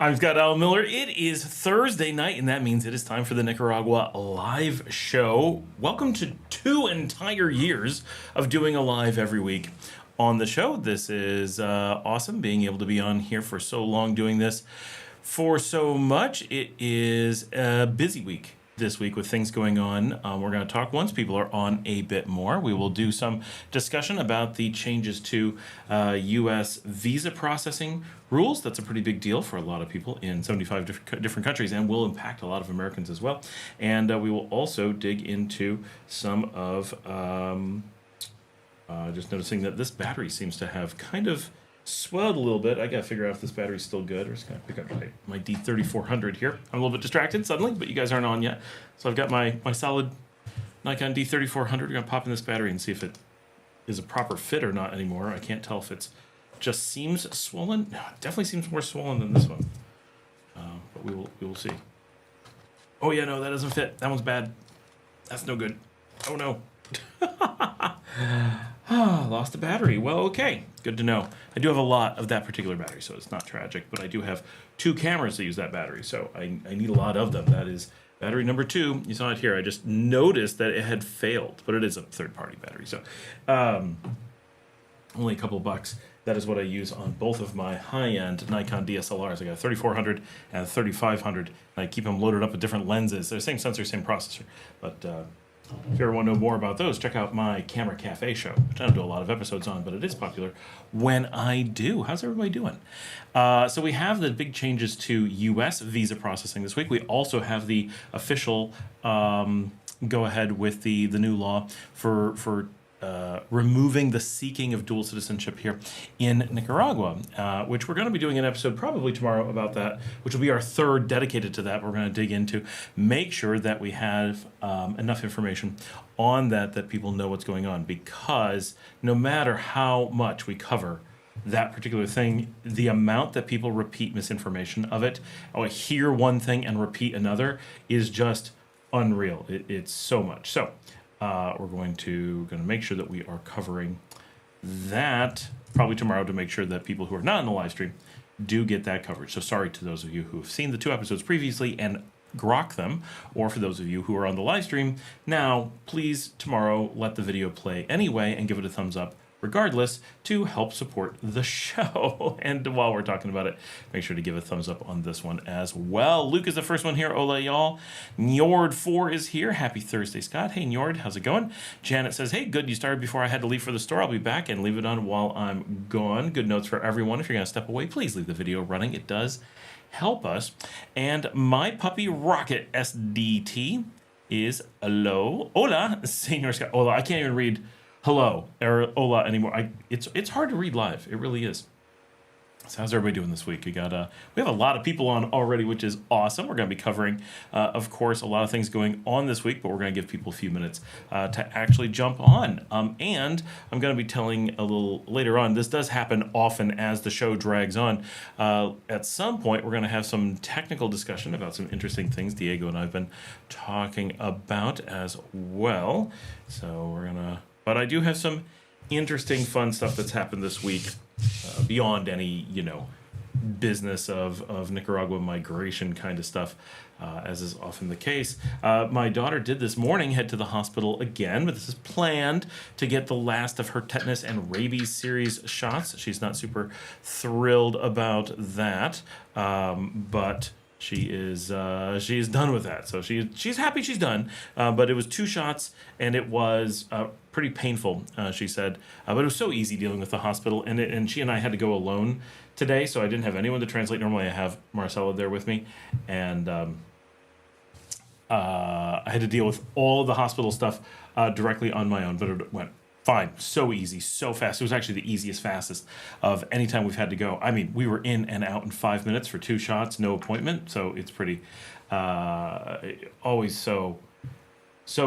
I'm Scott Alan Miller. It is Thursday night, and that means it is time for the Nicaragua live show. Welcome to 2 entire years of doing a live every week on the show. This is awesome, being able to be on here for so long, doing this for so much. It is a busy week this week with things going on. We're going to talk once people are on a bit more. We will do some discussion about the changes to U.S. visa processing rules. That's a pretty big deal for a lot of people in 75 different countries and will impact a lot of Americans as well. And we will also dig into some of, just noticing that this battery seems to have kind of swelled a little bit. I gotta figure out if this battery's still good. Or just gonna pick up my D3400 here. I'm a little bit distracted suddenly, but you guys aren't on yet. So I've got my solid Nikon D3400. We're gonna pop in this battery and see if it is a proper fit or not anymore. I can't tell if it's just seems swollen. No, it definitely seems more swollen than this one. But we will see. Oh yeah, no, that doesn't fit. That one's bad. That's no good. Oh no. Lost the battery. Well, okay. Good to know. I do have a lot of that particular battery, so it's not tragic, but I do have 2 cameras that use that battery, so I need a lot of them. That is battery number 2. You saw it here. I just noticed that it had failed, but it is a third-party battery, so only a couple bucks. That is what I use on both of my high-end Nikon DSLRs. I got a 3400 and a 3500, and I keep them loaded up with different lenses. They're the same sensor, same processor, but if you ever want to know more about those, check out my Camera Cafe show, which I don't do a lot of episodes on, but it is popular when I do. How's everybody doing? So we have the big changes to U.S. visa processing this week. We also have the official go-ahead with the new law for removing the seeking of dual citizenship here in Nicaragua, which we're going to be doing an episode probably tomorrow about that, which will be our 3rd dedicated to that. We're going to dig into, make sure that we have enough information on that people know what's going on, because no matter how much we cover that particular thing, the amount that people repeat misinformation of it, or hear one thing and repeat another, is just unreal. It's so much. So we're going to make sure that we are covering that probably tomorrow to make sure that people who are not in the live stream do get that coverage. So sorry to those of you who have seen the 2 episodes previously and grok them, or for those of you who are on the live stream now, please tomorrow let the video play anyway and give it a thumbs up regardless to help support the show. And while we're talking about it, make sure to give a thumbs up on this one as well. Luke is the first one here. Hola, y'all. Njord4 is here. Happy Thursday, Scott. Hey, Njord, how's it going? Janet says, hey, good. You started before I had to leave for the store. I'll be back and leave it on while I'm gone. Good notes for everyone. If you're going to step away, please leave the video running. It does help us. And my puppy Rocket SDT is hello. Hola, Senor Scott. Hola. I can't even read hello or hola anymore. It's hard to read live. It really is. So how's everybody doing this week? We have a lot of people on already, which is awesome. We're going to be covering, of course, a lot of things going on this week, but we're going to give people a few minutes to actually jump on. And I'm going to be telling a little later on, this does happen often as the show drags on. At some point, we're going to have some technical discussion about some interesting things Diego and I have been talking about as well. So but I do have some interesting, fun stuff that's happened this week beyond any, business of Nicaragua migration kind of stuff, as is often the case. My daughter did this morning head to the hospital again, but this is planned to get the last of her tetanus and rabies series shots. She's not super thrilled about that, but she is done with that. So she's happy she's done. But it was 2 shots, and it was pretty painful, she said. But it was so easy dealing with the hospital, and she and I had to go alone today, so I didn't have anyone to translate. Normally I have Marcella there with me, and I had to deal with all of the hospital stuff directly on my own, but it went fine. So easy, so fast. It was actually the easiest, fastest of any time we've had to go. I mean, we were in and out in 5 minutes for 2 shots, no appointment. So it's pretty, always so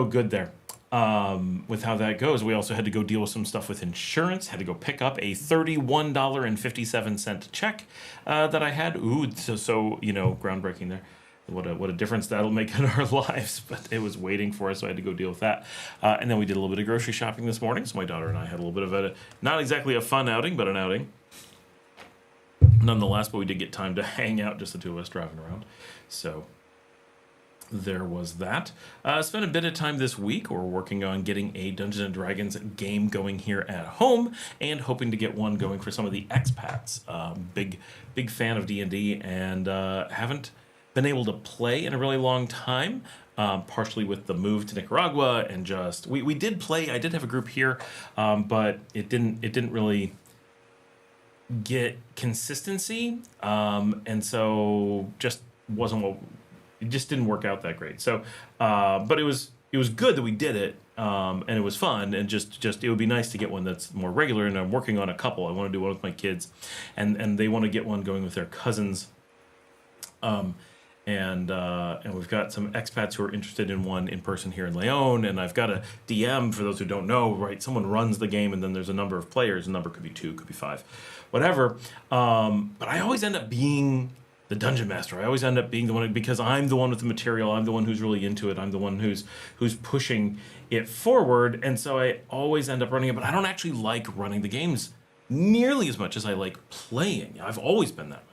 good there. With how that goes, we also had to go deal with some stuff with insurance, had to go pick up a $31.57 check that I had. Ooh, so groundbreaking there. What a difference that'll make in our lives. But it was waiting for us, so I had to go deal with that. And then we did a little bit of grocery shopping this morning. So my daughter and I had a little bit of not exactly a fun outing, but an outing. nonetheless, but we did get time to hang out, just the two of us driving around. So there was that. Spent a bit of time this week. We're working on getting a Dungeons and Dragons game going here at home, and hoping to get one going for some of the expats. Big fan of D&D, and haven't been able to play in a really long time. Partially with the move to Nicaragua, and just we did play. I did have a group here, but it didn't really get consistency, and so just wasn't what. It just didn't work out that great. So, but it was good that we did it, and it was fun. And just it would be nice to get one that's more regular. And I'm working on a couple. I want to do one with my kids, and they want to get one going with their cousins. And we've got some expats who are interested in one in person here in Leon. And I've got a DM, for those who don't know, right? Someone runs the game, and then there's a number of players. The number could be 2, could be 5, whatever. But I always end up being the dungeon master. I always end up being the one, because I'm the one with the material. I'm the one who's really into it. I'm the one who's pushing it forward. And so I always end up running it, but I don't actually like running the games nearly as much as I like playing. I've always been that way.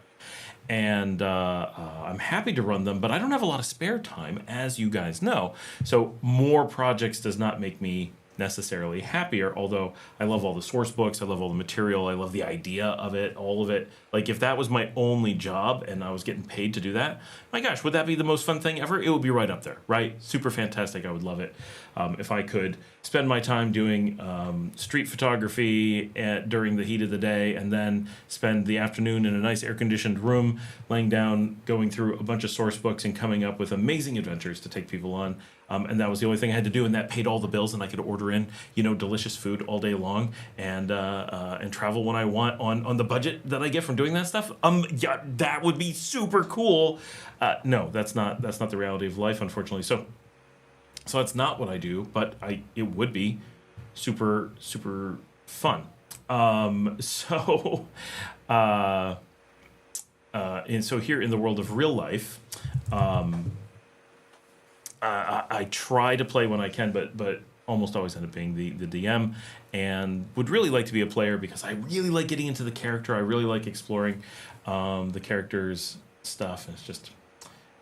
And I'm happy to run them, but I don't have a lot of spare time, as you guys know. So more projects does not make me necessarily happier, although I love all the source books, I love all the material, I love the idea of it, all of it. Like, if that was my only job and I was getting paid to do that, my gosh, would that be the most fun thing ever? It would be right up there, right? Super fantastic. I would love it. If I could spend my time doing street photography during the heat of the day, and then spend the afternoon in a nice air-conditioned room, laying down, going through a bunch of source books and coming up with amazing adventures to take people on. And that was the only thing I had to do, and that paid all the bills, and I could order in, delicious food all day long, and travel when I want on the budget that I get from doing that stuff. Yeah, that would be super cool. No, that's not the reality of life, unfortunately. So that's not what I do, but it would be super, super fun. And so here in the world of real life, I try to play when I can, but almost always end up being the DM, and would really like to be a player, because I really like getting into the character. I really like exploring the characters' stuff. It's just,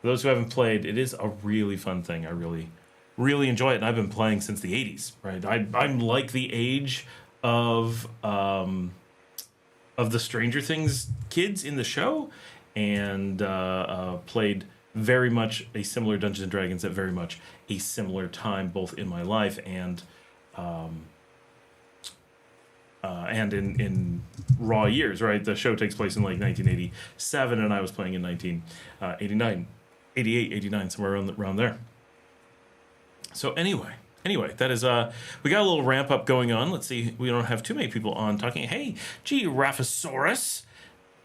for those who haven't played, it is a really fun thing. I really, really enjoy it, and I've been playing since the 80s, right? I'm like the age of the Stranger Things kids in the show, and played very much a similar Dungeons and Dragons at very much a similar time, both in my life and in raw years, right? The show takes place in like 1987, and I was playing in 1989, 88, 89, somewhere around there. So anyway, that is we got a little ramp up going on. Let's see, we don't have too many people on talking. Hey, Giraffosaurus.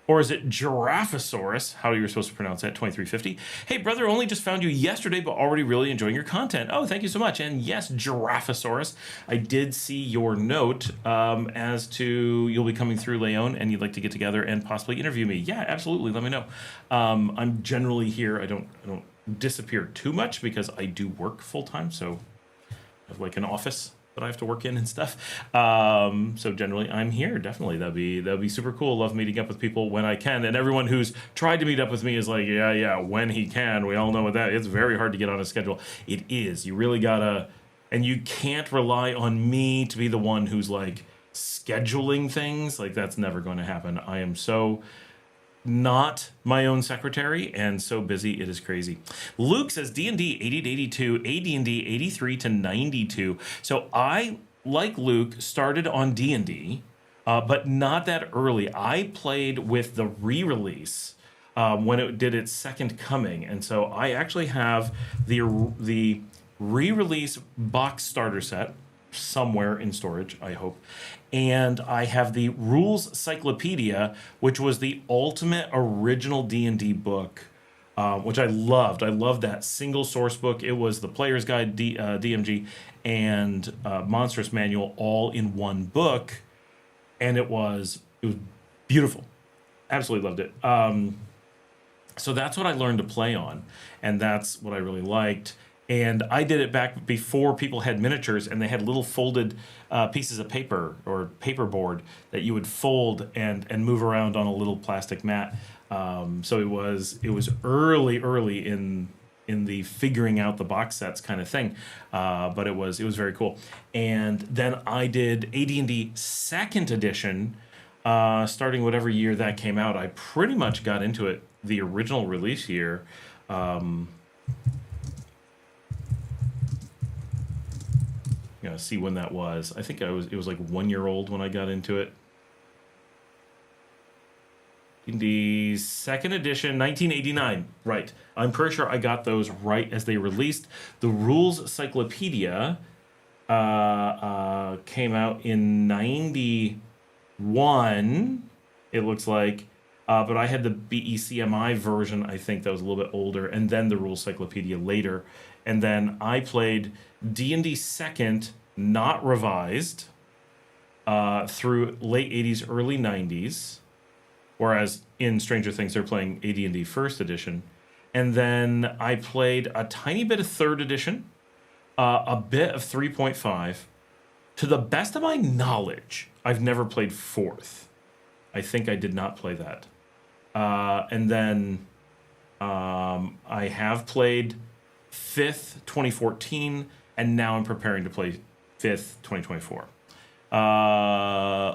Or is it Giraffosaurus? How you're supposed to pronounce that, 2350. Hey, brother, only just found you yesterday, but already really enjoying your content. Oh, thank you so much. And yes, Giraffosaurus, I did see your note as to you'll be coming through Leon, and you'd like to get together and possibly interview me. Yeah, absolutely. Let me know. I'm generally here. I don't disappear too much, because I do work full-time, so I have like an office that I have to work in and stuff. So generally I'm here. Definitely. That'd be super cool. Love meeting up with people when I can. And everyone who's tried to meet up with me is like, yeah, when he can. We all know what that is. It's very hard to get on a schedule. It is. You really gotta, and you can't rely on me to be the one who's like scheduling things. Like, that's never going to happen. I am so not my own secretary, and so busy, it is crazy. Luke says D&D 80 to 82, AD&D 83 to 92. So I, like Luke, started on D&D, but not that early. I played with the re-release when it did its second coming, and so I actually have the re-release box starter set somewhere in storage, I hope. And I have the Rules Cyclopedia, which was the ultimate original D&D book, which I loved. I loved that single source book. It was the Player's Guide, DMG, and Monstrous Manual all in one book, and it was beautiful. Absolutely loved it. So that's what I learned to play on, and that's what I really liked. And I did it back before people had miniatures, and they had little folded pieces of paper or paperboard that you would fold and move around on a little plastic mat. So it was early in the figuring out the box sets kind of thing, but it was very cool. And then I did AD&D second edition, starting whatever year that came out. I pretty much got into it the original release year. See when that was. I think it was like 1 year old when I got into it. In the second edition, 1989. Right. I'm pretty sure I got those right as they released. The Rules Cyclopedia came out in 91, it looks like. But I had the BECMI version, I think, that was a little bit older, and then the Rules Cyclopedia later. And then I played D&D second, not revised, through late 80s, early 90s. Whereas in Stranger Things, they're playing AD&D first edition. And then I played a tiny bit of third edition, a bit of 3.5. To the best of my knowledge, I've never played fourth. I think I did not play that. And then I have played fifth 2014, and now I'm preparing to play fifth 2024.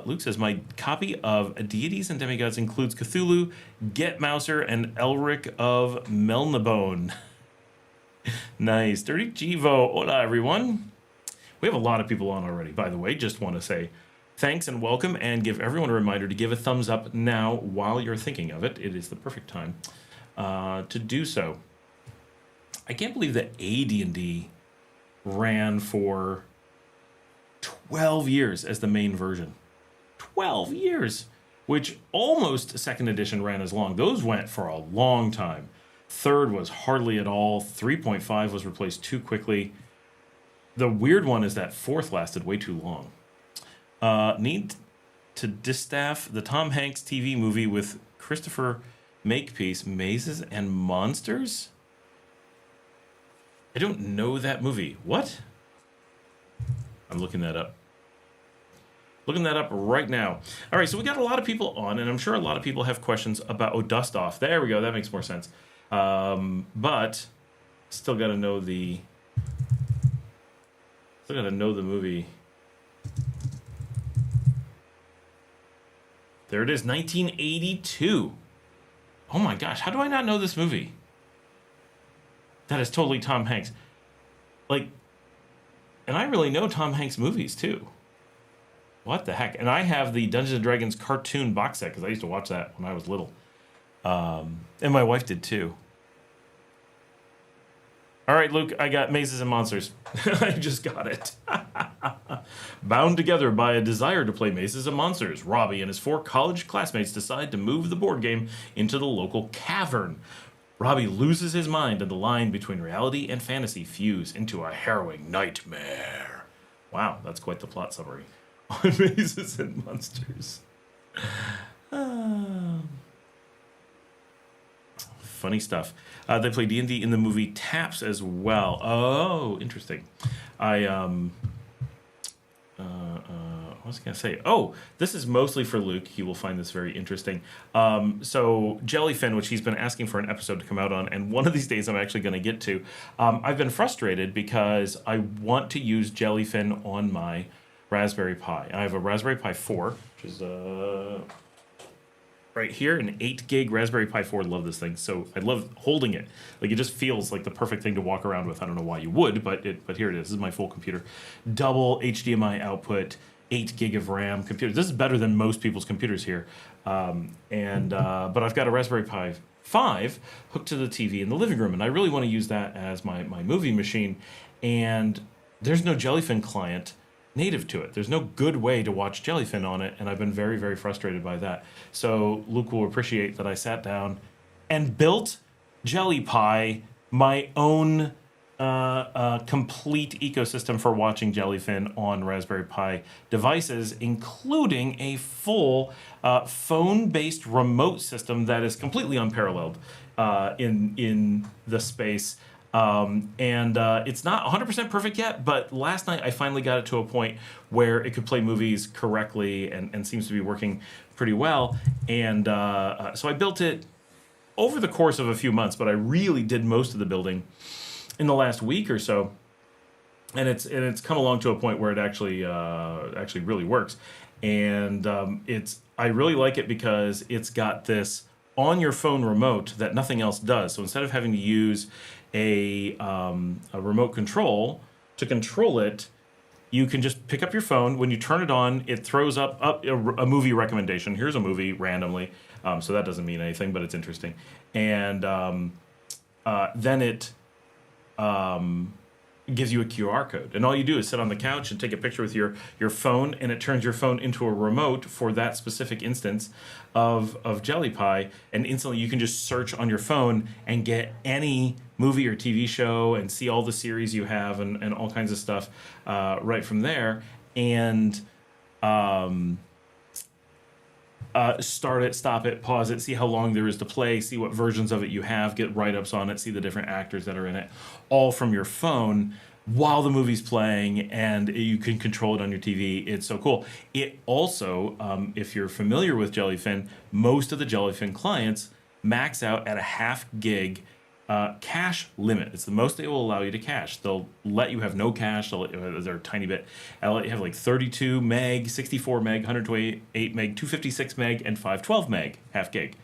Luke says, my copy of Deities and Demigods includes Cthulhu, Get Mouser, and Elric of Melnibone. Nice. Dirty Jivo. Hola, everyone. We have a lot of people on already, by the way. Just want to say thanks and welcome, and give everyone a reminder to give a thumbs up now while you're thinking of it. It is the perfect time to do so. I can't believe that AD&D ran for 12 years as the main version. 12 years, which almost second edition ran as long. Those went for a long time. Third was hardly at all. 3.5 was replaced too quickly. The weird one is that fourth lasted way too long. Need to distaff the Tom Hanks TV movie with Christopher Makepeace, Mazes and Monsters? I don't know that movie. What? I'm looking that up. Looking that up right now. All right, so we got a lot of people on, and I'm sure a lot of people have questions about Dust Off. There we go. That makes more sense. But still got to know the. Still got to know the movie. There it is, 1982. Oh my gosh, how do I not know this movie? That is totally Tom Hanks. Like, and I really know Tom Hanks movies too. What the heck? And I have the Dungeons & Dragons cartoon box set because I used to watch that when I was little. And my wife did too. All right, Luke, I got Mazes and Monsters. I just got it. Bound together by a desire to play Mazes and Monsters, Robbie and his 4 college classmates decide to move the board game into the local cavern. Robbie loses his mind, and the line between reality and fantasy fuse into a harrowing nightmare. Wow, that's quite the plot summary on Mazes and Monsters. Funny stuff. They play D&D in the movie Taps as well. Oh, interesting. What was I going to say? Oh, this is mostly for Luke. He will find this very interesting. So Jellyfin, which he's been asking for an episode to come out on, and one of these days I'm actually going to get to. I've been frustrated because I want to use Jellyfin on my Raspberry Pi. I have a Raspberry Pi 4, which is right here, an 8 gig Raspberry Pi 4. Love this thing. So I love holding it. Like, it just feels like the perfect thing to walk around with. I don't know why you would, but here it is. This is my full computer. Double HDMI output, 8 gig of RAM computer. This is better than most people's computers here. But I've got a Raspberry Pi 5 hooked to the TV in the living room, and I really want to use that as my movie machine. And there's no Jellyfin client native to it. There's no good way to watch Jellyfin on it, and I've been very, very frustrated by that. So Luke will appreciate that I sat down and built JellyPi, my own complete ecosystem for watching Jellyfin on Raspberry Pi devices, including a full phone-based remote system that is completely unparalleled in the space. It's not 100% perfect yet, but last night I finally got it to a point where it could play movies correctly and seems to be working pretty well. And so I built it over the course of a few months, but I really did most of the building in the last week or so. And it's come along to a point where it actually really works. And I really like it because it's got this on your phone remote that nothing else does. So instead of having to use a remote control to control it, you can just pick up your phone. When you turn it on, it throws up a movie recommendation. Here's a movie randomly. So that doesn't mean anything, but it's interesting. And then it gives you a QR code. And all you do is sit on the couch and take a picture with your phone, and it turns your phone into a remote for that specific instance of Jelly Pie. And instantly you can just search on your phone and get any movie or TV show and see all the series you have and all kinds of stuff right from there. And start it, stop it, pause it, see how long there is to play, see what versions of it you have, get write-ups on it, see the different actors that are in it, all from your phone while the movie's playing, and you can control it on your TV. It's so cool. It also, if you're familiar with Jellyfin, most of the Jellyfin clients max out at a ½ gig cache limit. It's the most they will allow you to cache. They'll let you have no cache. They're a tiny bit. They'll let you have like 32 meg, 64 meg, 128 meg, 256 meg, and 512 meg, ½ gig.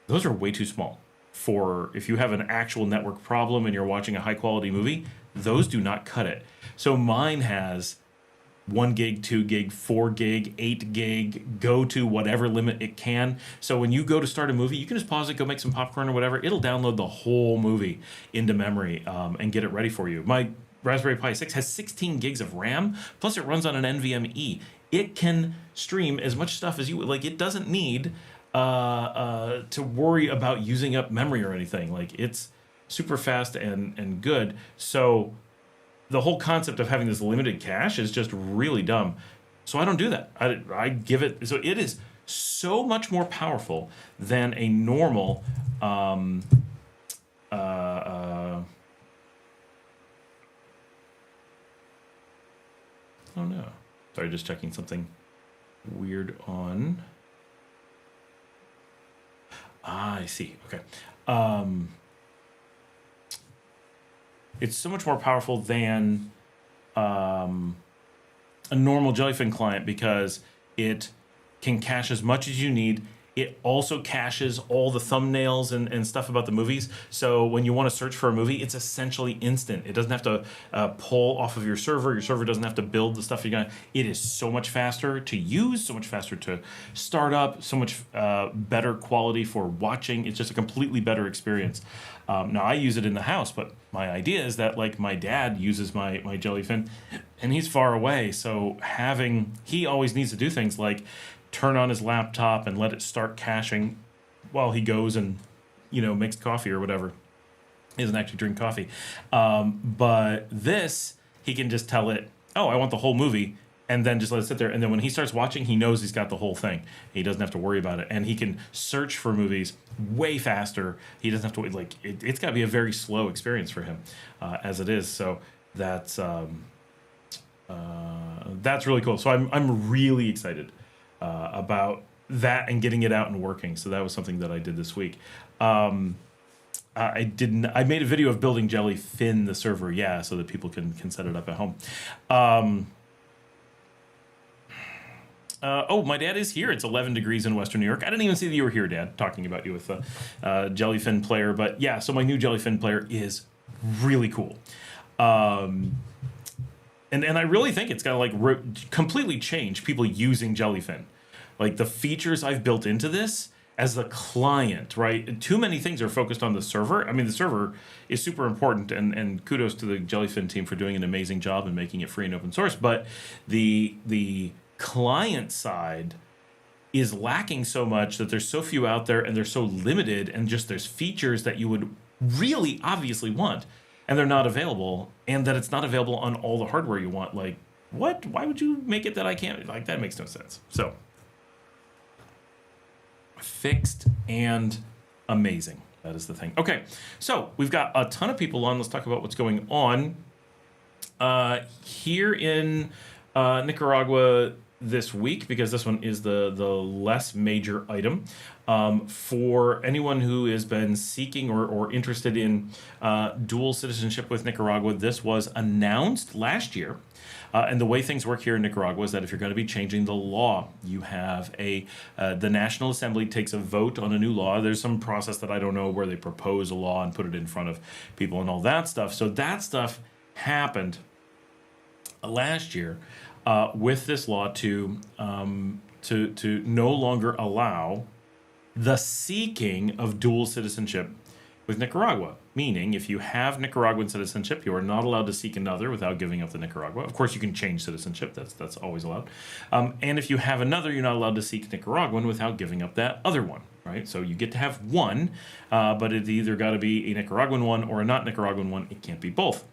Those are way too small for if you have an actual network problem and you're watching a high quality movie. Those do not cut it. So mine has 1 gig, 2 gig, 4 gig, 8 gig, go to whatever limit it can. So when you go to start a movie, you can just pause it, go make some popcorn or whatever. It'll download the whole movie into memory and get it ready for you. My Raspberry Pi 6 has 16 gigs of RAM, plus it runs on an NVMe. It can stream as much stuff as you would. Like, it doesn't need to worry about using up memory or anything. Like, it's super fast and good. So the whole concept of having this limited cache is just really dumb. So I don't do that. I give it, so it is so much more powerful than a normal oh no. Sorry, just checking something weird on. I see. Okay. It's so much more powerful than a normal Jellyfin client because it can cache as much as you need. It also caches all the thumbnails and stuff about the movies. So when you want to search for a movie, it's essentially instant. It doesn't have to pull off of your server. Your server doesn't have to build the stuff you're going to. It is so much faster to use, so much faster to start up, so much better quality for watching. It's just a completely better experience. Now, I use it in the house, but my idea is that, like, my dad uses my Jellyfin, and he's far away. So he always needs to do things like turn on his laptop and let it start caching while he goes and, makes coffee or whatever. He doesn't actually drink coffee. But this, he can just tell it, oh, I want the whole movie, and then just let it sit there. And then when he starts watching, he knows he's got the whole thing. He doesn't have to worry about it. And he can search for movies way faster. He doesn't have to wait. Like, it's got to be a very slow experience for him as it is. So that's really cool. So I'm really excited about that and getting it out and working. So that was something that I did this week. I made a video of building Jellyfin, the server, so that people can set it up at home. My dad is here. It's 11 degrees in Western New York. I didn't even see that you were here, Dad, talking about you with the Jellyfin player. But yeah, so my new Jellyfin player is really cool. And I really think it's going to completely change people using Jellyfin. Like, the features I've built into this as the client, right? Too many things are focused on the server. I mean, the server is super important, and kudos to the Jellyfin team for doing an amazing job and making it free and open source. But the client side is lacking so much that there's so few out there, and they're so limited, and just there's features that you would really obviously want, and they're not available, and that it's not available on all the hardware you want. Like, what? Why would you make it that I can't? Like, that makes no sense. So, fixed and amazing. That is the thing. Okay, so we've got a ton of people on. Let's talk about what's going on here in Nicaragua this week, because this one is the less major item. For anyone who has been seeking or interested in dual citizenship with Nicaragua, this was announced last year. And the way things work here in Nicaragua is that if you're going to be changing the law, you have the National Assembly takes a vote on a new law. There's some process that I don't know where they propose a law and put it in front of people and all that stuff. So that stuff happened last year with this law to no longer allow the seeking of dual citizenship with Nicaragua. Meaning, if you have Nicaraguan citizenship, you are not allowed to seek another without giving up the Nicaragua. Of course, you can change citizenship. That's always allowed. And if you have another, you're not allowed to seek Nicaraguan without giving up that other one, right? So you get to have one, but it's either got to be a Nicaraguan one or a not Nicaraguan one. It can't be both.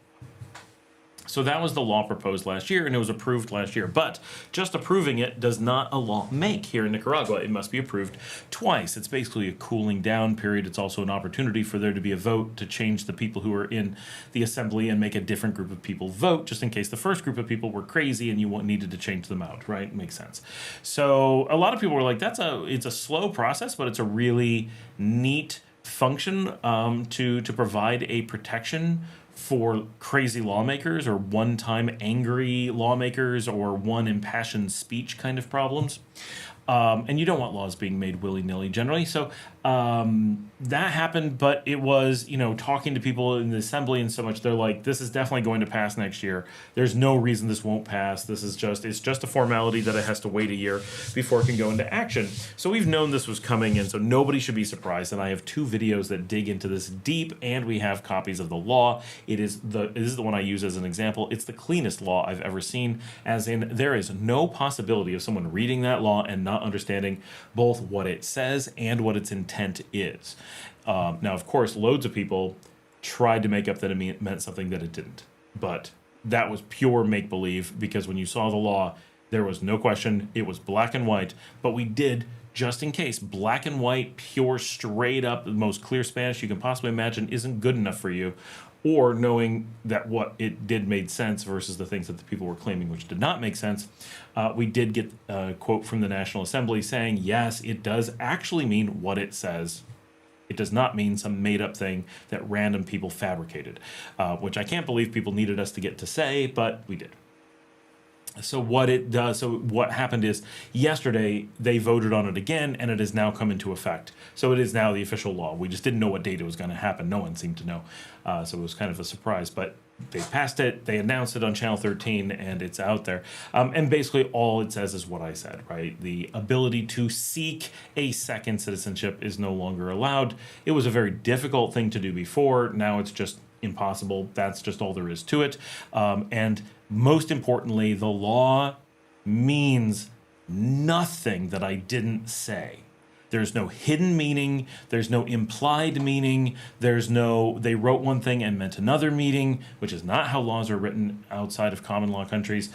So that was the law proposed last year, and it was approved last year. But just approving it does not a law make here in Nicaragua. It must be approved twice. It's basically a cooling down period. It's also an opportunity for there to be a vote to change the people who are in the assembly and make a different group of people vote, just in case the first group of people were crazy and you needed to change them out, right? Makes sense. So a lot of people were like, it's a slow process, but it's a really neat function to provide a protection for crazy lawmakers or one-time angry lawmakers or one impassioned speech kind of problems. And you don't want laws being made willy-nilly generally. So that happened, but it was, talking to people in the assembly and so much, they're like, this is definitely going to pass next year. There's no reason this won't pass. It's just a formality that it has to wait a year before it can go into action. So we've known this was coming, and so nobody should be surprised. And I have 2 videos that dig into this deep, and we have copies of the law. This is the one I use as an example. It's the cleanest law I've ever seen, as in there is no possibility of someone reading that law and not understanding both what it says and what its intent is. Now, of course, loads of people tried to make up that it meant something that it didn't. But that was pure make-believe, because when you saw the law, there was no question. It was black and white. But we did, just in case, black and white, pure, straight up, the most clear Spanish you can possibly imagine isn't good enough for you, or knowing that what it did made sense versus the things that the people were claiming which did not make sense. We did get a quote from the National Assembly saying, yes, it does actually mean what it says. It does not mean some made-up thing that random people fabricated, which I can't believe people needed us to get to say, but we did. So what happened is yesterday they voted on it again, and it has now come into effect. So it is now the official law. We just didn't know what date it was going to happen. No one seemed to know. So it was kind of a surprise, but they passed it. They announced it on Channel 13, and it's out there. And basically all it says is what I said, right? The ability to seek a second citizenship is no longer allowed. It was a very difficult thing to do before. Now it's just impossible. That's just all there is to it. And most importantly, the law means nothing that I didn't say. There's no hidden meaning. There's no implied meaning. They wrote one thing and meant another meaning, which is not how laws are written outside of common law countries.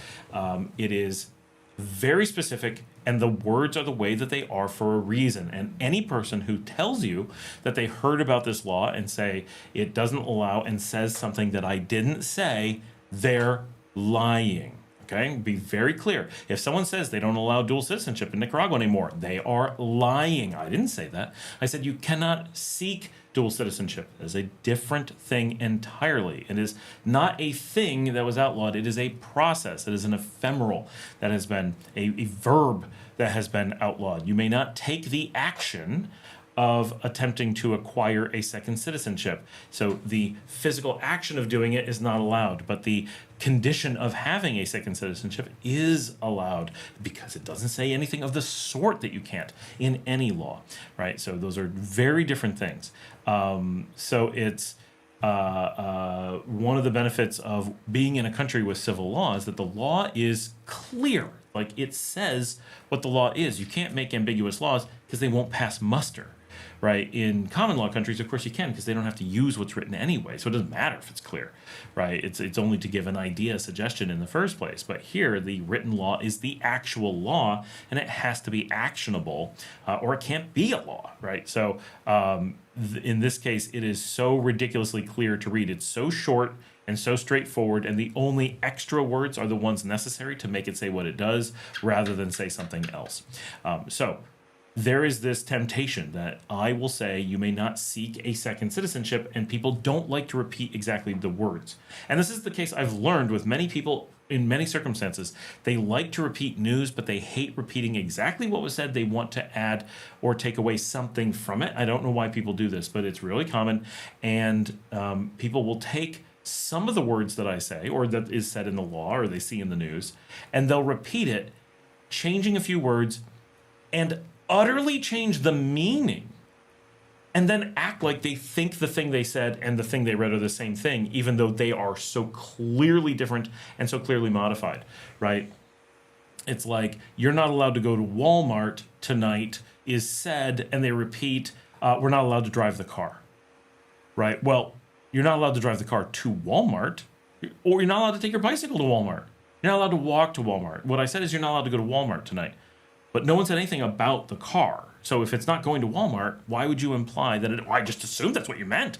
It is very specific, and the words are the way that they are for a reason. And any person who tells you that they heard about this law and say it doesn't allow and says something that I didn't say, they're lying. Okay, be very clear. If someone says they don't allow dual citizenship in Nicaragua anymore, they are lying. I didn't say that. I said you cannot seek dual citizenship. It is a different thing entirely. It is not a thing that was outlawed. It is a process. It is an ephemeral that has been a verb that has been outlawed. You may not take the action of attempting to acquire a second citizenship. So the physical action of doing it is not allowed, but the condition of having a second citizenship is allowed, because it doesn't say anything of the sort that you can't in any law, right? So those are very different things. So it's one of the benefits of being in a country with civil law is that the law is clear. Like, it says what the law is. You can't make ambiguous laws because they won't pass muster. right? In common law countries, of course you can, because they don't have to use what's written anyway, so it doesn't matter if it's clear, right? It's only to give an idea, a suggestion in the first place. But here, the written law is the actual law, and it has to be actionable, or it can't be a law, right? So in this case, it is so ridiculously clear to read. It's so short and so straightforward, and the only extra words are the ones necessary to make it say what it does, rather than say something else. So there is this temptation that I will say you may not seek a second citizenship, and people don't like to repeat exactly the words. And this is the case I've learned with many people in many circumstances. They like to repeat news, but they hate repeating exactly what was said. They want to add or take away something from it. I don't know why people do this, but it's really common. And people will take some of the words that I say, or that is said in the law, or they see in the news, and they'll repeat it, changing a few words, and utterly change the meaning, and then act like they think the thing they said and the thing they read are the same thing, even though they are so clearly different and so clearly modified, right? It's like, you're not allowed to go to Walmart tonight is said, and they repeat, we're not allowed to drive the car, right? Well, you're not allowed to drive the car to Walmart, or you're not allowed to take your bicycle to Walmart. You're not allowed to walk to Walmart. What I said is you're not allowed to go to Walmart tonight. But no one said anything about the car. So if it's not going to Walmart, why would you imply that I just assumed that's what you meant?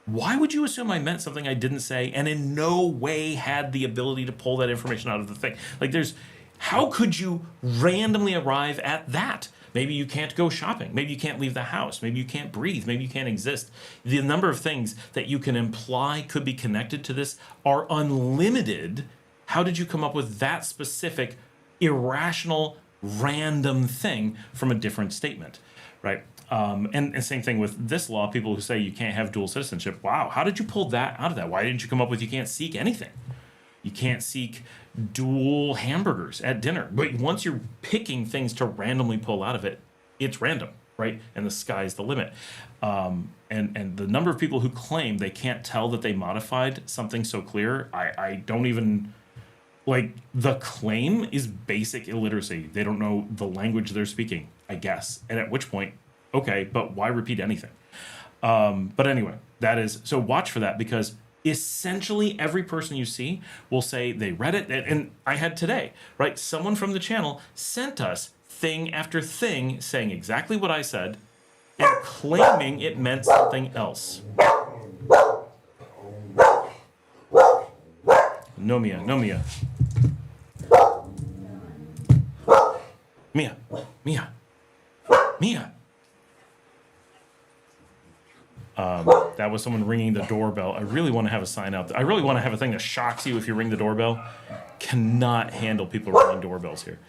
Why would you assume I meant something I didn't say and in no way had the ability to pull that information out of the thing? Like, how could you randomly arrive at that? Maybe you can't go shopping. Maybe you can't leave the house. Maybe you can't breathe. Maybe you can't exist. The number of things that you can imply could be connected to this are unlimited. How did you come up with that specific, irrational, random thing from a different statement, right? And same thing with this law. People who say you can't have dual citizenship. Wow, how did you pull that out of that? Why didn't you come up with you can't seek anything? You can't seek dual hamburgers at dinner. But once you're picking things to randomly pull out of it, it's random, right? And the sky's the limit. And the number of people who claim they can't tell that they modified something so clear, I don't even... Like, the claim is basic illiteracy. They don't know the language they're speaking, I guess. And at which point, okay, but why repeat anything? But anyway, that is... So watch for that, because essentially every person you see will say they read it. And I had today, right? Someone from the channel sent us thing after thing saying exactly what I said and claiming it meant something else. No, Mia. No, Mia. Mia. Mia. Mia. That was someone ringing the doorbell. I really want to have a sign out. I really want to have a thing that shocks you if you ring the doorbell. Cannot handle people ringing doorbells here.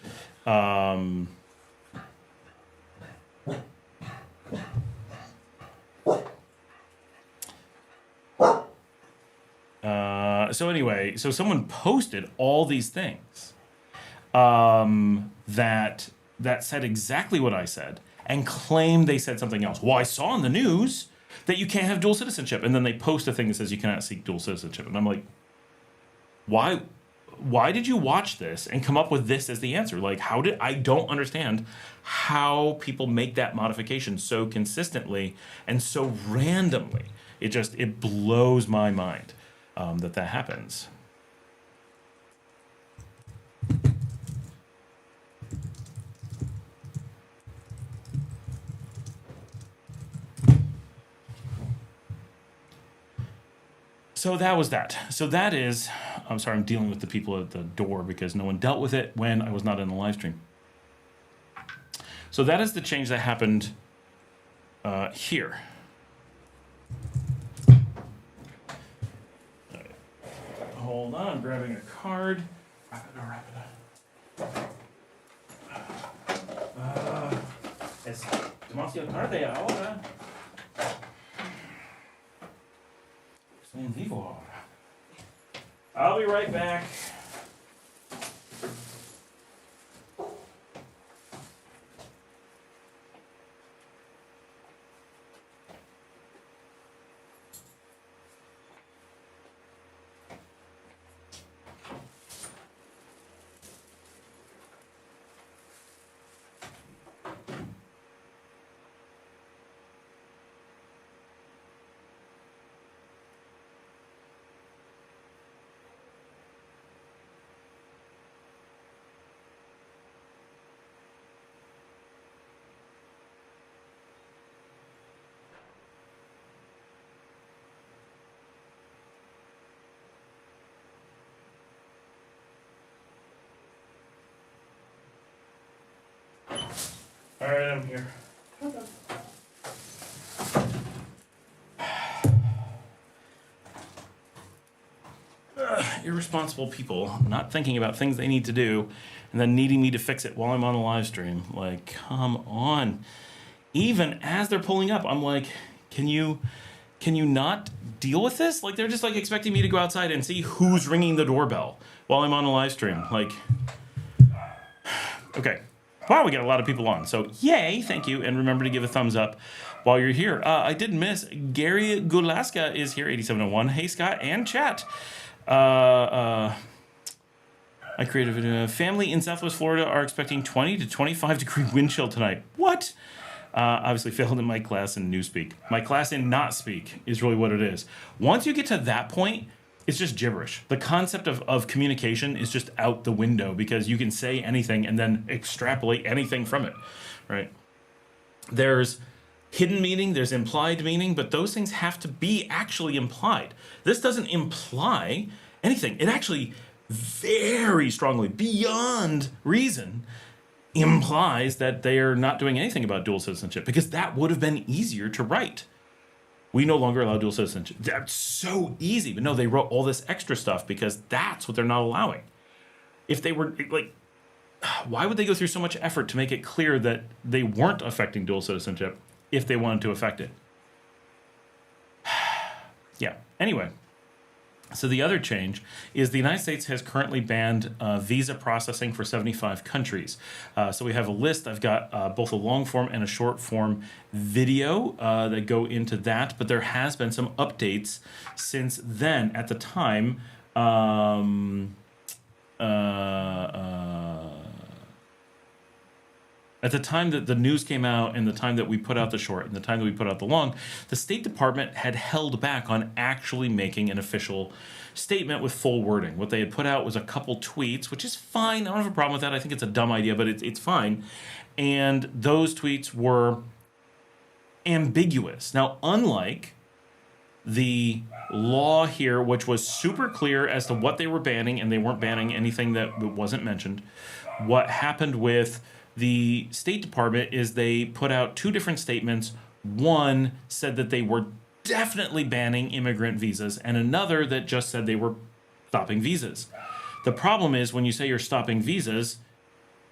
So anyway, so someone posted all these things that said exactly what I said and claimed they said something else. Well, I saw in the news that you can't have dual citizenship, and then they post a thing that says you cannot seek dual citizenship, and I'm like, why did you watch this and come up with this as the answer? Like, I don't understand how people make that modification so consistently and so randomly. It blows my mind that happens. So that was that. So that is, I'm sorry, I'm dealing with the people at the door because no one dealt with it when I was not in the live stream. So that is the change that happened here. Hold on, I'm grabbing a card. Wrap it up. Es demasiado tarde ahora. Soy en vivo ahora. I'll be right back. All right, I'm here. Irresponsible people not thinking about things they need to do and then needing me to fix it while I'm on a live stream. Like, come on. Even as they're pulling up, I'm like, can you not deal with this? Like, they're just like expecting me to go outside and see who's ringing the doorbell while I'm on a live stream. Like, okay. Wow, we got a lot of people on. So, yay, thank you. And remember to give a thumbs up while you're here. I did miss Gary Gulaska is here, 8701. Hey, Scott and chat. I created a video. Family in Southwest Florida are expecting 20 to 25 degree wind chill tonight. What? Obviously failed in my class in Newspeak. My class in Not Speak is really what it is. Once you get to that point, it's just gibberish. The concept of communication is just out the window because you can say anything and then extrapolate anything from it, right? There's hidden meaning, there's implied meaning, but those things have to be actually implied. This doesn't imply anything. It actually very strongly, beyond reason, implies that they are not doing anything about dual citizenship because that would have been easier to write. We no longer allow dual citizenship. That's so easy. But no, they wrote all this extra stuff because that's what they're not allowing. If they were like, why would they go through so much effort to make it clear that they weren't affecting dual citizenship if they wanted to affect it? Yeah. Anyway. So the other change is the United States has currently banned visa processing for 75 countries. So we have a list. I've got both a long form and a short form video that go into that, but there has been some updates since then. At the time, at the time that the news came out and the time that we put out the short and the time that we put out the long, the State Department had held back on actually making an official statement with full wording. What they had put out was a couple tweets, which is fine. I don't have a problem with that. I think it's a dumb idea, but it's fine. And those tweets were ambiguous. Now, unlike the law here, which was super clear as to what they were banning, and they weren't banning anything that wasn't mentioned, what happened with the State Department is they put out two different statements. One said that they were definitely banning immigrant visas, and another that just said they were stopping visas. The problem is when you say you're stopping visas,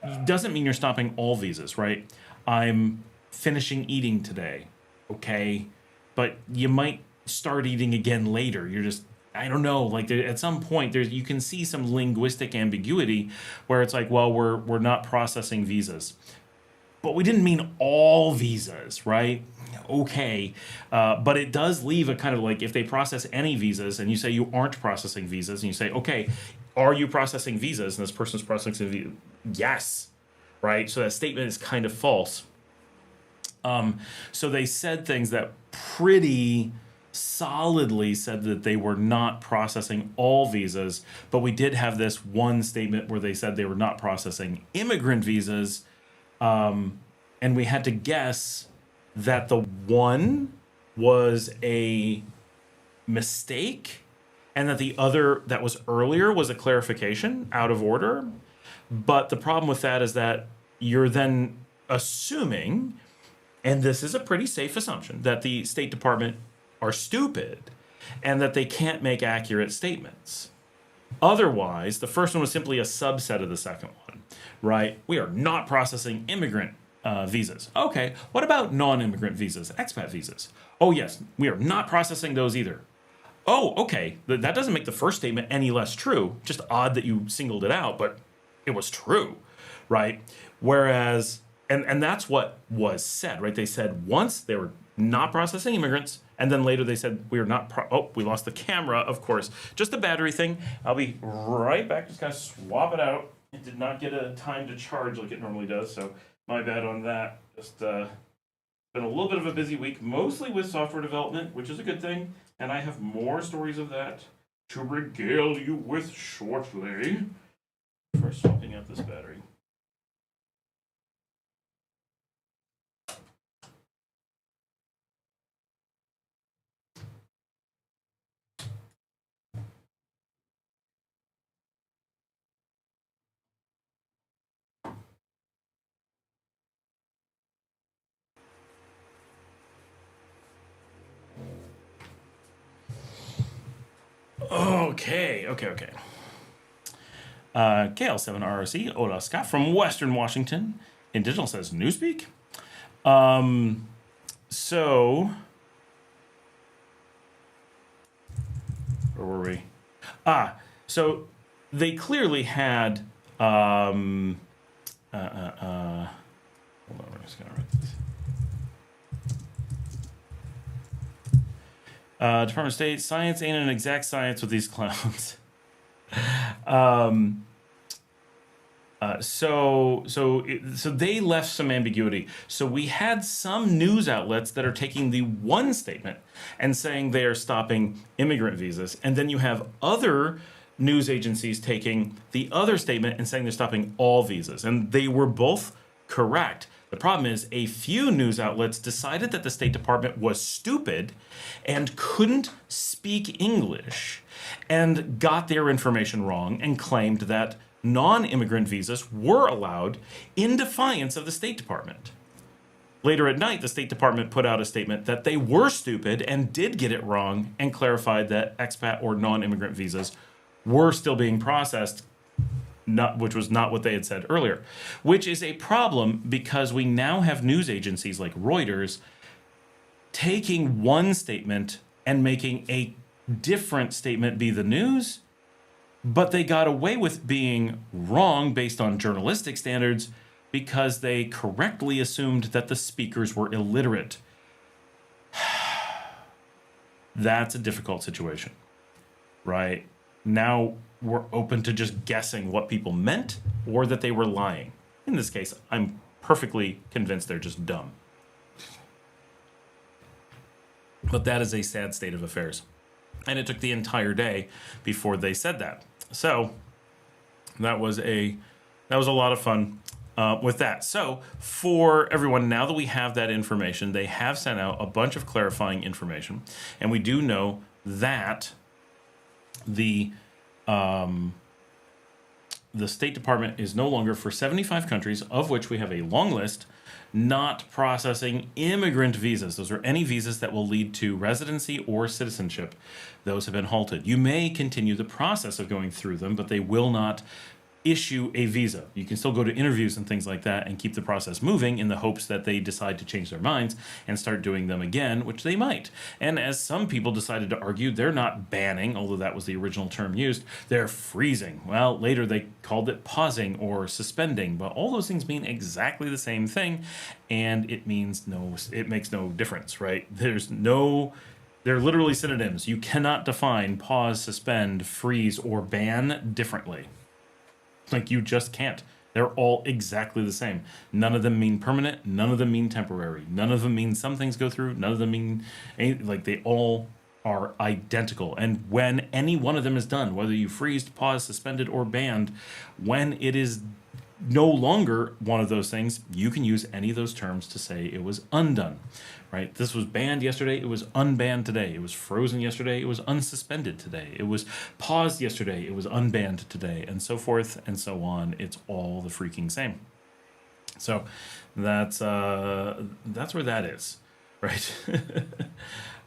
it doesn't mean you're stopping all visas, right? I'm finishing eating today, okay? But you might start eating again later. You're just, I don't know, like at some point you can see some linguistic ambiguity where it's like, well, we're not processing visas, but we didn't mean all visas, right? Okay, but it does leave a kind of like, if they process any visas and you say you aren't processing visas and you say, okay, are you processing visas? And this person's processing visas. Yes, right? So that statement is kind of false. So they said things that pretty solidly said that they were not processing all visas, but we did have this one statement where they said they were not processing immigrant visas, and we had to guess that the one was a mistake and that the other that was earlier was a clarification out of order. But the problem with that is that you're then assuming, and this is a pretty safe assumption, that the State Department are stupid and that they can't make accurate statements. Otherwise, the first one was simply a subset of the second one, right? We are not processing immigrant visas. Okay, what about non-immigrant visas, expat visas? Oh yes, we are not processing those either. Oh, okay, that doesn't make the first statement any less true. Just odd that you singled it out, but it was true, right? Whereas, and that's what was said, right? They said once they were not processing immigrants, and then later they said we are not. Oh, we lost the camera, of course. Just a battery thing. I'll be right back. Just gotta swap it out. It did not get a time to charge like it normally does, so my bad on that. Just been a little bit of a busy week, mostly with software development, which is a good thing, and I have more stories of that to regale you with shortly. First, swapping out this battery. Okay. KL7RRC, Ola Scott from Western Washington. In digital says Newspeak. So, where were we? So they clearly had, hold on, we're just going to write this. Department of State, science ain't an exact science with these clowns. So they left some ambiguity. So we had some news outlets that are taking the one statement and saying they are stopping immigrant visas, and then you have other news agencies taking the other statement and saying they're stopping all visas, and they were both correct. The problem is a few news outlets decided that the State Department was stupid and couldn't speak English and got their information wrong and claimed that non-immigrant visas were allowed in defiance of the State Department. Later at night, the State Department put out a statement that they were stupid and did get it wrong and clarified that expat or non-immigrant visas were still being processed, which was not what they had said earlier, which is a problem because we now have news agencies like Reuters taking one statement and making a different statement be the news, but they got away with being wrong based on journalistic standards because they correctly assumed that the speakers were illiterate. That's a difficult situation, right? Now we're open to just guessing what people meant or that they were lying. In this case, I'm perfectly convinced they're just dumb. But that is a sad state of affairs. And it took the entire day before they said that. So that was a lot of fun with that. So for everyone, now that we have that information, they have sent out a bunch of clarifying information, and we do know that the State Department is no longer, for 75 countries, of which we have a long list, not processing immigrant visas. Those are any visas that will lead to residency or citizenship. Those have been halted. You may continue the process of going through them, but they will not issue a visa. You can still go to interviews and things like that and keep the process moving in the hopes that they decide to change their minds and start doing them again, which they might. And as some people decided to argue, they're not banning, although that was the original term used, they're freezing. Well, later they called it pausing or suspending, but all those things mean exactly the same thing, and it makes no difference, right? They're literally synonyms. You cannot define pause, suspend, freeze, or ban differently. Like, you just can't. They're all exactly the same. None of them mean permanent. None of them mean temporary. None of them mean some things go through. None of them mean anything. Like, they all are identical. And when any one of them is done, whether you freezed, paused, suspended, or banned, when it is no longer one of those things, you can use any of those terms to say it was undone, right? This was banned yesterday, it was unbanned today. It was frozen yesterday, it was unsuspended today. It was paused yesterday, it was unbanned today, and so forth and so on. It's all the freaking same. So that's where that is, right?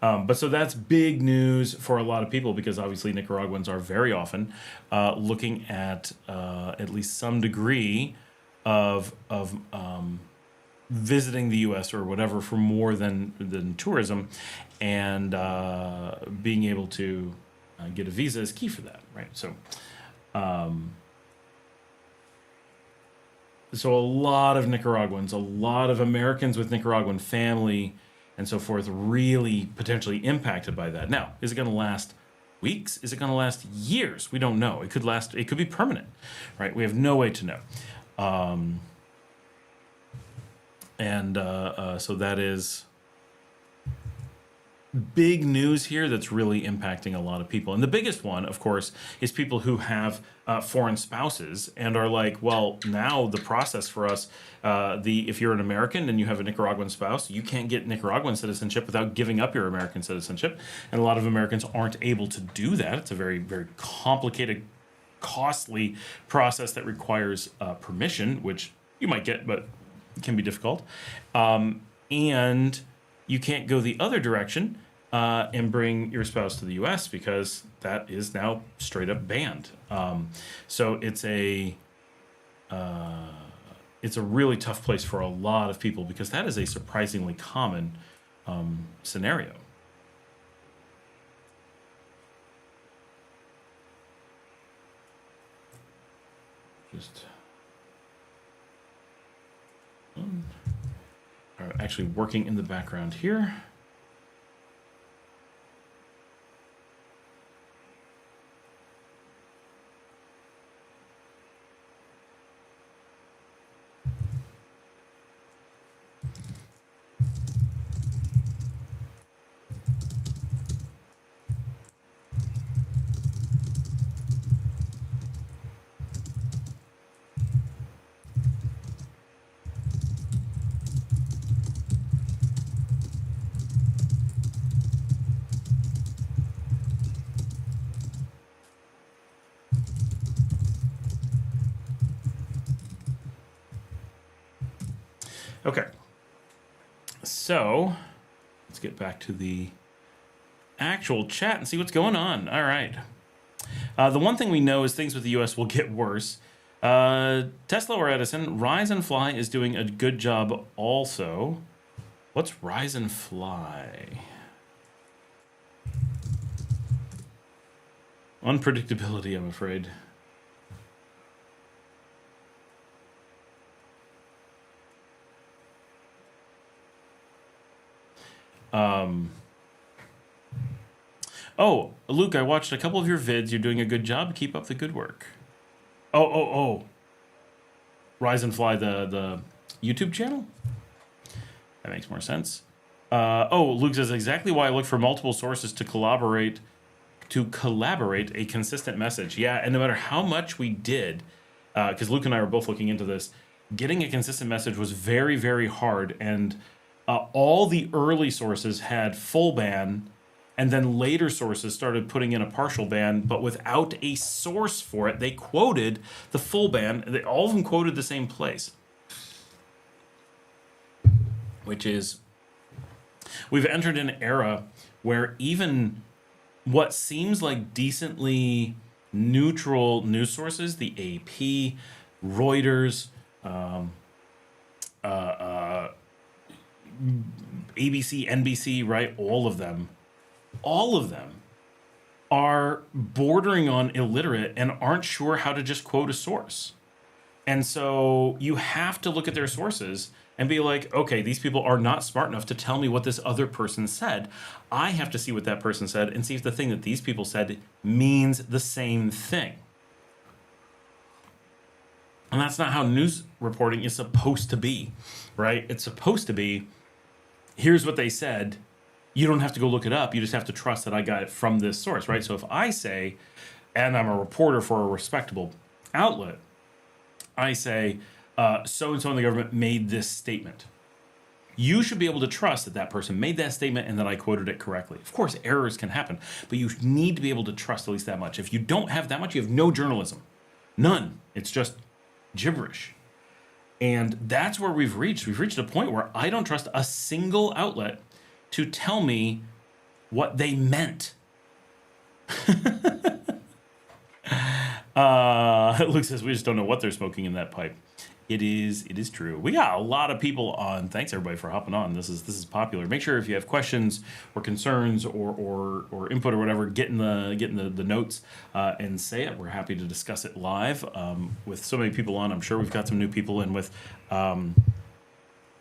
But so that's big news for a lot of people, because obviously Nicaraguans are very often looking at least some degree of visiting the U.S. or whatever for more than tourism, and being able to get a visa is key for that, right? So, so a lot of Nicaraguans, a lot of Americans with Nicaraguan family and so forth, really potentially impacted by that. Now, is it going to last weeks? Is it going to last years? We don't know. It could be permanent, right? We have no way to know. So that is big news here that's really impacting a lot of people. And the biggest one, of course, is people who have foreign spouses and are like, well, now the process for us, if you're an American and you have a Nicaraguan spouse, you can't get Nicaraguan citizenship without giving up your American citizenship. And a lot of Americans aren't able to do that. It's a very, very complicated, costly process that requires permission, which you might get, but it can be difficult. And you can't go the other direction and bring your spouse to the U.S. because that is now straight up banned. So it's a really tough place for a lot of people because that is a surprisingly common scenario. Just actually working in the background here. Okay, so let's get back to the actual chat and see what's going on. All right. The one thing we know is things with the U.S. will get worse. Tesla or Edison, Rise and Fly is doing a good job also. What's Rise and Fly? Unpredictability, I'm afraid. Oh, Luke, I watched a couple of your vids. You're doing a good job. Keep up the good work. Oh. Rise and Fly, the YouTube channel? That makes more sense. Luke says, exactly why I look for multiple sources to collaborate a consistent message. Yeah, and no matter how much we did, because Luke and I were both looking into this, getting a consistent message was very, very hard. And all the early sources had full ban, and then later sources started putting in a partial ban, but without a source for it. They quoted the full ban. All of them quoted the same place, which is, we've entered an era where even what seems like decently neutral news sources, the AP, Reuters, ABC, NBC, right? All of them are bordering on illiterate and aren't sure how to just quote a source. And so you have to look at their sources and be like, okay, these people are not smart enough to tell me what this other person said. I have to see what that person said and see if the thing that these people said means the same thing. And that's not how news reporting is supposed to be, right? It's supposed to be, here's what they said. You don't have to go look it up. You just have to trust that I got it from this source, right? So if I say, and I'm a reporter for a respectable outlet, I say, so-and-so in the government made this statement. You should be able to trust that that person made that statement and that I quoted it correctly. Of course, errors can happen, but you need to be able to trust at least that much. If you don't have that much, you have no journalism. None. It's just gibberish. And that's where we've reached. We've reached a point where I don't trust a single outlet to tell me what they meant. Luke says, we just don't know what they're smoking in that pipe. It is true. We got a lot of people on. Thanks everybody for hopping on. This is popular. Make sure if you have questions or concerns or input or whatever, get in the notes and say it. We're happy to discuss it live. With so many people on, I'm sure we've got some new people in with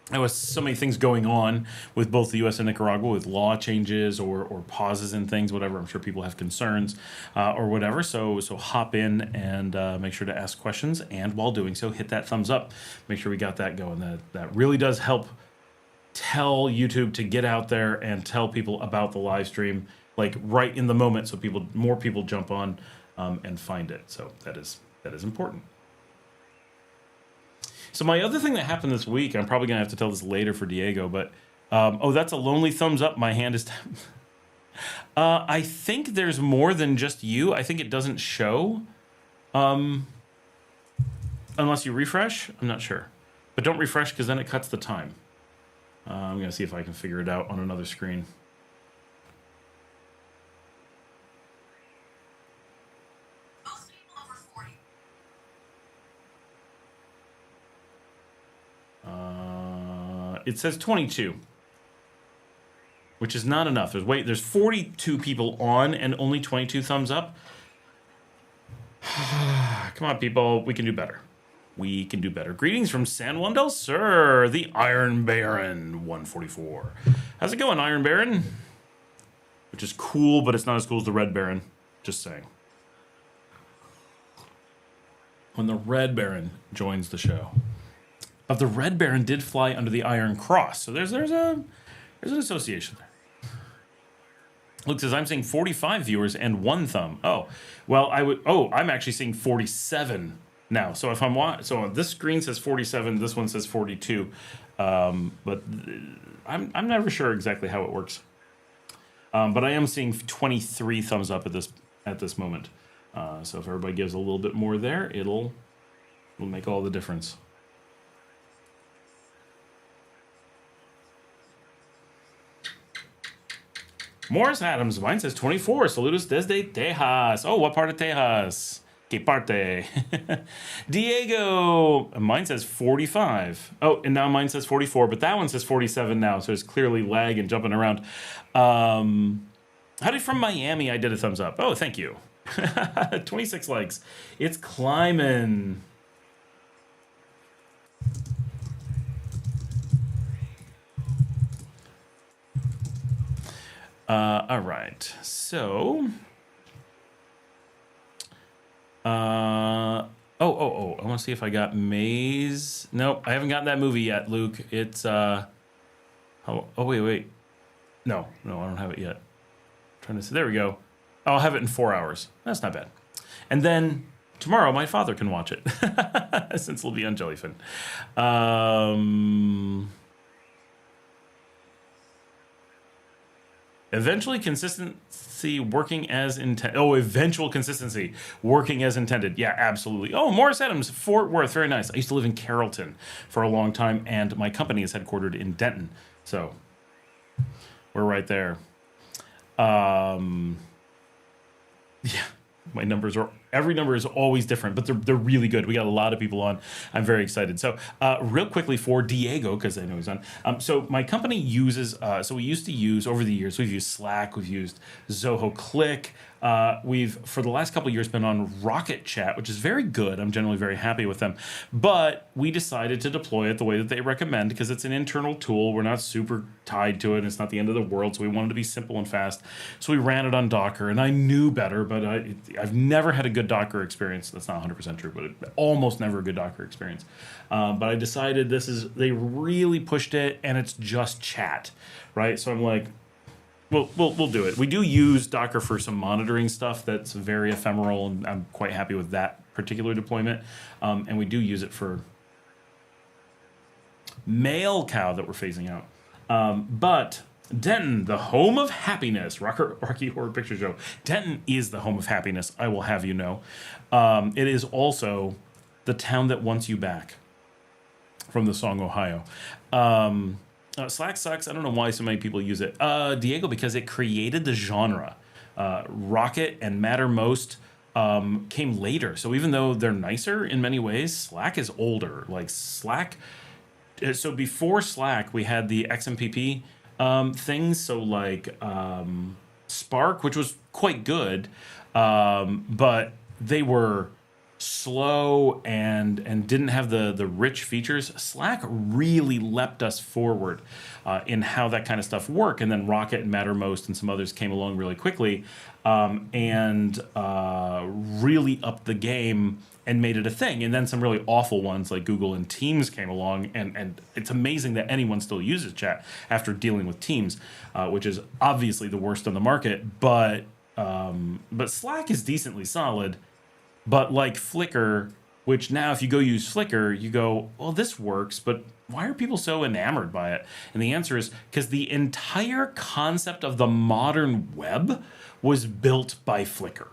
there was so many things going on with both the U.S. and Nicaragua with law changes or pauses and things, whatever. I'm sure people have concerns or whatever. So hop in and make sure to ask questions. And while doing so, hit that thumbs up. Make sure we got that going. That really does help tell YouTube to get out there and tell people about the live stream, like right in the moment, so more people jump on and find it. So that is important. So my other thing that happened this week, I'm probably going to have to tell this later for Diego, but, that's a lonely thumbs up. My hand is... I think there's more than just you. I think it doesn't show, unless you refresh. I'm not sure. But don't refresh because then it cuts the time. I'm going to see if I can figure it out on another screen. it says 22, which is not enough. There's 42 people on and only 22 thumbs up. Come on, people. We can do better. We can do better. Greetings from San Juan del Sur, the Iron Baron 144. How's it going, Iron Baron? Which is cool, but it's not as cool as the Red Baron. Just saying. When the Red Baron joins the show. The Red Baron did fly under the Iron Cross, so there's an association there. Luke says, I'm seeing 45 viewers and 1 thumb. Oh, well, I'm actually seeing 47 now. So if so this screen says 47, this one says 42. But I'm never sure exactly how it works. But I am seeing 23 thumbs up at this moment. So if everybody gives a little bit more there, it'll make all the difference. Morris Adams, mine says 24. Saludos desde Tejas. Oh, what part of Tejas? Que parte? Diego, mine says 45. Oh, and now mine says 44, but that one says 47 now, so it's clearly lag and jumping around. Howdy from Miami, I did a thumbs up. Oh, thank you. 26 likes. It's climbing. All right, so, I want to see if I got Maze. Nope, I haven't gotten that movie yet, Luke. It's, wait. No, I don't have it yet. I'm trying to see, there we go. I'll have it in 4 hours. That's not bad. And then tomorrow my father can watch it, since it'll be on Jellyfin. Eventual consistency working as intended. Oh, eventual consistency working as intended. Yeah, absolutely. Oh, Morris Adams, Fort Worth. Very nice. I used to live in Carrollton for a long time, and my company is headquartered in Denton. So we're right there. Yeah, my numbers are, every number is always different, but they're really good. We got a lot of people on. I'm very excited. So real quickly for Diego, because I know he's on. So my company uses, so we used to use, over the years, we've used Slack, we've used Zoho Click. We've, for the last couple of years, been on Rocket Chat, which is very good. I'm generally very happy with them. But we decided to deploy it the way that they recommend because it's an internal tool. We're not super tied to it. It's not the end of the world, so we wanted to be simple and fast. So we ran it on Docker, and I knew better, but I've never had a good Docker experience. That's not 100% true, but almost never a good Docker experience. But I decided they really pushed it, and it's just chat, right? So I'm like, We'll do it. We do use Docker for some monitoring stuff that's very ephemeral, and I'm quite happy with that particular deployment. And we do use it for Male Cow that we're phasing out. But Denton, the home of happiness, Rocky Horror Picture Show. Denton is the home of happiness, I will have you know. It is also the town that wants you back, from the song Ohio. Slack sucks. I don't know why so many people use it. Diego, because it created the genre. Rocket and Mattermost came later. So even though they're nicer in many ways, Slack is older. Like Slack. So before Slack, we had the XMPP things. So like Spark, which was quite good, but they were slow and didn't have the rich features. Slack really leapt us forward in how that kind of stuff worked, and then Rocket and Mattermost and some others came along really quickly and really upped the game and made it a thing. And then some really awful ones like Google and Teams came along, and it's amazing that anyone still uses chat after dealing with Teams, which is obviously the worst on the market, but Slack is decently solid. But like Flickr, which now if you go use Flickr, you go, well, this works, but why are people so enamored by it? And the answer is because the entire concept of the modern web was built by Flickr.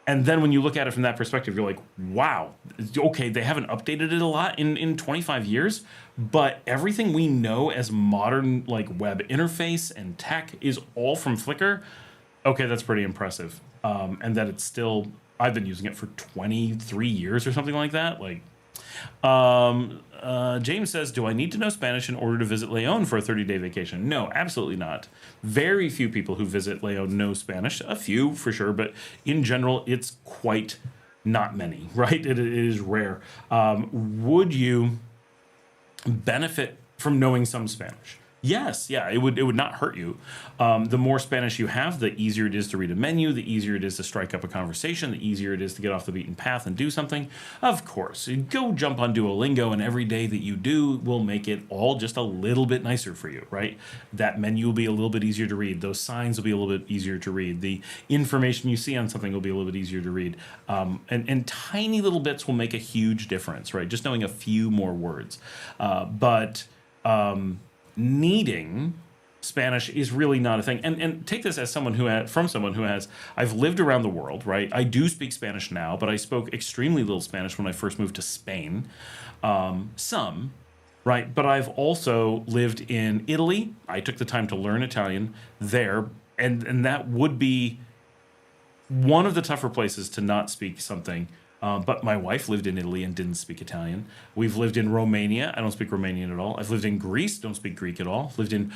And then when you look at it from that perspective, you're like, wow, okay, they haven't updated it a lot in 25 years, but everything we know as modern like web interface and tech is all from Flickr. Okay, that's pretty impressive. And that it's still... I've been using it for 23 years or something like that. Like, James says, do I need to know Spanish in order to visit Leon for a 30-day vacation? No, absolutely not. Very few people who visit Leon know Spanish. A few, for sure, but in general, it's quite not many, right? It is rare. Would you benefit from knowing some Spanish? Yes, yeah, it would not hurt you. The more Spanish you have, the easier it is to read a menu, the easier it is to strike up a conversation, the easier it is to get off the beaten path and do something. Of course, go jump on Duolingo, and every day that you do will make it all just a little bit nicer for you, right? That menu will be a little bit easier to read. Those signs will be a little bit easier to read. The information you see on something will be a little bit easier to read. And tiny little bits will make a huge difference, right? Just knowing a few more words. But needing Spanish is really not a thing. And take this as someone who has, I've lived around the world, right? I do speak Spanish now, but I spoke extremely little Spanish when I first moved to Spain. Some, right? But I've also lived in Italy. I took the time to learn Italian there, and that would be one of the tougher places to not speak something. But my wife lived in Italy and didn't speak Italian. We've lived in Romania. I don't speak Romanian at all. I've lived in Greece. Don't speak Greek at all. Lived in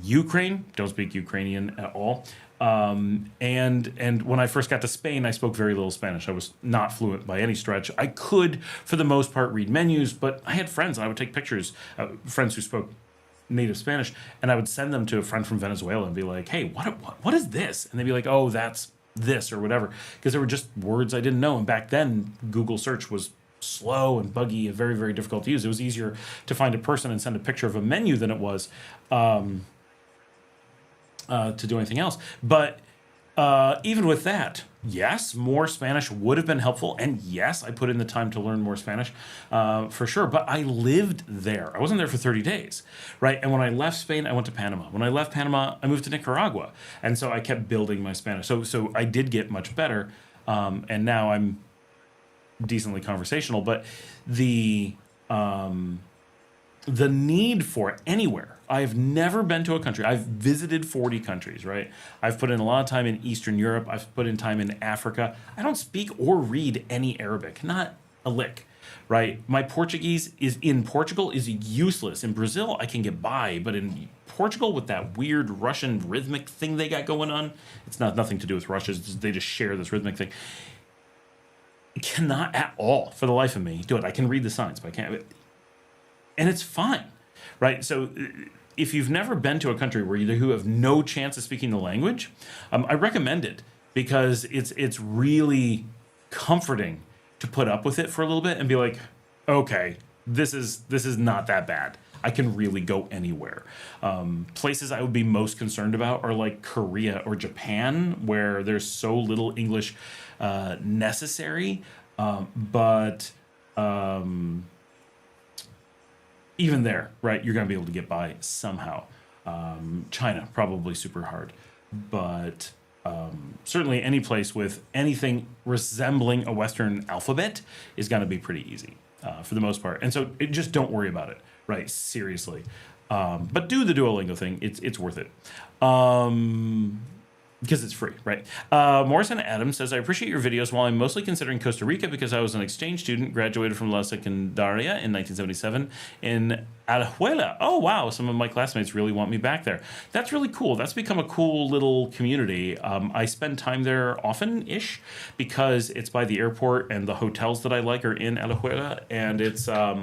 Ukraine. Don't speak Ukrainian at all. And when I first got to Spain, I spoke very little Spanish. I was not fluent by any stretch. I could, for the most part, read menus, but I had friends, and I would take pictures, friends who spoke native Spanish, and I would send them to a friend from Venezuela and be like, hey, what is this? And they'd be like, oh, that's this or whatever, because there were just words I didn't know. And back then, Google search was slow and buggy and very, very difficult to use. It was easier to find a person and send a picture of a menu than it was to do anything else. But even with that, yes, more Spanish would have been helpful. And yes, I put in the time to learn more Spanish for sure. But I lived there. I wasn't there for 30 days, right? And when I left Spain, I went to Panama. When I left Panama, I moved to Nicaragua. And so I kept building my Spanish. So I did get much better. And now I'm decently conversational. But the need for it anywhere. I've never been to a country. I've visited 40 countries, right? I've put in a lot of time in Eastern Europe. I've put in time in Africa. I don't speak or read any Arabic, not a lick, right? My Portuguese in Portugal is useless. In Brazil, I can get by, but in Portugal, with that weird Russian rhythmic thing they got going on, it's nothing to do with Russia. They just share this rhythmic thing. I cannot at all, for the life of me, do it. I can read the signs, but I can't. And it's fine, right? So if you've never been to a country where you have no chance of speaking the language, I recommend it, because it's really comforting to put up with it for a little bit and be like, okay, this is not that bad. I can really go anywhere. Places I would be most concerned about are like Korea or Japan, where there's so little English necessary, but even there, right, you're going to be able to get by somehow. China, probably super hard. But certainly any place with anything resembling a Western alphabet is going to be pretty easy for the most part. And so just don't worry about it, right? Seriously. But do the Duolingo thing. It's worth it. Because it's free, right? Morrison Adams says, I appreciate your videos while I'm mostly considering Costa Rica because I was an exchange student, graduated from La Secundaria in 1977 in Alajuela. Oh, wow. Some of my classmates really want me back there. That's really cool. That's become a cool little community. I spend time there often-ish because it's by the airport, and the hotels that I like are in Alajuela, and it's a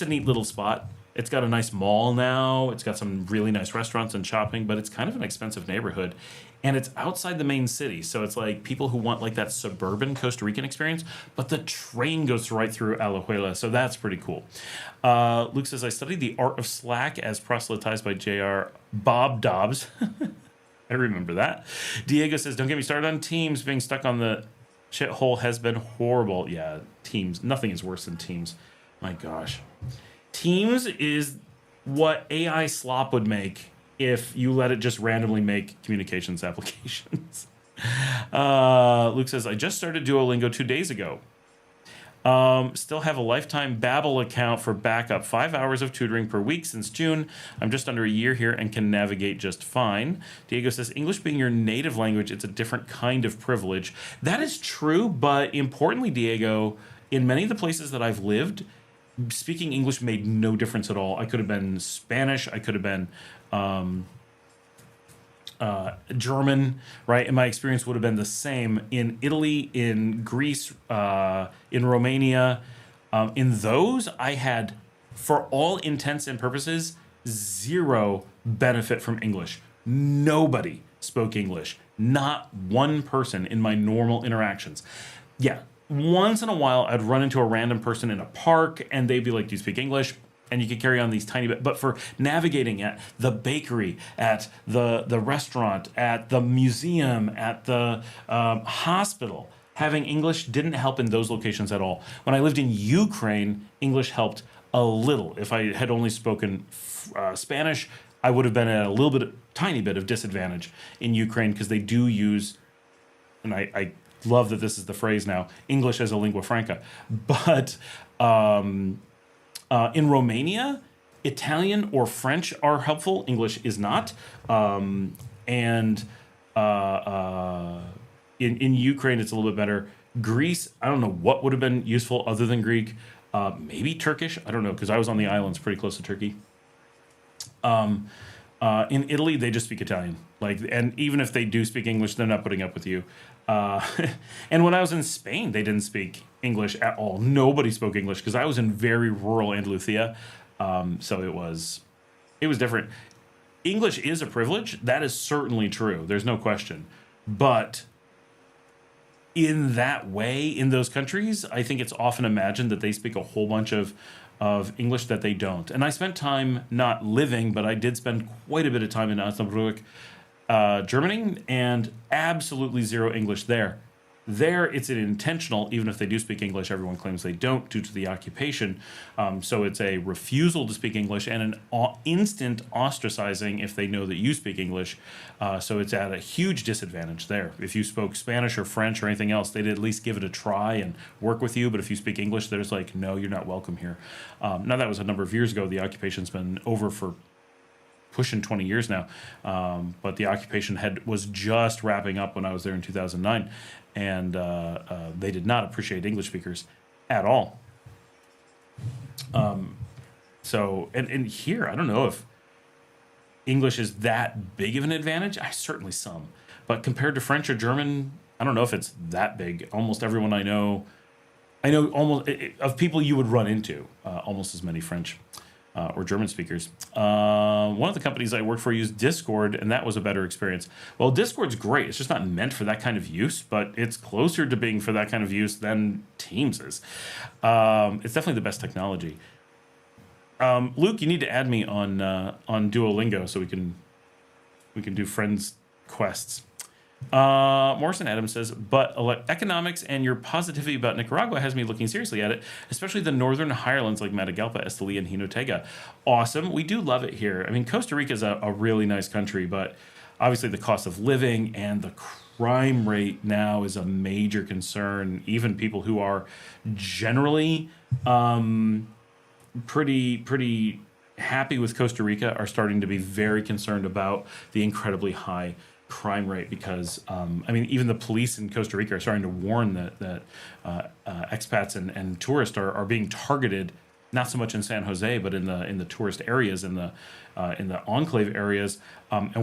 neat little spot. It's got a nice mall now. It's got some really nice restaurants and shopping, but it's kind of an expensive neighborhood. And it's outside the main city. So it's like people who want like that suburban Costa Rican experience, but the train goes right through Alajuela. So that's pretty cool. Luke says, I studied the art of Slack as proselytized by J.R. Bob Dobbs. I remember that. Diego says, don't get me started on Teams. Being stuck on the shithole has been horrible. Yeah, Teams. Nothing is worse than Teams. My gosh. Teams is what AI slop would make if you let it just randomly make communications applications. Luke says, I just started Duolingo 2 days ago. Still have a lifetime Babbel account for backup. 5 hours of tutoring per week since June. I'm just under a year here and can navigate just fine. Diego says, English being your native language, it's a different kind of privilege. That is true, but importantly, Diego, in many of the places that I've lived, speaking English made no difference at all. I could have been Spanish. I could have been German, right? And my experience would have been the same in Italy, in Greece, in Romania. In those, I had, for all intents and purposes, zero benefit from English. Nobody spoke English. Not one person in my normal interactions. Yeah, once in a while, I'd run into a random person in a park, and they'd be like, "Do you speak English?" And you could carry on these tiny bit. But for navigating at the bakery, at the restaurant, at the museum, at the hospital, having English didn't help in those locations at all. When I lived in Ukraine, English helped a little. If I had only spoken Spanish, I would have been at a little bit, tiny bit of disadvantage in Ukraine, because they do use, and I love that this is the phrase now, English as a lingua franca. But in Romania, Italian or French are helpful. English is not. In Ukraine, it's a little bit better. Greece, I don't know what would have been useful other than Greek. Maybe Turkish. I don't know, because I was on the islands pretty close to Turkey. In Italy, they just speak Italian. And even if they do speak English, they're not putting up with you. And when I was in Spain, they didn't speak English at all. Nobody spoke English, because I was in very rural Andalusia. So it was different. English is a privilege. That is certainly true. There's no question. But in that way, in those countries, I think it's often imagined that they speak a whole bunch of English that they don't. And I spent time not living, but I did spend quite a bit of time in Osnabrück, Germany, and absolutely zero English there. There, it's an intentional, even if they do speak English, everyone claims they don't due to the occupation. So it's a refusal to speak English and an instant ostracizing if they know that you speak English. So it's at a huge disadvantage there. If you spoke Spanish or French or anything else, they'd at least give it a try and work with you. But if you speak English, they're just like, no, you're not welcome here. Now, that was a number of years ago. The occupation's been over for pushing 20 years now. But the occupation was just wrapping up when I was there in 2009. And they did not appreciate English speakers at all. So here, I don't know if English is that big of an advantage. Certainly some. But compared to French or German, I don't know if it's that big. Almost everyone I know almost of people you would run into, almost as many French or German speakers. One of the companies I worked for used Discord, and that was a better experience. Well, Discord's great. It's just not meant for that kind of use, but it's closer to being for that kind of use than Teams is. It's definitely the best technology. Luke, you need to add me on Duolingo so we can do friends quests. Morrison Adams says, but economics and your positivity about Nicaragua has me looking seriously at it, especially the northern highlands like Matagalpa, Esteli, and Jinotega. Awesome. We do love it here. I mean, Costa Rica is a really nice country, but obviously the cost of living and the crime rate now is a major concern. Even people who are generally pretty happy with Costa Rica are starting to be very concerned about the incredibly high crime rate, because even the police in Costa Rica are starting to warn that expats and tourists are being targeted, not so much in San Jose, but in the tourist areas, in the enclave areas, and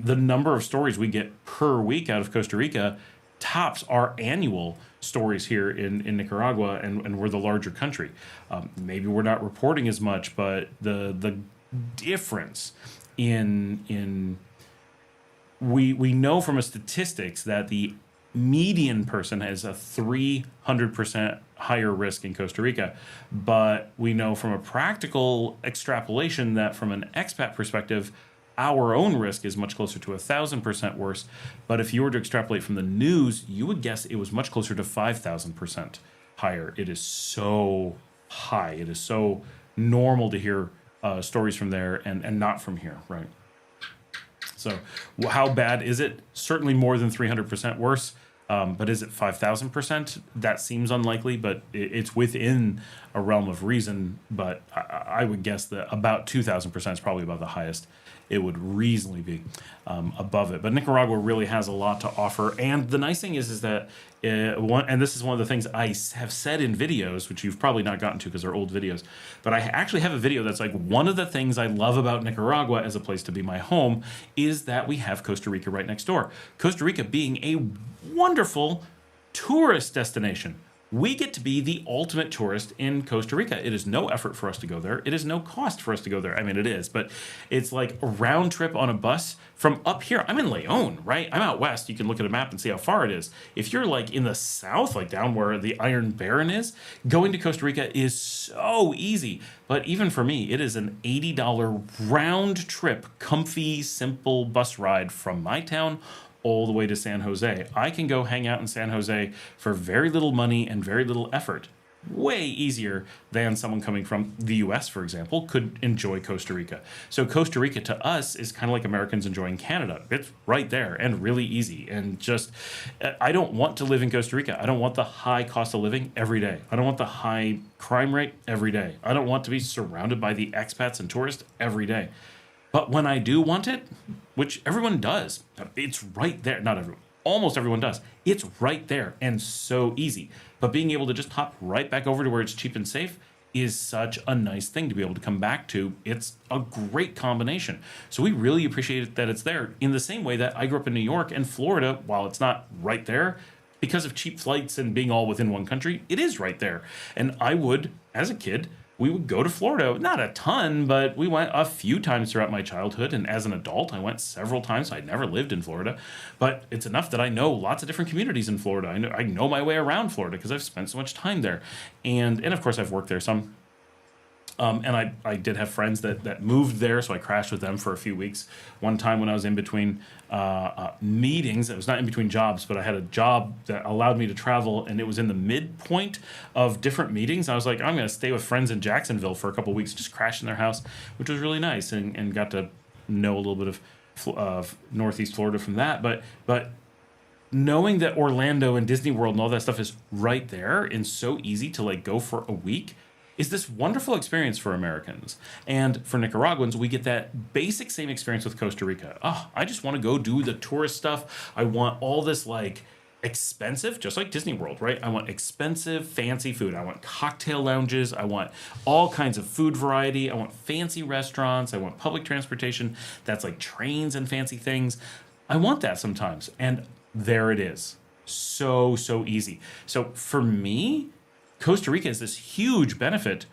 the number of stories we get per week out of Costa Rica tops our annual stories here in Nicaragua, and we're the larger country. Maybe we're not reporting as much, but the difference in we know from statistics that the median person has a 300% higher risk in Costa Rica, but we know from a practical extrapolation that from an expat perspective, our own risk is much closer to 1,000% worse. But if you were to extrapolate from the news, you would guess it was much closer to 5,000% higher. It is so high. It is so normal to hear stories from there and not from here, right? So how bad is it? Certainly more than 300% worse. But is it 5,000%? That seems unlikely, but it's within a realm of reason. But I would guess that about 2,000% is probably about the highest it would reasonably be above it. But Nicaragua really has a lot to offer. And the nice thing is that, and this is one of the things I have said in videos, which you've probably not gotten to because they're old videos, but I actually have a video that's like, one of the things I love about Nicaragua as a place to be my home is that we have Costa Rica right next door. Costa Rica being a wonderful tourist destination. We get to be the ultimate tourist in Costa Rica. It is no effort for us to go there. It is no cost for us to go there. I mean, it is, but it's like a round trip on a bus from up here. I'm in Leon, right? I'm out west. You can look at a map and see how far it is. If you're like in the south, like down where the Iron Baron is, going to Costa Rica is so easy. But even for me, it is an $80 round trip, comfy, simple bus ride from my town all the way to San Jose. I can go hang out in San Jose for very little money and very little effort. Way easier than someone coming from the US, for example, could enjoy Costa Rica. So Costa Rica to us is kind of like Americans enjoying Canada. It's right there and really easy. And just, I don't want to live in Costa Rica. I don't want the high cost of living every day. I don't want the high crime rate every day. I don't want to be surrounded by the expats and tourists every day. But when I do want it, which everyone does, it's right there. Not everyone, almost everyone does. It's right there and so easy. But being able to just hop right back over to where it's cheap and safe is such a nice thing to be able to come back to. It's a great combination. So we really appreciate that it's there, in the same way that I grew up in New York and Florida. While it's not right there, because of cheap flights and being all within one country, it is right there. And I would, as a kid, we would go to Florida, not a ton, but we went a few times throughout my childhood. And as an adult, I went several times. I'd never lived in Florida, but it's enough that I know lots of different communities in Florida. I know my way around Florida because I've spent so much time there. And of course, I've worked there some. And I did have friends that moved there, so I crashed with them for a few weeks. One time when I was in between meetings, it was not in between jobs, but I had a job that allowed me to travel, and it was in the midpoint of different meetings. I was like, I'm going to stay with friends in Jacksonville for a couple of weeks, just crash in their house, which was really nice, and got to know a little bit of Northeast Florida from that. But knowing that Orlando and Disney World and all that stuff is right there and so easy to like go for a week is this wonderful experience for Americans. And for Nicaraguans, we get that basic same experience with Costa Rica. Oh, I just want to go do the tourist stuff. I want all this like expensive, just like Disney World, right? I want expensive, fancy food. I want cocktail lounges. I want all kinds of food variety. I want fancy restaurants. I want public transportation that's like trains and fancy things. I want that sometimes. And there it is. So easy. So for me, Costa Rica is this huge benefit,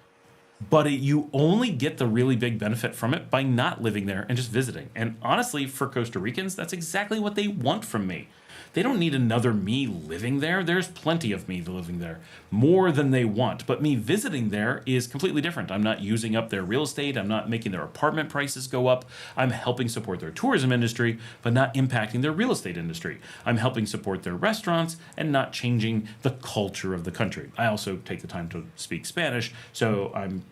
but you only get the really big benefit from it by not living there and just visiting. And honestly, for Costa Ricans, that's exactly what they want from me. They don't need another me living there. There's plenty of me living there, more than they want. But me visiting there is completely different. I'm not using up their real estate. I'm not making their apartment prices go up. I'm helping support their tourism industry, but not impacting their real estate industry. I'm helping support their restaurants and not changing the culture of the country. I also take the time to speak Spanish, so I'm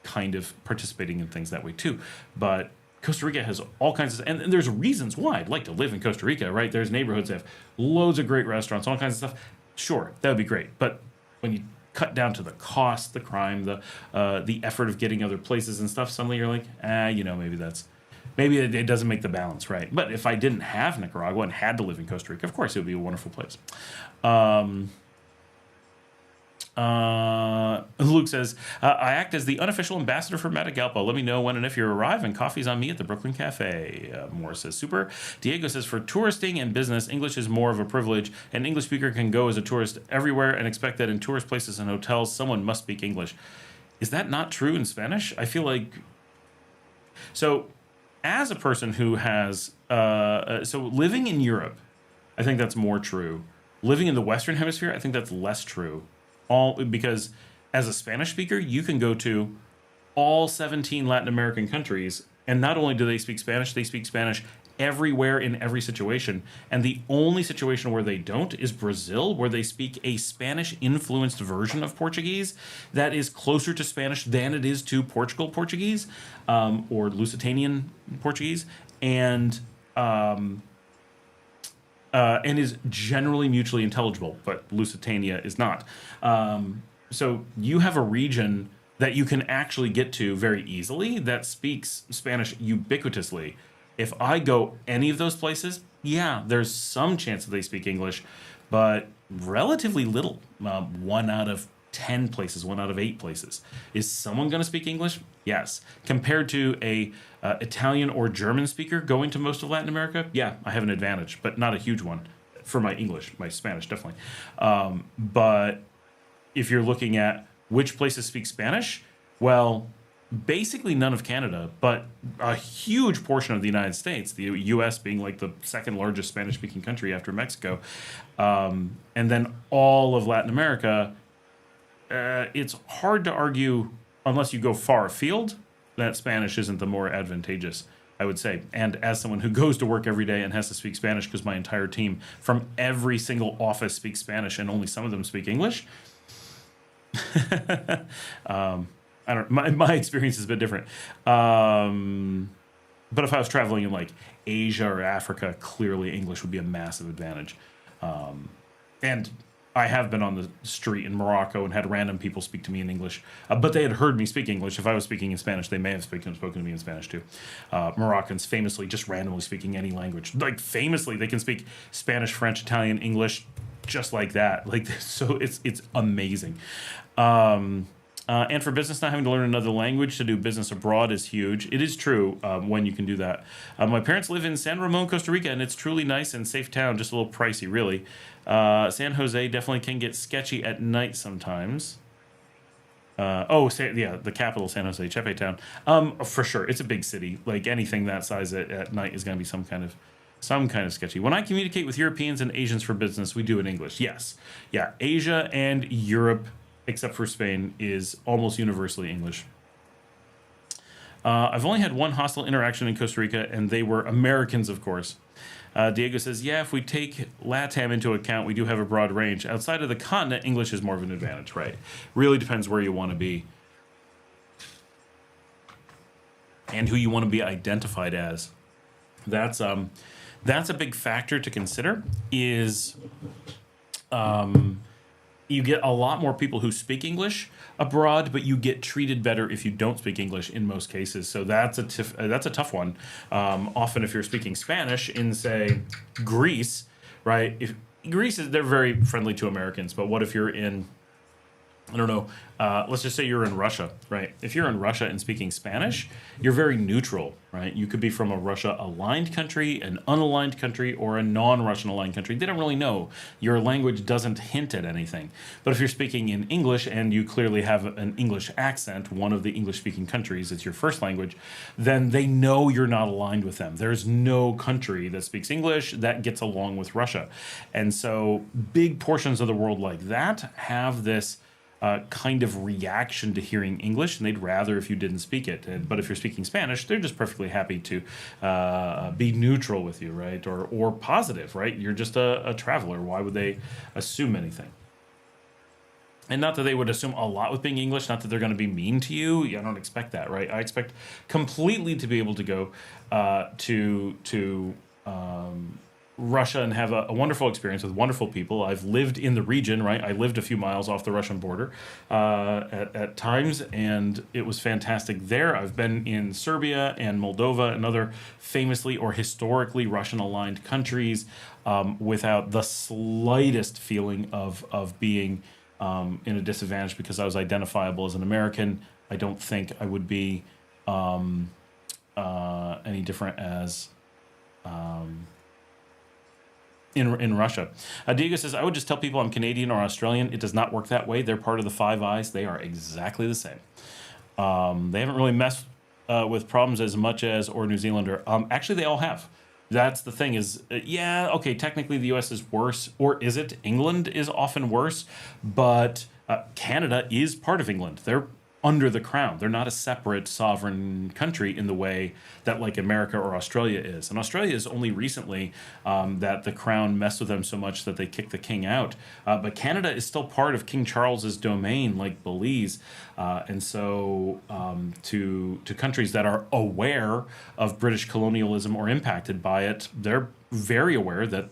kind of participating in things that way too. But Costa Rica has all kinds of, and there's reasons why I'd like to live in Costa Rica, right? There's neighborhoods that have loads of great restaurants, all kinds of stuff. Sure, that would be great. But when you cut down to the cost, the crime, the effort of getting other places and stuff, suddenly you're like, maybe it doesn't make the balance right. But if I didn't have Nicaragua and had to live in Costa Rica, of course it would be a wonderful place. Luke says, I act as the unofficial ambassador for Matagalpa. Let me know when and if you arrive, and coffee's on me at the Brooklyn Cafe. Morris says, super. Diego says, for touristing and business, English is more of a privilege. An English speaker can go as a tourist everywhere and expect that in tourist places and hotels, someone must speak English. Is that not true in Spanish? I feel like... So, as a person who has... so, living in Europe, I think that's more true. Living in the Western Hemisphere, I think that's less true. Because as a Spanish speaker, you can go to all 17 Latin American countries, and not only do they speak Spanish, they speak Spanish everywhere in every situation. And the only situation where they don't is Brazil, where they speak a Spanish-influenced version of Portuguese that is closer to Spanish than it is to Portugal Portuguese, or Lusitanian Portuguese, and is generally mutually intelligible, but Lusitania is not. So you have a region that you can actually get to very easily that speaks Spanish ubiquitously, If I go any of those places, yeah, there's some chance that they speak English, but relatively little. 1 out of 10 places, 1 out of 8 places. Is someone going to speak English? Yes. Compared to a Italian or German speaker going to most of Latin America, yeah, I have an advantage, but not a huge one for my English, my Spanish definitely. But if you're looking at which places speak Spanish, well, basically none of Canada, but a huge portion of the United States, the U.S. being like the second largest Spanish-speaking country after Mexico, and then all of Latin America. It's hard to argue, unless you go far afield, that Spanish isn't the more advantageous, I would say. And as someone who goes to work every day and has to speak Spanish because my entire team from every single office speaks Spanish and only some of them speak English, I don't. My experience is a bit different. But if I was traveling in like Asia or Africa, clearly English would be a massive advantage. And I have been on the street in Morocco and had random people speak to me in English, but they had heard me speak English. If I was speaking in Spanish, they may have spoken to me in Spanish too. Moroccans famously just randomly speaking any language. Like famously, they can speak Spanish, French, Italian, English, just like that. Like so, it's amazing. And for business, not having to learn another language to do business abroad is huge. It is true when you can do that. My parents live in San Ramon, Costa Rica, and it's truly nice and safe town, just a little pricey, really. San Jose definitely can get sketchy at night sometimes. The capital, San Jose, Chepe town. For sure, it's a big city. Like anything that size at night is going to be some kind of sketchy. When I communicate with Europeans and Asians for business, we do it in English. Yes. Yeah, Asia and Europe, except for Spain, is almost universally English. I've only had one hostile interaction in Costa Rica, and they were Americans, of course. Diego says, yeah, if we take LATAM into account, we do have a broad range. Outside of the continent, English is more of an advantage, right? Really depends where you want to be and who you want to be identified as. That's a big factor to consider, is you get a lot more people who speak English abroad, but you get treated better if you don't speak English in most cases. So that's a tough one. Often, if you're speaking Spanish in, say, Greece, right? If Greece they're very friendly to Americans, but what if you're in, I don't know, let's just say you're in Russia, right? If you're in Russia and speaking Spanish, you're very neutral, right? You could be from a Russia-aligned country, an unaligned country, or a non-Russian-aligned country. They don't really know. Your language doesn't hint at anything. But if you're speaking in English and you clearly have an English accent, one of the English-speaking countries, it's your first language, then they know you're not aligned with them. There's no country that speaks English that gets along with Russia. And so big portions of the world like that have this kind of reaction to hearing English, and they'd rather if you didn't speak it. But if you're speaking Spanish, they're just perfectly happy to be neutral with you, right? Or positive, right? You're just a traveler. Why would they assume anything? And not that they would assume a lot with being English, not that they're going to be mean to you. I don't expect that, right? I expect completely to be able to go to Russia and have a wonderful experience with wonderful people. I've lived in the region, right? I lived a few miles off the Russian border at times, and it was fantastic there. I've been in Serbia and Moldova and other famously or historically Russian-aligned countries without the slightest feeling of being in a disadvantage because I was identifiable as an American. I don't think I would be any different as in Russia. Diego says, I would just tell people I'm Canadian or Australian. It does not work that way. They're part of the Five Eyes. They are exactly the same. They haven't really messed with problems as much as or New Zealander. Actually, they all have. That's the thing is, okay, technically the U.S. is worse, or is it? England is often worse, but Canada is part of England. They're under the crown. They're not a separate sovereign country in the way that like America or Australia is. And Australia is only recently that the crown messed with them so much that they kicked the king out. But Canada is still part of King Charles's domain, like Belize. And so to countries that are aware of British colonialism or impacted by it, they're very aware that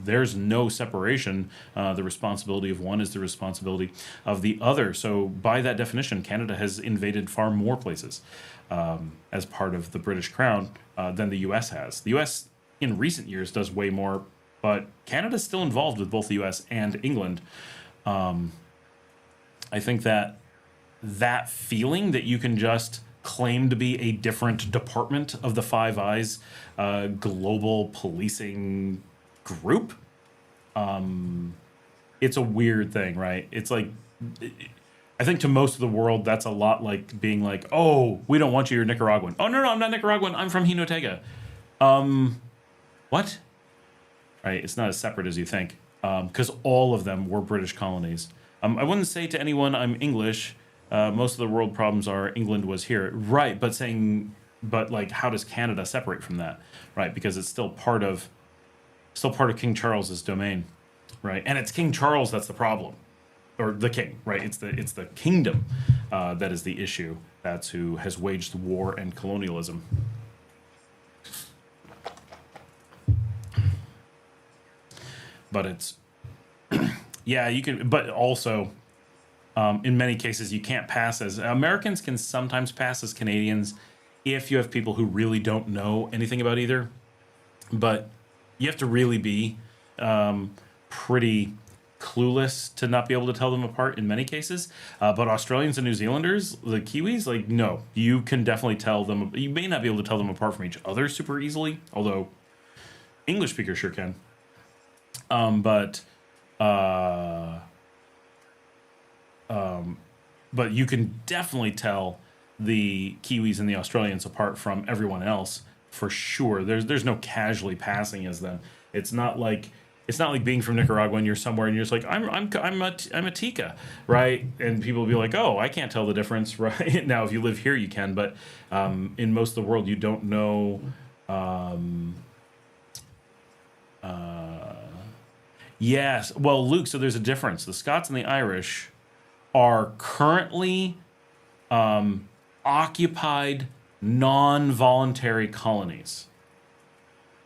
there's no separation. The responsibility of one is the responsibility of the other. So by that definition, Canada has invaded far more places as part of the British Crown than the U.S. has. The U.S. in recent years does way more, but Canada's still involved with both the U.S. and England. I think that feeling that you can just claim to be a different department of the Five Eyes global policing group, it's a weird thing, right? It's like, I think to most of the world, that's a lot like being like, oh, we don't want you, you're Nicaraguan. Oh, no, I'm not Nicaraguan, I'm from Jinotega. What? Right, it's not as separate as you think, because all of them were British colonies. I wouldn't say to anyone I'm English. Most of the world problems are England was here, right? But like, how does Canada separate from that, right? Because it's still part of King Charles's domain, right? And it's King Charles that's the problem, or the king, right? It's the kingdom that is the issue. That's who has waged war and colonialism. But it's yeah, you can, but also in many cases you can't pass as Americans can sometimes pass as Canadians if you have people who really don't know anything about either, but you have to really be pretty clueless to not be able to tell them apart in many cases. But Australians and New Zealanders, the Kiwis, like, no, you can definitely tell them. You may not be able to tell them apart from each other super easily, although English speakers sure can. But you can definitely tell the Kiwis and the Australians apart from everyone else for sure. There's no casually passing as them. It's not like being from Nicaragua and you're somewhere and you're just like, I'm a Tika, right? And people will be like, oh, I can't tell the difference, right? Now if you live here you can, but in most of the world you don't know. Yes, well, Luke, so there's a difference. The Scots and the Irish are currently occupied non-voluntary colonies,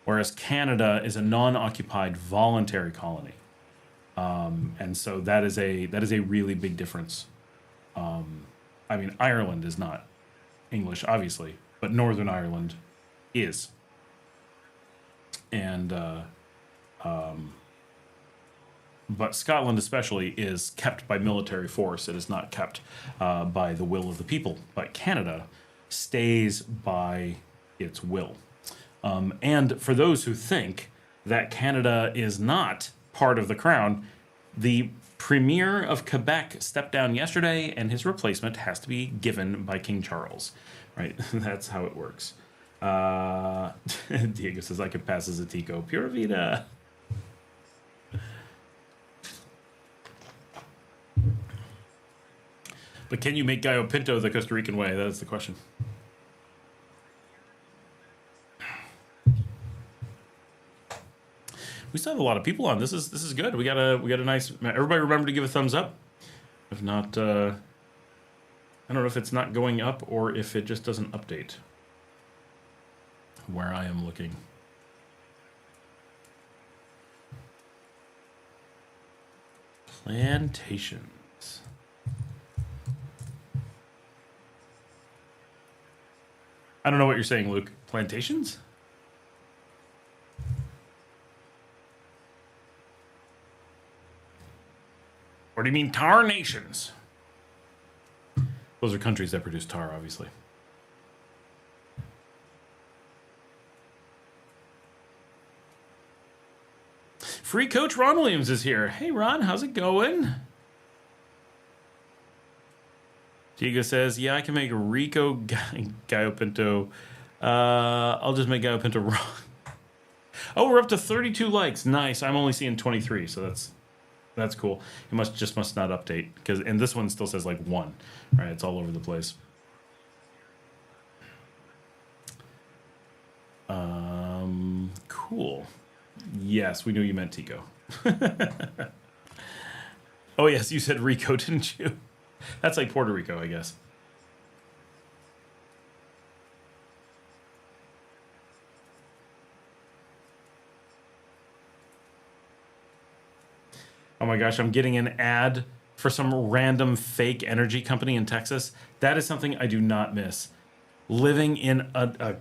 whereas Canada is a non-occupied voluntary colony, and so that is a really big difference. I mean, Ireland is not English, obviously, but Northern Ireland is, and but Scotland especially is kept by military force. It is not kept by the will of the people. But Canada stays by its will. And for those who think that Canada is not part of the crown, the Premier of Quebec stepped down yesterday, and his replacement has to be given by King Charles. Right? That's how it works. Diego says, I could pass as a Tico. Pura vida. But can you make Gallo Pinto the Costa Rican way? That is the question. We still have a lot of people on. This is good. We got a nice. Everybody remember to give a thumbs up. If not, I don't know if it's not going up or if it just doesn't update where I am looking. Plantations. I don't know what you're saying, Luke. Plantations? Or do you mean tar nations? Those are countries that produce tar, obviously. Free coach Ron Williams is here. Hey, Ron, how's it going? Diego says, yeah, I can make Rico Gallo Pinto. I'll just make Gallo Pinto wrong. Oh, we're up to 32 likes. Nice. I'm only seeing 23, so that's cool. It must not update, and this one still says like 1. Right, it's all over the place. Cool. Yes, we knew you meant Tico. Oh yes, you said Rico, didn't you? That's like Puerto Rico, I guess. Oh my gosh, I'm getting an ad for some random fake energy company in Texas. That is something I do not miss. Living in a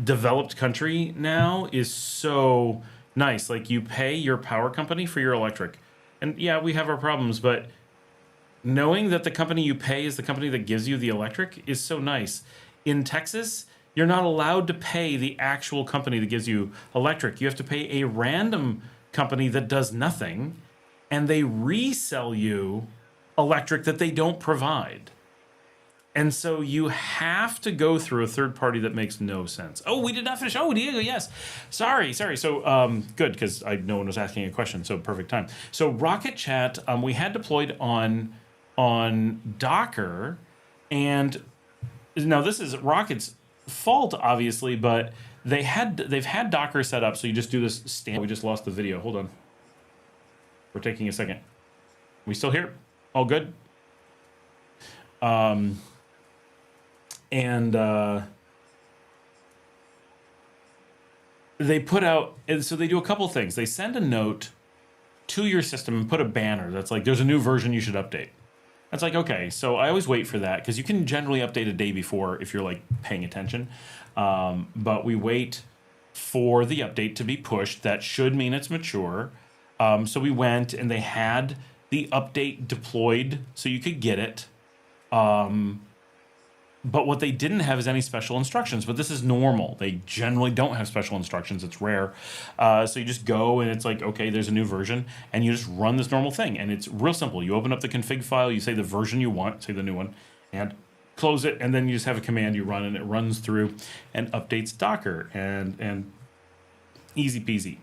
developed country now is so nice. Like, you pay your power company for your electric. And yeah, we have our problems, but knowing that the company you pay is the company that gives you the electric is so nice. In Texas, you're not allowed to pay the actual company that gives you electric. You have to pay a random company that does nothing, and they resell you electric that they don't provide. And so you have to go through a third party that makes no sense. Oh, we did not finish. Oh, Diego, yes. Sorry. So good, because no one was asking a question, so perfect time. So Rocket Chat, we had deployed on Docker, and now this is Rocket's fault, obviously, but they've had Docker set up, so you just do this We just lost the video. Hold on. We're taking a second. We still here? All good? They put out, and so they do a couple things. They send a note to your system and put a banner that's like, there's a new version you should update. That's like, okay, so I always wait for that, because you can generally update a day before if you're like paying attention. But we wait for the update to be pushed. That should mean it's mature. So we went, and they had the update deployed so you could get it. But what they didn't have is any special instructions. But this is normal. They generally don't have special instructions. It's rare. So you just go, and it's like, okay, there's a new version, and you just run this normal thing. And it's real simple. You open up the config file, you say the version you want, say the new one, and close it, and then you just have a command you run, and it runs through and updates Docker, and easy peasy.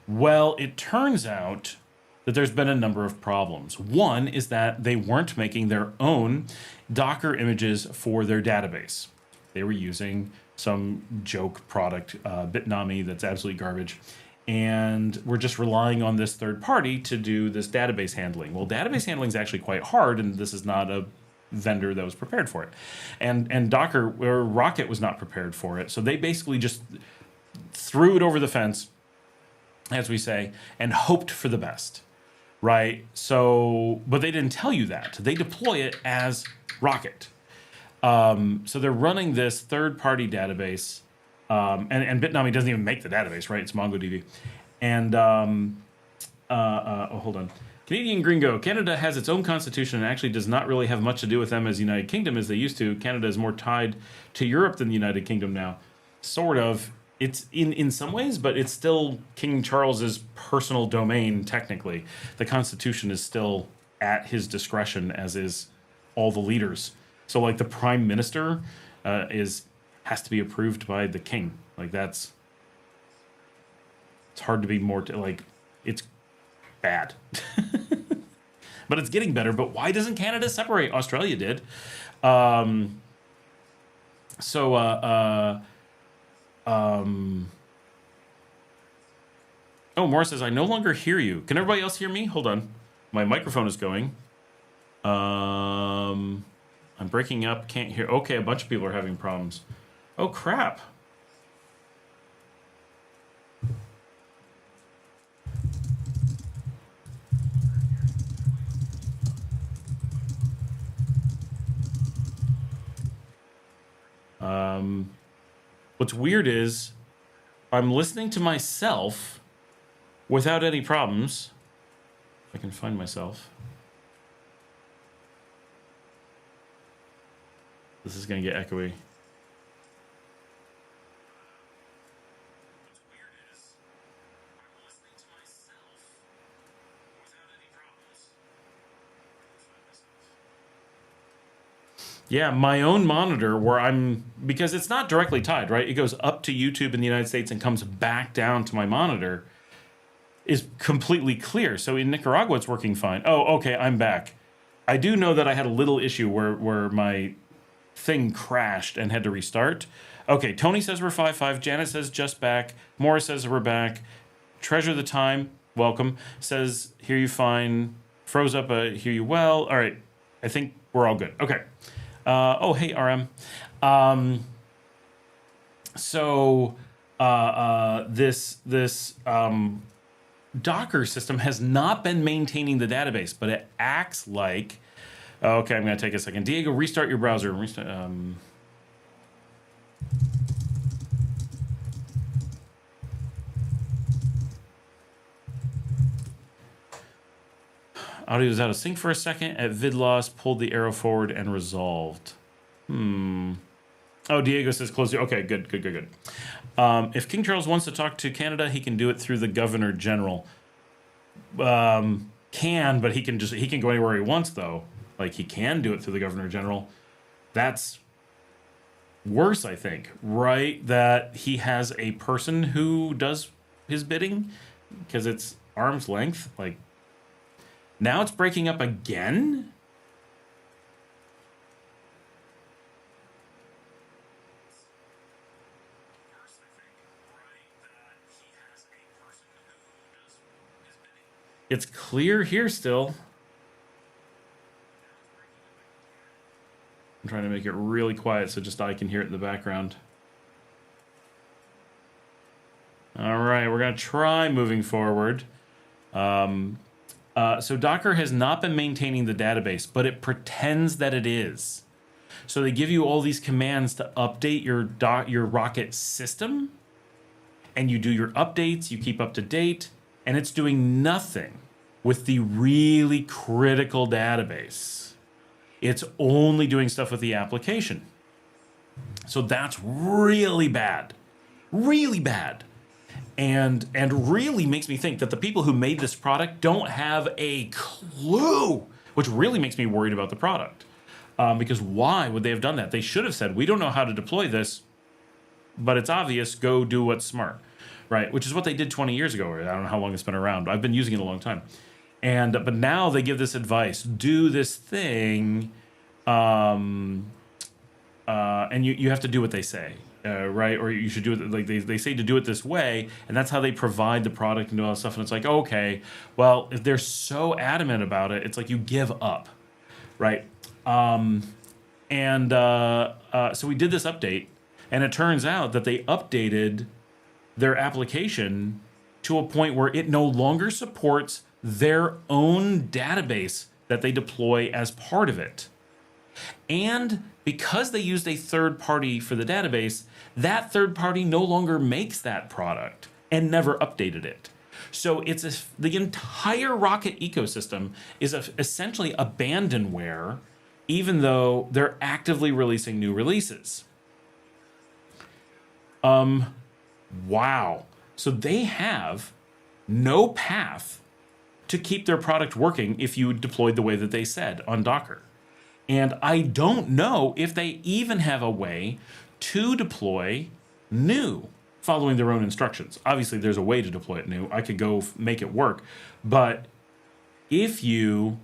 Well, it turns out that there's been a number of problems. One is that they weren't making their own Docker images for their database. They were using some joke product, Bitnami, that's absolutely garbage. And we're just relying on this third party to do this database handling. Well, database handling is actually quite hard, and this is not a vendor that was prepared for it. And Docker, or Rocket, was not prepared for it. So they basically just threw it over the fence, as we say, and hoped for the best. Right? So, but they didn't tell you that. They deploy it as Rocket. So they're running this third-party database, and Bitnami doesn't even make the database, right? It's MongoDB. And, hold on. Canadian Gringo. Canada has its own constitution and actually does not really have much to do with them as the United Kingdom as they used to. Canada is more tied to Europe than the United Kingdom now. Sort of. It's in some ways, but it's still King Charles's personal domain, technically. The Constitution is still at his discretion, as is all the leaders. So, like, the Prime Minister has to be approved by the King. Like, it's hard to be more, it's bad. But it's getting better. But why doesn't Canada separate? Australia did. Oh, Morris says, I no longer hear you. Can everybody else hear me? Hold on. My microphone is going. I'm breaking up. Can't hear. Okay, a bunch of people are having problems. Oh, crap. What's weird is I'm listening to myself without any problems. If I can find myself. This is going to get echoey. Yeah, my own monitor where because it's not directly tied, right? It goes up to YouTube in the United States and comes back down to my monitor, is completely clear. So in Nicaragua, it's working fine. Oh, okay, I'm back. I do know that I had a little issue where my thing crashed and had to restart. Okay, Tony says we're 5-5. Janet says just back. Morris says we're back. Treasure the time, welcome. Says, hear you fine. Froze up, hear you well. All right, I think we're all good. Okay. Oh, hey, RM. This Docker system has not been maintaining the database, but it acts like, okay, I'm going to take a second. Diego, restart your browser. Audio was out of sync for a second. At vid loss, pulled the arrow forward and resolved. Oh, Diego says close the... Okay, good. If King Charles wants to talk to Canada, he can do it through the Governor General. But he can go anywhere he wants, though. Like, he can do it through the Governor General. That's worse, I think, right? That he has a person who does his bidding, because it's arm's length. Like, now it's breaking up again? It's clear here still. I'm trying to make it really quiet so just I can hear it in the background. All right, we're going to try moving forward. So Docker has not been maintaining the database, but it pretends that it is. So they give you all these commands to update your Rocket system, and you do your updates, you keep up to date, and it's doing nothing with the really critical database. It's only doing stuff with the application. So that's really bad. Really bad. And really makes me think that the people who made this product don't have a clue, which really makes me worried about the product. Because why would they have done that? They should have said, we don't know how to deploy this, but it's obvious, go do what's smart. Right, which is what they did 20 years ago. I don't know how long it's been around. I've been using it a long time. But now they give this advice: do this thing, and you have to do what they say, right? Or you should do it like they say to do it this way, and that's how they provide the product and do all that stuff. And it's like, okay, well, if they're so adamant about it, it's like you give up, right? So we did this update, and it turns out that they updated their application to a point where it no longer supports their own database that they deploy as part of it. And because they used a third party for the database, that third party no longer makes that product and never updated it. So the entire Rocket ecosystem is essentially abandonware, even though they're actively releasing new releases. Wow. So they have no path to keep their product working if you deployed the way that they said on Docker. And I don't know if they even have a way to deploy new following their own instructions. Obviously, there's a way to deploy it new. I could go make it work. But if you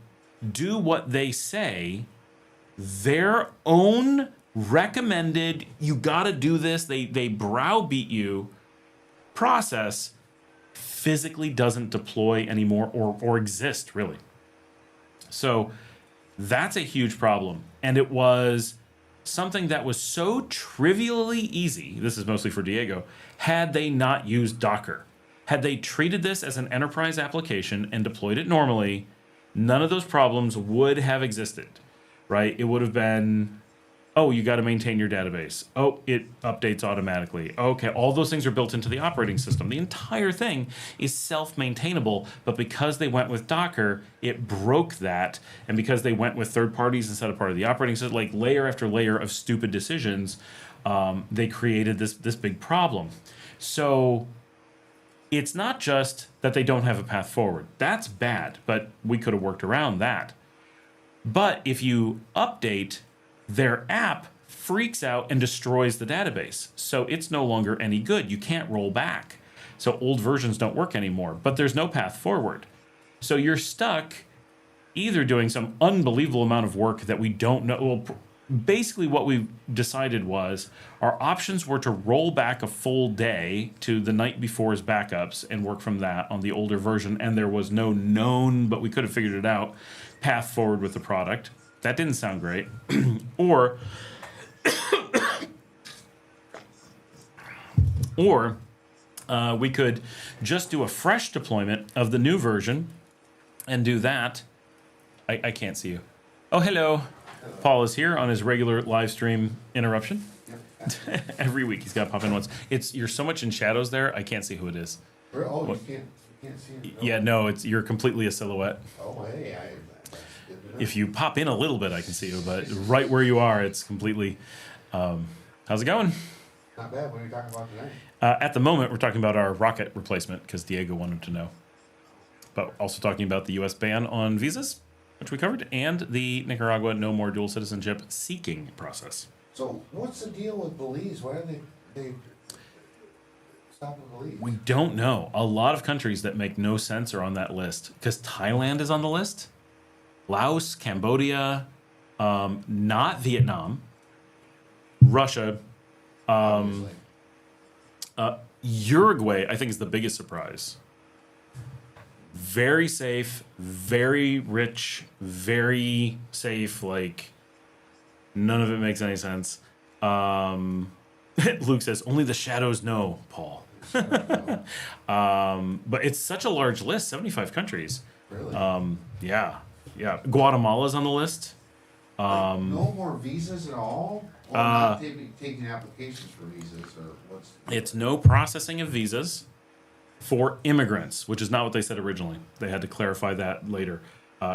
do what they say, their own recommended, you got to do this, they browbeat you, process physically doesn't deploy anymore or exist, really. So that's a huge problem. And it was something that was so trivially easy, this is mostly for Diego, had they not used Docker. Had they treated this as an enterprise application and deployed it normally, none of those problems would have existed, right? It would have been, oh, you got to maintain your database. Oh, it updates automatically. Okay, all those things are built into the operating system. The entire thing is self-maintainable, but because they went with Docker, it broke that. And because they went with third parties instead of part of the operating system, like layer after layer of stupid decisions, they created this big problem. So it's not just that they don't have a path forward. That's bad, but we could have worked around that. But if you update, their app freaks out and destroys the database. So it's no longer any good. You can't roll back. So old versions don't work anymore, but there's no path forward. So you're stuck either doing some unbelievable amount of work that we don't know. Well, basically what we decided was our options were to roll back a full day to the night before's backups and work from that on the older version. And there was no known, but we could have figured it out, path forward with the product. That didn't sound great. or We could just do a fresh deployment of the new version and do that. I can't see you. Oh, hello. Paul is here on his regular live stream interruption. Every week he's got to pop in once. You're so much in shadows there, I can't see who it is. Oh, you can't see it? Yeah, no, you're completely a silhouette. Oh, hey, If you pop in a little bit, I can see you, but right where you are, it's completely... how's it going? Not bad. What are you talking about today? At the moment, we're talking about our rocket replacement, because Diego wanted to know. But also talking about the U.S. ban on visas, which we covered, and the Nicaragua no more dual citizenship seeking process. So what's the deal with Belize? Why are they stopping Belize? We don't know. A lot of countries that make no sense are on that list, because Thailand is on the list, Laos, Cambodia, not Vietnam, Russia, Uruguay, I think, is the biggest surprise. Very safe, very rich, very safe. Like, none of it makes any sense. Luke says, only the shadows know, Paul. But it's such a large list, 75 countries. Really? Yeah. Guatemala's on the list. No more visas at all? Or not taking applications for visas? Or what's? It's no processing of visas for immigrants, which is not what they said originally. They had to clarify that later.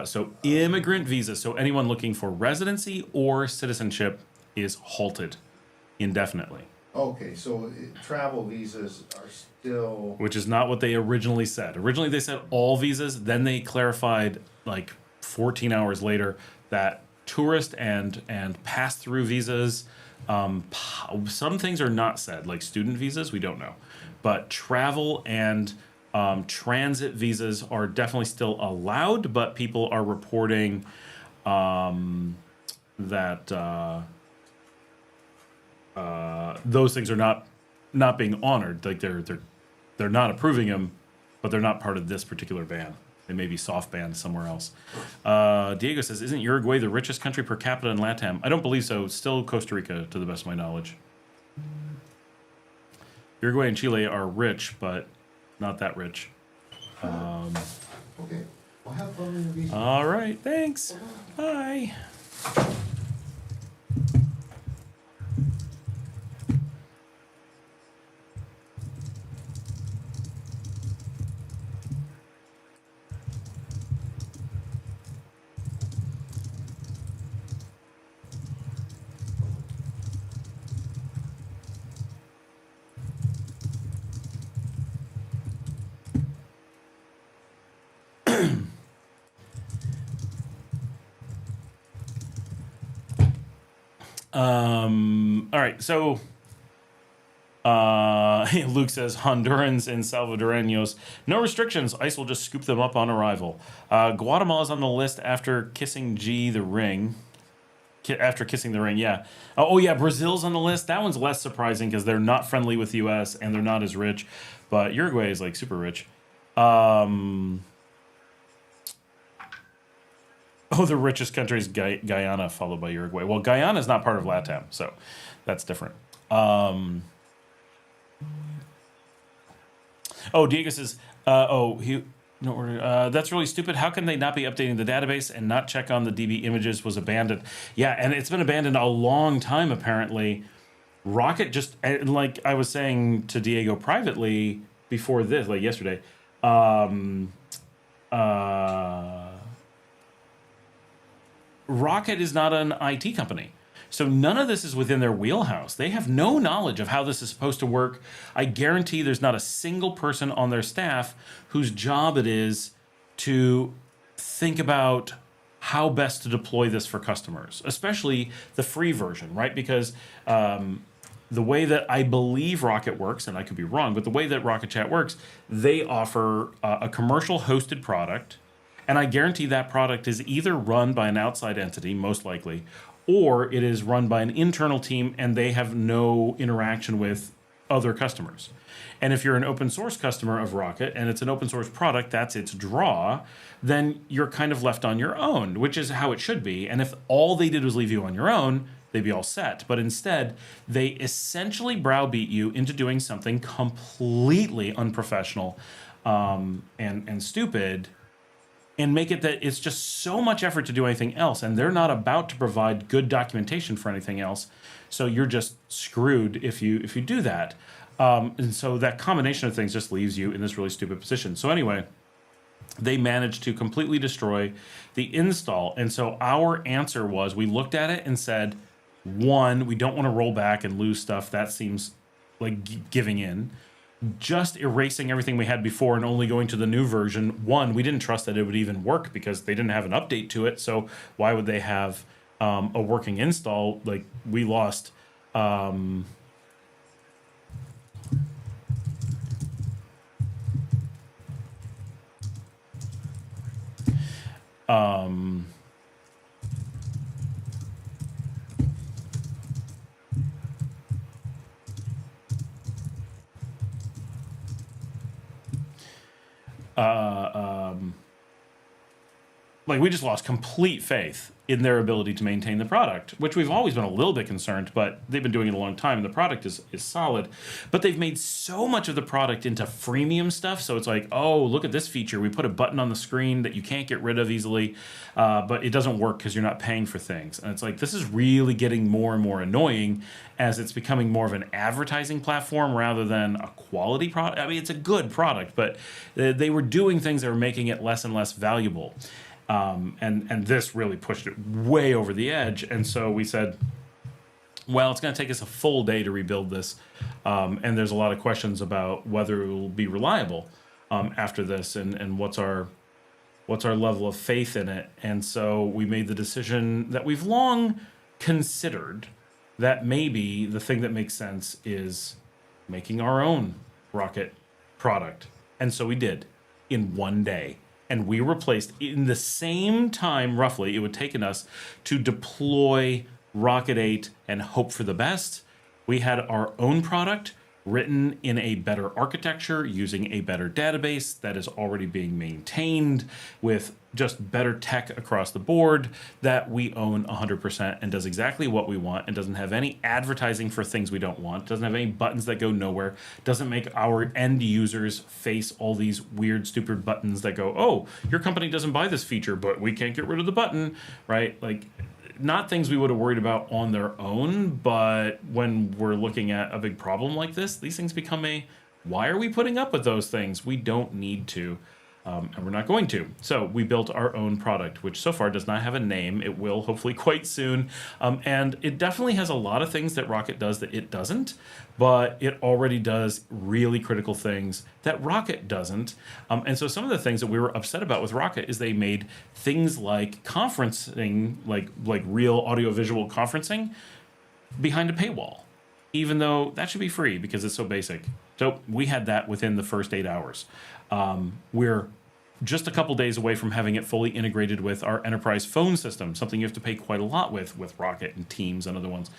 So immigrant visas, so anyone looking for residency or citizenship is halted indefinitely. Okay, so travel visas are still... Which is not what they originally said. Originally they said all visas, then they clarified like 14 hours later that tourist and pass-through visas, some things are not said, like student visas, we don't know. But travel and transit visas are definitely still allowed, but people are reporting that those things are not being honored. Like they're not approving them, but they're not part of this particular ban. They may be soft banned somewhere else. Diego says, isn't Uruguay the richest country per capita in LATAM? I don't believe so. It's still Costa Rica, to the best of my knowledge. Uruguay and Chile are rich, but not that rich. Okay. Well, have fun in the visa. All right. Thanks. Bye. All right, so Luke says Hondurans and Salvadoreños, no restrictions. ICE will just scoop them up on arrival. Guatemala's on the list after kissing the ring. After kissing the ring, yeah. Oh yeah, Brazil's on the list. That one's less surprising because they're not friendly with the U.S. and they're not as rich. But Uruguay is like super rich. Oh, the richest country is Guyana, followed by Uruguay. Well, Guyana is not part of LATAM, so that's different. Oh, Diego says, that's really stupid. How can they not be updating the database and not check on the DB images was abandoned? Yeah, and it's been abandoned a long time, apparently. Rocket just, like I was saying to Diego privately before this, like yesterday, Rocket is not an IT company. So none of this is within their wheelhouse. They have no knowledge of how this is supposed to work. I guarantee there's not a single person on their staff whose job it is to think about how best to deploy this for customers, especially the free version, right? Because the way that I believe Rocket works, and I could be wrong, but the way that Rocket Chat works, they offer a commercial hosted product. And I guarantee that product is either run by an outside entity, most likely, or it is run by an internal team and they have no interaction with other customers. And if you're an open source customer of Rocket and it's an open source product, that's its draw, then you're kind of left on your own, which is how it should be. And if all they did was leave you on your own, they'd be all set. But instead, they essentially browbeat you into doing something completely unprofessional and stupid, and make it that it's just so much effort to do anything else, and they're not about to provide good documentation for anything else. So you're just screwed if you do that. And so that combination of things just leaves you in this really stupid position. So anyway, they managed to completely destroy the install. And so our answer was, we looked at it and said, one, we don't want to roll back and lose stuff. That seems like giving in. Just erasing everything we had before and only going to the new version. One, we didn't trust that it would even work because they didn't have an update to it. So why would they have a working install? Like, we lost... like, we just lost complete faith in their ability to maintain the product, which we've always been a little bit concerned, but they've been doing it a long time and the product is solid. But they've made so much of the product into freemium stuff. So it's like, oh, look at this feature. We put a button on the screen that you can't get rid of easily, but it doesn't work because you're not paying for things. And it's like, this is really getting more and more annoying as it's becoming more of an advertising platform rather than a quality product. I mean, it's a good product, but they were doing things that were making it less and less valuable. And this really pushed it way over the edge. And so we said, well, it's going to take us a full day to rebuild this. And there's a lot of questions about whether it will be reliable after this and what's our level of faith in it. And so we made the decision that we've long considered, that maybe the thing that makes sense is making our own Rocket product. And so we did, in one day. And we replaced, in the same time, roughly, it would taken us to deploy Rocket 8 and hope for the best. We had our own product written in a better architecture, using a better database that is already being maintained with just better tech across the board, that we own 100% and does exactly what we want and doesn't have any advertising for things we don't want, doesn't have any buttons that go nowhere, doesn't make our end users face all these weird, stupid buttons that go, oh, your company doesn't buy this feature, but we can't get rid of the button, right? Like, not things we would have worried about on their own, but when we're looking at a big problem like this, these things become why are we putting up with those things? We don't need to, and we're not going to. So we built our own product, which so far does not have a name. It will hopefully quite soon. And it definitely has a lot of things that Rocket does that it doesn't, but it already does really critical things that Rocket doesn't. And so some of the things that we were upset about with Rocket is they made things like conferencing, like real audiovisual conferencing, behind a paywall, even though that should be free because it's so basic. So we had that within the first 8 hours. We're just a couple days away from having it fully integrated with our enterprise phone system, something you have to pay quite a lot with Rocket and Teams and other ones.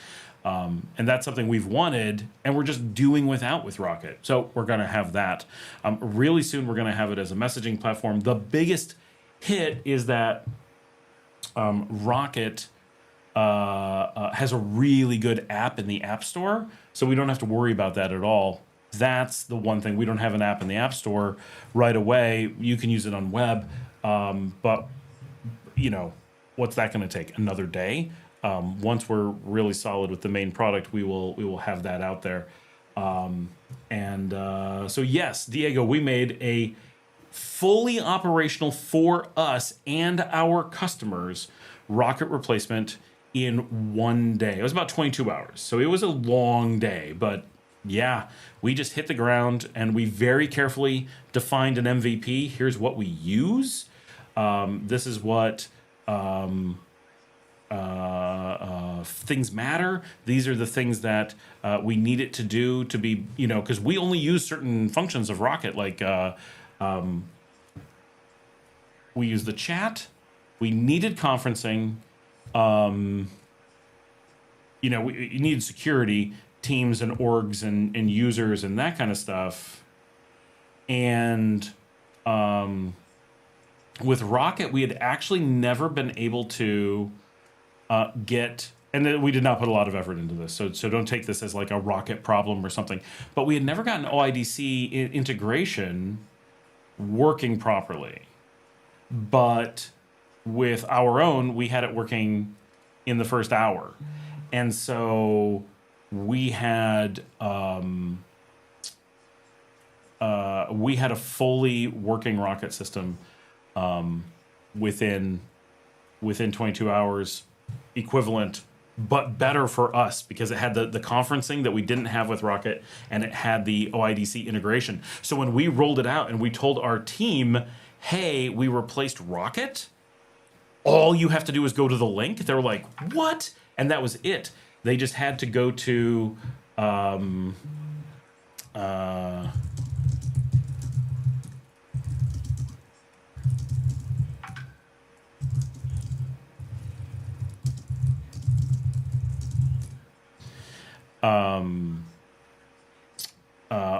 And that's something we've wanted, and we're just doing without with Rocket. So we're going to have that. Really soon, we're going to have it as a messaging platform. The biggest hit is that Rocket has a really good app in the App Store, so we don't have to worry about that at all. That's the one thing. We don't have an app in the App Store right away. You can use it on web, but, what's that going to take? Another day? Once we're really solid with the main product, we will have that out there. So yes, Diego, we made a fully operational for us and our customers Rocket replacement in one day. It was about 22 hours, so it was a long day, but yeah, we just hit the ground and we very carefully defined an MVP. Here's what we use. This is what things matter. These are the things that we need it to do to be, because we only use certain functions of Rocket, like we use the chat. We needed conferencing. We needed security, teams and orgs and users and that kind of stuff. And with Rocket, we had actually never been able to get and then we did not put a lot of effort into this. So don't take this as like a rocket problem or something. But we had never gotten OIDC integration working properly. But with our own, we had it working in the first hour. And so we had a fully working rocket system within 22 hours equivalent, but better for us because it had the conferencing that we didn't have with Rocket, and it had the OIDC integration. So when we rolled it out and we told our team, hey, we replaced Rocket, all you have to do is go to the link. They were like, what? And that was it. They just had to go to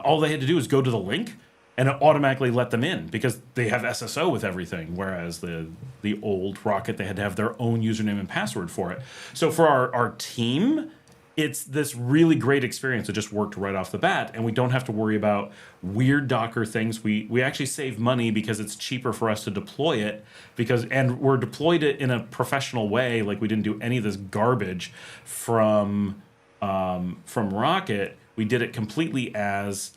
all they had to do is go to the link, and it automatically let them in because they have SSO with everything. Whereas the old Rocket, they had to have their own username and password for it. So for our team, it's this really great experience. It just worked right off the bat, and we don't have to worry about weird Docker things. We actually save money because it's cheaper for us to deploy it and we're deployed it in a professional way. Like we didn't do any of this garbage from Rocket. We did it completely as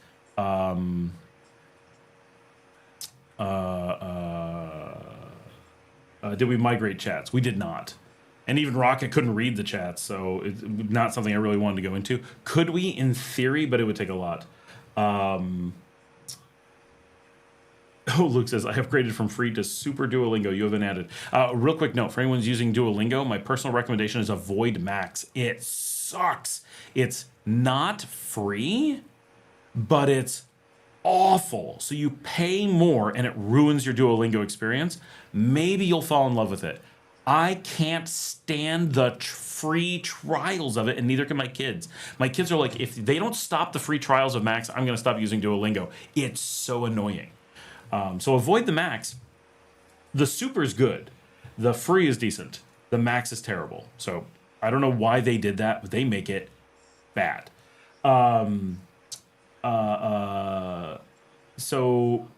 did we migrate chats? We did not. And even Rocket couldn't read the chats, so it's not something I really wanted to go into. Could we? In theory, but it would take a lot. Luke says, I upgraded from free to super Duolingo. You haven't added. Real quick note, for anyone who's using Duolingo, my personal recommendation is avoid Max. It sucks. It's not free, but it's awful. So you pay more and it ruins your Duolingo experience. Maybe you'll fall in love with it. I can't stand the free trials of it, and neither can my kids. My kids are like, if they don't stop the free trials of Max, I'm going to stop using Duolingo. It's so annoying. So avoid the Max. The super is good. The free is decent. The Max is terrible. So I don't know why they did that, but they make it bad. So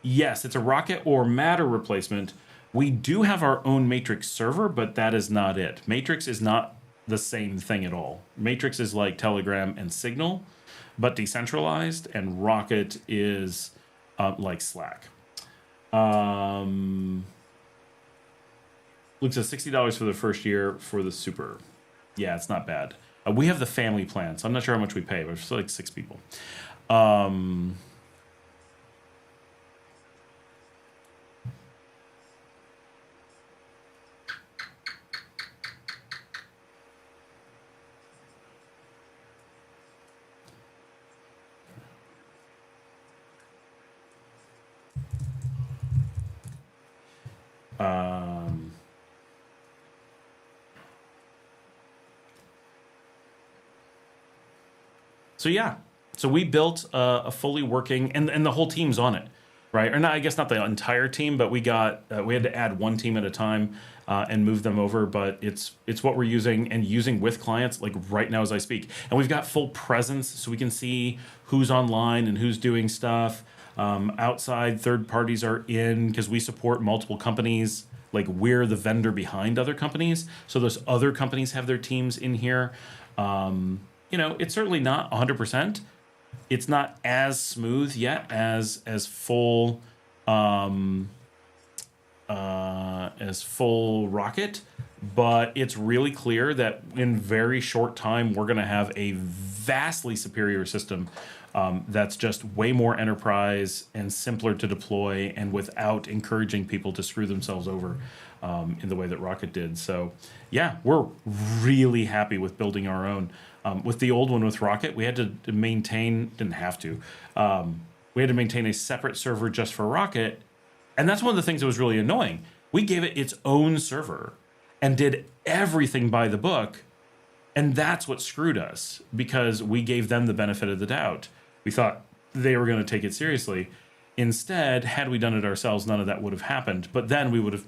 yes, it's a Rocket or Matter replacement. We do have our own Matrix server, but that is not it. Matrix is not the same thing at all. Matrix is like Telegram and Signal, but decentralized, and Rocket is like Slack. Luke says $60 for the first year for the super. Yeah, it's not bad. We have the family plan, so I'm not sure how much we pay, but it's like 6 people. So yeah, so we built a fully working, and the whole team's on it, right? Or not, I guess not the entire team, but we had to add one team at a time and move them over. But it's what we're using and using with clients like right now as I speak. And we've got full presence, so we can see who's online and who's doing stuff. Outside third parties are in because we support multiple companies. Like we're the vendor behind other companies, so those other companies have their teams in here. It's certainly not 100%. It's not as smooth yet as full Rocket, but it's really clear that in very short time we're going to have a vastly superior system that's just way more enterprise and simpler to deploy, and without encouraging people to screw themselves over in the way that Rocket did. So yeah, we're really happy with building our own. With the old one with Rocket, we had to maintain, we had to maintain a separate server just for Rocket. And that's one of the things that was really annoying. We gave it its own server and did everything by the book. And that's what screwed us, because we gave them the benefit of the doubt. We thought they were going to take it seriously. Instead, had we done it ourselves, none of that would have happened. But then we would have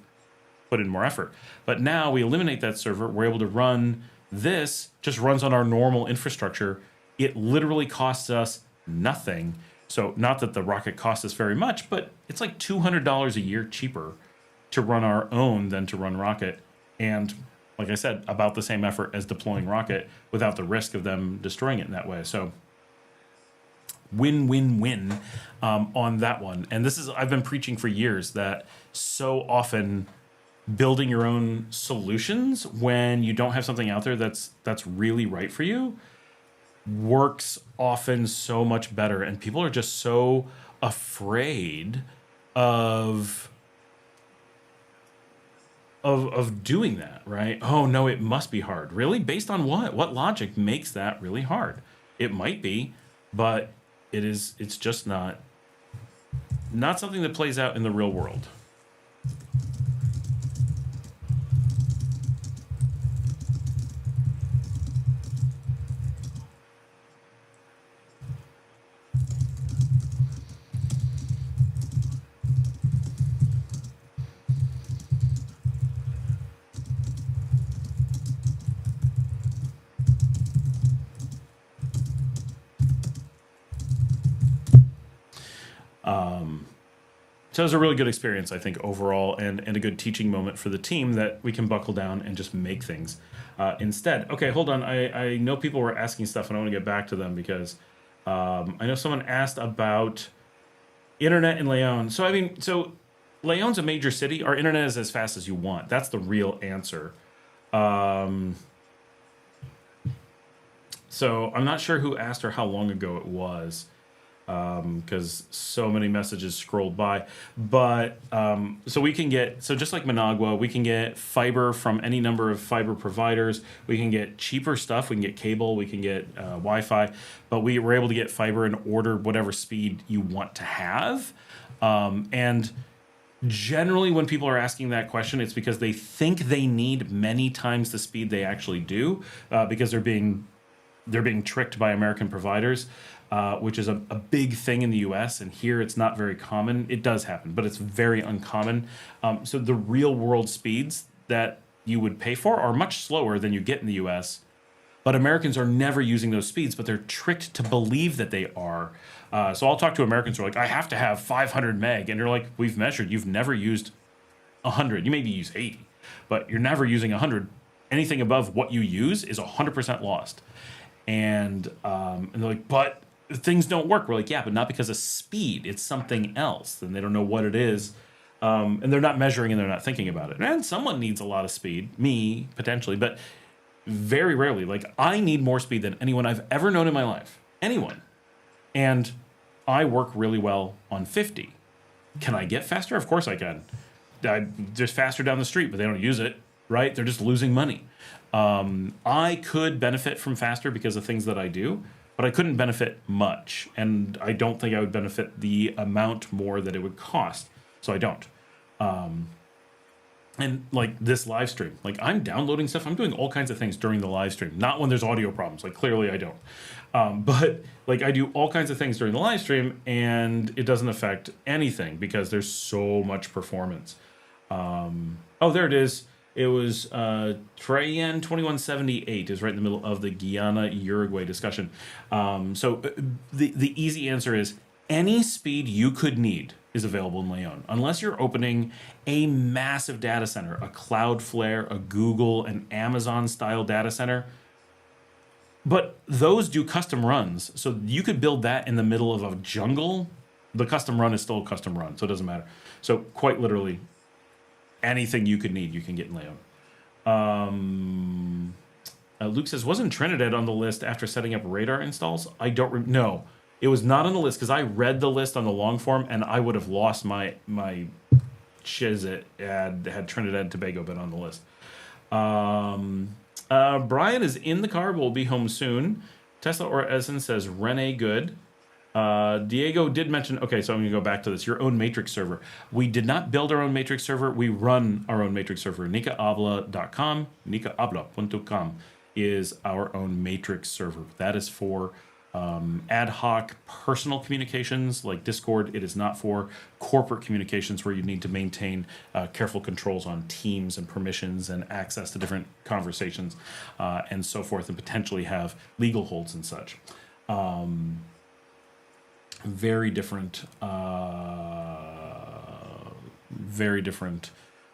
put in more effort. But now we eliminate that server. We're able to run This just runs on our normal infrastructure. It literally costs us nothing. So not that the rocket costs us very much, but it's like $200 a year cheaper to run our own than to run rocket. And like I said, about the same effort as deploying rocket without the risk of them destroying it in that way. So win-win-win on that one. And this is, I've been preaching for years that so often building your own solutions when you don't have something out there that's really right for you works often so much better. And people are just so afraid of doing that, right? Oh no, it must be hard. Really? Based on what? What logic makes that really hard? It might be, but it's just not something that plays out in the real world. So it was a really good experience, I think, overall, and a good teaching moment for the team that we can buckle down and just make things instead. Okay, hold on. I know people were asking stuff, and I want to get back to them because I know someone asked about internet in Leon. So, I mean, Leon's a major city. Our internet is as fast as you want. That's the real answer. So I'm not sure who asked or how long ago it was. Because so many messages scrolled by, but so we can get, so just like Managua, we can get fiber from any number of fiber providers. We can get cheaper stuff. We can get cable. We can get Wi-Fi, but we were able to get fiber and order whatever speed you want to have. And generally, when people are asking that question, it's because they think they need many times the speed they actually do, because they're being tricked by American providers. Which is a big thing in the US, and here it's not very common. It does happen, but it's very uncommon. So the real world speeds that you would pay for are much slower than you get in the US, but Americans are never using those speeds, but they're tricked to believe that they are. So I'll talk to Americans who are like, I have to have 500 meg, and you're like, we've measured, you've never used 100. You maybe use 80, but you're never using 100. Anything above what you use is 100% lost. And they're like, but things don't work. We're like, yeah, but not because of speed. It's something else. And they don't know what it is. And they're not measuring and they're not thinking about it. And someone needs a lot of speed, me potentially, but very rarely. Like, I need more speed than anyone I've ever known in my life. Anyone. And I work really well on 50. Can I get faster? Of course I can. There's faster down the street, but they don't use it, right? They're just losing money. I could benefit from faster because of things that I do, but I couldn't benefit much, and I don't think I would benefit the amount more that it would cost, so I don't. And like this live stream, like I'm downloading stuff, I'm doing all kinds of things during the live stream, not when there's audio problems, like clearly I don't. But like I do all kinds of things during the live stream, and it doesn't affect anything because there's so much performance. Oh, there it is. It was Trayan 2178 is right in the middle of the Guyana-Uruguay discussion. So the easy answer is any speed you could need is available in Leon, unless you're opening a massive data center, a Cloudflare, a Google, an Amazon-style data center. But those do custom runs, so you could build that in the middle of a jungle. The custom run is still a custom run, so it doesn't matter. So quite literally, anything you could need, you can get in Leon. Luke says, wasn't Trinidad on the list after setting up radar installs? I don't no, it was not on the list because I read the list on the long form and I would have lost my shiz had Trinidad and Tobago been on the list. Brian is in the car, but will be home soon. Tesla or Essen says Rene good. Diego did mention, okay, so I'm going to go back to this, your own matrix server. We did not build our own matrix server. We run our own matrix server. nicahabla.com, nicahabla.com is our own matrix server. That is for ad hoc personal communications like Discord. It is not for corporate communications where you need to maintain careful controls on teams and permissions and access to different conversations and so forth, and potentially have legal holds and such. Very different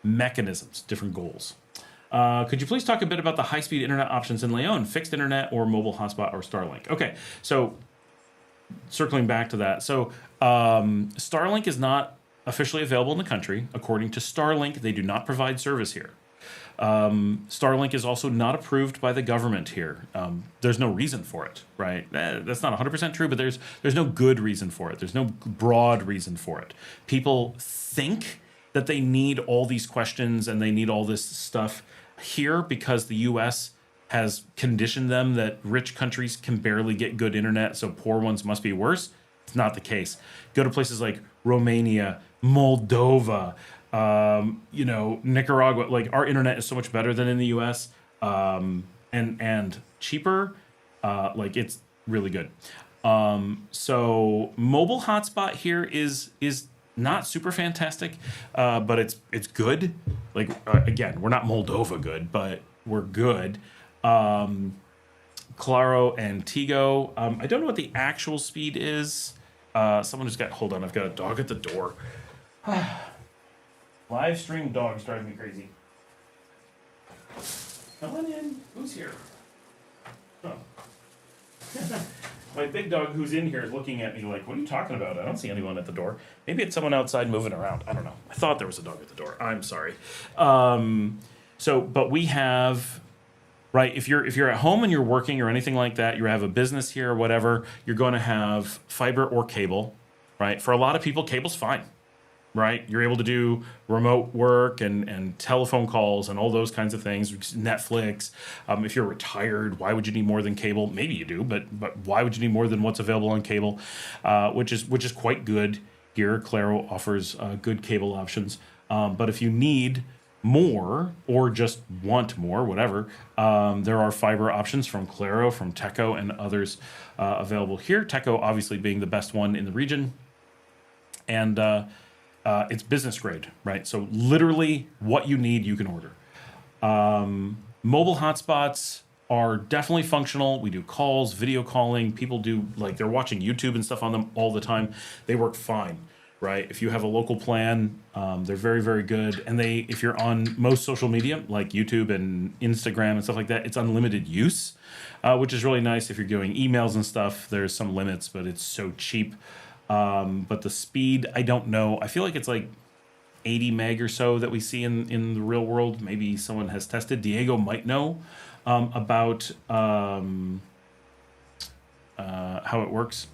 mechanisms, different goals. Could you please talk a bit about the high-speed internet options in Leon, fixed internet or mobile hotspot or Starlink? Okay, so circling back to that. So Starlink is not officially available in the country. According to Starlink, they do not provide service here. Starlink is also not approved by the government here. There's no reason for it, right? That's not 100% true, but there's no good reason for it. There's no broad reason for it. People think that they need all these questions and they need all this stuff here because the U.S. has conditioned them that rich countries can barely get good internet, so poor ones must be worse. It's not the case. Go to places like Romania, Moldova, Nicaragua. Like, our internet is so much better than in the U.S. And cheaper. Like, it's really good. So mobile hotspot here is not super fantastic, but it's good. Like, again, we're not Moldova good, but we're good. Claro and Tigo. I don't know what the actual speed is. Someone just hold on, I've got a dog at the door. LiveStream dogs drive me crazy. Come on in. Who's here? Oh. My big dog who's in here is looking at me like, what are you talking about? I don't see anyone at the door. Maybe it's someone outside moving around. I don't know. I thought there was a dog at the door. I'm sorry. But we have, right, if you're at home and you're working or anything like that, you have a business here or whatever, you're going to have fiber or cable, right? For a lot of people, cable's fine. Right, you're able to do remote work and telephone calls and all those kinds of things. Netflix. If you're retired, why would you need more than cable? Maybe you do, but why would you need more than what's available on cable? Which is quite good here. Claro offers good cable options. But if you need more or just want more, whatever, there are fiber options from Claro, from Teco, and others available here. Teco obviously being the best one in the region, and it's business grade, right? So literally what you need, you can order. Mobile hotspots are definitely functional. We do calls, video calling. People do, like, they're watching YouTube and stuff on them all the time. They work fine, right? If you have a local plan, they're very, very good. And if you're on most social media, like YouTube and Instagram and stuff like that, it's unlimited use, which is really nice. If you're doing emails and stuff, there's some limits, but it's so cheap. But the speed, I don't know. I feel like it's like 80 meg or so that we see in the real world. Maybe someone has tested. Diego might know about how it works.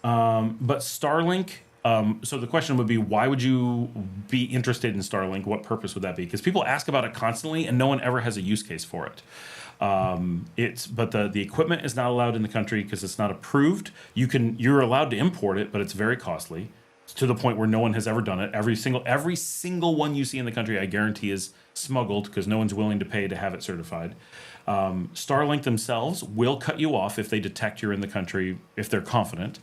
But Starlink, so the question would be, why would you be interested in Starlink? What purpose would that be? Because people ask about it constantly and no one ever has a use case for it. But the equipment is not allowed in the country because it's not approved. You're allowed to import it, but it's very costly. It's to the point where no one has ever done it. Every single one you see in the country, I guarantee, is smuggled because no one's willing to pay to have it certified. Starlink themselves will cut you off if they detect you're in the country, if they're confident.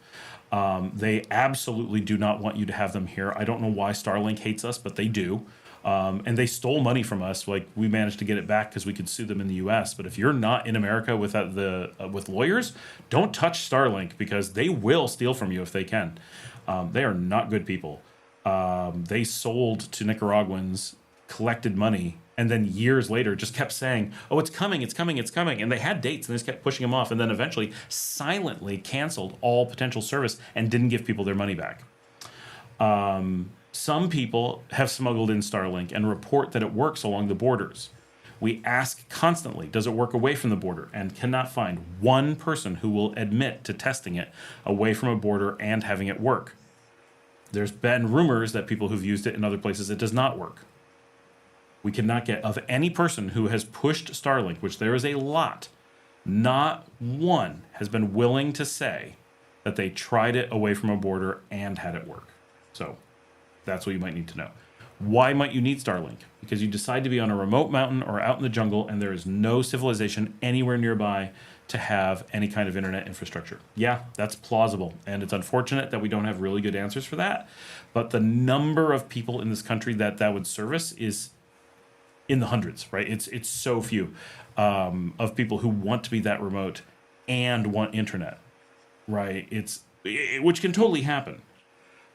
They absolutely do not want you to have them here. I don't know why Starlink hates us, but they do. And they stole money from us. Like, we managed to get it back because we could sue them in the U.S. But if you're not in America with lawyers, don't touch Starlink because they will steal from you if they can. They are not good people. They sold to Nicaraguans, collected money, and then years later just kept saying, "Oh, it's coming, it's coming, it's coming." And they had dates, and they just kept pushing them off, and then eventually silently canceled all potential service and didn't give people their money back. Some people have smuggled in Starlink and report that it works along the borders. We ask constantly, does it work away from the border? And cannot find one person who will admit to testing it away from a border and having it work. There's been rumors that people who've used it in other places, it does not work. We cannot get, of any person who has pushed Starlink, which there is a lot, not one has been willing to say that they tried it away from a border and had it work. So that's what you might need to know. Why might you need Starlink? Because you decide to be on a remote mountain or out in the jungle and there is no civilization anywhere nearby to have any kind of internet infrastructure. Yeah, that's plausible. And it's unfortunate that we don't have really good answers for that. But the number of people in this country that would service is in the hundreds, right? It's so few of people who want to be that remote and want internet, right? Which can totally happen.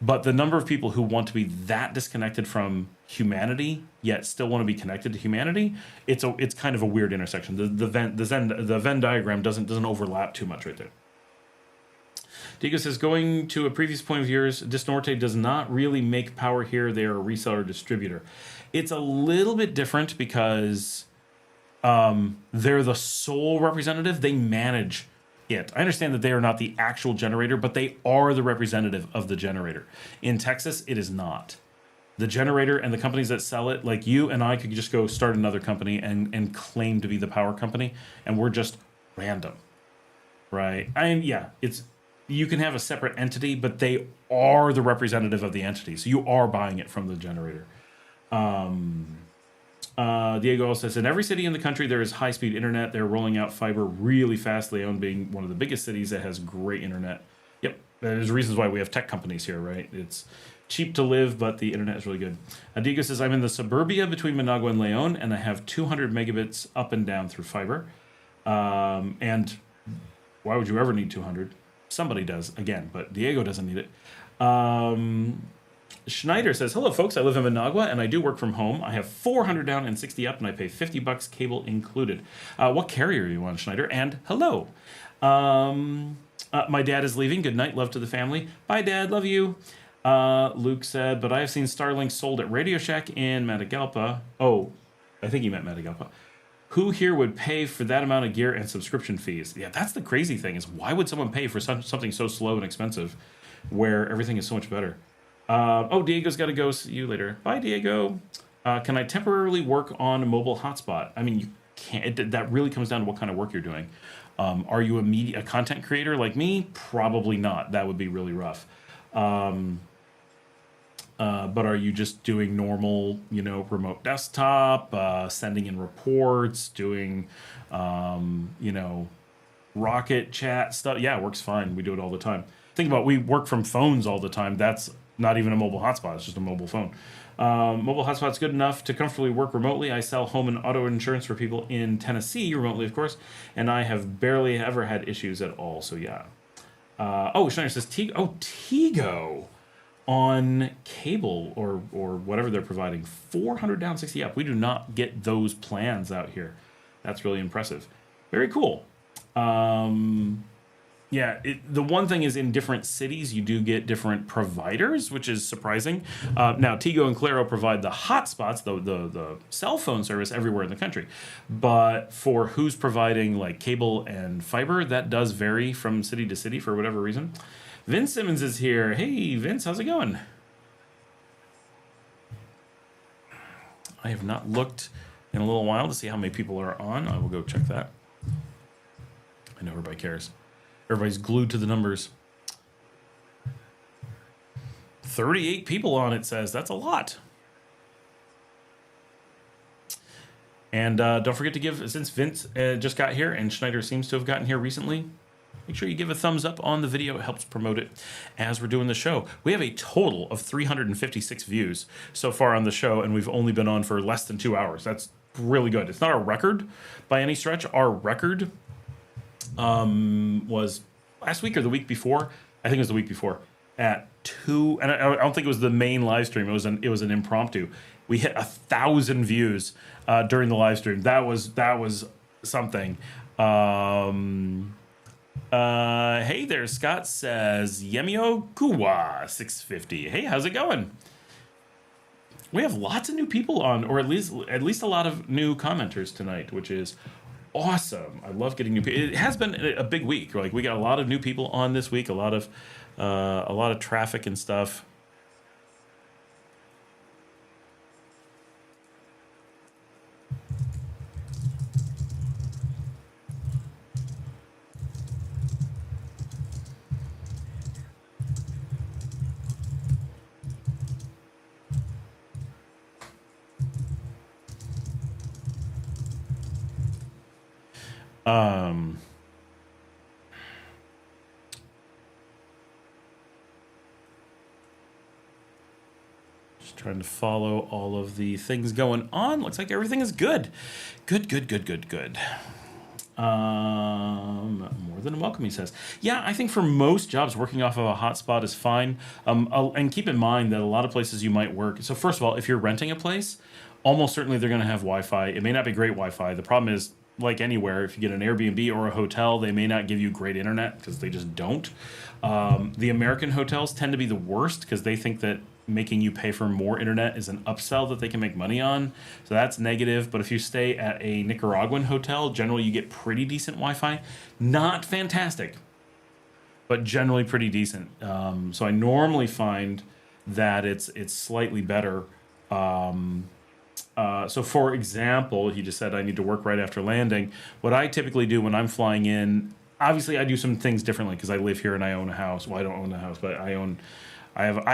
But the number of people who want to be that disconnected from humanity yet still want to be connected to humanity, it's kind of a weird intersection. The Venn diagram doesn't overlap too much right there. Diego says, going to a previous point of yours, Disnorte does not really make power here. They are a reseller distributor. It's a little bit different because they're the sole representative. They manage it. I understand that they are not the actual generator, but they are the representative of the generator. In Texas, it is not. The generator and the companies that sell it, like you and I could just go start another company and claim to be the power company, and we're just random, right? You can have a separate entity, but they are the representative of the entity. So you are buying it from the generator. Diego also says, in every city in the country, there is high-speed internet. They're rolling out fiber really fast. Leon being one of the biggest cities that has great internet. Yep, there's reasons why we have tech companies here, right? It's cheap to live, but the internet is really good. Diego says, I'm in the suburbia between Managua and Leon, and I have 200 megabits up and down through fiber. And why would you ever need 200? Somebody does, again, but Diego doesn't need it. Schneider says, hello, folks. I live in Managua, and I do work from home. I have 400 down and 60 up, and I pay $50 cable included. What carrier are you on, Schneider? And hello. My dad is leaving. Good night. Love to the family. Bye, Dad. Love you. Luke said, but I have seen Starlink sold at Radio Shack in Matagalpa. Oh, I think he meant Matagalpa. Who here would pay for that amount of gear and subscription fees? Yeah, that's the crazy thing, is why would someone pay for something so slow and expensive where everything is so much better? Diego's got to go. See you later. Bye, Diego. Can I temporarily work on a mobile hotspot? I mean, you can't. That really comes down to what kind of work you're doing. Are you a content creator like me? Probably not. That would be really rough. But are you just doing normal, remote desktop, sending in reports, doing, rocket chat stuff? Yeah, it works fine. We do it all the time. Think about, we work from phones all the time. That's not even a mobile hotspot. It's just a mobile phone. Mobile hotspot's good enough to comfortably work remotely. I sell home and auto insurance for people in Tennessee, remotely, of course, and I have barely ever had issues at all. So, yeah. Schneider says, Tigo on cable or whatever they're providing. 400 down, 60 up. We do not get those plans out here. That's really impressive. Very cool. The one thing is, in different cities, you do get different providers, which is surprising. Now, Tigo and Claro provide the hotspots, the cell phone service everywhere in the country. But for who's providing like cable and fiber, that does vary from city to city for whatever reason. Vince Simmons is here. Hey, Vince, how's it going? I have not looked in a little while to see how many people are on. I will go check that. I know everybody cares. Everybody's glued to the numbers. 38 people on, it says. That's a lot. And don't forget to give, since Vince just got here and Schneider seems to have gotten here recently, make sure you give a thumbs up on the video. It helps promote it as we're doing the show. We have a total of 356 views so far on the show, and we've only been on for less than 2 hours. That's really good. It's not our record by any stretch. Our record was last week or the week before. I think it was the week before at 2, and I don't think it was the main live stream. It was an impromptu. We hit 1,000 views during the live stream. That was something. Hey there, Scott says Yemio Kuwa 650. Hey, how's it going? We have lots of new people on, or at least a lot of new commenters tonight, which is awesome. I love getting new people. It has been a big week. Like, we got a lot of new people on this week, a lot of traffic and stuff. Just trying to follow all of the things going on. Looks like everything is good. Good. More than welcome, he says. Yeah, I think for most jobs, working off of a hotspot is fine. And keep in mind that a lot of places you might work. So first of all, if you're renting a place, almost certainly they're going to have Wi-Fi. It may not be great Wi-Fi. The problem is, like anywhere, if you get an Airbnb or a hotel, they may not give you great internet because they just don't. The American hotels tend to be the worst because they think that making you pay for more internet is an upsell that they can make money on. So that's negative. But if you stay at a Nicaraguan hotel, generally you get pretty decent Wi-Fi. Not fantastic, but generally pretty decent. So I normally find that it's slightly better. So for example, he just said I need to work right after landing. What I typically do when I'm flying in, obviously I do some things differently because I live here and I own a house. Well, I don't own a house, but I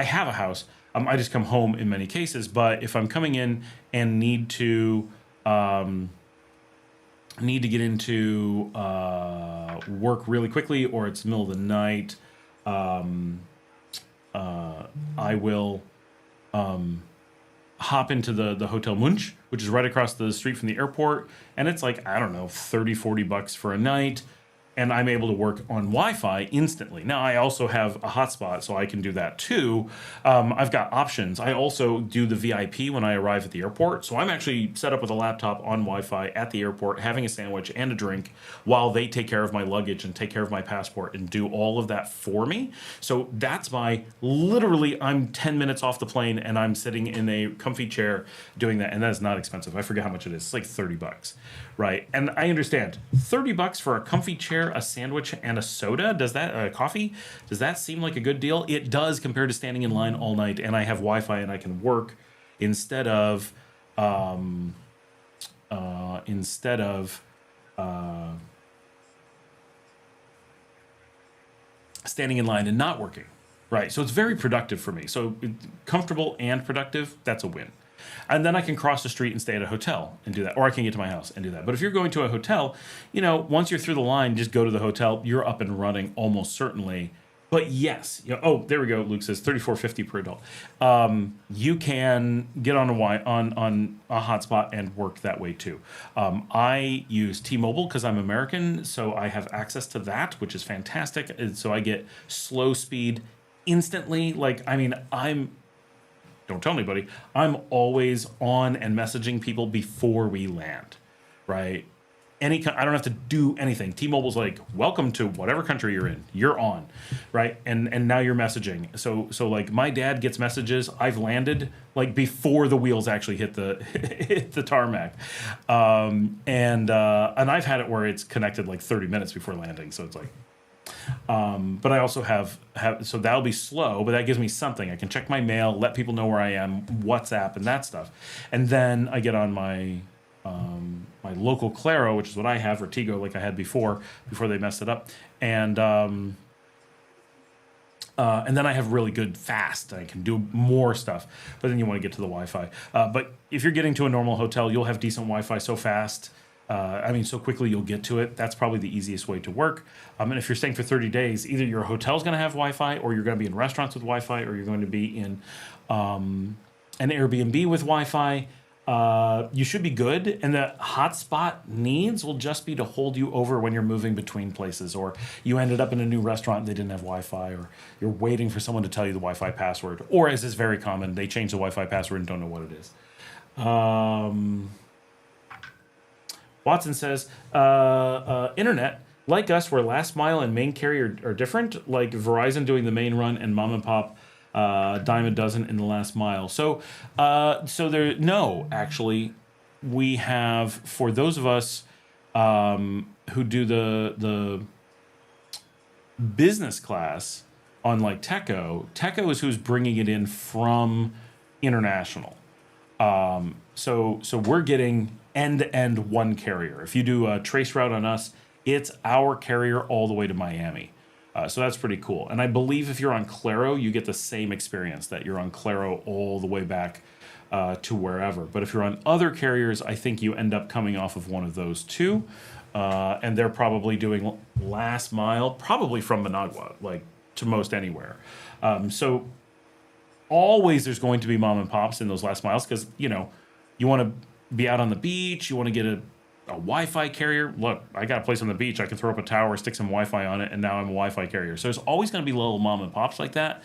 have a house. I just come home in many cases. But if I'm coming in and need to get into work really quickly, or it's the middle of the night, I will hop into the Hotel Munch, which is right across the street from the airport, and it's like, I don't know, $30-$40 for a night, and I'm able to work on Wi-Fi instantly. Now, I also have a hotspot, so I can do that too. I've got options. I also do the VIP when I arrive at the airport, so I'm actually set up with a laptop on Wi-Fi at the airport, having a sandwich and a drink while they take care of my luggage and take care of my passport and do all of that for me. So that's literally, I'm 10 minutes off the plane and I'm sitting in a comfy chair doing that, and that is not expensive. I forget how much it is. It's like $30, right? And I understand, $30 for a comfy chair, a sandwich, and a soda, coffee, does that seem like a good deal? It does, compared to standing in line all night, and I have Wi-Fi and I can work instead of standing in line and not working, right? So it's very productive for me. So comfortable and productive, that's a win. And then I can cross the street and stay at a hotel and do that. Or I can get to my house and do that. But if you're going to a hotel, once you're through the line, just go to the hotel. You're up and running almost certainly. But yes, there we go. Luke says $34.50 per adult. You can get on a hotspot and work that way too. I use T-Mobile because I'm American, so I have access to that, which is fantastic. And so I get slow speed instantly. Don't tell anybody, I'm always on and messaging people before we land, right? I don't have to do anything. T-Mobile's like, welcome to whatever country you're in. You're on, right? And now you're messaging. So like my dad gets messages. I've landed like before the wheels actually hit the tarmac, and I've had it where it's connected like 30 minutes before landing. So it's like. But I also have so that'll be slow, but that gives me something. I can check my mail, let people know where I am, WhatsApp, and that stuff. And then I get on my my local Claro, which is what I have, or Tigo, like I had before they messed it up. And then I have really good fast. I can do more stuff. But then you want to get to the Wi-Fi. But if you're getting to a normal hotel, you'll have decent Wi-Fi so fast. So quickly you'll get to it. That's probably the easiest way to work. And if you're staying for 30 days, either your hotel's going to have Wi-Fi, or you're going to be in restaurants with Wi-Fi, or you're going to be in an Airbnb with Wi-Fi. You should be good. And the hotspot needs will just be to hold you over when you're moving between places, or you ended up in a new restaurant and they didn't have Wi-Fi, or you're waiting for someone to tell you the Wi-Fi password, or, as is very common, they change the Wi-Fi password and don't know what it is. Watson says, internet, like us, where last mile and main carrier are different, like Verizon doing the main run and mom and pop dime a dozen in the last mile. So actually, we have, for those of us who do the business class on like Teco is who's bringing it in from international. So we're getting end-to-end one carrier. If you do a trace route on us, it's our carrier all the way to Miami. So that's pretty cool. And I believe if you're on Claro, you get the same experience, that you're on Claro all the way back to wherever. But if you're on other carriers, I think you end up coming off of one of those too. And they're probably doing last mile, probably from Managua, like to most anywhere. So always there's going to be mom and pops in those last miles because, you know, you want to be out on the beach, you want to get a Wi-Fi carrier. Look, I got a place on the beach. I can throw up a tower, stick some Wi-Fi on it, and now I'm a Wi-Fi carrier. So there's always going to be little mom and pops like that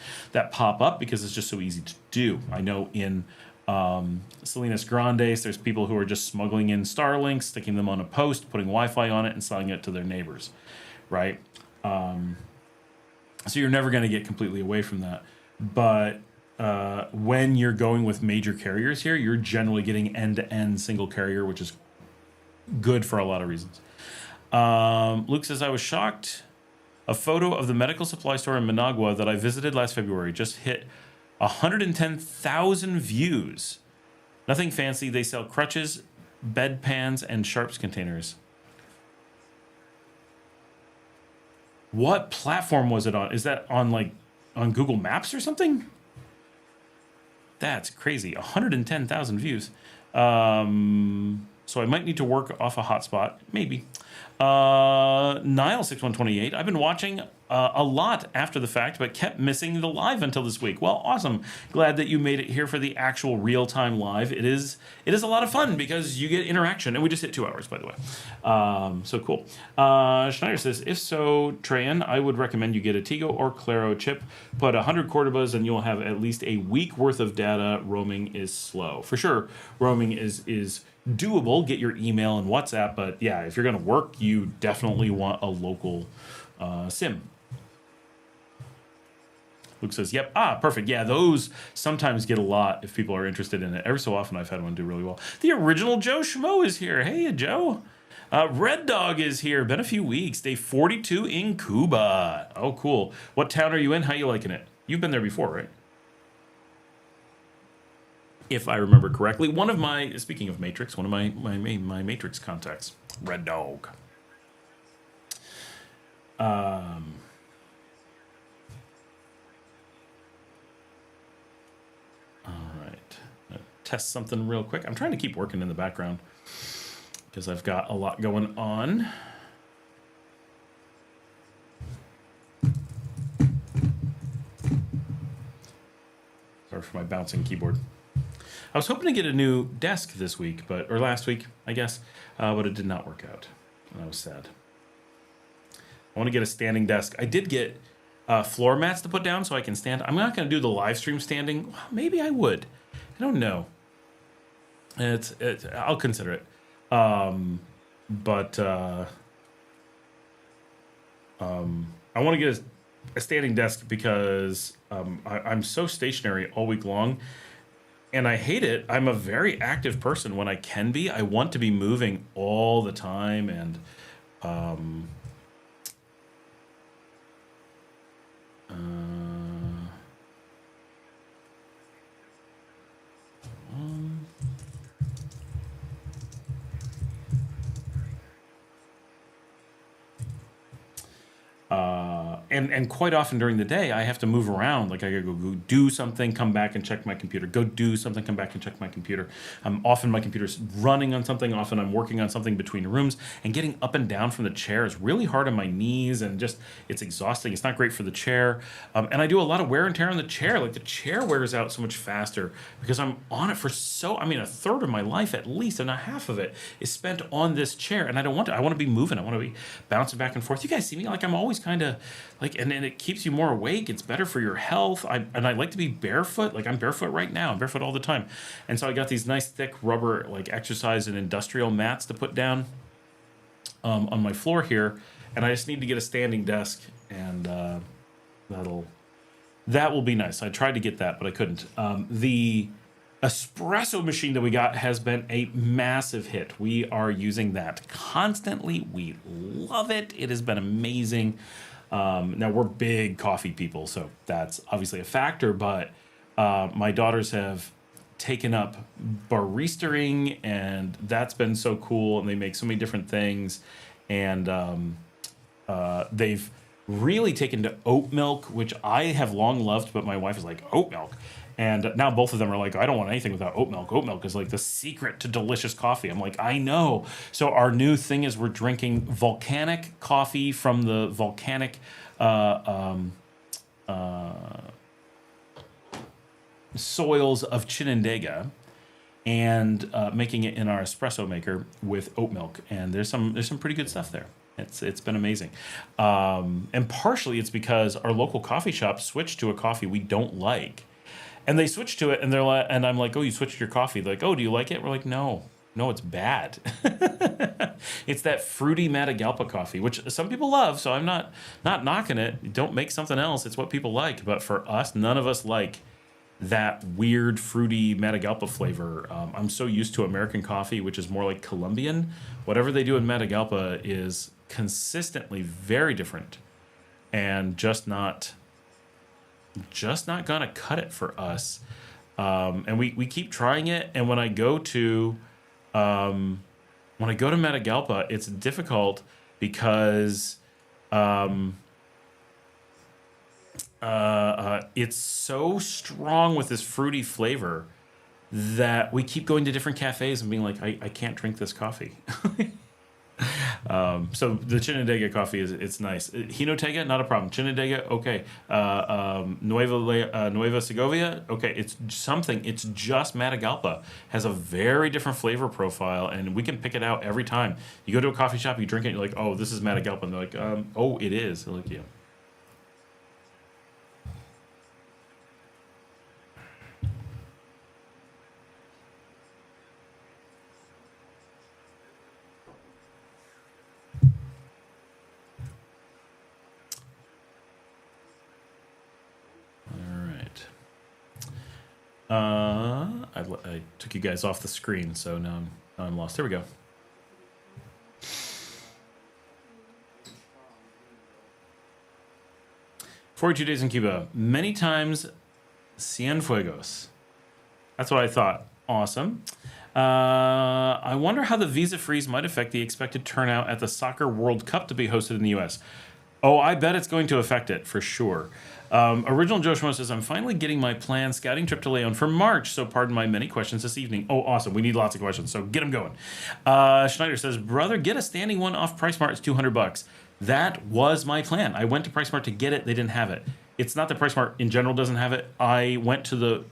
pop up because it's just so easy to do. I know in Salinas Grandes, there's people who are just smuggling in Starlinks, sticking them on a post, putting Wi-Fi on it, and selling it to their neighbors, right? So you're never going to get completely away from that. But when you're going with major carriers here, you're generally getting end-to-end single carrier, which is good for a lot of reasons. Luke says, I was shocked. A photo of the medical supply store in Managua that I visited last February just hit 110,000 views. Nothing fancy. They sell crutches, bedpans, and sharps containers. What platform was it on? Is that on on Google Maps or something? That's crazy. 110,000 views. So I might need to work off a hotspot. Maybe. Nile6128. I've been watching a lot after the fact, but kept missing the live until this week. Well, awesome. Glad that you made it here for the actual real-time live. It is a lot of fun because you get interaction. And we just hit 2 hours, by the way. So cool. Schneider says, if so, Trayan, I would recommend you get a Tigo or Claro chip. Put 100 Cordobas and you'll have at least a week worth of data. Roaming is slow. For sure, roaming is doable. Get your email and WhatsApp, but yeah, if you're going to work, you definitely want a local SIM. Luke says, yep. Perfect. Yeah, those sometimes get a lot if people are interested in it. Every so often I've had one do really well. The original Joe Schmo is here. Hey, Joe. Red Dog is here. Been a few weeks. Day 42 in Cuba. Oh, cool. What town are you in? How you liking it? You've been there before, right? If I remember correctly, speaking of Matrix, one of my Matrix contacts, Red Dog. All right, test something real quick. I'm trying to keep working in the background because I've got a lot going on. Sorry for my bouncing keyboard. I was hoping to get a new desk this week, or last week, I guess, but it did not work out, and I was sad. I want to get a standing desk. I did get floor mats to put down so I can stand. I'm not going to do the live stream standing. Maybe I would. I don't know. I'll consider it. I want to get a standing desk because I'm so stationary all week long. And I hate it. I'm a very active person when I can be. I want to be moving all the time. And and quite often during the day, I have to move around. Like I gotta go do something, come back and check my computer. Go do something, come back and check my computer. Often my computer's running on something. Often I'm working on something between rooms. And getting up and down from the chair is really hard on my knees and just it's exhausting. It's not great for the chair. And I do a lot of wear and tear on the chair. Like the chair wears out so much faster because I'm on it for a third of my life at least, and a half of it is spent on this chair. And I don't want to. I want to be moving. I want to be bouncing back and forth. You guys see me? Like I'm always kind of like, and it keeps you more awake. It's better for your health. I like to be barefoot. Like I'm barefoot right now. I'm barefoot all the time. And so I got these nice thick rubber, like exercise and industrial mats to put down on my floor here. And I just need to get a standing desk, and that will be nice. I tried to get that, but I couldn't. The espresso machine that we got has been a massive hit. We are using that constantly. We love it. It has been amazing. Now we're big coffee people, so that's obviously a factor, but my daughters have taken up baristering, and that's been so cool, and they make so many different things, and they've really taken to oat milk, which I have long loved, but my wife is like, oat milk. And now both of them are like, I don't want anything without oat milk. Oat milk is like the secret to delicious coffee. I'm like, I know. So our new thing is we're drinking volcanic coffee from the volcanic soils of Chinandega and making it in our espresso maker with oat milk. And there's some pretty good stuff there. It's been amazing. And partially it's because our local coffee shop switched to a coffee we don't like. And they switched to it, and they're like, and I'm like, oh, you switched your coffee. They're like, oh, do you like it? We're like, no, it's bad. It's that fruity Matagalpa coffee, which some people love. So I'm not knocking it. Don't make something else. It's what people like. But for us, none of us like that weird fruity Matagalpa flavor. I'm so used to American coffee, which is more like Colombian. Whatever they do in Matagalpa is consistently very different, and just not gonna cut it for us. And we keep trying it. And when I go to Matagalpa, it's difficult because it's so strong with this fruity flavor that we keep going to different cafes and being like, I can't drink this coffee. So the Chinandega coffee it's nice. Jinotega, not a problem. Chinandega, okay. Nueva Segovia, okay. It's something. It's just Matagalpa has a very different flavor profile, and we can pick it out every time. You go to a coffee shop, you drink it, you're like, oh, this is Matagalpa, and they're like, oh, it is. They're like, yeah. I took you guys off the screen, so now I'm lost. There we go. "42 days in Cuba. Many times, Cienfuegos." That's what I thought. Awesome. I wonder how the visa freeze might affect the expected turnout at the Soccer World Cup to be hosted in the U.S. Oh, I bet it's going to affect it, for sure. Original Joshua says, I'm finally getting my planned scouting trip to Leon for March, so pardon my many questions this evening. Oh, awesome. We need lots of questions, so get them going. Schneider says, brother, get a standing one off PriceSmart. It's $200. That was my plan. I went to PriceSmart to get it. They didn't have it. It's not that PriceSmart in general doesn't have it. I went to the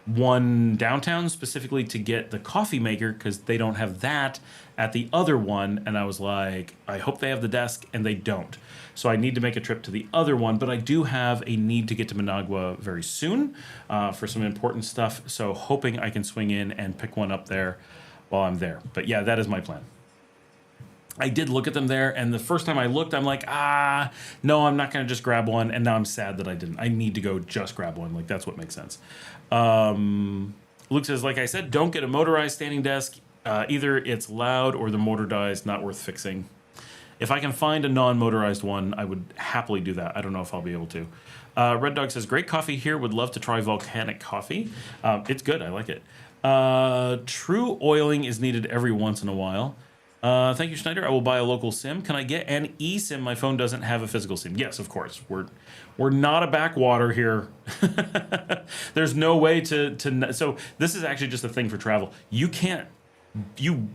one downtown specifically to get the coffee maker because they don't have that at the other one. And I was like, I hope they have the desk, and they don't. So I need to make a trip to the other one, but I do have a need to get to Managua very soon for some important stuff. So hoping I can swing in and pick one up there while I'm there. But yeah, that is my plan. I did look at them there, and the first time I looked, I'm like, no, I'm not going to just grab one. And now I'm sad that I didn't. I need to go just grab one. Like, that's what makes sense. Luke says, like I said, don't get a motorized standing desk. Either it's loud or the motor dies, not worth fixing. If I can find a non-motorized one, I would happily do that. I don't know if I'll be able to. Red Dog says, great coffee here. Would love to try volcanic coffee. It's good. I like it. True oiling is needed every once in a while. Thank you, Schneider. I will buy a local SIM. Can I get an eSIM? My phone doesn't have a physical SIM. Yes, of course. We're not a backwater here. There's no way to. So this is actually just a thing for travel. You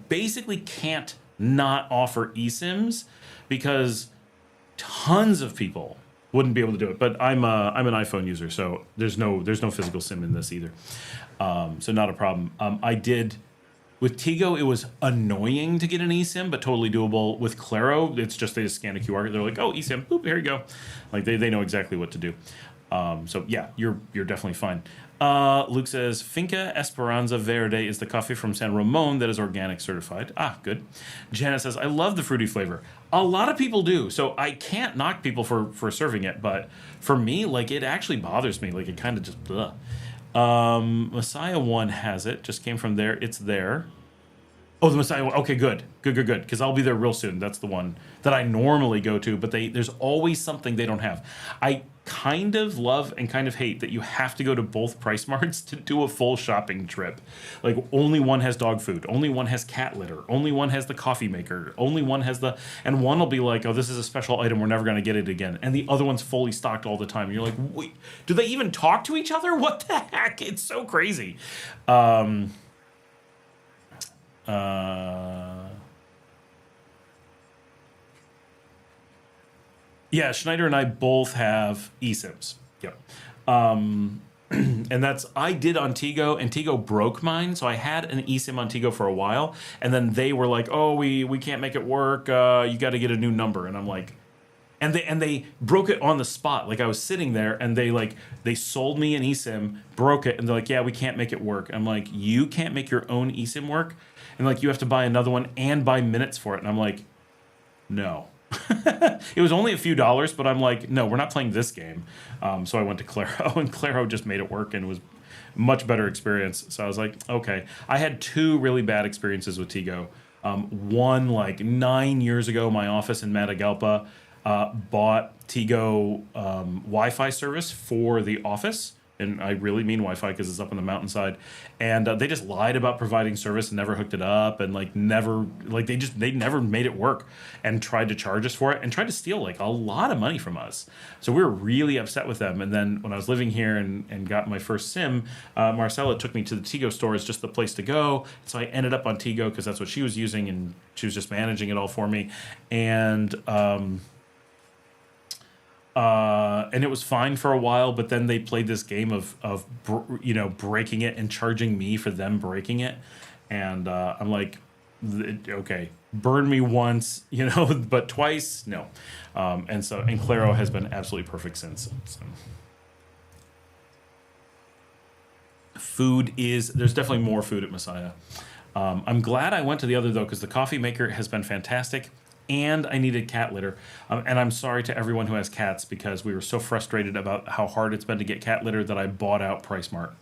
basically can't not offer eSIMs because tons of people wouldn't be able to do it. But I'm an iPhone user, so there's no physical SIM in this either. So not a problem. I did. With Tigo, it was annoying to get an eSIM, but totally doable. With Claro, it's just they just scan a QR. They're like, oh, eSIM, boop, here you go. Like they know exactly what to do. So yeah, you're definitely fine. Luke says, Finca Esperanza Verde is the coffee from San Ramon that is organic certified. Good. Janet says, I love the fruity flavor. A lot of people do, so I can't knock people for serving it, but for me, like, it actually bothers me. Like, it kind of just, blah. Messiah 1 has it. Just came from there. It's there. Oh, the Messiah 1. Okay, good. Because I'll be there real soon. That's the one that I normally go to, but there's always something they don't have. I kind of love and kind of hate that you have to go to both Price Marts to do a full shopping trip. Like, only one has dog food. Only one has cat litter. Only one has the coffee maker. Only one has and one will be like, oh, this is a special item. We're never going to get it again. And the other one's fully stocked all the time. And you're like, wait, do they even talk to each other? What the heck? It's so crazy. Yeah, Schneider and I both have eSIMs. Yep. And I did on Tigo, and Tigo broke mine. So I had an eSIM on Tigo for a while, and then they were like, oh, we can't make it work. You got to get a new number. And I'm like, and they broke it on the spot. Like I was sitting there, and they sold me an eSIM, broke it, and they're like, yeah, we can't make it work. I'm like, you can't make your own eSIM work? And like, you have to buy another one and buy minutes for it. And I'm like, no. It was only a few dollars, but I'm like, no, we're not playing this game. So I went to Claro, and Claro just made it work, and it was much better experience. So I was like, okay. I had 2 really bad experiences with Tigo. One, like 9 years ago, my office in Matagalpa bought Tigo Wi-Fi service for the office. And I really mean Wi-Fi because it's up on the mountainside. And they just lied about providing service and never hooked it up, and they never made it work, and tried to charge us for it, and tried to steal like a lot of money from us. So we were really upset with them. And then when I was living here and got my first SIM, Marcella took me to the Tigo store as just the place to go. So I ended up on Tigo because that's what she was using, and she was just managing it all for me. And it was fine for a while, but then they played this game of breaking it and charging me for them breaking it, and I'm like, okay, burn me once, but twice, no. And Claro has been absolutely perfect since. So. There's definitely more food at Messiah. I'm glad I went to the other though, because the coffee maker has been fantastic. And I needed cat litter. And I'm sorry to everyone who has cats, because we were so frustrated about how hard it's been to get cat litter that I bought out PriceSmart.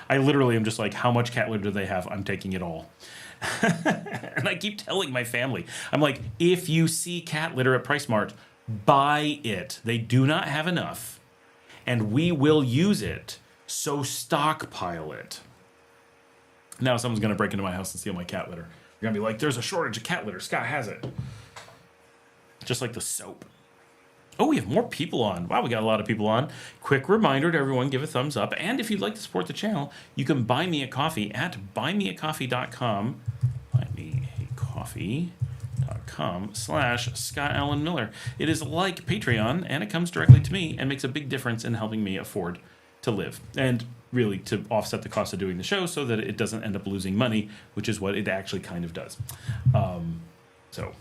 I literally am just like, how much cat litter do they have? I'm taking it all. And I keep telling my family, I'm like, if you see cat litter at PriceSmart, buy it. They do not have enough. And we will use it. So stockpile it. Now someone's going to break into my house and steal my cat litter. You're going to be like, there's a shortage of cat litter. Scott has it. Just like the soap. Oh, we have more people on. Wow, we got a lot of people on. Quick reminder to everyone, give a thumbs up. And if you'd like to support the channel, you can buy me a coffee at buymeacoffee.com. buymeacoffee.com/Scott Allen Miller. It is like Patreon, and it comes directly to me and makes a big difference in helping me afford to live. And really to offset the cost of doing the show so that it doesn't end up losing money, which is what it actually kind of does. So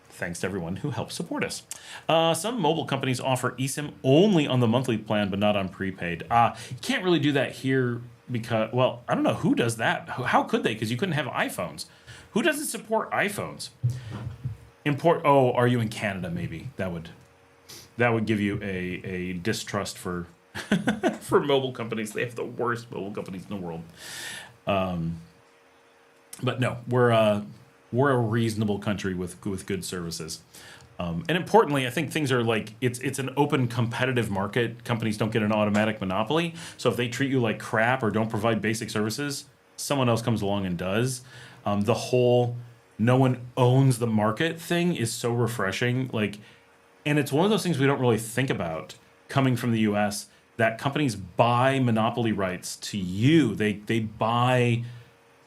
thanks to everyone who helps support us. Some mobile companies offer eSIM only on the monthly plan, but not on prepaid. You can't really do that here because, well, I don't know who does that. How could they? Because you couldn't have iPhones. Who doesn't support iPhones? Are you in Canada? Maybe that would give you a distrust for for mobile companies. They have the worst mobile companies in the world. But no, we're a reasonable country with good services. And importantly, I think things are like, it's an open competitive market. Companies don't get an automatic monopoly. So if they treat you like crap or don't provide basic services, someone else comes along and does. The whole no one owns the market thing is so refreshing. And it's one of those things we don't really think about coming from the US, that companies buy monopoly rights to you. They buy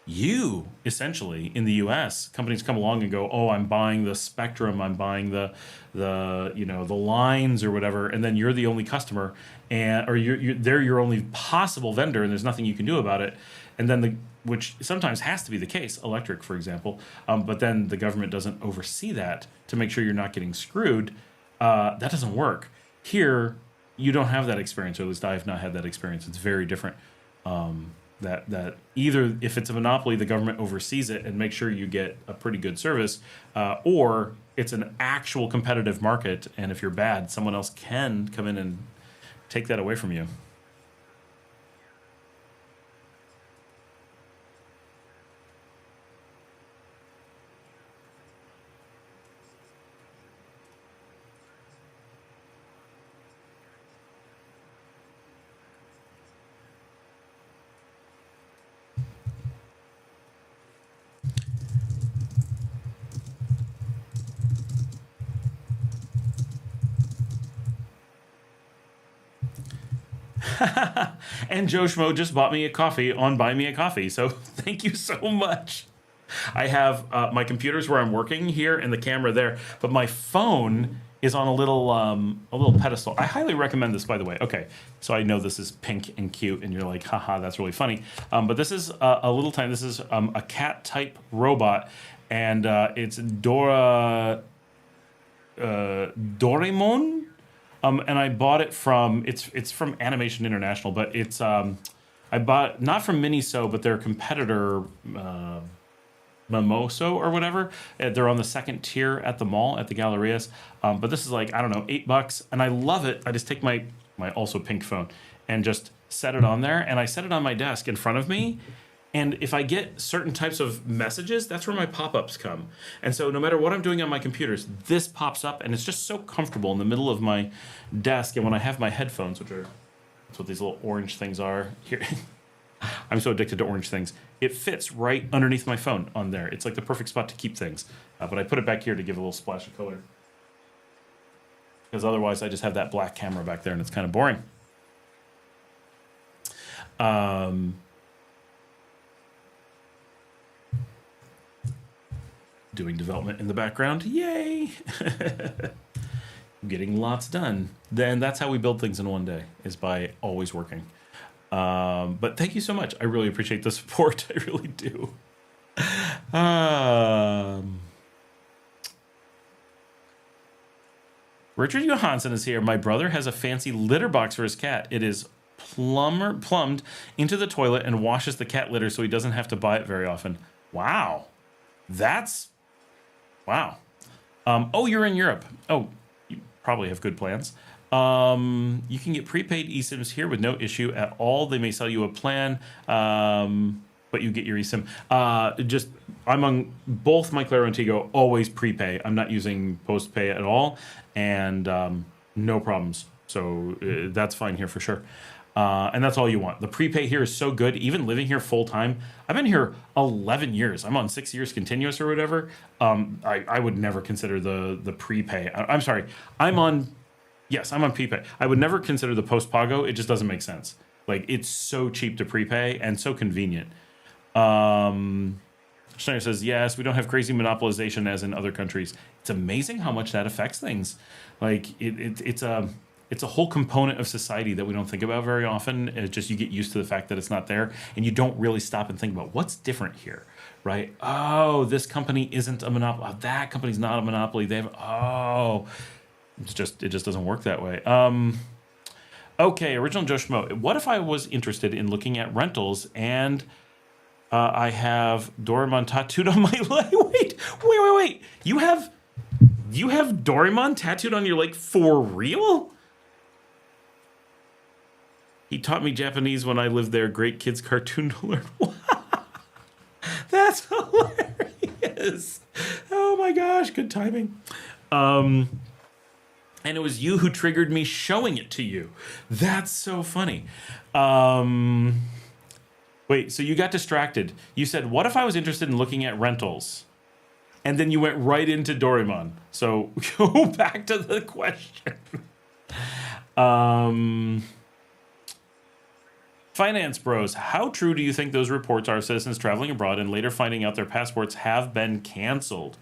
you, essentially, in the U.S. Companies come along and go, oh, I'm buying the spectrum, I'm buying the lines or whatever, and then you're the only customer, or they're your only possible vendor, and there's nothing you can do about it. And then which sometimes has to be the case, electric, for example, but then the government doesn't oversee that to make sure you're not getting screwed. That doesn't work. Here, you don't have that experience, or at least I have not had that experience. It's very different. That either if it's a monopoly, the government oversees it and makes sure you get a pretty good service, or it's an actual competitive market, and if you're bad, someone else can come in and take that away from you. And Joe Schmo just bought me a coffee on Buy Me a Coffee, so thank you so much. I have my computer's where I'm working here and the camera there, but my phone is on a little pedestal. I highly recommend this, by the way. Okay, so I know this is pink and cute, and you're like, haha, that's really funny. But this is a little tiny. This is a cat type robot, and it's Doraemon. And I bought it from it's from Animation International, but it's I bought it not from Miniso, but their competitor Mimoso or whatever. They're on the second tier at the mall at the Gallerias. But this is like, I don't know, $8, and I love it. I just take my also pink phone and just set it on there, and I set it on my desk in front of me. And if I get certain types of messages, that's where my pop-ups come. And so no matter what I'm doing on my computers, this pops up, and it's just so comfortable in the middle of my desk. And when I have my headphones, that's what these little orange things are here. I'm so addicted to orange things. It fits right underneath my phone on there. It's like the perfect spot to keep things. But I put it back here to give a little splash of color. Because otherwise I just have that black camera back there, and it's kind of boring. Doing development in the background. Yay! Getting lots done. Then that's how we build things in one day, is by always working. But thank you so much. I really appreciate the support. I really do. Richard Johansson is here. My brother has a fancy litter box for his cat. It is plumbed into the toilet and washes the cat litter so he doesn't have to buy it very often. Wow. Wow. Oh, you're in Europe. Oh, you probably have good plans. You can get prepaid eSIMs here with no issue at all. They may sell you a plan, but you get your eSIM. I'm on both my Claro and Tigo, always prepay. I'm not using postpay at all, and no problems. So that's fine here for sure. And that's all you want. The prepay here is so good. Even living here full time, I've been here 11 years. I'm on 6 years continuous or whatever. I would never consider the prepay. I'm sorry. I'm on prepay. I would never consider the post pago. It just doesn't make sense. Like, it's so cheap to prepay and so convenient. Schneider says, yes, we don't have crazy monopolization as in other countries. It's amazing how much that affects things. Like, it's a whole component of society that we don't think about very often. It's just you get used to the fact that it's not there, and you don't really stop and think about what's different here, right? Oh, this company isn't a monopoly. Oh, that company's not a monopoly. It just doesn't work that way. Okay, original Joe Schmo. What if I was interested in looking at rentals and I have Doraemon tattooed on my leg? Wait. You have Doraemon tattooed on your leg for real? He taught me Japanese when I lived there. Great kids cartoon to learn. That's hilarious. Oh my gosh, good timing. And it was you who triggered me showing it to you. That's so funny. Wait, so you got distracted. You said, what if I was interested in looking at rentals? And then you went right into Doraemon. So go back to the question. Finance Bros, how true do you think those reports are of citizens traveling abroad and later finding out their passports have been canceled?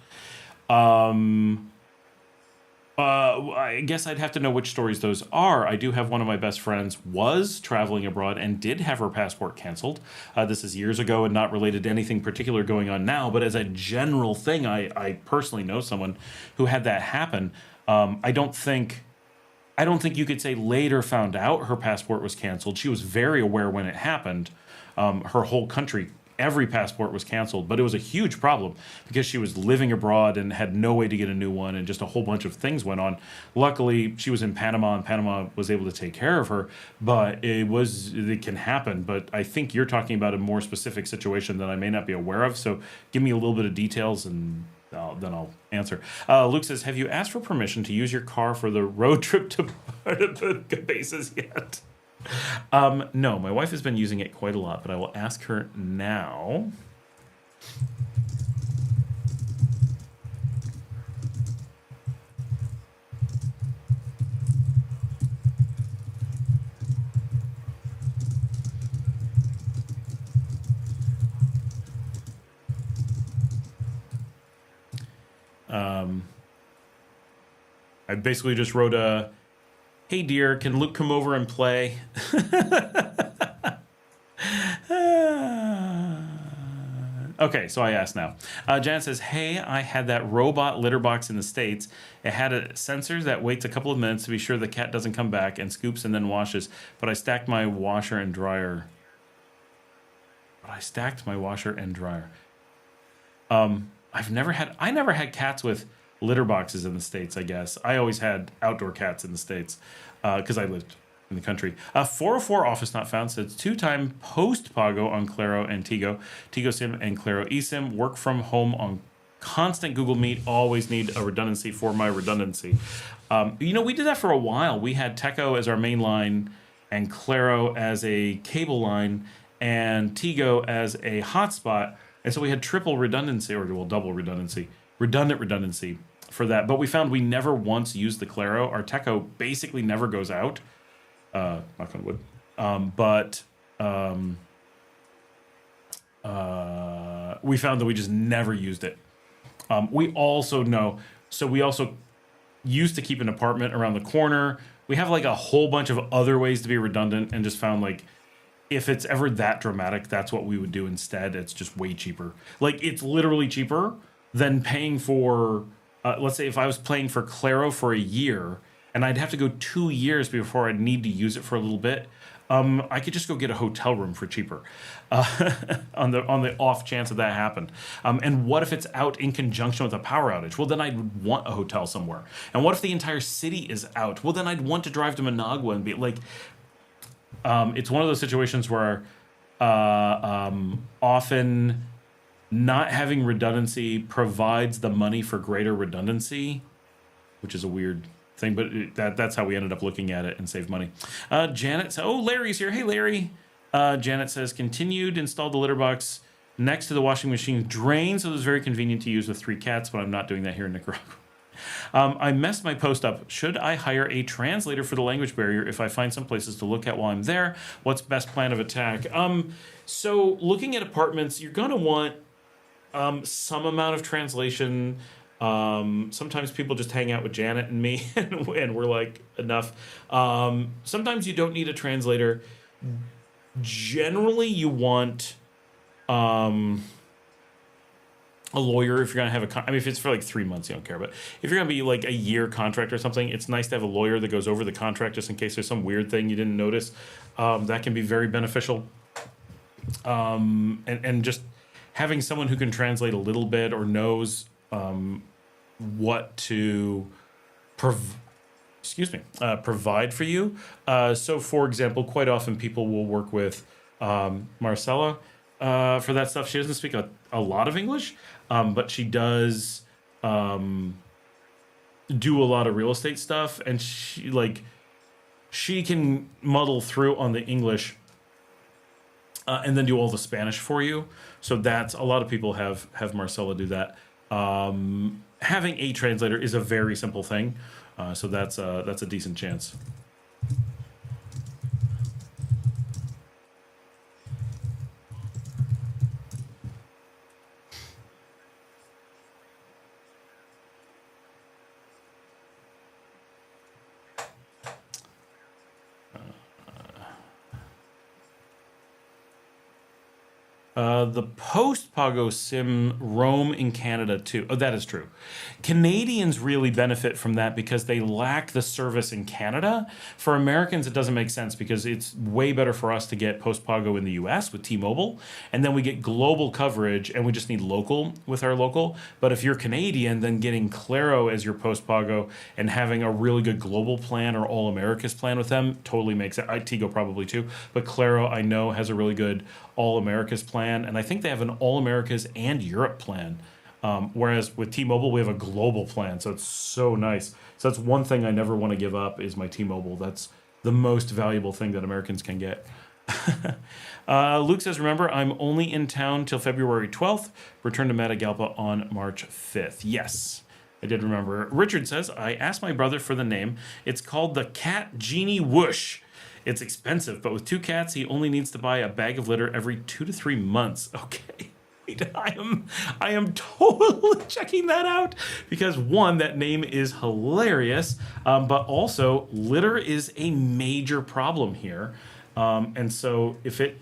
I guess I'd have to know which stories those are. I do have one of my best friends was traveling abroad and did have her passport canceled. This is years ago and not related to anything particular going on now, but as a general thing, I personally know someone who had that happen. I don't think you could say later found out her passport was canceled. She was very aware when it happened. Her whole country, every passport was canceled, but it was a huge problem because she was living abroad and had no way to get a new one, and just a whole bunch of things went on. Luckily, she was in Panama, and Panama was able to take care of her, but it can happen. But I think you're talking about a more specific situation that I may not be aware of, so give me a little bit of details and then I'll answer. Luke says, have you asked for permission to use your car for the road trip to the bases yet? No, my wife has been using it quite a lot, but I will ask her now. I basically just wrote a, hey dear, can Luke come over and play? Okay, so I asked now. Janet says, hey, I had that robot litter box in the States. It had a sensor that waits a couple of minutes to be sure the cat doesn't come back and scoops and then washes. But I stacked my washer and dryer. I never had cats with litter boxes in the States, I guess. I always had outdoor cats in the States because I lived in the country. 404 office not found says 2-time post Pago on Claro and Tigo. Tigo SIM and Claro eSIM. Work from home on constant Google Meet. Always need a redundancy for my redundancy. We did that for a while. We had Teco as our main line and Claro as a cable line and Tigo as a hotspot. And so we had triple redundancy, or double redundancy, redundant redundancy for that. But we found we never once used the Claro. Our Teco basically never goes out. Knock on wood. We found that we just never used it. We also used to keep an apartment around the corner. We have like a whole bunch of other ways to be redundant and just found like, if it's ever that dramatic, that's what we would do instead. It's just way cheaper. Like, it's literally cheaper than paying for, let's say if I was paying for Claro for a year, and I'd have to go 2 years before I'd need to use it for a little bit, I could just go get a hotel room for cheaper on the off chance that happened. And what if it's out in conjunction with a power outage? Well, then I'd want a hotel somewhere. And what if the entire city is out? Well, then I'd want to drive to Managua and be like... it's one of those situations where often not having redundancy provides the money for greater redundancy, which is a weird thing, but that's how we ended up looking at it and save money. Janet says, Larry's here. Hey, Larry. Janet says, continued, installed the litter box next to the washing machine drain, so it was very convenient to use with 3 cats, but I'm not doing that here in Nicaragua. I messed my post up. Should I hire a translator for the language barrier if I find some places to look at while I'm there? What's best plan of attack? So looking at apartments, you're going to want some amount of translation. Sometimes people just hang out with Janet and me and we're like, enough. Sometimes you don't need a translator. Generally, you want... a lawyer if you're going to have if it's for like 3 months, you don't care. But if you're going to be like a year contract or something, it's nice to have a lawyer that goes over the contract just in case there's some weird thing you didn't notice. That can be very beneficial. And just having someone who can translate a little bit or knows what to provide for you. So, for example, quite often people will work with Marcella for that stuff. She doesn't speak a lot of English, but she does do a lot of real estate stuff, and she can muddle through on the English and then do all the Spanish for you. So that's a lot of people have Marcella do that. Having a translator is a very simple thing, so that's a decent chance. The post-Pago SIM roam in Canada too. Oh, that is true. Canadians really benefit from that because they lack the service in Canada. For Americans, it doesn't make sense because it's way better for us to get post-Pago in the US with T-Mobile, and then we get global coverage, and we just need local with our local. But if you're Canadian, then getting Claro as your post-Pago and having a really good global plan or All America's plan with them totally makes it. Tigo probably too, but Claro I know has a really good All America's plan, and I think they have an All America's and Europe plan. Whereas with T-Mobile, we have a global plan, so it's so nice. So that's one thing I never want to give up is my T-Mobile. That's the most valuable thing that Americans can get. Luke says, remember, I'm only in town till February 12th. Return to Matagalpa on March 5th. Yes, I did remember. Richard says, I asked my brother for the name. It's called the Cat Genie Whoosh. It's expensive, but with 2 cats, he only needs to buy a bag of litter every 2 to 3 months. Okay. I am totally checking that out because one, that name is hilarious, but also litter is a major problem here, and so if it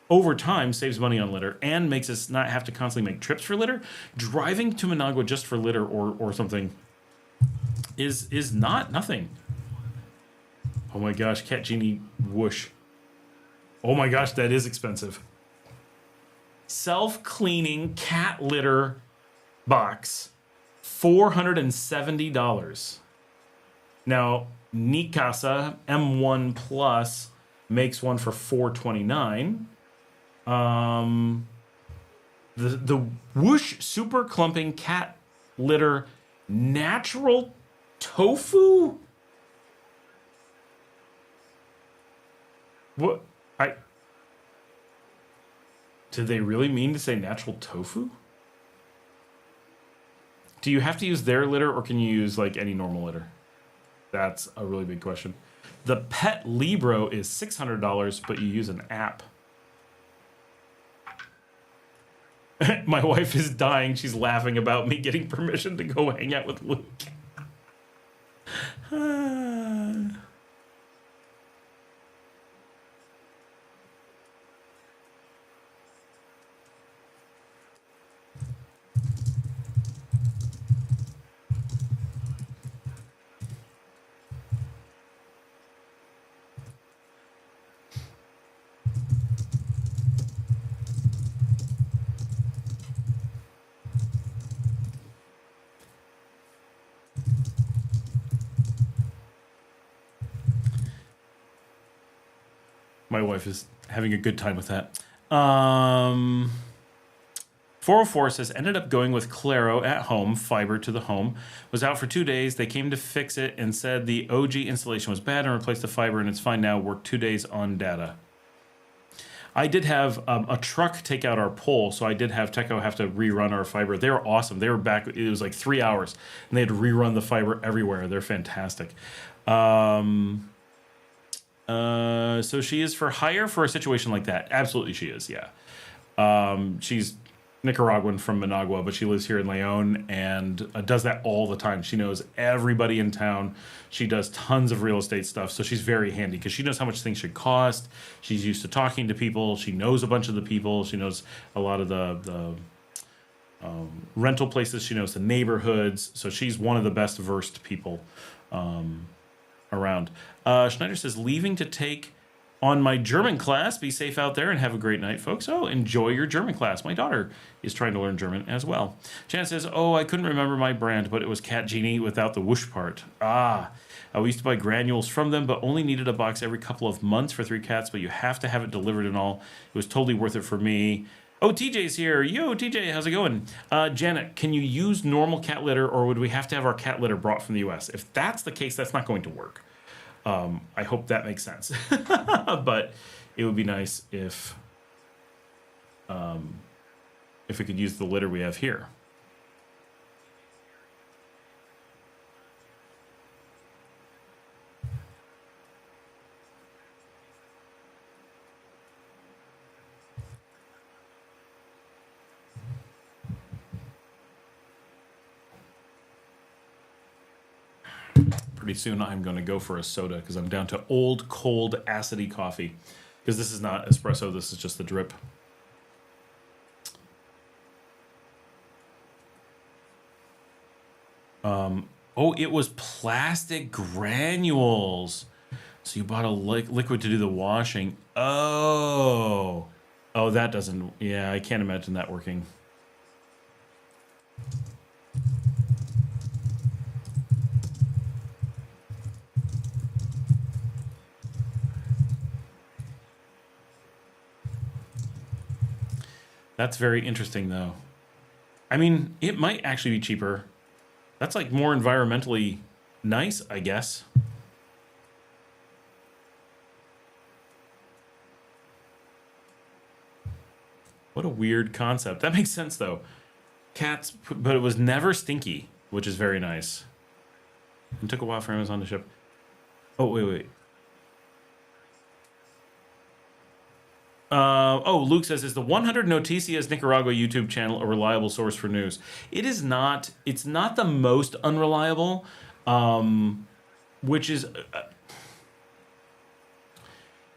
over time saves money on litter and makes us not have to constantly make trips for litter, driving to Managua just for litter or something is not nothing. Oh my gosh, Cat Genie whoosh. Oh my gosh, that is expensive. Self-cleaning cat litter box, $470. Now, Nicasa M1 Plus makes one for $429. The Whoosh Super Clumping Cat Litter Natural Tofu? What? Did they really mean to say natural tofu? Do you have to use their litter or can you use like any normal litter? That's a really big question. The Pet Libro is $600, but you use an app. My wife is dying. She's laughing about me getting permission to go hang out with Luke. My wife is having a good time with that. 404 says, ended up going with Claro at home, fiber to the home. Was out for 2 days. They came to fix it and said the OG installation was bad and replaced the fiber and it's fine now. Worked 2 days on data. I did have a truck take out our pole, so I did have Teco have to rerun our fiber. They were awesome. They were back. It was like 3 hours, and they had to rerun the fiber everywhere. They're fantastic. So she is for hire for a situation like that. Absolutely, she is. Yeah. She's Nicaraguan from Managua, but she lives here in Leon and does that all the time. She knows everybody in town. She does tons of real estate stuff, so she's very handy because she knows how much things should cost. She's used to talking to people. She knows a bunch of the people. She knows a lot of the rental places. She knows the neighborhoods. So she's one of the best versed people around. Schneider says, leaving to take on my German class. Be safe out there and have a great night, folks. Oh, enjoy your German class. My daughter is trying to learn German as well. Jan says, oh, I couldn't remember my brand, but it was Cat Genie without the whoosh part. We used to buy granules from them, but only needed a box every couple of months for 3 cats, but you have to have it delivered and all. It was totally worth it for me. Oh, TJ's here. Yo, TJ, how's it going? Janet, can you use normal cat litter or would we have to have our cat litter brought from the U.S.? If that's the case, that's not going to work. I hope that makes sense. But it would be nice if we could use the litter we have here. Pretty soon I'm going to go for a soda because I'm down to old, cold, acidy coffee. Because this is not espresso, this is just the drip. Oh, it was plastic granules. So you bought a liquid to do the washing. Oh, that doesn't, yeah, I can't imagine that working. That's very interesting, though. I mean, it might actually be cheaper. That's like more environmentally nice, I guess. What a weird concept. That makes sense, though. Cats, but it was never stinky, which is very nice. It took a while for Amazon to ship. Oh, wait. Luke says, is the 100 Noticias Nicaragua YouTube channel a reliable source for news? It is not. It's not the most unreliable, which is...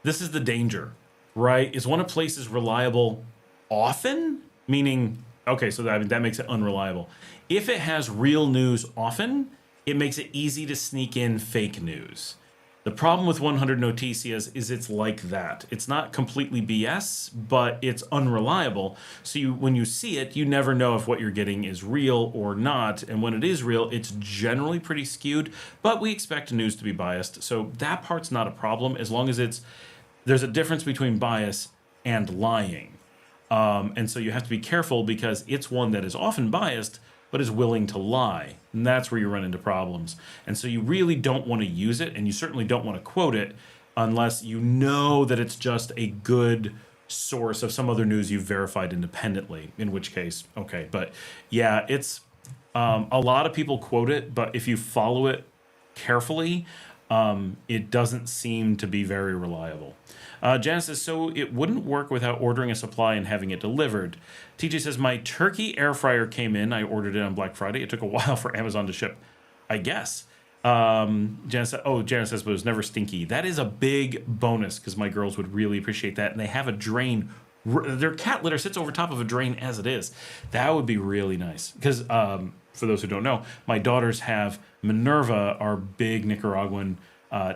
this is the danger, right? Is one of places reliable often? Meaning, okay, so that makes it unreliable. If it has real news often, it makes it easy to sneak in fake news. The problem with 100 Noticias is it's like that. It's not completely BS, but it's unreliable. So when you see it, you never know if what you're getting is real or not. And when it is real, it's generally pretty skewed, but we expect news to be biased. So that part's not a problem as long as there's a difference between bias and lying. And so you have to be careful because it's one that is often biased, but is willing to lie. And that's where you run into problems. And so you really don't want to use it, and you certainly don't want to quote it unless you know that it's just a good source of some other news you've verified independently, in which case, okay. But yeah, it's a lot of people quote it, but if you follow it carefully, it doesn't seem to be very reliable. Janice says, so it wouldn't work without ordering a supply and having it delivered. TJ says, my turkey air fryer came in. I ordered it on Black Friday. It took a while for Amazon to ship, I guess. Janice says, but it was never stinky. That is a big bonus because my girls would really appreciate that. And they have a drain. Their cat litter sits over top of a drain as it is. That would be really nice. Because for those who don't know, my daughters have Minerva, our big Nicaraguan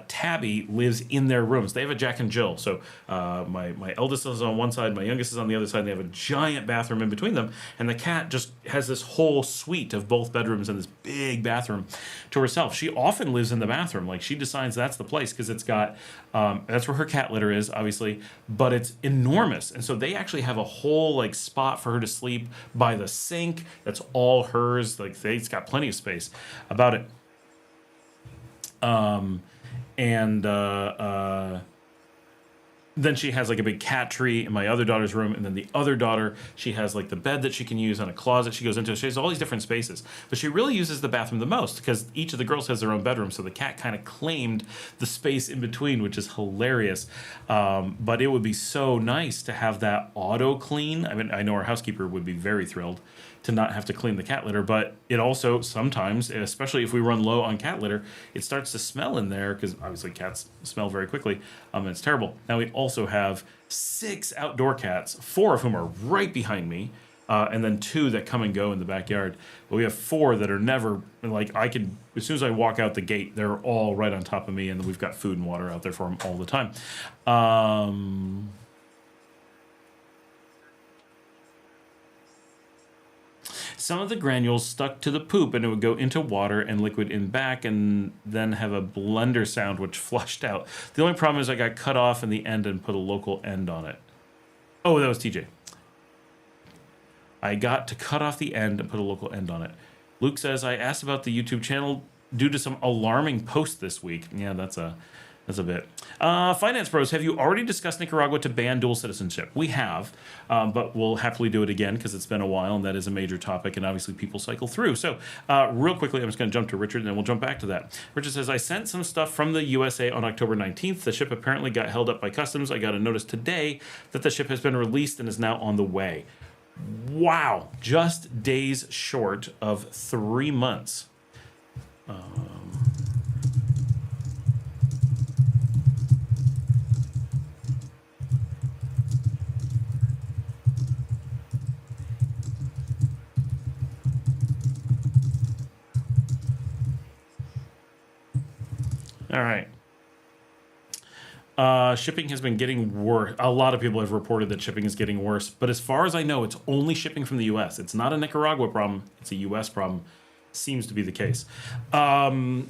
Tabby, lives in their rooms. They have a Jack and Jill. So my eldest is on one side, my youngest is on the other side. And they have a giant bathroom in between them. And the cat just has this whole suite of both bedrooms and this big bathroom to herself. She often lives in the bathroom. Like, she decides that's the place because it's got, that's where her cat litter is, obviously, but it's enormous. And so they actually have a whole like spot for her to sleep by the sink. That's all hers. Like, it's got plenty of space about it. And then she has like a big cat tree in my other daughter's room. And then the other daughter, she has like the bed that she can use on a closet she goes into. She has all these different spaces. But she really uses the bathroom the most because each of the girls has their own bedroom. So the cat kind of claimed the space in between, which is hilarious. But it would be so nice to have that auto clean. I mean, I know our housekeeper would be very thrilled to not have to clean the cat litter, but it also sometimes, especially if we run low on cat litter, it starts to smell in there because obviously cats smell very quickly. And it's terrible. Now we also have 6 outdoor cats, 4 of whom are right behind me, and then 2 that come and go in the backyard. But we have 4 that are never, like, I can, as soon as I walk out the gate, they're all right on top of me, and we've got food and water out there for them all the time. Some of the granules stuck to the poop and it would go into water and liquid in back and then have a blender sound which flushed out. The only problem is I got cut off in the end and put a local end on it. Oh, that was TJ. I got to cut off the end and put a local end on it. Luke says, I asked about the YouTube channel due to some alarming posts this week. Yeah, that's a bit. Finance Bros, have you already discussed Nicaragua to ban dual citizenship? We have, but we'll happily do it again because it's been a while and that is a major topic and obviously people cycle through. So real quickly, I'm just going to jump to Richard and then we'll jump back to that. Richard says, I sent some stuff from the USA on October 19th. The ship apparently got held up by customs. I got a notice today that the ship has been released and is now on the way. Wow. Just days short of 3 months. All right. Shipping has been getting worse. A lot of people have reported that shipping is getting worse. But as far as I know, it's only shipping from the U.S. It's not a Nicaragua problem. It's a U.S. problem. Seems to be the case. And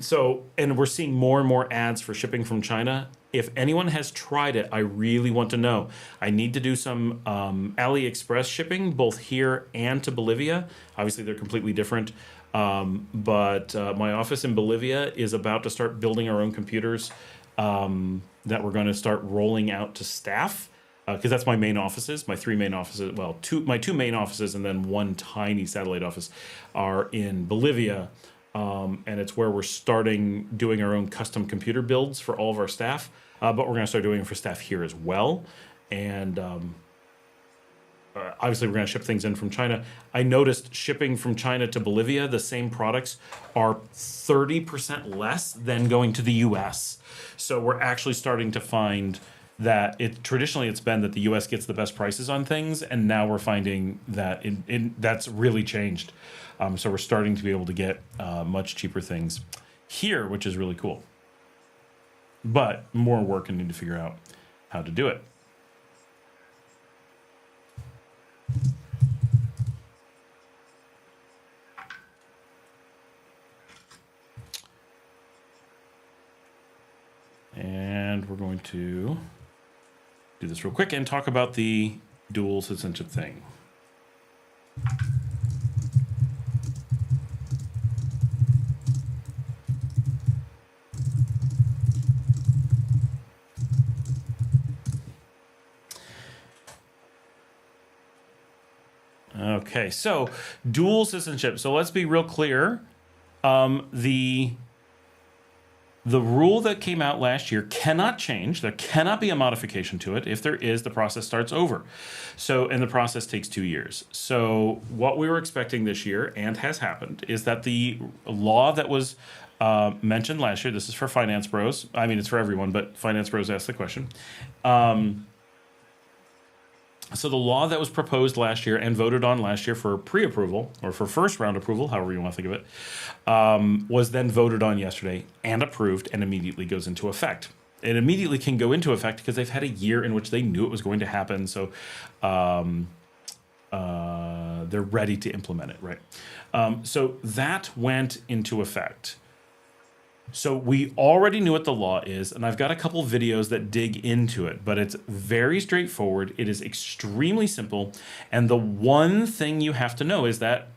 we're seeing more and more ads for shipping from China. If anyone has tried it, I really want to know. I need to do some AliExpress shipping, both here and to Bolivia. Obviously, they're completely different. But my office in Bolivia is about to start building our own computers that we're going to start rolling out to staff. Because that's my main offices, my 3 main offices. Well, my 2 main offices and then 1 tiny satellite office are in Bolivia. And it's where we're starting doing our own custom computer builds for all of our staff. But we're going to start doing it for staff here as well. And obviously, we're going to ship things in from China. I noticed shipping from China to Bolivia, the same products are 30% less than going to the U.S. So we're actually starting to find that traditionally it's been that the U.S. gets the best prices on things, and now we're finding that that's really changed. So we're starting to be able to get much cheaper things here, which is really cool. But more work and need to figure out how to do it. And we're going to do this real quick and talk about the dual citizenship thing. Okay, so dual citizenship. So let's be real clear. The rule that came out last year cannot change. There cannot be a modification to it. If there is, the process starts over. And the process takes 2 years. So what we were expecting this year, and has happened, is that the law that was mentioned last year, this is for Finance Bros. I mean, it's for everyone, but Finance Bros asked the question. So the law that was proposed last year and voted on last year for pre-approval, or for first round approval, however you want to think of it, was then voted on yesterday and approved and immediately goes into effect. It immediately can go into effect because they've had a year in which they knew it was going to happen. So they're ready to implement it, right? So that went into effect. So we already knew what the law is, and I've got a couple videos that dig into it, but it's very straightforward. It is extremely simple, and the one thing you have to know is that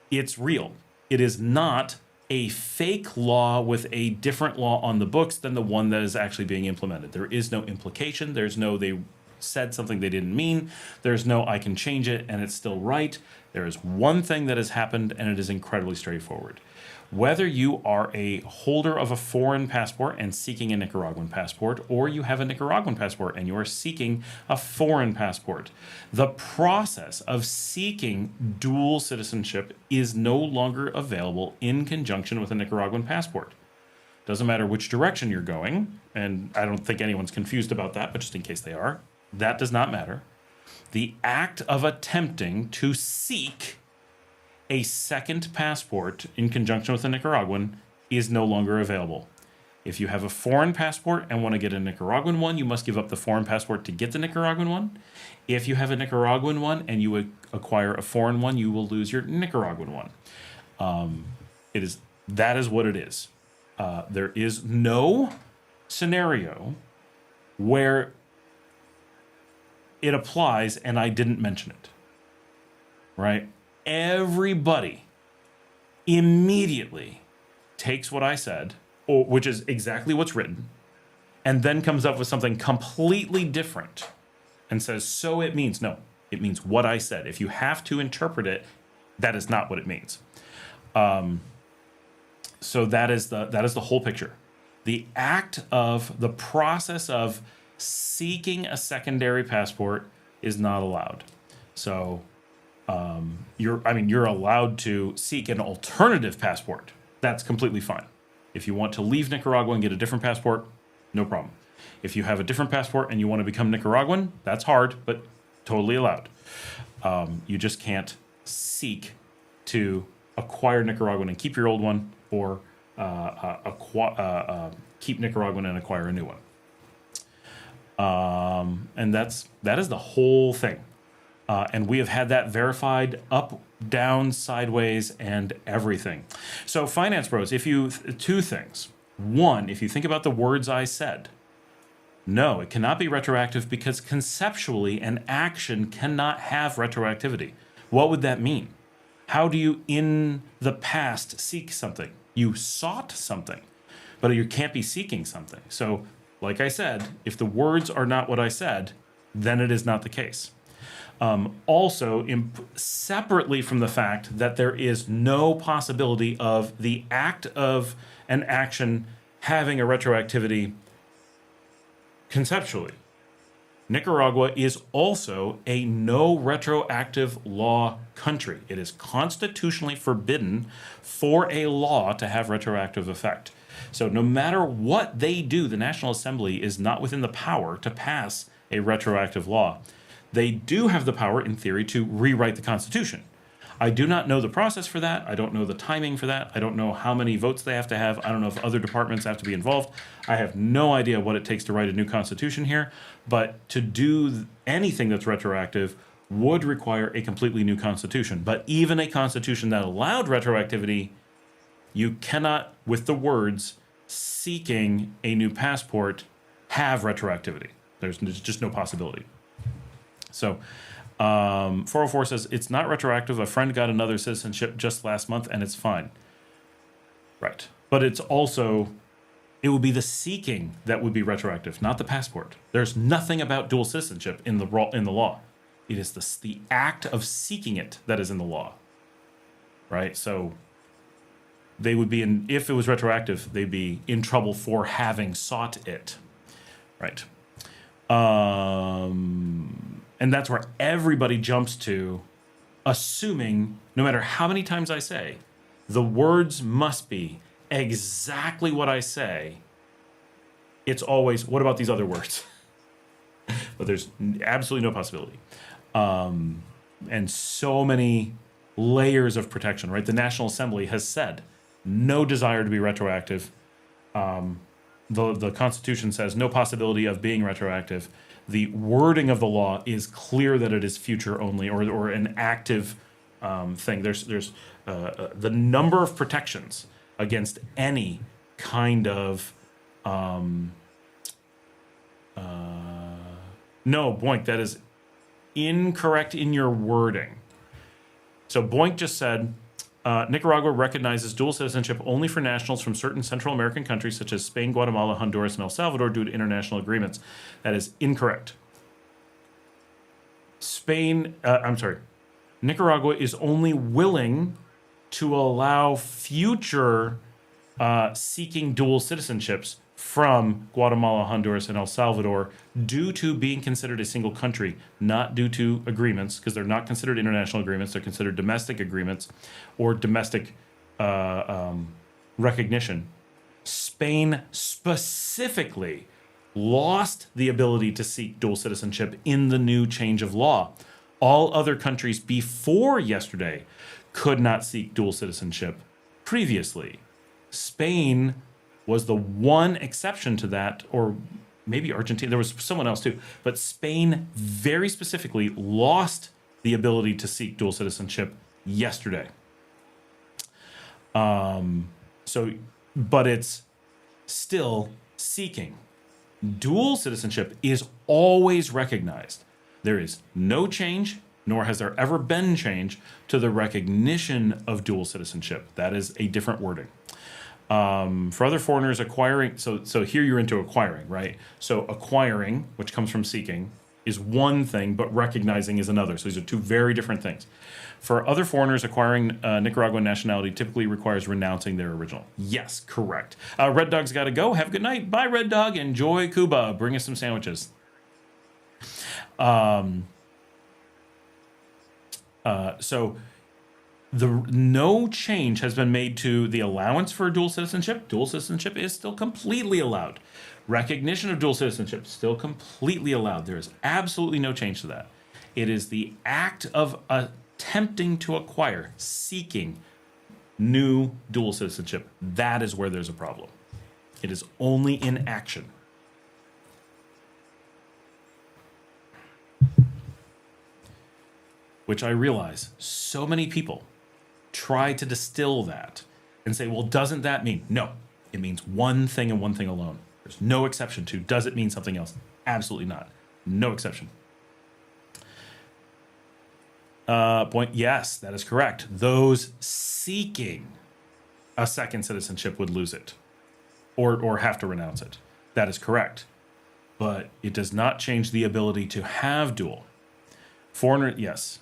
it's real. It is not a fake law with a different law on the books than the one that is actually being implemented. There is no implication. There's no they said something they didn't mean. There's no I can change it and it's still right. There is one thing that has happened, and it is incredibly straightforward. Whether you are a holder of a foreign passport and seeking a Nicaraguan passport, or you have a Nicaraguan passport and you are seeking a foreign passport, the process of seeking dual citizenship is no longer available in conjunction with a Nicaraguan passport. Doesn't matter which direction you're going, and I don't think anyone's confused about that, but just in case they are, that does not matter. The act of attempting to seek a second passport in conjunction with a Nicaraguan is no longer available. If you have a foreign passport and want to get a Nicaraguan one, you must give up the foreign passport to get the Nicaraguan one. If you have a Nicaraguan one and you acquire a foreign one, you will lose your Nicaraguan one. That is what it is. There is no scenario where it applies and I didn't mention it, right? Everybody immediately takes what I said, which is exactly what's written, and then comes up with something completely different and says, so it means. No, it means what I said. If you have to interpret it, that is not what it means. So that is the whole picture. The process of seeking a secondary passport is not allowed. So you're allowed to seek an alternative passport. That's completely fine. If you want to leave Nicaragua and get a different passport, no problem. If you have a different passport and you want to become Nicaraguan, that's hard, but totally allowed. You just can't seek to acquire Nicaraguan and keep your old one, or keep Nicaraguan and acquire a new one. And that is the whole thing. And we have had that verified up, down, sideways, and everything. So Finance Bros, two things. One, if you think about the words I said, no, it cannot be retroactive because conceptually an action cannot have retroactivity. What would that mean? How do you in the past seek something? You sought something, but you can't be seeking something. So like I said, if the words are not what I said, then it is not the case. Also, separately from the fact that there is no possibility of the act of an action having a retroactivity conceptually. Nicaragua is also a no retroactive law country. It is constitutionally forbidden for a law to have retroactive effect. So no matter what they do, the National Assembly is not within the power to pass a retroactive law. They do have the power, in theory, to rewrite the Constitution. I do not know the process for that. I don't know the timing for that. I don't know how many votes they have to have. I don't know if other departments have to be involved. I have no idea what it takes to write a new constitution here. But to do anything that's retroactive would require a completely new constitution. But even a constitution that allowed retroactivity, you cannot, with the words seeking a new passport, have retroactivity. There's just no possibility. So 404 says, it's not retroactive. A friend got another citizenship just last month and it's fine. Right. But it's also, it would be the seeking that would be retroactive, not the passport. There's nothing about dual citizenship in the law. It is the act of seeking it that is in the law. Right. So they would be in, if it was retroactive, they'd be in trouble for having sought it. Right. And that's where everybody jumps to, assuming, no matter how many times I say, the words must be exactly what I say. It's always, what about these other words? But there's absolutely no possibility. And so many layers of protection, right? The National Assembly has said no desire to be retroactive. The Constitution says no possibility of being retroactive. The wording of the law is clear that it is future only, or an active thing. There's the number of protections against any kind of no, Boink, that is incorrect in your wording. So Boink just said Nicaragua recognizes dual citizenship only for nationals from certain Central American countries such as Spain, Guatemala, Honduras, and El Salvador due to international agreements. That is incorrect. Nicaragua is only willing to allow future seeking dual citizenships from Guatemala, Honduras, and El Salvador due to being considered a single country, not due to agreements, because they're not considered international agreements. They're considered domestic agreements or domestic recognition. Spain specifically lost the ability to seek dual citizenship in the new change of law. All other countries before yesterday could not seek dual citizenship previously. Spain was the one exception to that, or maybe Argentina. There was someone else too. But Spain very specifically lost the ability to seek dual citizenship yesterday. But it's still seeking. Dual citizenship is always recognized. There is no change, nor has there ever been change to the recognition of dual citizenship. That is a different wording. For other foreigners acquiring, so here you're into acquiring, right? So acquiring, which comes from seeking, is one thing, but recognizing is another. So these are two very different things. For other foreigners, acquiring Nicaraguan nationality typically requires renouncing their original. Yes, correct. Red Dog's got to go. Have a good night. Bye, Red Dog. Enjoy Cuba. Bring us some sandwiches. So no change has been made to the allowance for dual citizenship. Dual citizenship is still completely allowed. Recognition of dual citizenship still completely allowed. There is absolutely no change to that. It is the act of attempting to acquire, seeking new dual citizenship. That is where there's a problem. It is only in action. Which I realize so many people try to distill that and say, well, doesn't that mean? No, it means one thing and one thing alone. There's no exception to, does it mean something else? Absolutely not. No exception. Point, yes, that is correct. Those seeking a second citizenship would lose it or have to renounce it. That is correct. But it does not change the ability to have dual. Foreigner, yes.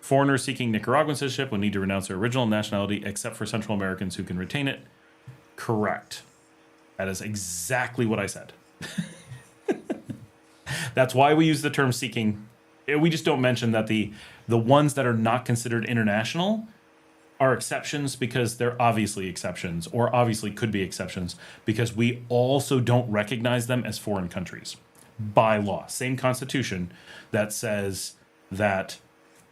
Foreigners seeking Nicaraguan citizenship would need to renounce their original nationality except for Central Americans who can retain it. Correct. That is exactly what I said. That's why we use the term seeking. We just don't mention that the ones that are not considered international are exceptions because they're obviously exceptions, or obviously could be exceptions, because we also don't recognize them as foreign countries by law. Same constitution that says that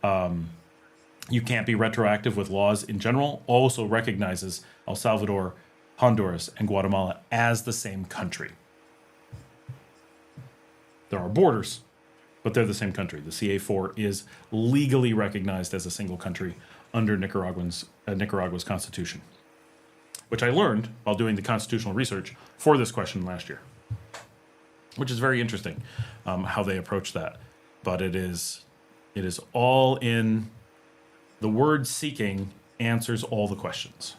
you can't be retroactive with laws in general also recognizes El Salvador, Honduras, and Guatemala as the same country. There are borders, but they're the same country. The CA4 is legally recognized as a single country under Nicaragua's constitution, which I learned while doing the constitutional research for this question last year, which is very interesting how they approach that. But it is all in the word seeking answers all the questions.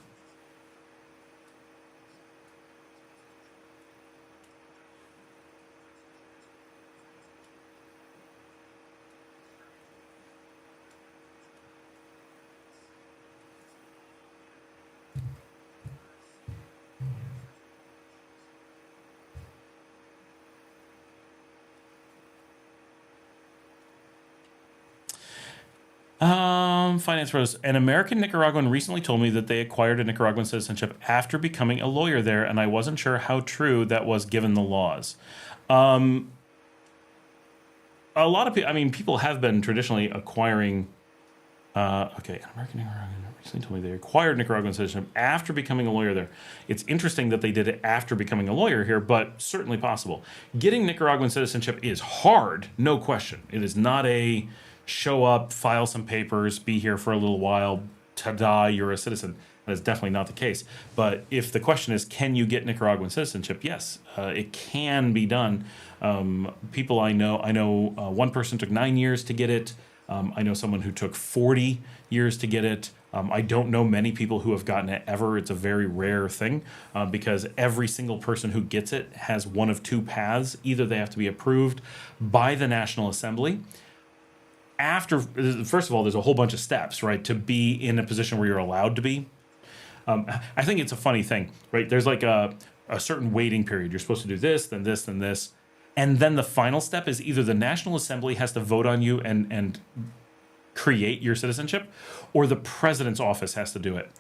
Finance Rose. An American Nicaraguan recently told me that they acquired a Nicaraguan citizenship after becoming a lawyer there, and I wasn't sure how true that was given the laws. A lot of people, people have been traditionally acquiring. An American Nicaraguan recently told me they acquired Nicaraguan citizenship after becoming a lawyer there. It's interesting that they did it after becoming a lawyer here, but certainly possible. Getting Nicaraguan citizenship is hard, no question. It is not a show up, file some papers, be here for a little while, ta-da, you're a citizen. That is definitely not the case. But if the question is, can you get Nicaraguan citizenship? Yes, it can be done. People I know one person took 9 years to get it. I know someone who took 40 years to get it. I don't know many people who have gotten it ever. It's a very rare thing because every single person who gets it has one of two paths. Either they have to be approved by the National Assembly. First of all, there's a whole bunch of steps, right, to be in a position where you're allowed to be. I think it's a funny thing, right? There's like a certain waiting period. You're supposed to do this, then this, then this. And then the final step is either the National Assembly has to vote on you and create your citizenship, or the president's office has to do it.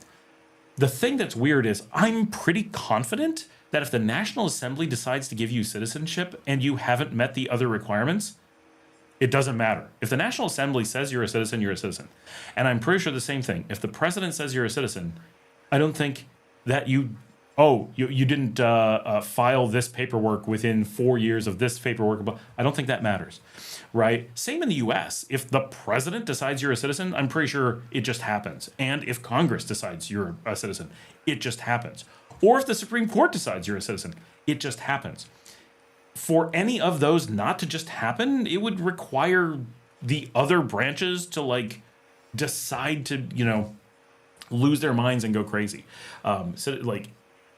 The thing that's weird is I'm pretty confident that if the National Assembly decides to give you citizenship and you haven't met the other requirements, it doesn't matter. If the National Assembly says you're a citizen, you're a citizen. And I'm pretty sure the same thing. If the president says you're a citizen, I don't think that you didn't file this paperwork within 4 years of this paperwork. I don't think that matters, right? Same in the U.S. If the president decides you're a citizen, I'm pretty sure it just happens. And if Congress decides you're a citizen, it just happens. Or if the Supreme Court decides you're a citizen, it just happens. For any of those not to just happen, it would require the other branches to decide to, lose their minds and go crazy.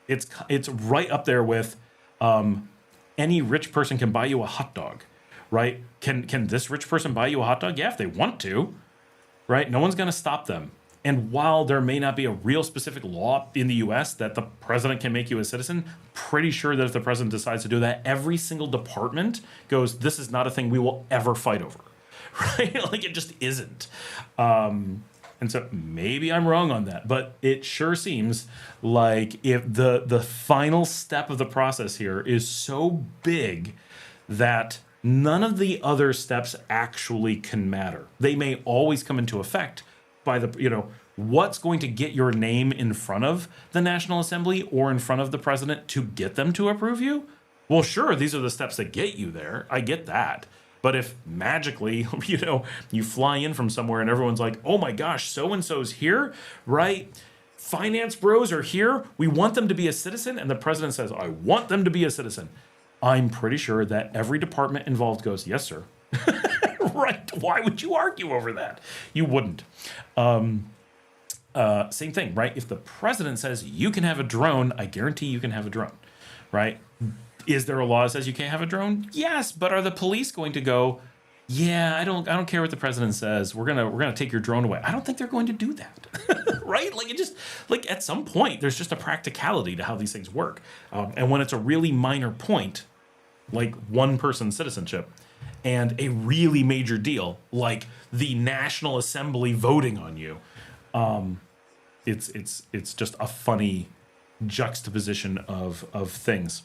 It's right up there with any rich person can buy you a hot dog, right? Can this rich person buy you a hot dog? Yeah, if they want to, right? No one's going to stop them. And while there may not be a real specific law in the U.S. that the president can make you a citizen, pretty sure that if the president decides to do that, every single department goes, this is not a thing we will ever fight over, right? It just isn't. And so maybe I'm wrong on that, but it sure seems like if the final step of the process here is so big that none of the other steps actually can matter. They may always come into effect by what's going to get your name in front of the National Assembly or in front of the president to get them to approve you? Well, sure, these are the steps that get you there. I get that. But if magically, you fly in from somewhere and everyone's like, oh my gosh, so-and-so's here, right? Finance bros are here. We want them to be a citizen. And the president says, I want them to be a citizen. I'm pretty sure that every department involved goes, yes, sir. Right? Why would you argue over that? You wouldn't. Same thing, right? If the president says you can have a drone, I guarantee you can have a drone, right? Is there a law that says you can't have a drone? Yes, but are the police going to go, yeah, I don't care what the president says. We're gonna take your drone away. I don't think they're going to do that, right? At some point, there's just a practicality to how these things work, and when it's a really minor point, like one person citizenship, and a really major deal like the National Assembly voting on you. It's just a funny juxtaposition of things.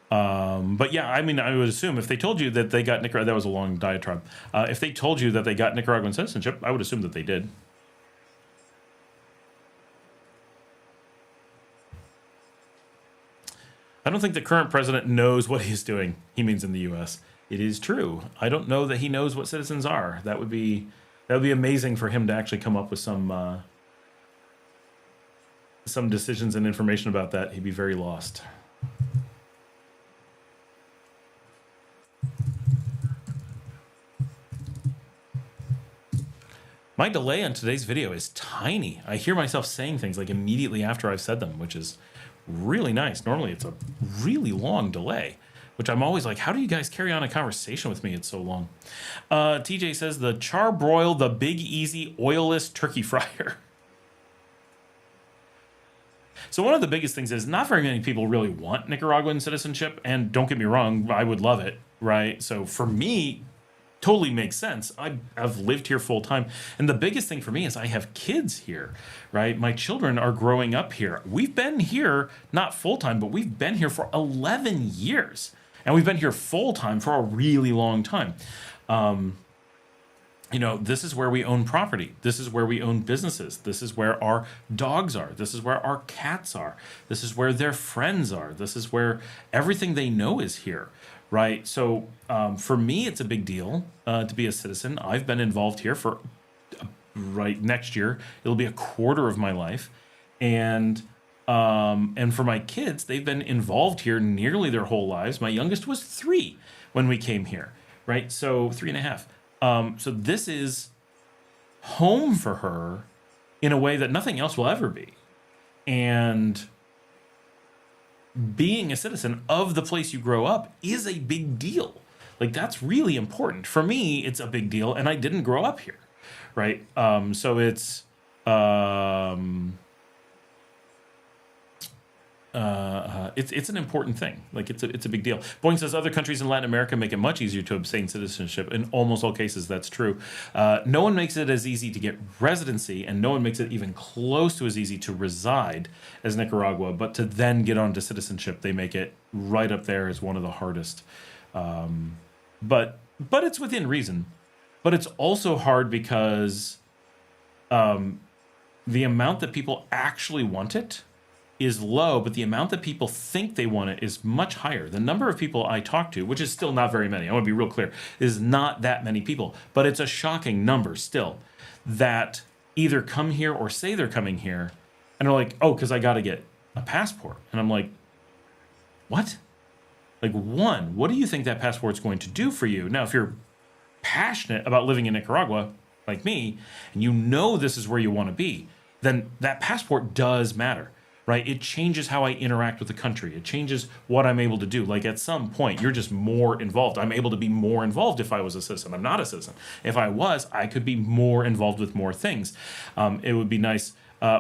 But yeah, I mean, I would assume if they told you that they got Nicaragua, that was a long diatribe. If they told you that they got Nicaraguan citizenship, I would assume that they did. I don't think the current president knows what he's doing. He means in the U.S. It is true. I don't know that he knows what citizens are. That would be amazing for him to actually come up with some decisions and information about that. He'd be very lost. My delay on today's video is tiny. I hear myself saying things like immediately after I've said them, which is really nice. Normally it's a really long delay, which I'm always like, how do you guys carry on a conversation with me? It's so long. TJ says the charbroil, the big easy oilless turkey fryer. So one of the biggest things is not very many people really want Nicaraguan citizenship. And don't get me wrong, I would love it, right? So for me, totally makes sense. I've lived here full time. And the biggest thing for me is I have kids here, right? My children are growing up here. We've been here, not full time, but we've been here for 11 years. And we've been here full time for a really long time. You know, this is where we own property. This is where we own businesses. This is where our dogs are. This is where our cats are. This is where their friends are. This is where everything they know is here, right? So for me, it's a big deal to be a citizen. I've been involved here for, next year, it'll be a quarter of my life. And for my kids, they've been involved here nearly their whole lives. My youngest was 3 when we came here, right? So 3.5. So this is home for her in a way that nothing else will ever be. And being a citizen of the place you grow up is a big deal. Like, that's really important. For me, it's a big deal, and I didn't grow up here, right? So it's an important thing. Like, it's a big deal. Boeing says other countries in Latin America make it much easier to obtain citizenship. In almost all cases, that's true. No one makes it as easy to get residency, and no one makes it even close to as easy to reside as Nicaragua. But to then get onto citizenship, they make it right up there as one of the hardest. But it's within reason. But it's also hard because the amount that people actually want it is low, but the amount that people think they want it is much higher. The number of people I talk to, which is still not very many, I want to be real clear, is not that many people, but it's a shocking number still, that either come here or say they're coming here, and are like, oh, because I got to get a passport. And I'm like, what? Like, one, what do you think that passport's going to do for you? Now, if you're passionate about living in Nicaragua, like me, and you know this is where you want to be, then that passport does matter. Right? It changes how I interact with the country. It changes what I'm able to do. Like, at some point, you're just more involved. I'm able to be more involved if I was a citizen. I'm not a citizen. If I was, I could be more involved with more things. It would be nice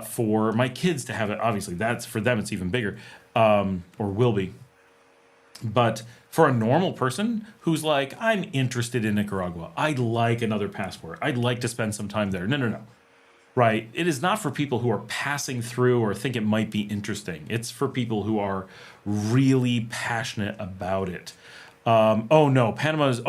for my kids to have it. Obviously, that's for them, it's even bigger, or will be. But for a normal person who's like, I'm interested in Nicaragua, I'd like another passport, I'd like to spend some time there. No. Right. It is not for people who are passing through or think it might be interesting. It's for people who are really passionate about it. Panama's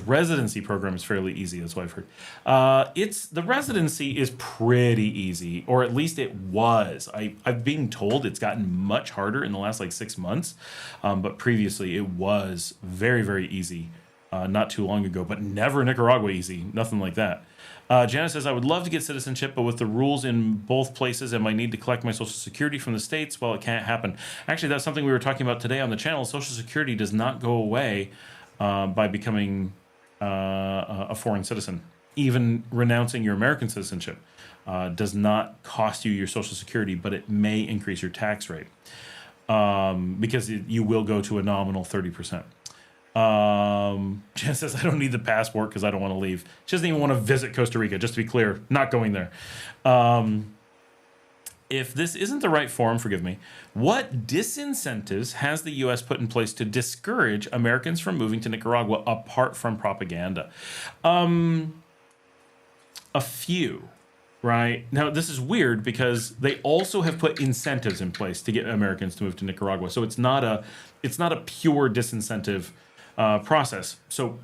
residency program is fairly easy. That's what I've heard. The residency is pretty easy, or at least it was. I've been told it's gotten much harder in the last 6 months, but previously it was very, very easy. Not too long ago, but never Nicaragua easy. Nothing like that. Janice says, I would love to get citizenship, but with the rules in both places and my need to collect my Social Security from the States, well, it can't happen. Actually, that's something we were talking about today on the channel. Social Security does not go away by becoming a foreign citizen. Even renouncing your American citizenship does not cost you your Social Security, but it may increase your tax rate because you will go to a nominal 30%. Jen says, I don't need the passport because I don't want to leave. She doesn't even want to visit Costa Rica, just to be clear, not going there. if this isn't the right forum, forgive me, what disincentives has the U.S. put in place to discourage Americans from moving to Nicaragua apart from propaganda? A few, right? Now, this is weird because they also have put incentives in place to get Americans to move to Nicaragua. So it's not a pure disincentive process. So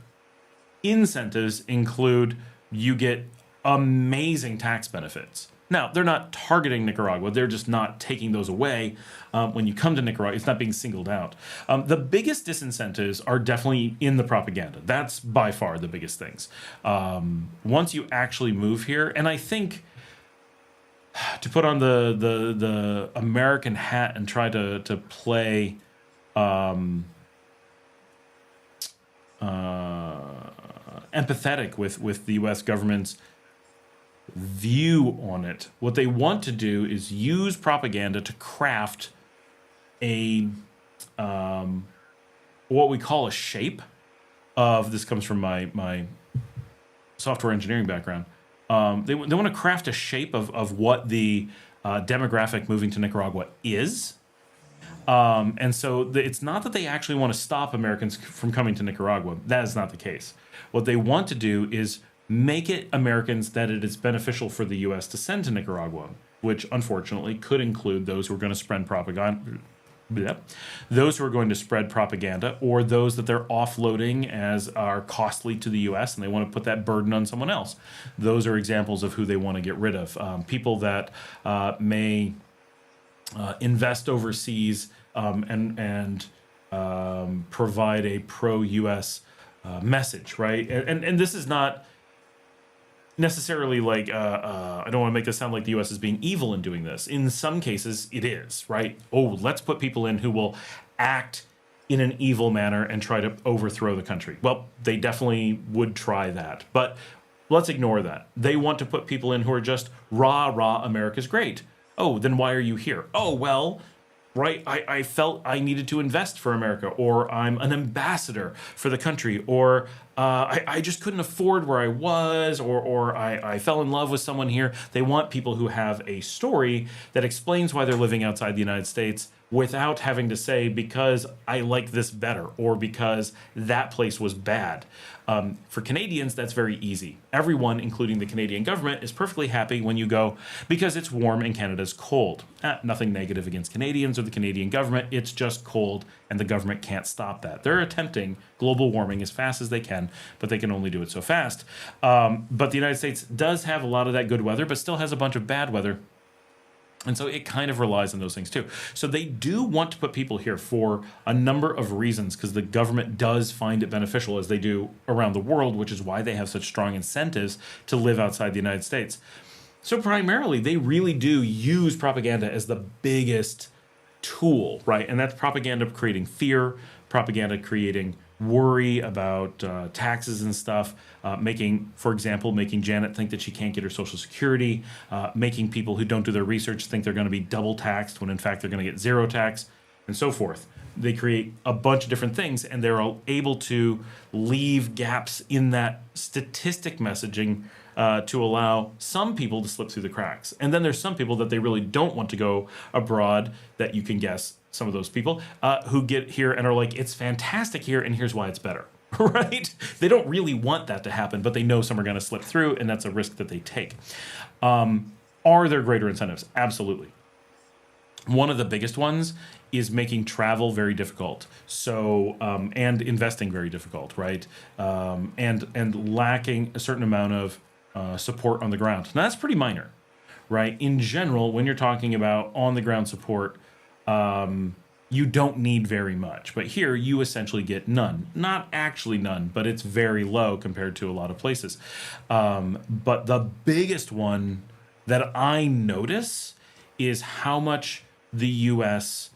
incentives include you get amazing tax benefits. Now, they're not targeting Nicaragua. They're just not taking those away when you come to Nicaragua. It's not being singled out. The biggest disincentives are definitely in the propaganda. That's by far the biggest things. Once you actually move here, and I think to put on the American hat and try to play empathetic with the U.S. government's view on it. What they want to do is use propaganda to craft a what we call a shape of, this comes from my software engineering background. They want to craft a shape of what the demographic moving to Nicaragua is. And so it's not that they actually want to stop Americans from coming to Nicaragua. That is not the case. What they want to do is make it Americans that it is beneficial for the U.S. to send to Nicaragua, which unfortunately could include those who are going to spread propaganda. Those who are going to spread propaganda, or those that they're offloading as are costly to the U.S. and they want to put that burden on someone else. Those are examples of who they want to get rid of. People that may invest overseas and provide a pro-U.S. Message, right? And this is not necessarily like I don't want to make this sound like the U.S. is being evil in doing this. In some cases, it is, right? Oh, let's put people in who will act in an evil manner and try to overthrow the country. Well, they definitely would try that, but let's ignore that. They want to put people in who are just rah, America's great. Oh, then why are you here? Oh, well, right, I felt I needed to invest for America, or I'm an ambassador for the country, or I just couldn't afford where I was, or I fell in love with someone here. They want people who have a story that explains why they're living outside the United States without having to say, because I like this better, or because that place was bad. For Canadians, that's very easy. Everyone, including the Canadian government, is perfectly happy when you go because it's warm and Canada's cold. Nothing negative against Canadians or the Canadian government. It's just cold, and the government can't stop that. They're attempting global warming as fast as they can, but they can only do it so fast. But the United States does have a lot of that good weather, but still has a bunch of bad weather. And so it kind of relies on those things too. So they do want to put people here for a number of reasons, because the government does find it beneficial, as they do around the world, which is why they have such strong incentives to live outside the United States. So primarily, they really do use propaganda as the biggest tool, right? And that's propaganda creating fear, propaganda creating worry about taxes and stuff, for example, making Janet think that she can't get her Social Security, making people who don't do their research think they're going to be double taxed when in fact they're going to get zero tax, and so forth. They create a bunch of different things, and they're able to leave gaps in that statistic messaging to allow some people to slip through the cracks. And then there's some people that they really don't want to go abroad, that you can guess some of those people who get here and are like, it's fantastic here, and here's why it's better, right? They don't really want that to happen, but they know some are going to slip through, and that's a risk that they take. Are there greater incentives? Absolutely. One of the biggest ones is making travel very difficult. So, and investing very difficult, right? And lacking a certain amount of support on the ground. Now, that's pretty minor, right? In general, when you're talking about on the ground support, you don't need very much. But here, you essentially get none. Not actually none, but it's very low compared to a lot of places. But the biggest one that I notice is how much the U.S.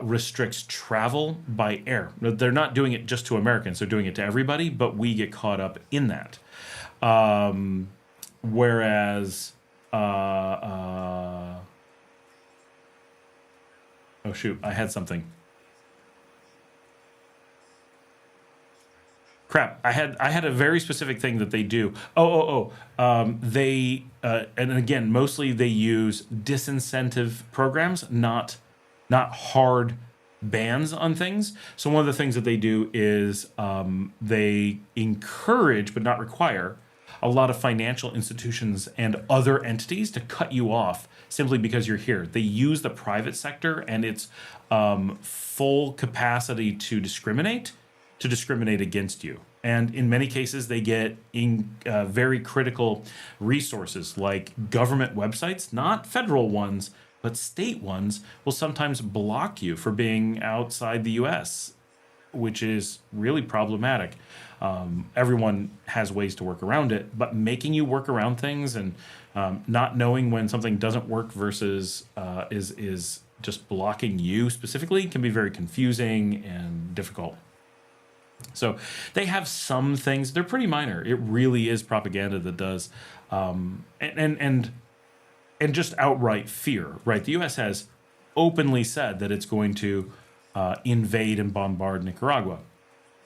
Restricts travel by air. They're not doing it just to Americans. They're doing it to everybody, but we get caught up in that. Whereas... oh, shoot, I had something. Crap! I had a very specific thing that they do. They and again, mostly they use disincentive programs, not hard bans on things. So one of the things that they do is they encourage but not require a lot of financial institutions and other entities to cut you off simply because you're here. They use the private sector and its full capacity to discriminate against you. And in many cases, they get very critical resources like government websites, not federal ones, but state ones, will sometimes block you for being outside the U.S., which is really problematic. Everyone has ways to work around it, but making you work around things and not knowing when something doesn't work versus is just blocking you specifically can be very confusing and difficult. So they have some things. They're pretty minor. It really is propaganda that does, and just outright fear. Right? The U.S. has openly said that it's going to invade and bombard Nicaragua.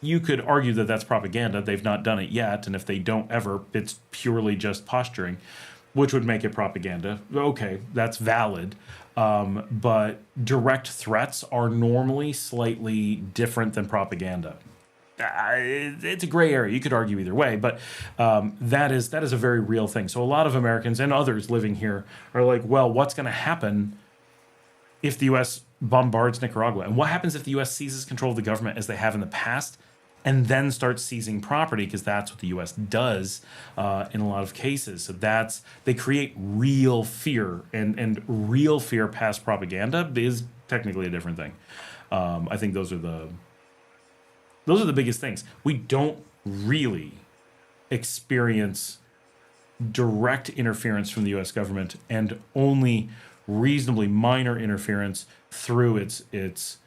You could argue that that's propaganda. They've not done it yet, and if they don't ever, it's purely just posturing, which would make it propaganda. Okay, that's valid. But direct threats are normally slightly different than propaganda. It's a gray area. You could argue either way, but that is a very real thing. So a lot of Americans and others living here are like, well, what's going to happen if the U.S. bombards Nicaragua? And what happens if the U.S. seizes control of the government as they have in the past and then starts seizing property? Because that's what the U.S. does in a lot of cases. So they create real fear, and real fear past propaganda is technically a different thing. I think those are the biggest things. We don't really experience direct interference from the U.S. government, and only reasonably minor interference through its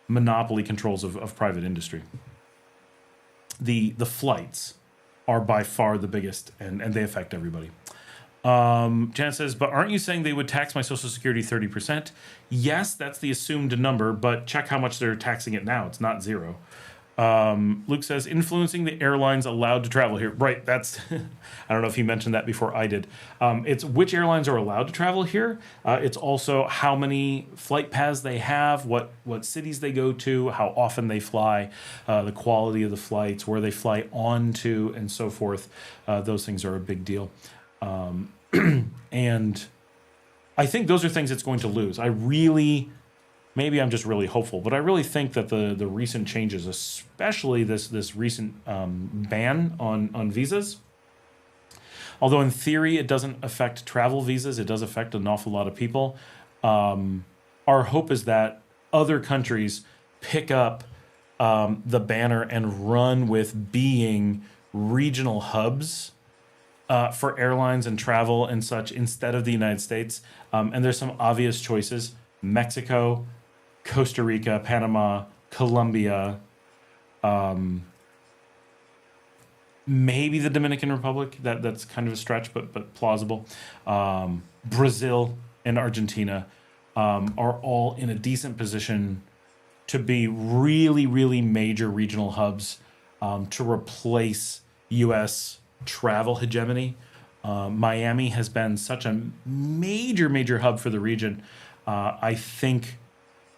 monopoly controls of private industry. The flights are by far the biggest, and they affect everybody. Janet says, but aren't you saying they would tax my Social Security 30%? Yes, that's the assumed number, but check how much they're taxing it now. It's not zero. Luke says, influencing the airlines allowed to travel here. Right, that's, I don't know if he mentioned that before I did. It's which airlines are allowed to travel here. It's also how many flight paths they have, what cities they go to, how often they fly, the quality of the flights, where they fly on to, and so forth. Those things are a big deal. And I think those are things it's going to lose. Maybe I'm just really hopeful, but I really think that the recent changes, especially this recent ban on visas, although in theory it doesn't affect travel visas, it does affect an awful lot of people. Our hope is that other countries pick up the banner and run with being regional hubs for airlines and travel and such instead of the United States. And there's some obvious choices: Mexico, Costa Rica, Panama, Colombia, maybe the Dominican Republic. That's kind of a stretch, but plausible. Brazil and Argentina are all in a decent position to be really, really major regional hubs to replace U.S. travel hegemony. Miami has been such a major hub for the region. I think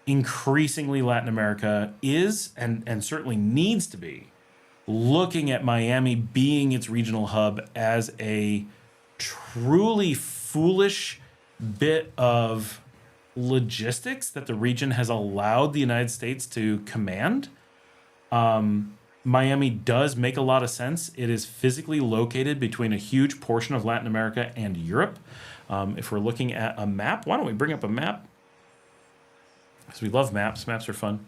increasingly Latin America is, and certainly needs to be, looking at Miami being its regional hub as a truly foolish bit of logistics that the region has allowed the United States to command. Miami does make a lot of sense. It is physically located between a huge portion of Latin America and Europe. If we're looking at a map, why don't we bring up a map? Because we love maps. Maps are fun.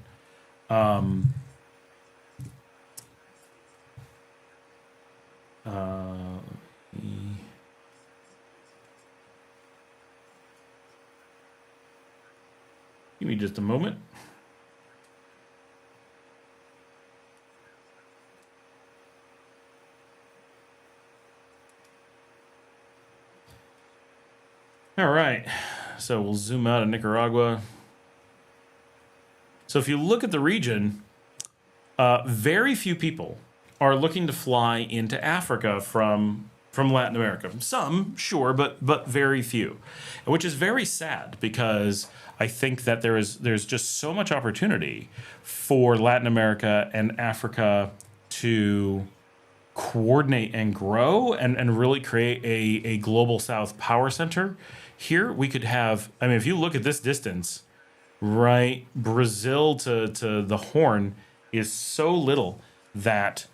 Give me just a moment. All right. So we'll zoom out of Nicaragua. So if you look at the region, very few people are looking to fly into Africa from Latin America. Some, sure, but very few, which is very sad because I think that there's just so much opportunity for Latin America and Africa to coordinate and grow and really create a global South power center. Here we could have, I mean, if you look at this distance, right, Brazil to the Horn is so little that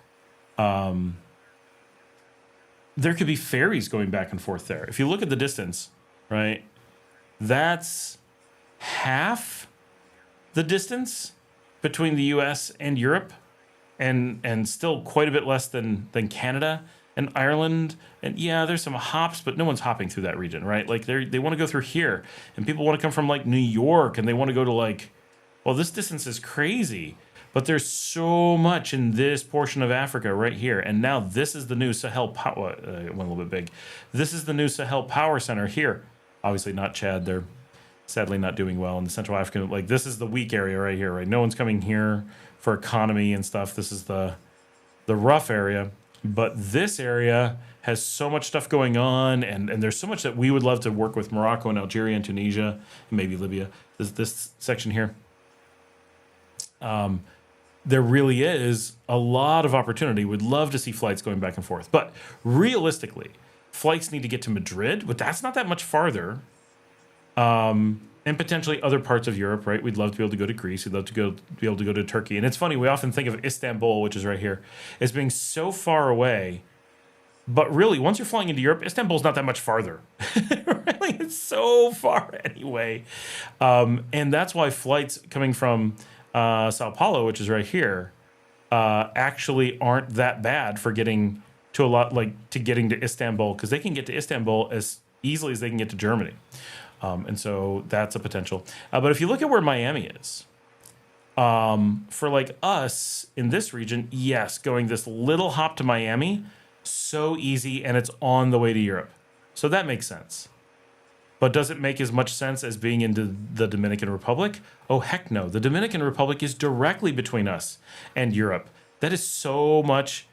there could be ferries going back and forth there. If you look at the distance, right, that's half the distance between the US and Europe, and still quite a bit less than Canada and Ireland. And yeah, there's some hops, but no one's hopping through that region, right? Like they want to go through here, and people want to come from like New York, and they want to go to like, well, this distance is crazy. But there's so much in this portion of Africa right here. And now this is the new Sahel power. It went a little bit big. This is the new Sahel Power Center here. Obviously not Chad. They're sadly not doing well in the Central African. Like this is the weak area right here, right? No one's coming here for economy and stuff. This is the rough area. But this area has so much stuff going on. And there's so much that we would love to work with Morocco and Algeria and Tunisia and maybe Libya. This section here. There really is a lot of opportunity. We'd love to see flights going back and forth. But realistically, flights need to get to Madrid, but that's not that much farther. And potentially other parts of Europe, right? We'd love to be able to go to Greece. We'd love to be able to go to Turkey. And it's funny, we often think of Istanbul, which is right here, as being so far away. But really, once you're flying into Europe, Istanbul's not that much farther. Really, it's so far anyway. And that's why flights coming from Sao Paulo, which is right here, actually aren't that bad for getting to getting to Istanbul, because they can get to Istanbul as easily as they can get to Germany. And so that's a potential. But if you look at where Miami is, for like us in this region, yes, going this little hop to Miami, so easy, and it's on the way to Europe. So that makes sense. But does it make as much sense as being into the Dominican Republic? Oh, heck no. The Dominican Republic is directly between us and Europe. That is so much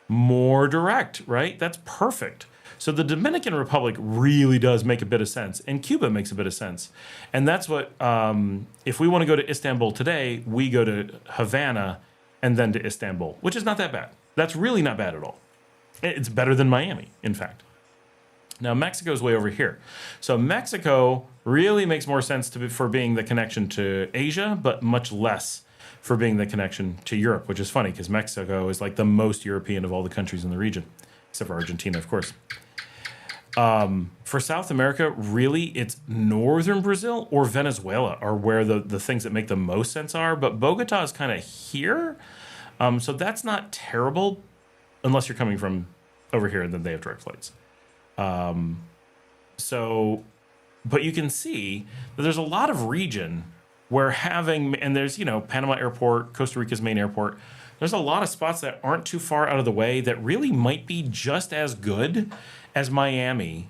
more direct, right? That's perfect. So the Dominican Republic really does make a bit of sense, and Cuba makes a bit of sense. And that's what, if we want to go to Istanbul today, we go to Havana and then to Istanbul, which is not that bad. That's really not bad at all. It's better than Miami, in fact. Now, Mexico's way over here. So Mexico really makes more sense for being the connection to Asia, but much less for being the connection to Europe, which is funny because Mexico is like the most European of all the countries in the region, except for Argentina, of course. For South America, really, it's northern Brazil or Venezuela are where the things that make the most sense are, but Bogota is kind of here. So that's not terrible unless you're coming from over here and then they have direct flights. But you can see that there's a lot of region where and there's, Panama Airport, Costa Rica's main airport. There's a lot of spots that aren't too far out of the way that really might be just as good as Miami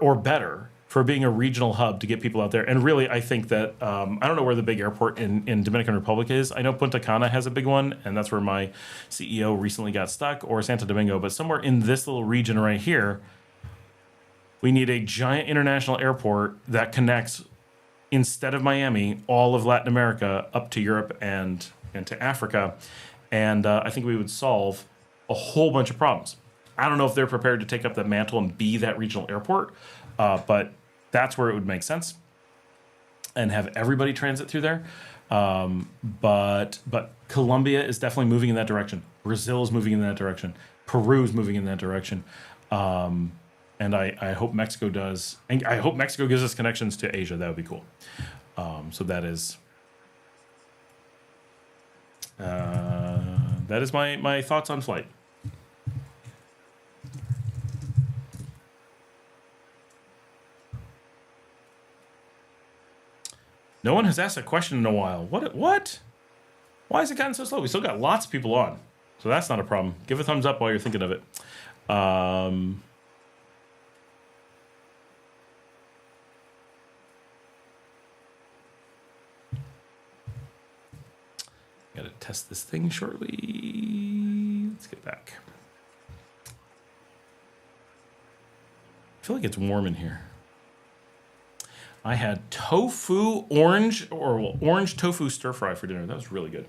or better for being a regional hub to get people out there. And really, I think that, I don't know where the big airport in Dominican Republic is. I know Punta Cana has a big one, and that's where my CEO recently got stuck, or Santo Domingo. But somewhere in this little region right here, we need a giant international airport that connects, instead of Miami, all of Latin America up to Europe and to Africa. And I think we would solve a whole bunch of problems. I don't know if they're prepared to take up that mantle and be that regional airport, but that's where it would make sense and have everybody transit through there. But Colombia is definitely moving in that direction. Brazil is moving in that direction. Peru is moving in that direction. And I hope Mexico does. And I hope Mexico gives us connections to Asia. That would be cool. So that is my thoughts on flight. No one has asked a question in a while. What? Why has it gotten so slow? We still got lots of people on. So that's not a problem. Give a thumbs up while you're thinking of it. Got to test this thing shortly. get back. I feel like it's warm in here. I had orange tofu stir fry for dinner. That was really good.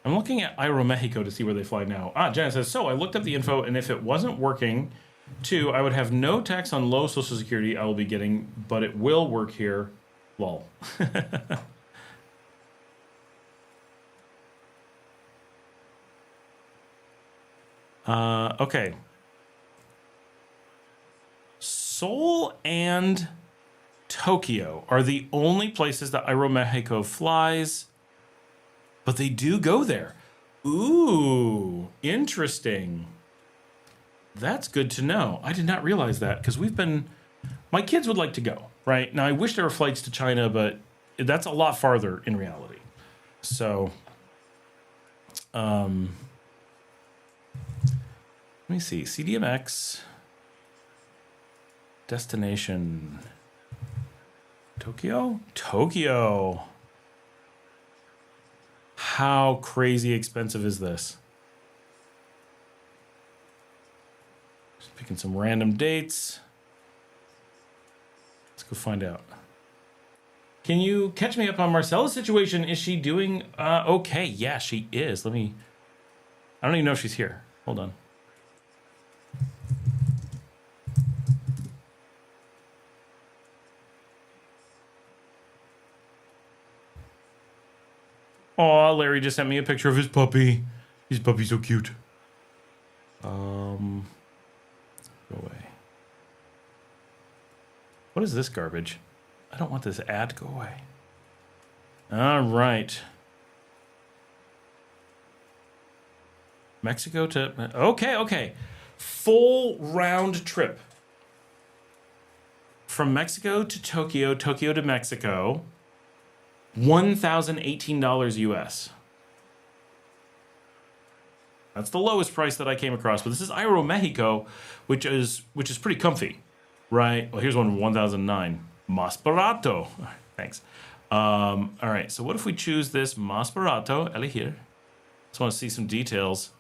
I'm looking at Aeromexico to see where they fly now. Janet says, so I looked up the info, and if it wasn't working, too, I would have no tax on low Social Security I will be getting, but it will work here. Lol. Okay. Seoul and Tokyo are the only places that Aeromexico flies, but they do go there. Ooh, interesting. That's good to know. I did not realize that because my kids would like to go, right? Now, I wish there were flights to China, but that's a lot farther in reality. So, let me see. CDMX, destination, Tokyo? Tokyo. How crazy expensive is this? Just picking some random dates. Let's go find out. Can you catch me up on Marcella's situation? Is she doing okay? Yeah, she is. I don't even know if she's here. Hold on. Aw, Larry just sent me a picture of his puppy. His puppy's so cute. Go away. What is this garbage? I don't want this ad to go away. All right. Mexico to... Okay. Full round trip. From Mexico to Tokyo, Tokyo to Mexico... $1,018 US. That's the lowest price that I came across, but this is Aeromexico, which is pretty comfy, right? Well, here's one 1,009. Mas barato. Thanks. All right, so what if we choose this Mas barato? Elegir. Just want to see some details.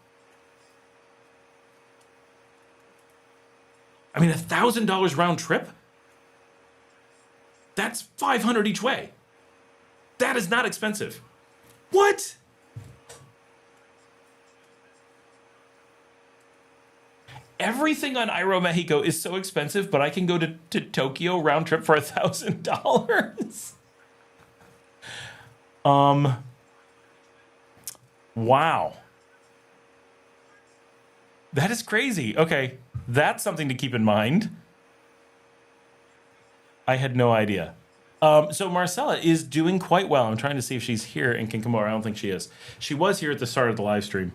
I mean, $1,000 round trip? That's $500 each way. That is not expensive. What? Everything on Aeromexico is so expensive, but I can go to Tokyo round trip for $1,000. Wow. That is crazy. Okay, that's something to keep in mind. I had no idea. So Marcella is doing quite well. I'm trying to see if she's here and can come over. I don't think she is. She was here at the start of the live stream.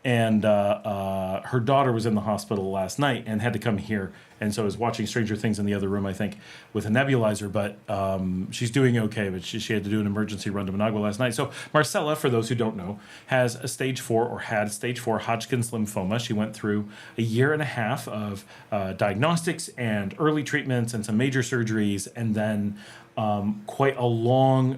And her daughter was in the hospital last night and had to come here. And so I was watching Stranger Things in the other room, I think, with a nebulizer. But she's doing okay. But she had to do an emergency run to Managua last night. So Marcella, for those who don't know, has a stage 4 or had stage 4 Hodgkin's lymphoma. She went through a year and a half of diagnostics and early treatments and some major surgeries. And then quite a long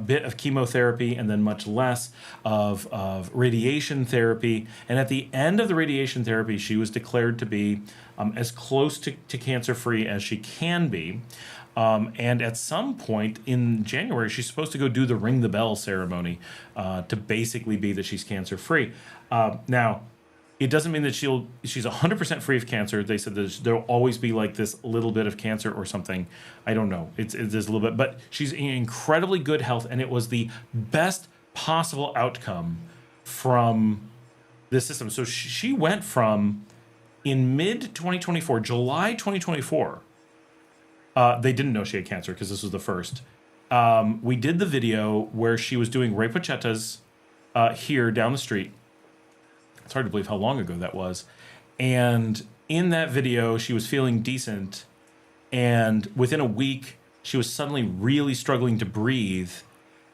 bit of chemotherapy and then much less of radiation therapy. And at the end of the radiation therapy, she was declared to be as close to cancer-free as she can be. And at some point in January, she's supposed to go do the ring the bell ceremony to basically be that she's cancer-free. Now, it doesn't mean that she's 100% free of cancer. They said there'll always be like this little bit of cancer or something. I don't know. It's a little bit, but she's in incredibly good health, and it was the best possible outcome from this system. So she went from in mid-2024, July 2024. They didn't know she had cancer because this was the first. We did the video where she was doing repochetas here down the street. It's hard to believe how long ago that was. And in that video, she was feeling decent. And within a week, she was suddenly really struggling to breathe.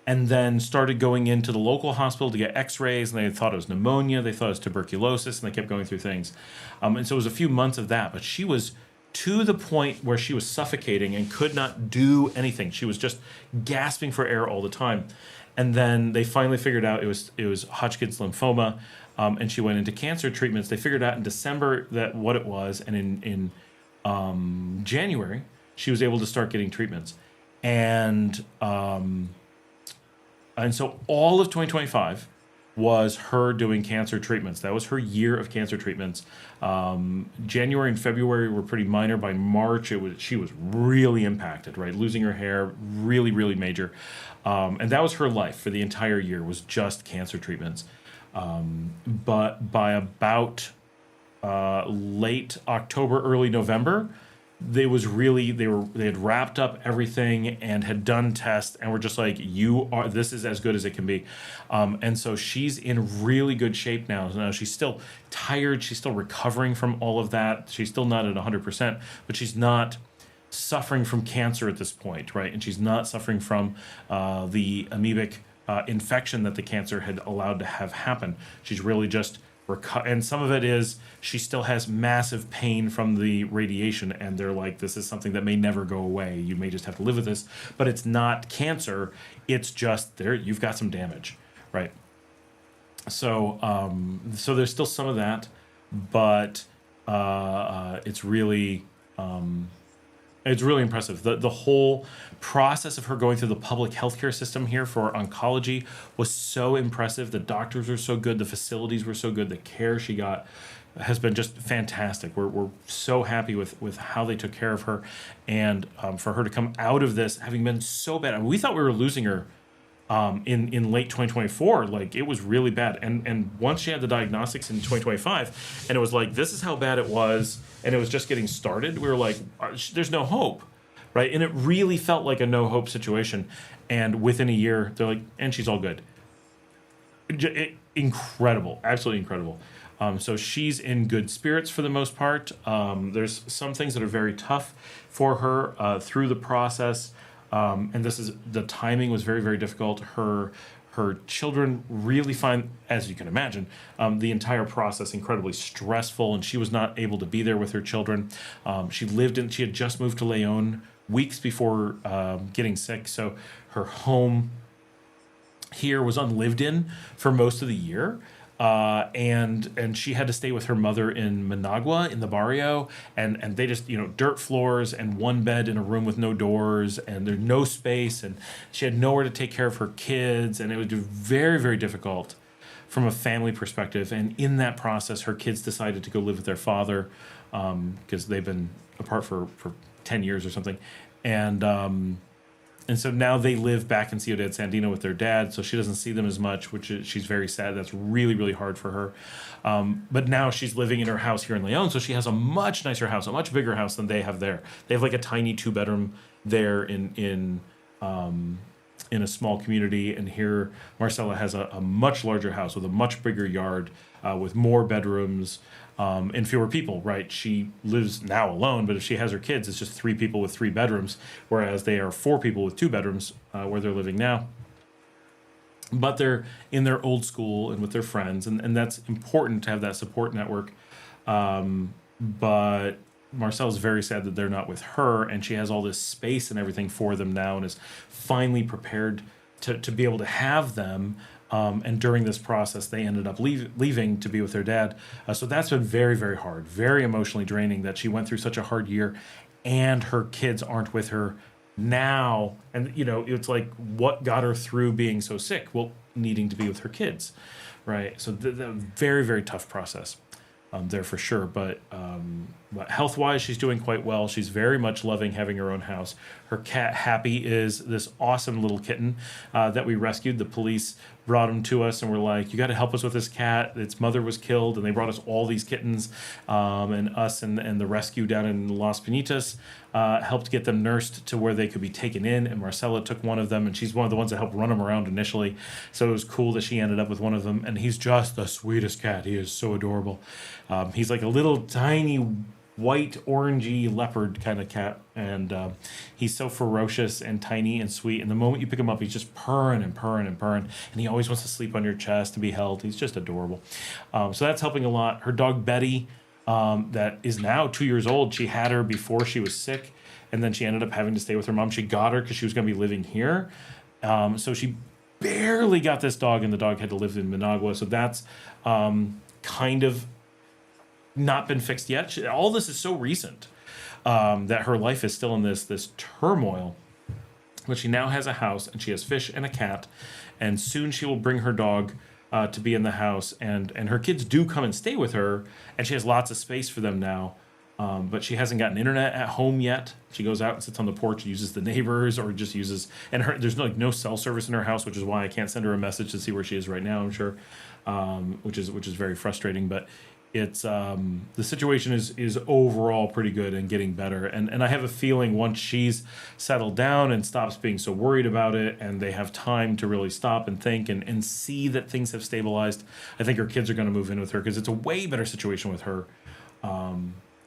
and then started going into the local hospital to get x-rays, and they thought it was pneumonia, they thought it was tuberculosis, and they kept going through things. And so it was a few months of that, but she was to the point where she was suffocating and could not do anything. She was just gasping for air all the time. And then they finally figured out it was Hodgkin's lymphoma, and she went into cancer treatments. They figured out in December that what it was, and in January she was able to start getting treatments, and so all of 2025 was her doing cancer treatments. That was her year of cancer treatments. January and February were pretty minor. By March, she was really impacted, right? Losing her hair, really, really major. And that was her life for the entire year, was just cancer treatments. But by about late October, early November, they had wrapped up everything and had done tests and were just like, this is as good as it can be. And so she's in really good shape now. Now she's still tired, she's still recovering from all of that, she's still not at 100%, but she's not suffering from cancer at this point, right? And she's not suffering from the amoebic infection that the cancer had allowed to have happen. She's really just and some of it is she still has massive pain from the radiation, and they're like, this is something that may never go away. You may just have to live with this, but it's not cancer. It's just you've got some damage, right? So, so there's still some of that, but it's really impressive. The whole process of her going through the public healthcare system here for oncology was so impressive. The doctors were so good. The facilities were so good. The care she got has been just fantastic. We're so happy with how they took care of her, and for her to come out of this having been so bad. I mean, we thought we were losing her in late 2024. Like, it was really bad. And once she had the diagnostics in 2025, and it was like, this is how bad it was, and it was just getting started, we were like, there's no hope, right? And it really felt like a no hope situation. And within a year, they're like, and she's all good. Incredible, absolutely incredible. So she's in good spirits for the most part. There's some things that are very tough for her through the process. And the timing was very, very difficult. Her children really find, as you can imagine, the entire process incredibly stressful, and she was not able to be there with her children. She had just moved to Leon weeks before getting sick, so her home here was unlived in for most of the year. And she had to stay with her mother in Managua in the barrio, and they just, dirt floors and one bed in a room with no doors, and there's no space, and she had nowhere to take care of her kids, and it was very, very difficult from a family perspective. And in that process, her kids decided to go live with their father, because they've been apart for 10 years or something. And so now they live back in Ciudad Sandino with their dad, so she doesn't see them as much, she's very sad. That's really, really hard for her. But now she's living in her house here in Leon, so she has a much nicer house, a much bigger house than they have there. They have like a tiny 2-bedroom there in a small community, and here Marcela has a much larger house with a much bigger yard, with more bedrooms, and fewer people, right? She lives now alone, but if she has her kids, it's just 3 people with 3 bedrooms, whereas they are 4 people with 2 bedrooms where they're living now. But they're in their old school and with their friends, and that's important to have that support network. But Marcel's very sad that they're not with her, and she has all this space and everything for them now, and is finally prepared to be able to have them. And during this process, they ended up leaving to be with their dad. So that's been very, very hard, very emotionally draining, that she went through such a hard year and her kids aren't with her now. And, it's like, what got her through being so sick? Well, needing to be with her kids, right? So the very, very tough process there for sure. But health-wise, she's doing quite well. She's very much loving having her own house. Her cat, Happy, is this awesome little kitten that we rescued. The police brought him to us and were like, you got to help us with this cat. Its mother was killed, and they brought us all these kittens, and us and the rescue down in Las Pinitas helped get them nursed to where they could be taken in, and Marcela took one of them, and she's one of the ones that helped run them around initially, so it was cool that she ended up with one of them, and he's just the sweetest cat. He is so adorable. He's like a little tiny white, orangey leopard kind of cat, and he's so ferocious and tiny and sweet. And the moment you pick him up, he's just purring and purring and purring, and he always wants to sleep on your chest and be held. He's just adorable. So that's helping a lot. Her dog Betty, that is now 2 years old. She had her before she was sick, and then she ended up having to stay with her mom. She got her because she was going to be living here. So she barely got this dog, and the dog had to live in Managua. So that's kind of not been fixed yet. All this is so recent that her life is still in this turmoil. But she now has a house, and she has fish and a cat, and soon she will bring her dog to be in the house, and her kids do come and stay with her, and she has lots of space for them now. But she hasn't gotten internet at home yet. She goes out and sits on the porch and uses the neighbors, or just uses, and there's no cell service in her house, which is why I can't send her a message to see where she is right now, I'm sure, which is very frustrating. But it's the situation is overall pretty good and getting better. And I have a feeling once she's settled down and stops being so worried about it, and they have time to really stop and think and see that things have stabilized, I think her kids are going to move in with her, because it's a way better situation with her.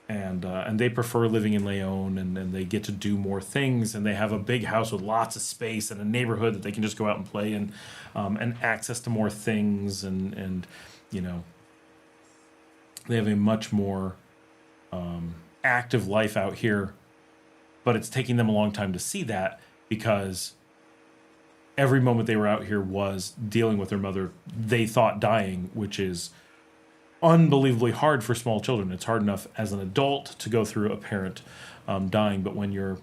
And they prefer living in Leon, and they get to do more things, and they have a big house with lots of space and a neighborhood that they can just go out and play in, and access to more things, and you know, they have a much more active life out here. But it's taking them a long time to see that, because every moment they were out here was dealing with their mother, they thought dying, which is unbelievably hard for small children. It's hard enough as an adult to go through a parent dying, but when you're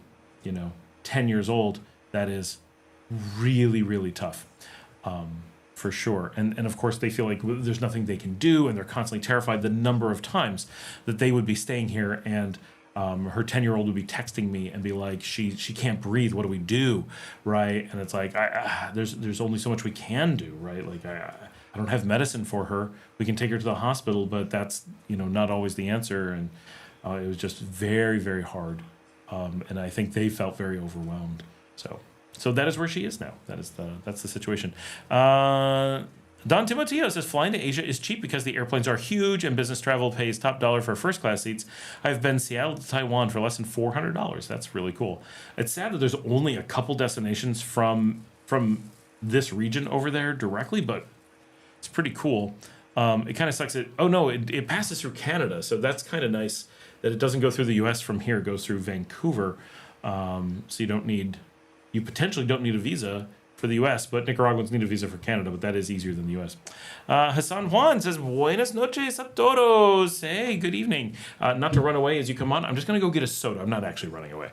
10 years old, that is really, really tough, for sure. And of course they feel like there's nothing they can do, and they're constantly terrified. The number of times that they would be staying here, and her 10-year-old would be texting me and be like, she can't breathe, what do we do, right? And it's like, there's only so much we can do, right? Like I don't have medicine for her. We can take her to the hospital, but that's not always the answer. And it was just very, very hard. And I think they felt very overwhelmed. So that is where she is now. That's the situation. Don Timoteo says, flying to Asia is cheap because the airplanes are huge and business travel pays top dollar for first class seats. I've been Seattle to Taiwan for less than $400. That's really cool. It's sad that there's only a couple destinations from this region over there directly, but it's pretty cool. It kind of sucks. It passes through Canada, so that's kind of nice that it doesn't go through the U.S. from here. It goes through Vancouver, so you potentially don't need a visa for the U.S., but Nicaraguans need a visa for Canada, but that is easier than the U.S. Hassan Juan says, buenas noches a todos. Hey, good evening. Not to run away as you come on. I'm just going to go get a soda. I'm not actually running away.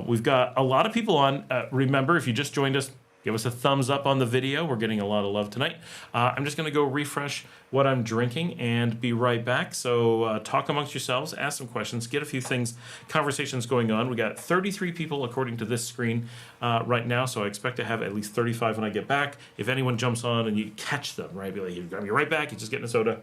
We've got a lot of people on. Remember, if you just joined us, give us a thumbs up on the video. We're getting a lot of love tonight. I'm just going to go refresh what I'm drinking and be right back. So talk amongst yourselves, ask some questions, get a few conversations going on. We got 33 people according to this screen right now, so I expect to have at least 35 when I get back. If anyone jumps on and you catch them, right, be like, you're right back, you're just getting a soda.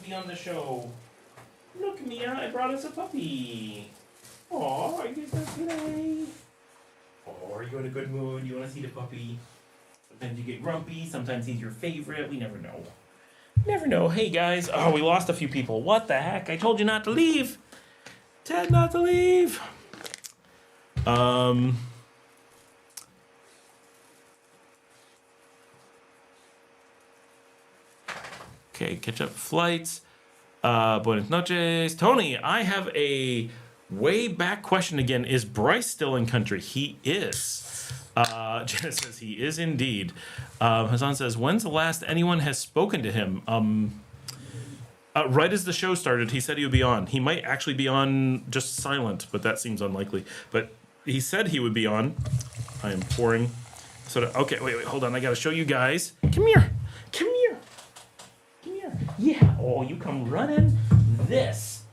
be on the show. Look, Mia, I brought us a puppy. Aw, are you so today? Oh, are you in a good mood? You want to see the puppy? Sometimes you get grumpy. Sometimes he's your favorite. We never know. Never know. Hey, guys. Oh, we lost a few people. What the heck? I told you not to leave. Ted, not to leave. Okay, catch up flights. Buenas noches. Tony, I have a way back question again. Is Bryce still in country? He is. Jenna says he is indeed. Hassan says, when's the last anyone has spoken to him? Right as the show started, he said he would be on. He might actually be on just silent, but that seems unlikely. But he said he would be on. I am pouring soda. Okay, wait, hold on. I got to show you guys. Come here. Come here. Come here. Yeah. Oh, you come running. This.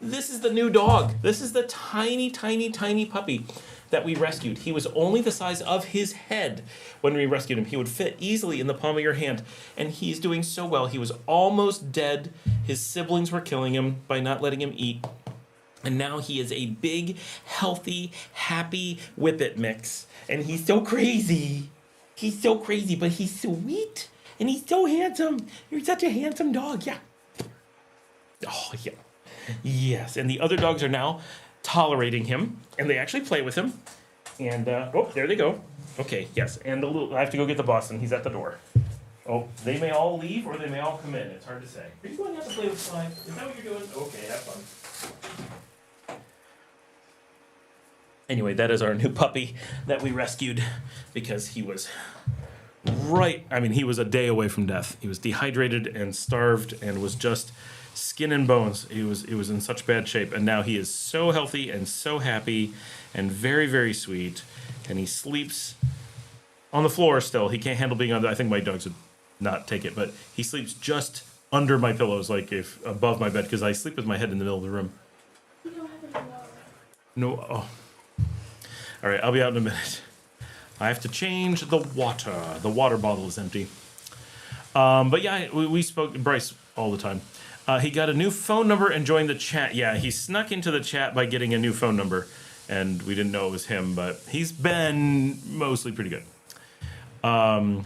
This is the new dog. This is the tiny, tiny, tiny puppy that we rescued. He was only the size of his head when we rescued him. He would fit easily in the palm of your hand, and he's doing so well. He was almost dead. His siblings were killing him by not letting him eat. And now he is a big, healthy, happy whippet mix. And he's so crazy. He's so crazy, but he's sweet. And he's so handsome. You're such a handsome dog. Yeah. Oh, yeah. Yes. And the other dogs are now tolerating him. And they actually play with him. And, oh, there they go. Okay, yes. And the little, I have to go get the Boston. He's at the door. Oh, they may all leave or they may all come in. It's hard to say. Are you going out to play with slime? Is that what you're doing? Okay, have fun. Anyway, that is our new puppy that we rescued because he was he was a day away from death. He was dehydrated and starved and was just skin and bones. He was in such bad shape, and now he is so healthy and so happy and very, very sweet, and he sleeps on the floor still. He can't handle being on I think my dogs would not take it, but he sleeps just under my pillows, like if above my bed, because I sleep with my head in the middle of the room. You don't have any water. No, oh. All right, I'll be out in a minute. I have to change the water. The water bottle is empty. But yeah, we spoke to Bryce all the time. He got a new phone number and joined the chat. Yeah, he snuck into the chat by getting a new phone number, and we didn't know it was him, but he's been mostly pretty good. There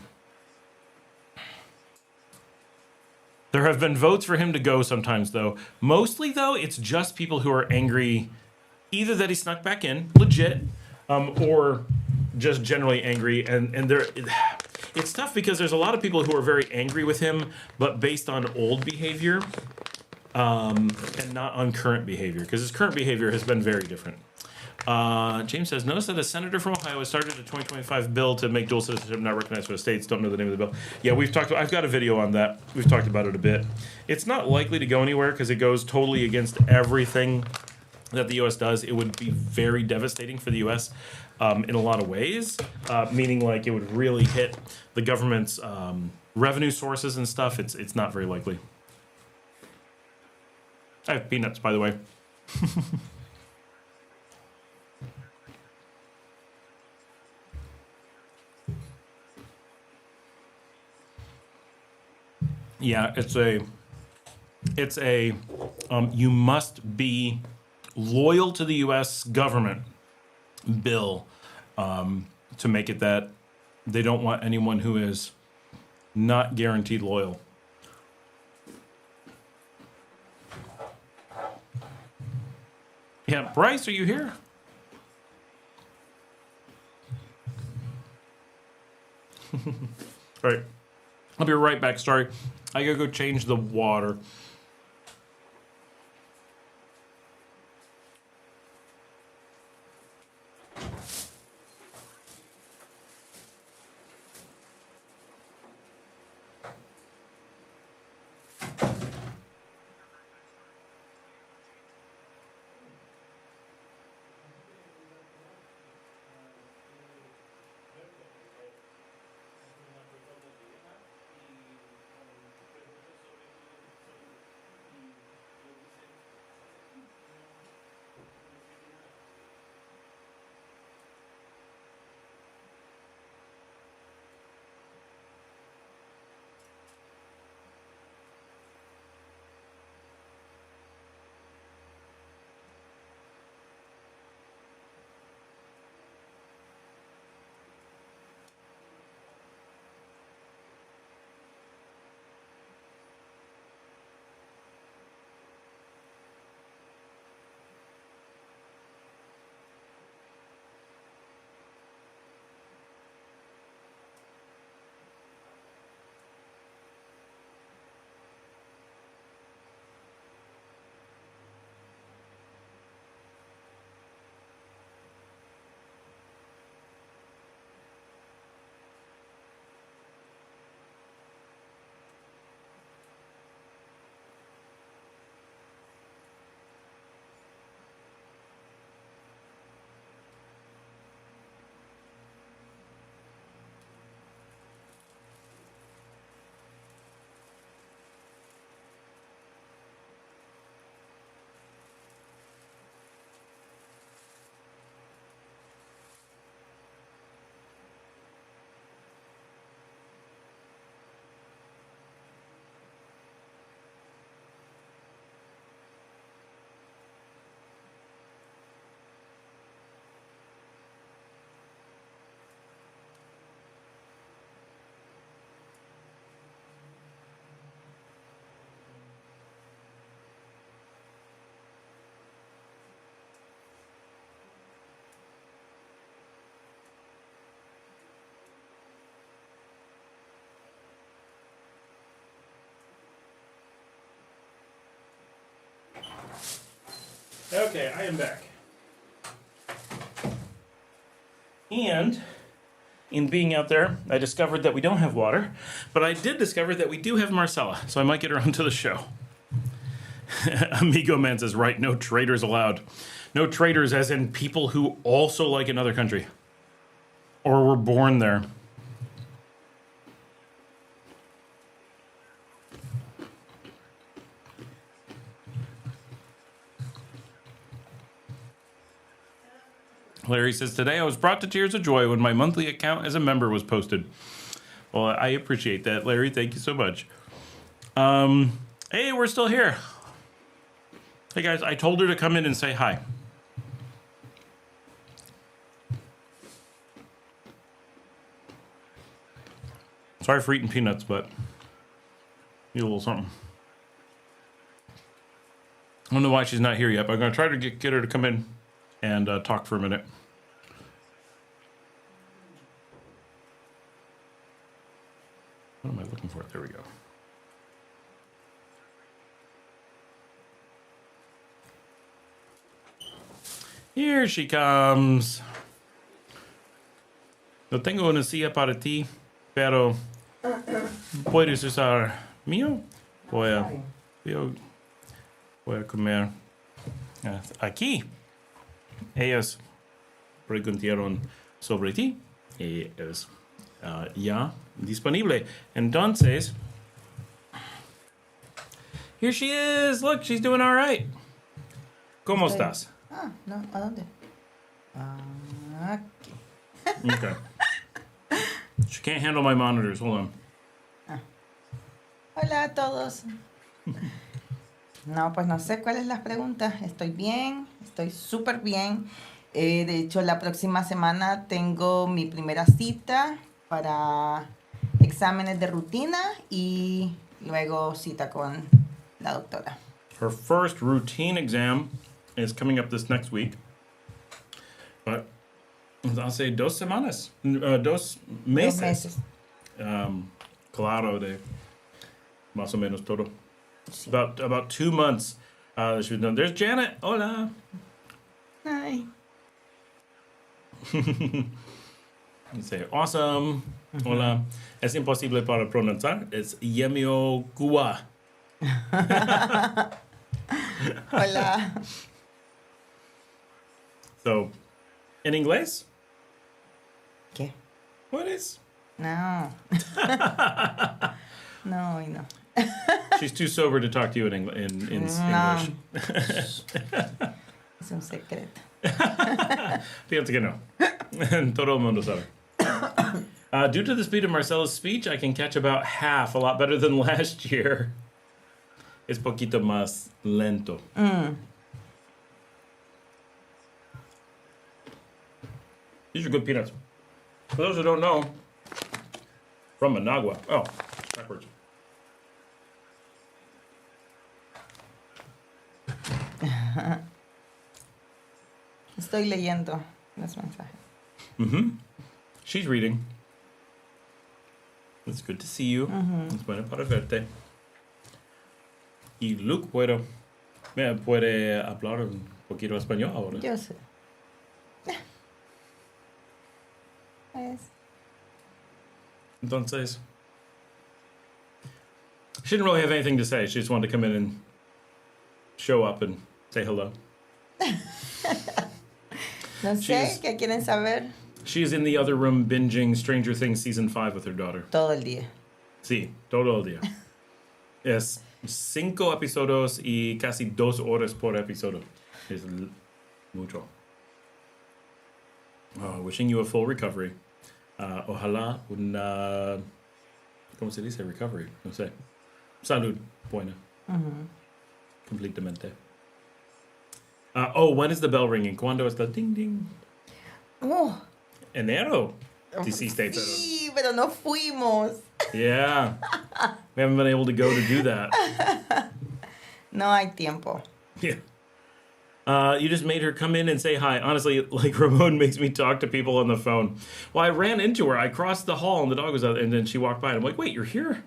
have been votes for him to go sometimes, though. Mostly, though, it's just people who are angry, either that he snuck back in, legit, or just generally angry. And it's tough because there's a lot of people who are very angry with him, but based on old behavior, and not on current behavior, because his current behavior has been very different. James says, notice that a senator from Ohio has started a 2025 bill to make dual citizenship not recognized for the states. Don't know the name of the bill. Yeah, I've got a video on that. We've talked about it a bit. It's not likely to go anywhere because it goes totally against everything that the U.S. does. It would be very devastating for the U.S. In a lot of ways, meaning like it would really hit the government's revenue sources and stuff. It's not very likely. I have peanuts, by the way. Yeah, it's a you must be loyal to the U.S. government bill to make it that they don't want anyone who is not guaranteed loyal. Yeah, Bryce, are you here? All right, I'll be right back. Sorry, I gotta go change the water. Okay, I am back. And in being out there, I discovered that we don't have water, but I did discover that we do have Marcella, so I might get her onto the show. Amigo Man says, right, no traitors allowed. No traitors as in people who also like another country. Or were born there. Larry says, today I was brought to tears of joy when my monthly account as a member was posted. Well, I appreciate that, Larry. Thank you so much. Hey, we're still here. Hey, guys, I told her to come in and say hi. Sorry for eating peanuts, but need a little something. I don't know why she's not here yet, but I'm going to try to get her to come in and talk for a minute. What am I looking for? There we go. Here she comes. No tengo una silla para ti, pero puedes usar mío. Voy a comer aquí. Ellas preguntaron sobre ti y es ya disponible. Entonces, here she is. Look, she's doing all right. ¿Cómo estás? Ah, no, ¿a dónde? Aquí. Okay. She can't handle my monitors. Hold on. Hola a todos. No, pues no sé cuáles las preguntas. Estoy bien, estoy súper bien. De hecho, la próxima semana tengo mi primera cita para exámenes de rutina y luego cita con la doctora. Her first routine exam is coming up this next week. But hace 2 semanas, 2 meses. 2 meses. Claro, de más o menos todo. Sí. About 2 months she was done. There's Janet. Hola. Ay. Say awesome. Hola. Es imposible para pronunciar. Es Yemio Gua. Hola. So, in inglés? ¿Qué? What is? No. No, no. She's too sober to talk to you in English. Es un secreto. Fíjate que no. Todo el mundo sabe. Due to the speed of Marcella's speech, I can catch about half, a lot better than last year. Es poquito más lento. These are good peanuts. For those who don't know, from Managua. Oh, backwards. Estoy leyendo los mensajes. She's reading. It's good to see you. Es bueno para verte. Y Luke puede hablar un poquito español ahora. Yo sé. Pues, Entonces, she didn't really have anything to say. She just wanted to come in and show up and say hello. no sé, She's- ¿qué quieren saber? She's in the other room binging Stranger Things Season 5 with her daughter. Todo el día. Sí, todo el día. Es 5 episodios y casi 2 horas por episodio. Es mucho. Wishing you a full recovery. Ojalá una... ¿Cómo se dice? Recovery. No sé. Salud buena. Completamente. When is the bell ringing? ¿Cuándo está ding ding? Oh, Enero. DC States. sí, pero no fuimos. Yeah. We haven't been able to go to do that. No hay tiempo. Yeah. You just made her come in and say hi. Honestly, like Ramon makes me talk to people on the phone. Well, I ran into her. I crossed the hall and the dog was out, and then she walked by. And I'm like, wait, you're here?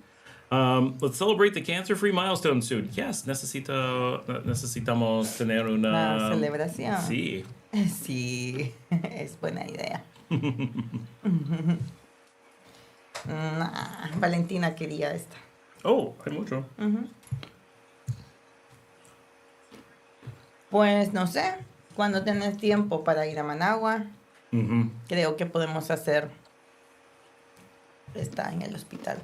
Let's celebrate the cancer-free milestone soon. Yes, necesitamos tener Una celebración. Sí. Sí, es buena idea. Valentina quería esta. Oh, hay mucho. Pues no sé, cuando tenés tiempo para ir a Managua, creo que podemos hacer esta en el hospital.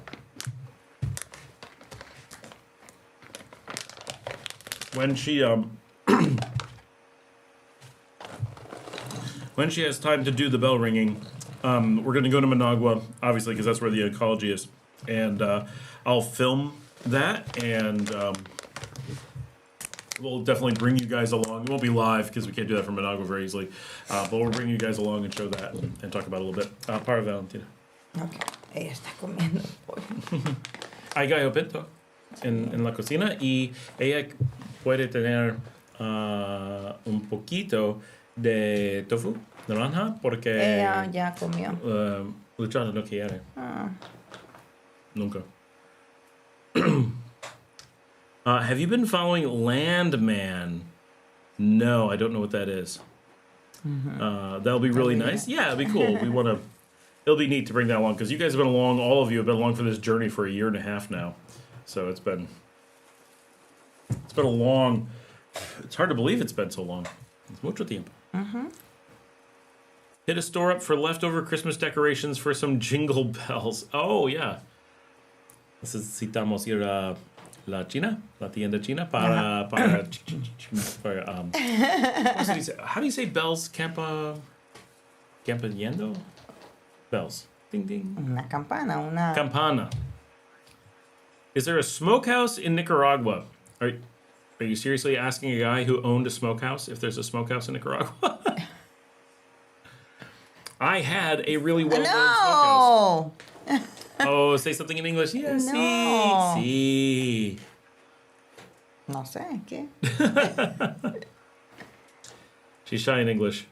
When she when she has time to do the bell ringing, we're going to go to Managua, obviously, because that's where the oncology is, and I'll film that, and we'll definitely bring you guys along. It won't be live because we can't do that from Managua very easily, but we'll bring you guys along and show that and talk about it a little bit. Para Valentina. Ok, ella está comiendo el pollo. Hay gallo pinto en la cocina y ella puede tener un poquito de tofu naranja porque Ella ya comió. Luciano no quiere. Nunca. Have you been following Landman? No, I don't know what that is. That'll be really nice. Yeah, it'll be cool. It'll be neat to bring that along because you guys have been along, all of you have been along for this journey for 1.5 years now. So it's been a long, it's hard to believe it's been so long. It's mucho tiempo. Hit a store up for leftover Christmas decorations for some jingle bells. Oh, yeah. Necesitamos ir a la China, la tienda China, para ¿cómo se dice? How do you say bells? Campañando? Bells. Ding, ding. Una campana, una... Campana. Is there a smokehouse in Nicaragua? Are you seriously asking a guy who owned a smokehouse if there's a smokehouse in Nicaragua? I had a really well-known smokehouse. No! Oh, say something in English. Yes, No. sí. No sé, ¿qué? She's shy in English.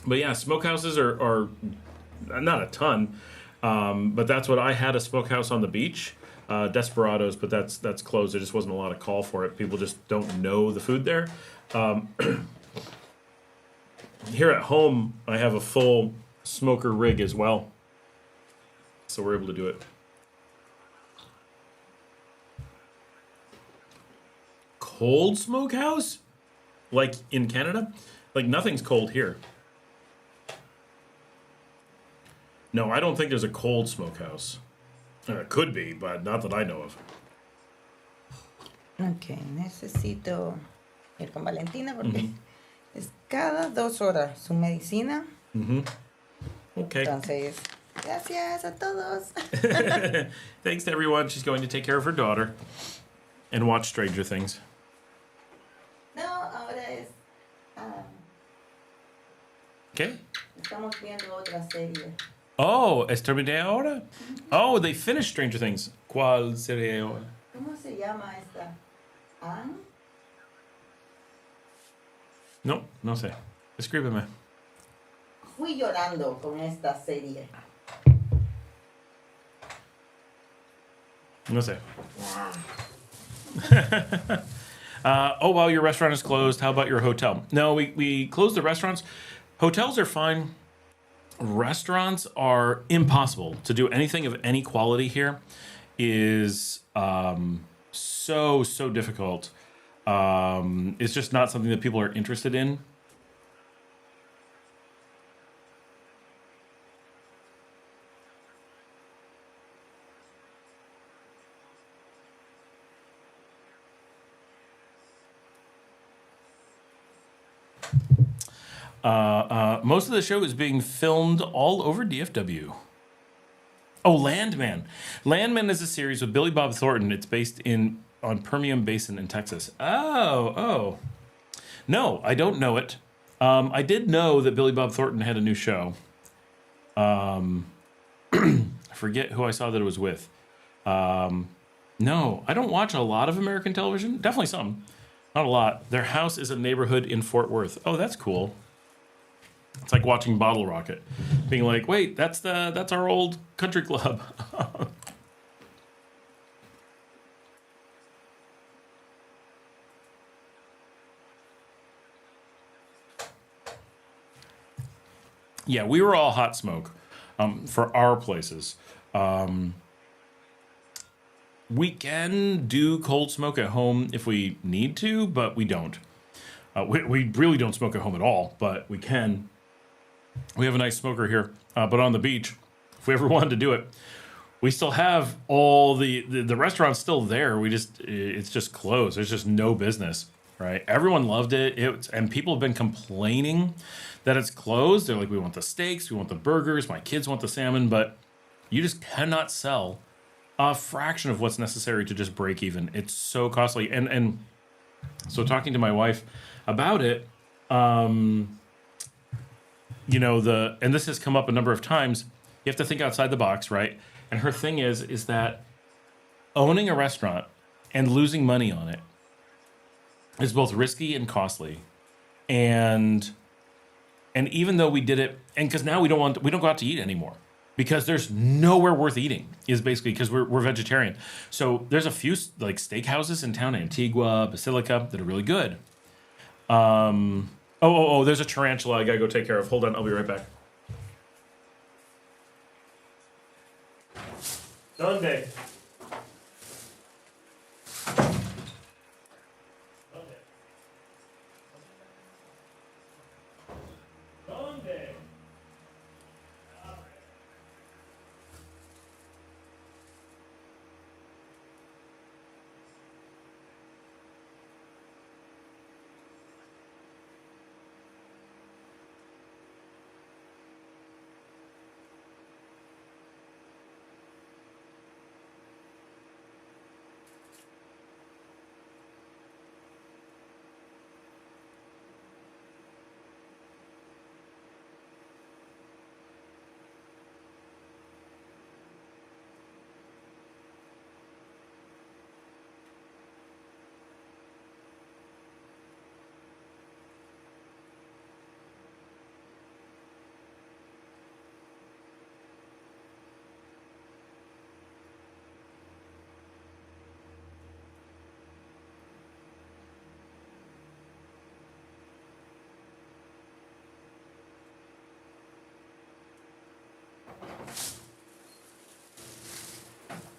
But yeah, smokehouses are not a ton, but that's what I had, a smokehouse on the beach. Desperados, but that's closed. There just wasn't a lot of call for it. People just don't know the food there. Here at home, I have a full smoker rig as well, so we're able to do it. Cold smokehouse? Like in Canada? Like nothing's cold here. No, I don't think there's a cold smokehouse. It could be, but not that I know of. Ok, necesito ir con Valentina porque es cada 2 horas su medicina. Okay. Entonces, gracias a todos. Thanks to everyone. She's going to take care of her daughter and watch Stranger Things. No, ahora es... Okay. estamos viendo otra serie. Oh, ¿es terminé ahora? Oh, they finished Stranger Things. ¿Cuál serie ahora? ¿Cómo se llama esta? ¿Ann? No, no sé. Escríbeme. Fui llorando con esta serie. No sé. Oh, well, your restaurant is closed. How about your hotel? No, we closed the restaurants. Hotels are fine. Restaurants are impossible. To do anything of any quality here is so difficult. It's just not something that people are interested in. Most of the show is being filmed all over DFW. Oh, Landman. Landman is a series with Billy Bob Thornton. It's based on Permian Basin in Texas. Oh. No, I don't know it. I did know that Billy Bob Thornton had a new show. I forget who I saw that it was with. No, I don't watch a lot of American television. Definitely some. Not a lot. Their house is a neighborhood in Fort Worth. Oh, that's cool. It's like watching Bottle Rocket, being like, wait, that's our old country club. Yeah, we were all hot smoke for our places. We can do cold smoke at home if we need to, but we don't. We really don't smoke at home at all, but we can. We have a nice smoker here, but on the beach, if we ever wanted to do it, we still have all the restaurant's still there. It's just closed. There's just no business, right? Everyone loved it. And people have been complaining that it's closed. They're like, we want the steaks, we want the burgers, my kids want the salmon, but you just cannot sell a fraction of what's necessary to just break even. It's so costly. And so talking to my wife about it, and this has come up a number of times. You have to think outside the box, right? And her thing is that owning a restaurant and losing money on it is both risky and costly. And even though we did it, and because now we don't go out to eat anymore because there's nowhere worth eating, is basically because we're vegetarian. So there's a few like steakhouses in town, Antigua, Basilica, that are really good. There's a tarantula I gotta go take care of. Hold on, I'll be right back. Sunday.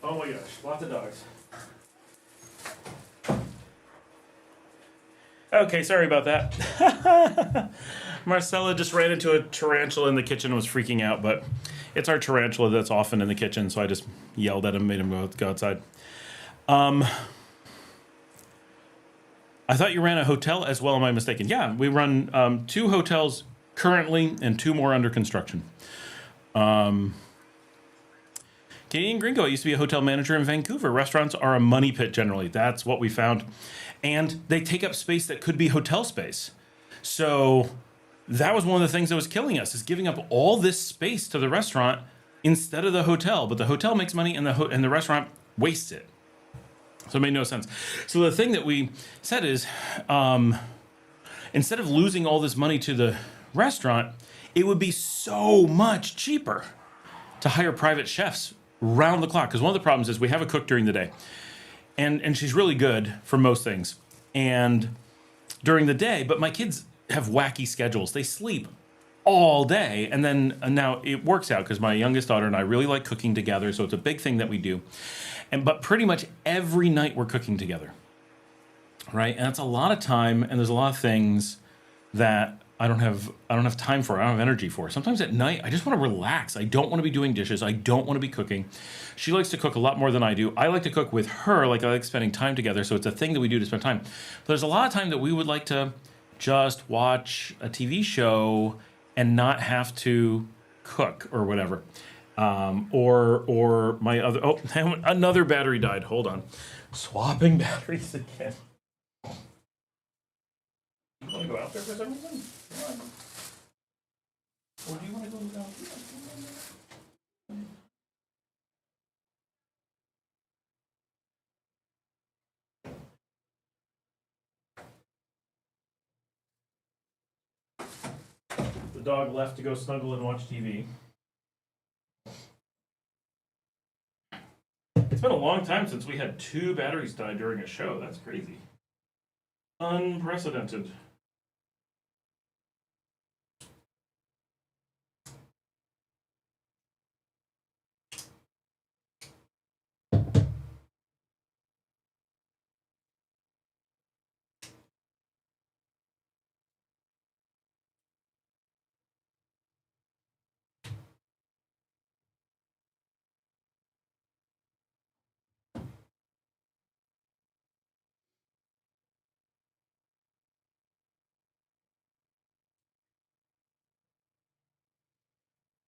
Oh my gosh, lots of dogs. Okay, sorry about that. Marcella just ran into a tarantula in the kitchen and was freaking out, but it's our tarantula that's often in the kitchen, so I just yelled at him, made him go outside. I thought you ran a hotel as well, am I mistaken? Yeah, we run 2 hotels currently and 2 more under construction. Canadian Gringo, I used to be a hotel manager in Vancouver. Restaurants are a money pit generally. That's what we found. And they take up space that could be hotel space. So that was one of the things that was killing us, is giving up all this space to the restaurant instead of the hotel. But the hotel makes money and the restaurant wastes it. So it made no sense. So the thing that we said is, instead of losing all this money to the restaurant, it would be so much cheaper to hire private chefs round the clock. Because one of the problems is we have a cook during the day, and she's really good for most things, and during the day, but my kids have wacky schedules. They sleep all day, and then now it works out because my youngest daughter and I really like cooking together, so it's a big thing that we do. But pretty much every night we're cooking together, right? And that's a lot of time, and there's a lot of things that I don't have time for. I don't have energy for. Sometimes at night, I just want to relax. I don't want to be doing dishes. I don't want to be cooking. She likes to cook a lot more than I do. I like to cook with her. Like, I like spending time together. So it's a thing that we do to spend time. But there's a lot of time that we would like to just watch a TV show and not have to cook or whatever. Or my other, another battery died. Hold on. Swapping batteries again. You want to go out there for some reason? Come on. Or do you want to go down here? The dog left to go snuggle and watch TV. It's been a long time since we had 2 batteries die during a show. That's crazy. Unprecedented.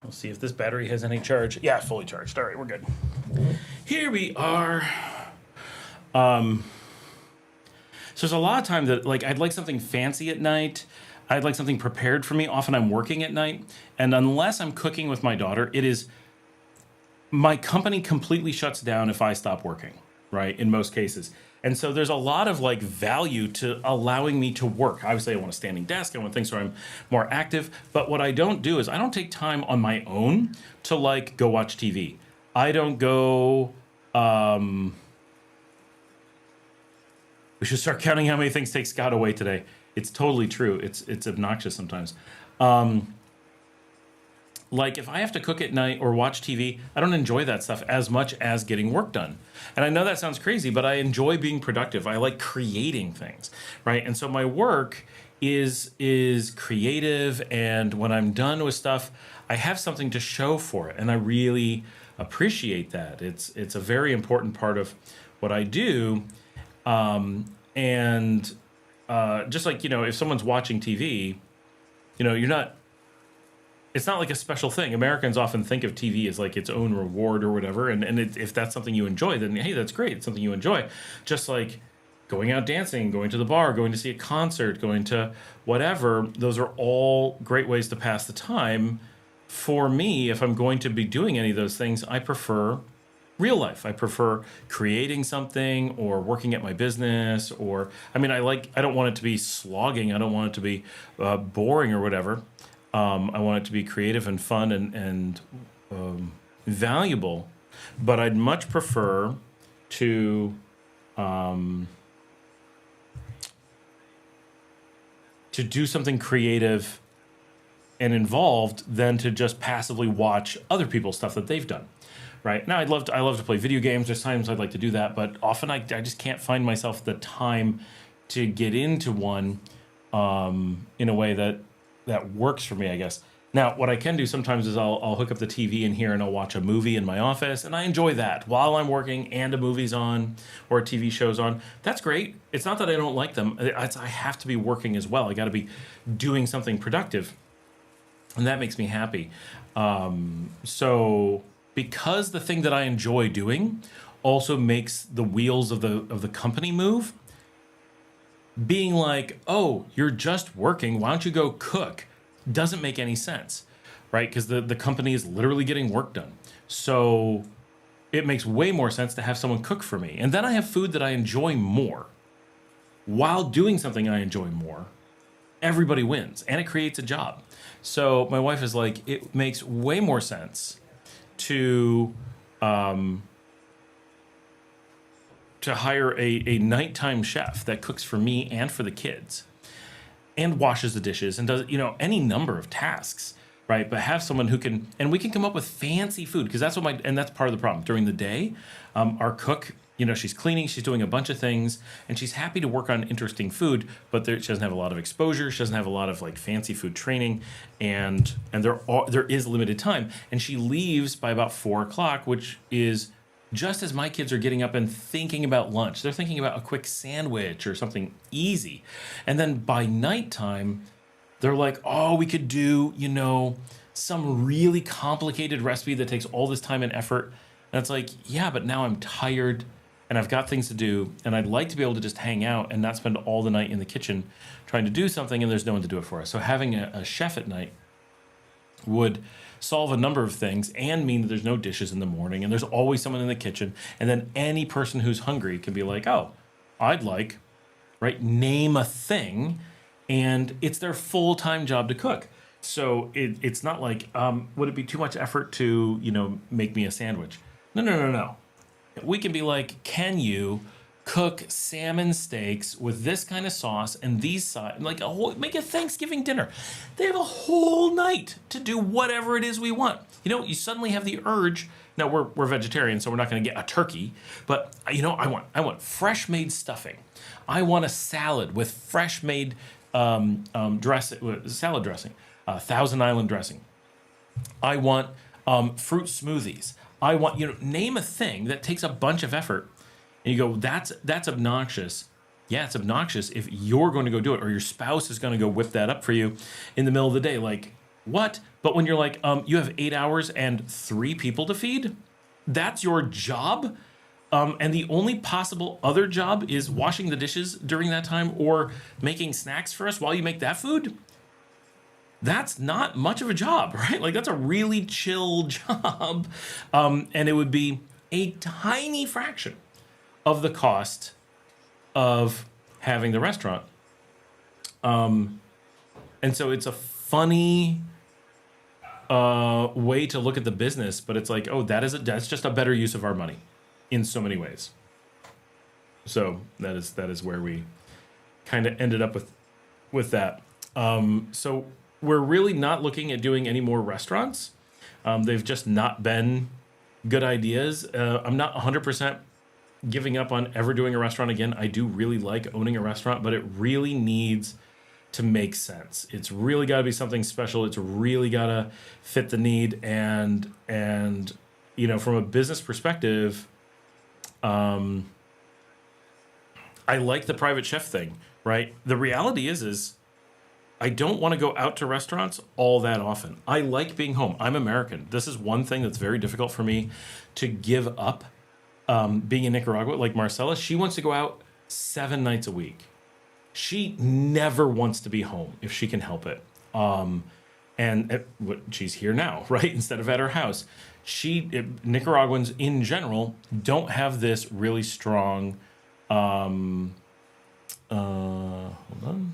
We'll see if this battery has any charge. Yeah, fully charged. All right, we're good. Here we are. So there's a lot of time that, like, I'd like something fancy at night. I'd like something prepared for me. Often I'm working at night. And unless I'm cooking with my daughter, my company completely shuts down if I stop working, right? In most cases. And so there's a lot of like value to allowing me to work. Obviously, I want a standing desk. I want things where I'm more active. But what I don't do is I don't take time on my own to like go watch TV. I don't go. We should start counting how many things take Scott away today. It's totally true. It's obnoxious sometimes. Like if I have to cook at night or watch TV, I don't enjoy that stuff as much as getting work done. And I know that sounds crazy, but I enjoy being productive. I like creating things, right? And so my work is creative, and when I'm done with stuff, I have something to show for it, and I really appreciate that. It's a very important part of what I do. Just like, if someone's watching TV, it's not like a special thing. Americans often think of TV as like its own reward or whatever. If that's something you enjoy, then hey, that's great. It's something you enjoy. Just like going out dancing, going to the bar, going to see a concert, going to whatever. Those are all great ways to pass the time. For me, if I'm going to be doing any of those things, I prefer real life. I prefer creating something or working at my business, I don't want it to be slogging. I don't want it to be boring or whatever. I want it to be creative and fun and valuable, but I'd much prefer to do something creative and involved than to just passively watch other people's stuff that they've done. Right now, I love to play video games. There's times I'd like to do that, but often I just can't find myself the time to get into one in a way that works for me, I guess. Now, what I can do sometimes is I'll hook up the TV in here and I'll watch a movie in my office, and I enjoy that while I'm working and a movie's on or a TV show's on. That's great. It's not that I don't like them. I have to be working as well. I got to be doing something productive, and that makes me happy. So because the thing that I enjoy doing also makes the wheels of the company move, being like, oh, you're just working, why don't you go cook, doesn't make any sense, right? Because the company is literally getting work done. So it makes way more sense to have someone cook for me. And then I have food that I enjoy more while doing something I enjoy more. Everybody wins, and it creates a job. So my wife is like, it makes way more sense to hire a nighttime chef that cooks for me and for the kids and washes the dishes and does, any number of tasks, right? But have someone who can, and we can come up with fancy food, because that's that's part of the problem. During the day, our cook, she's cleaning, she's doing a bunch of things, and she's happy to work on interesting food, but she doesn't have a lot of exposure. She doesn't have a lot of like fancy food training, and there is limited time. And she leaves by about 4:00, which is just as my kids are getting up and thinking about lunch. They're thinking about a quick sandwich or something easy. And then by nighttime, they're like, oh, we could do, some really complicated recipe that takes all this time and effort. And it's like, yeah, but now I'm tired and I've got things to do, and I'd like to be able to just hang out and not spend all the night in the kitchen trying to do something, and there's no one to do it for us. So having a chef at night would solve a number of things and mean that there's no dishes in the morning and there's always someone in the kitchen. And then any person who's hungry can be like, oh, I'd like, right, name a thing, and it's their full-time job to cook. So it's not like, would it be too much effort to, make me a sandwich? No. We can be like, can you cook salmon steaks with this kind of sauce and these sides, like make a Thanksgiving dinner. They have a whole night to do whatever it is we want. You suddenly have the urge. Now we're vegetarian, so we're not going to get a turkey, but I want fresh made stuffing. I want a salad with fresh made salad dressing, Thousand Island dressing. I want fruit smoothies. I want, name a thing that takes a bunch of effort. And you go, that's obnoxious. Yeah, it's obnoxious if you're going to go do it or your spouse is going to go whip that up for you in the middle of the day. Like, what? But when you're like, you have 8 hours and 3 people to feed, that's your job. And the only possible other job is washing the dishes during that time or making snacks for us while you make that food. That's not much of a job, right? Like, that's a really chill job. And it would be a tiny fraction of the cost of having the restaurant. And so it's a funny way to look at the business, but it's like, that's just a better use of our money in so many ways. So that is where we kind of ended up with that. So we're really not looking at doing any more restaurants. They've just not been good ideas. I'm not 100% giving up on ever doing a restaurant again. I do really like owning a restaurant, but it really needs to make sense. It's really got to be something special. It's really got to fit the need. And from a business perspective, I like the private chef thing, right? The reality is I don't want to go out to restaurants all that often. I like being home. I'm American. This is one thing that's very difficult for me to give up. Being in Nicaragua, like Marcella, she wants to go out 7 nights a week. She never wants to be home if she can help it. She's here now, right? Instead of at her house. Nicaraguans in general don't have this really strong, hold on.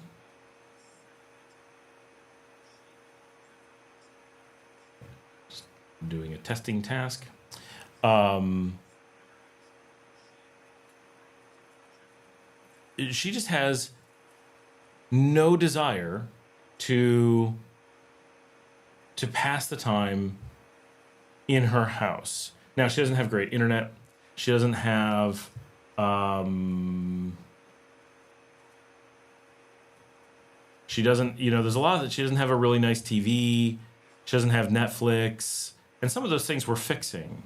Just doing a testing task. She just has no desire to pass the time in her house. Now, she doesn't have great internet. She doesn't have she doesn't, there's a lot that she doesn't have a really nice TV. She doesn't have Netflix. And some of those things we're fixing.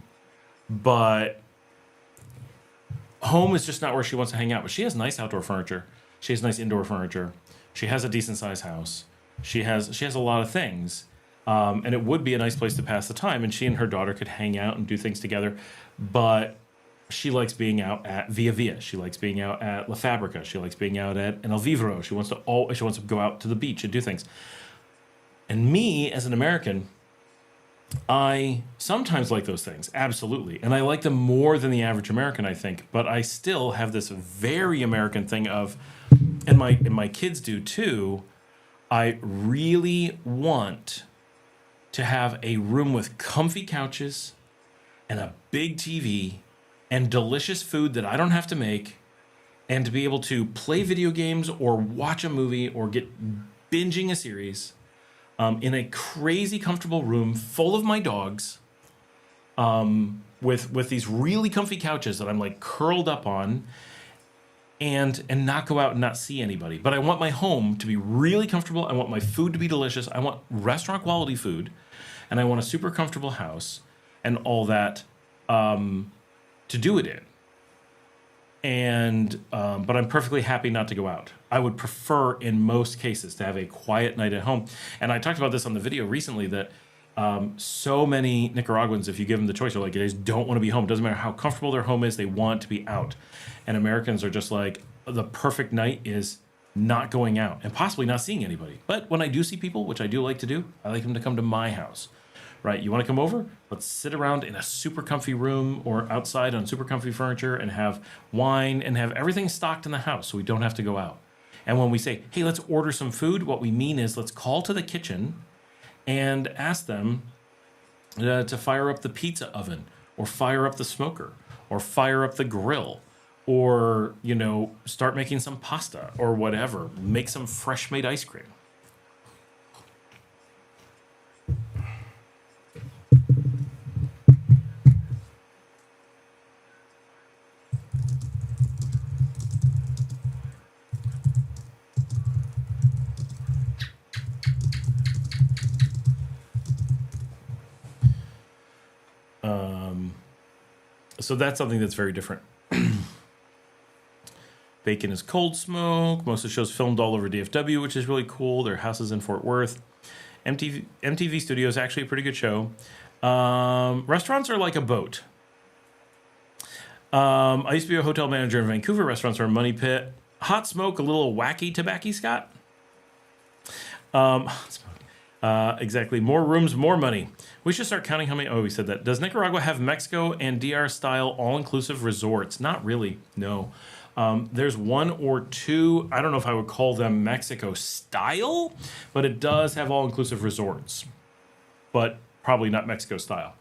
But home is just not where she wants to hang out, but she has nice outdoor furniture. She has nice indoor furniture. She has a decent sized house. She has a lot of things. And it would be a nice place to pass the time. And she and her daughter could hang out and do things together. But she likes being out at Via Via. She likes being out at La Fabrica. She likes being out at El Vivero. She wants to go out to the beach and do things. And me, as an American, I sometimes like those things, absolutely. And I like them more than the average American, I think. But I still have this very American thing of, and my kids do too, I really want to have a room with comfy couches and a big TV and delicious food that I don't have to make, and to be able to play video games or watch a movie or get binging a series in a crazy comfortable room full of my dogs, with these really comfy couches that I'm like curled up on, and not go out and not see anybody. But I want my home to be really comfortable. I want my food to be delicious. I want restaurant quality food, and I want a super comfortable house and all that to do it in. And but I'm perfectly happy not to go out. I would prefer, in most cases, to have a quiet night at home. And I talked about this on the video recently, that so many Nicaraguans, if you give them the choice, are like, they just don't want to be home. Doesn't matter how comfortable their home is, they want to be out. And Americans are just like, the perfect night is not going out and possibly not seeing anybody. But when I do see people, which I do like to do, I like them to come to my house. Right, you want to come over? Let's sit around in a super comfy room or outside on super comfy furniture and have wine and have everything stocked in the house so we don't have to go out. And when we say, hey, let's order some food, what we mean is let's call to the kitchen and ask them to fire up the pizza oven, or fire up the smoker, or fire up the grill, or, you know, start making some pasta or whatever. Make some fresh made ice cream. So that's something that's very different. Bacon is cold smoke. Most of the show's filmed all over DFW, which is really cool. Their house is in Fort Worth. MTV Studio is actually a pretty good show. Restaurants are like a boat. I used to be a hotel manager in Vancouver. Restaurants are a money pit. Hot smoke, a little wacky tobacco, Scott. Hot smoke. Exactly. More rooms, more money. We should start counting how many. Oh, we said that. Does Nicaragua have Mexico and DR style all-inclusive resorts? Not really. No. There's one or two. I don't know if I would call them Mexico style, but it does have all-inclusive resorts. But probably not Mexico style.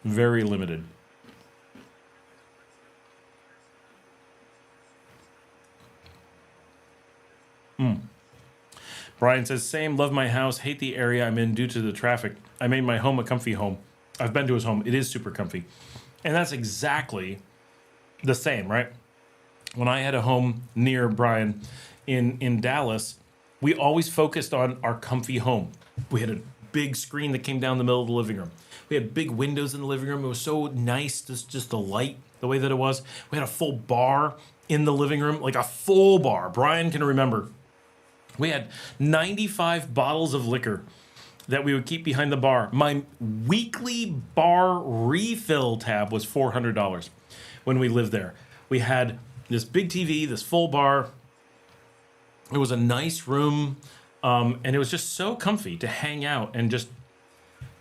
Very limited. Brian says, same, love my house, hate the area I'm in due to the traffic. I made my home a comfy home. I've been to his home. It is super comfy. And that's exactly the same, right? When I had a home near Brian in Dallas, we always focused on our comfy home. We had a big screen that came down the middle of the living room. We had big windows in the living room. It was so nice, just the light, the way that it was. We had a full bar in the living room, like a full bar. Brian can remember. We had 95 bottles of liquor that we would keep behind the bar. My weekly bar refill tab was $400 when we lived there. We had this big TV, this full bar. It was a nice room, and it was just so comfy to hang out and just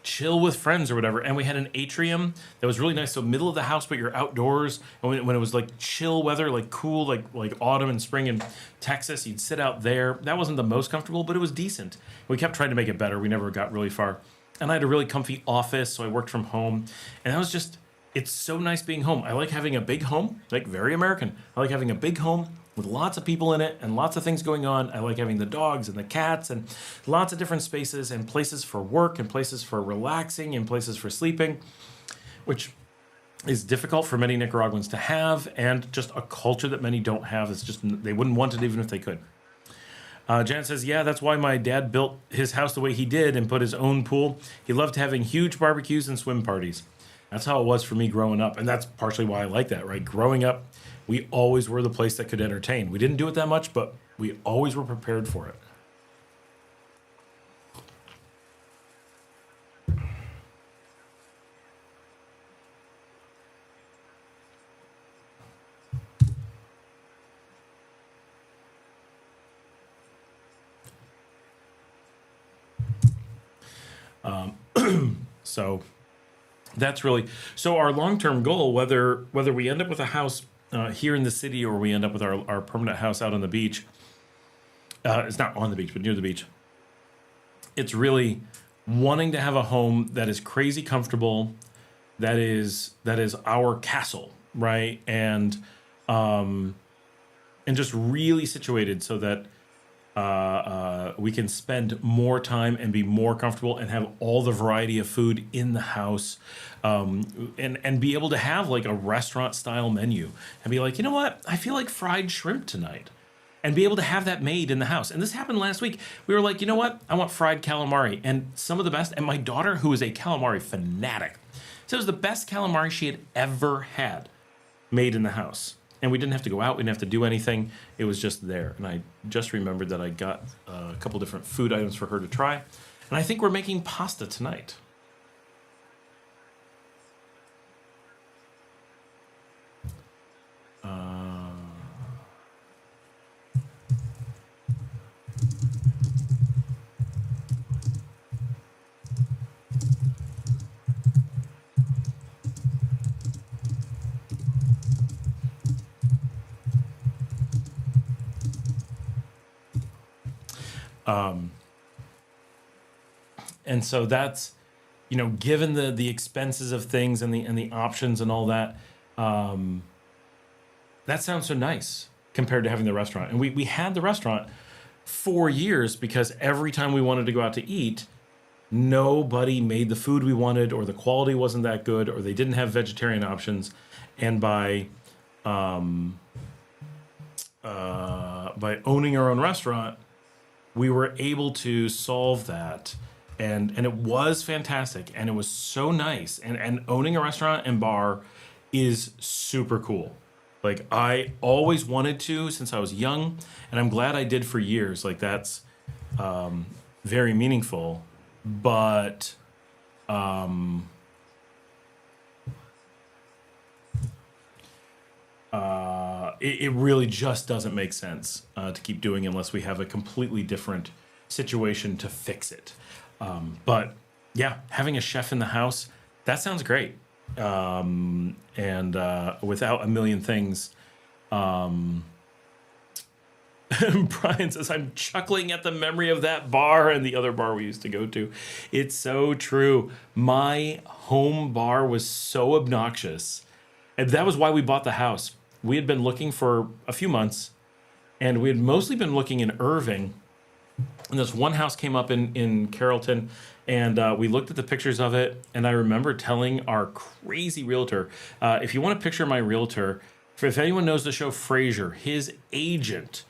chill with friends or whatever. And we had an atrium that was really nice. So middle of the house, but you're outdoors. And when it was like chill weather, like cool, like autumn and spring in Texas, you'd sit out there. That wasn't the most comfortable, but it was decent. We kept trying to make it better. We never got really far. And I had a really comfy office, so I worked from home. And that was just, it's so nice being home. I like having a big home, like very American. I like having a big home with lots of people in it and lots of things going on. I like having the dogs and the cats and lots of different spaces and places for work and places for relaxing and places for sleeping, which is difficult for many Nicaraguans to have, and just a culture that many don't have. It's just, they wouldn't want it even if they could. Jan says, yeah, that's why my dad built his house the way he did and put his own pool. He loved having huge barbecues and swim parties. That's how it was for me growing up. And that's partially why I like that, right? Growing up, we always were the place that could entertain. We didn't do it that much, but we always were prepared for it. So that's really, so our long-term goal, whether we end up with a house here in the city or we end up with our permanent house out on the beach, it's not on the beach, but near the beach. It's really wanting to have a home that is crazy comfortable, that is our castle, right? And just really situated so that we can spend more time and be more comfortable and have all the variety of food in the house, and be able to have like a restaurant style menu and be like, you know what, I feel like fried shrimp tonight, and be able to have that made in the house. And this happened last week. We were like, you know what, I want fried calamari, and some of the best. And my daughter, who is a calamari fanatic, said it was the best calamari she had ever had made in the house. And we didn't have to go out. We didn't have to do anything. It was just there. And I just remembered that I got a couple different food items for her to try. And I think we're making pasta tonight. and so that's, given the expenses of things and the options and all that, that sounds so nice compared to having the restaurant. And we had the restaurant 4 years because every time we wanted to go out to eat, nobody made the food we wanted, or the quality wasn't that good, or they didn't have vegetarian options. And by owning our own restaurant, we were able to solve that. And it was fantastic, and it was so nice. And owning a restaurant and bar is super cool. Like, I always wanted to since I was young, and I'm glad I did for years. Like, that's very meaningful. But it really just doesn't make sense to keep doing unless we have a completely different situation to fix it. But yeah, having a chef in the house, that sounds great. And without a million things, Brian says, I'm chuckling at the memory of that bar and the other bar we used to go to. It's so true. My home bar was so obnoxious. And that was why we bought the house. We had been looking for a few months, and we had mostly been looking in Irving. And this one house came up in Carrollton, and we looked at the pictures of it, and I remember telling our crazy realtor, if you want to picture my realtor, if anyone knows the show Frasier, his agent,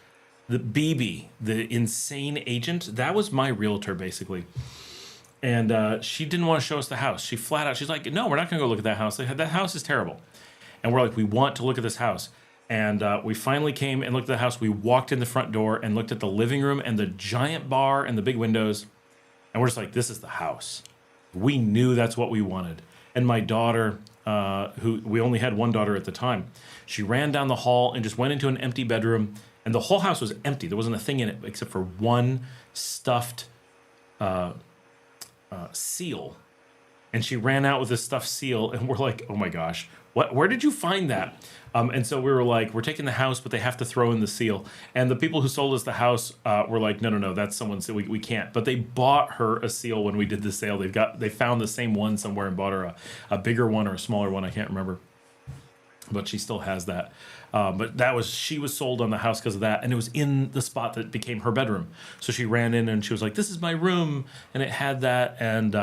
the BB, the insane agent, that was my realtor, basically. And she didn't want to show us the house. She flat out, she's like, no, we're not going to go look at that house. That house is terrible. And we're like, we want to look at this house. And we finally came and looked at the house. We walked in the front door and looked at the living room and the giant bar and the big windows. And we're just like, this is the house. We knew that's what we wanted. And my daughter, who we only had one daughter at the time, she ran down the hall and just went into an empty bedroom. And the whole house was empty. There wasn't a thing in it except for one stuffed seal. And she ran out with this stuffed seal. And we're like, oh my gosh, where did you find that? And so we were like, we're taking the house, but they have to throw in the seal. And the people who sold us the house were like, no, that's someone's, we can't. But they bought her a seal when we did the sale. They found the same one somewhere and bought her a bigger one or a smaller one. I can't remember. But she still has that. But she was sold on the house because of that. And it was in the spot that became her bedroom. So she ran in and she was like, this is my room. And it had that. And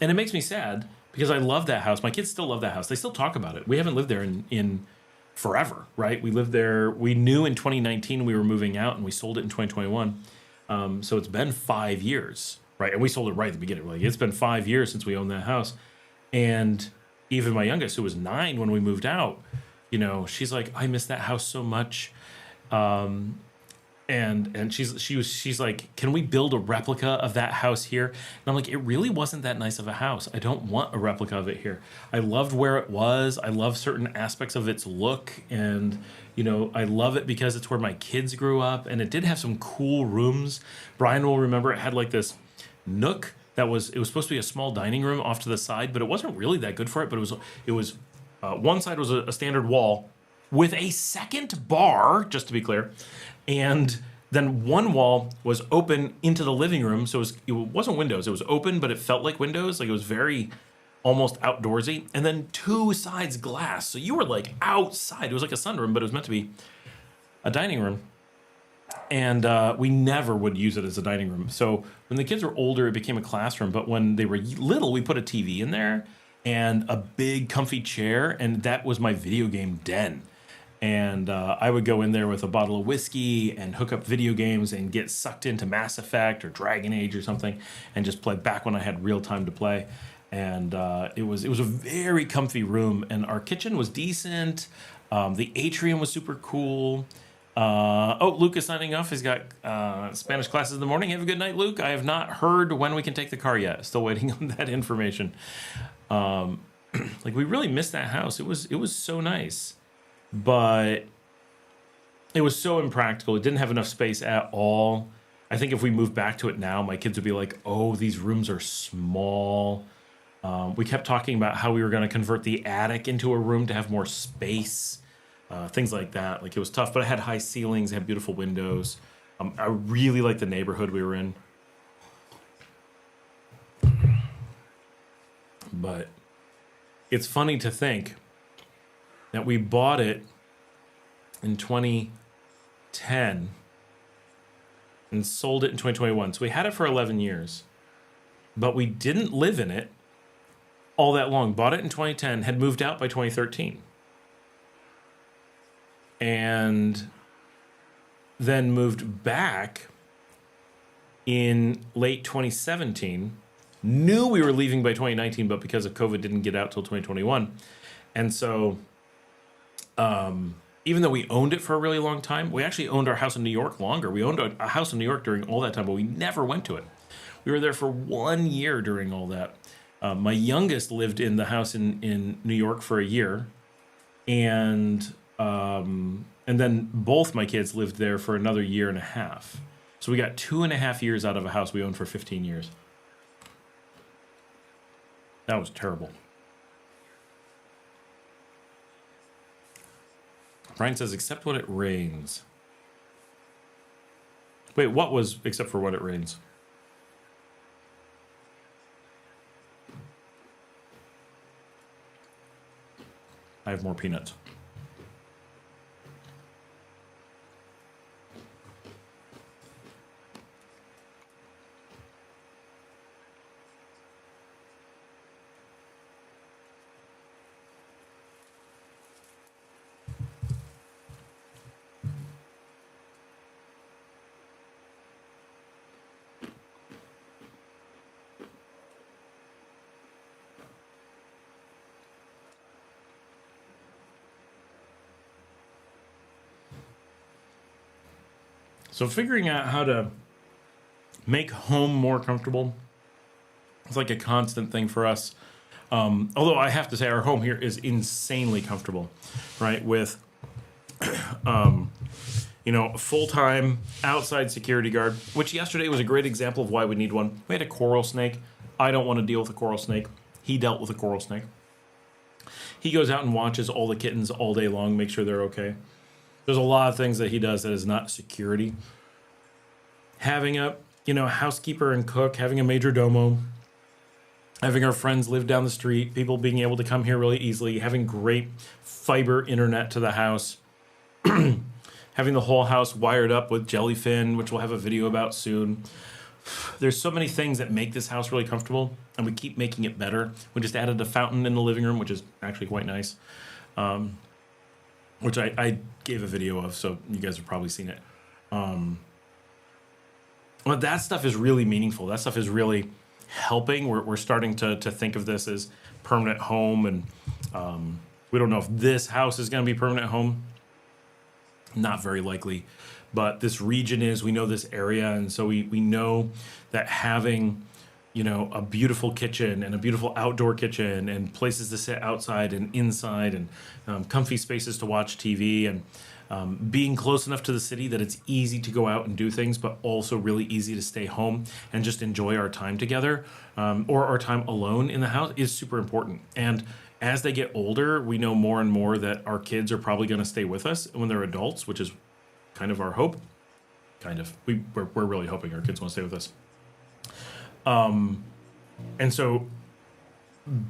it makes me sad because I love that house. My kids still love that house. They still talk about it. We haven't lived there in forever, right? We lived there. We knew in 2019 we were moving out, and we sold it in 2021. So it's been 5 years, right? And we sold it right at the beginning. Like, it's been 5 years since we owned that house. And even my youngest, who was 9 when we moved out, she's like, I miss that house so much. And she's like, can we build a replica of that house here? And I'm like, it really wasn't that nice of a house. I don't want a replica of it here. I loved where it was. I love certain aspects of its look. And, I love it because it's where my kids grew up. And it did have some cool rooms. Brian will remember it had like this nook it was supposed to be a small dining room off to the side, but it wasn't really that good for it. But it was one side was a standard wall with a second bar, just to be clear. And then one wall was open into the living room. So it wasn't windows. It was open, but it felt like windows. Like, it was very almost outdoorsy. And then 2 sides glass. So you were like outside. It was like a sunroom, but it was meant to be a dining room. And we never would use it as a dining room. So when the kids were older, it became a classroom. But when they were little, we put a TV in there and a big comfy chair. And that was my video game den. And I would go in there with a bottle of whiskey and hook up video games and get sucked into Mass Effect or Dragon Age or something and just play back when I had real time to play. And it was a very comfy room. And our kitchen was decent. The atrium was super cool. Luke is signing off. He's got Spanish classes in the morning. Have a good night, Luke. I have not heard when we can take the car yet. Still waiting on that information. We really missed that house. It was so nice. But it was so impractical. It didn't have enough space at all. I think if we moved back to it now, my kids would be like, oh, these rooms are small. We kept talking about how we were going to convert the attic into a room to have more space, things like that. Like, it was tough, but it had high ceilings, it had beautiful windows. I really liked the neighborhood we were in. But it's funny to think that we bought it in 2010 and sold it in 2021. So we had it for 11 years, but we didn't live in it all that long. Bought it in 2010, had moved out by 2013. And then moved back in late 2017. Knew we were leaving by 2019, but because of COVID didn't get out till 2021. And so even though we owned it for a really long time, we actually owned our house in New York longer. We owned a house in New York during all that time, but we never went to it. We were there for 1 year during all that. My youngest lived in the house in New York for a year, and then both my kids lived there for another year and a half. So we got 2.5 years out of a house we owned for 15 years. That was terrible. Brian says, except when it rains. Wait, what was except for when it rains? I have more peanuts. So figuring out how to make home more comfortable, it's like a constant thing for us. Although I have to say our home here is insanely comfortable, right? With, a full-time outside security guard, which yesterday was a great example of why we need one. We had a coral snake. I don't want to deal with a coral snake. He dealt with a coral snake. He goes out and watches all the kittens all day long, make sure they're okay. There's a lot of things that he does that is not security. Having a, housekeeper and cook, having a major domo, having our friends live down the street, people being able to come here really easily, having great fiber internet to the house, having the whole house wired up with jellyfin, which we'll have a video about soon. There's so many things that make this house really comfortable, and we keep making it better. We just added a fountain in the living room, which is actually quite nice. Which I gave a video of, so you guys have probably seen it. But that stuff is really meaningful. That stuff is really helping. We're starting to think of this as permanent home, and we don't know if this house is going to be permanent home. Not very likely, but this region is. We know this area, and so we know that having a beautiful kitchen and a beautiful outdoor kitchen and places to sit outside and inside and comfy spaces to watch TV and being close enough to the city that it's easy to go out and do things, but also really easy to stay home and just enjoy our time together or our time alone in the house is super important. And as they get older, we know more and more that our kids are probably going to stay with us when they're adults, which is kind of our hope. Kind of. We're really hoping our kids want to stay with us. And so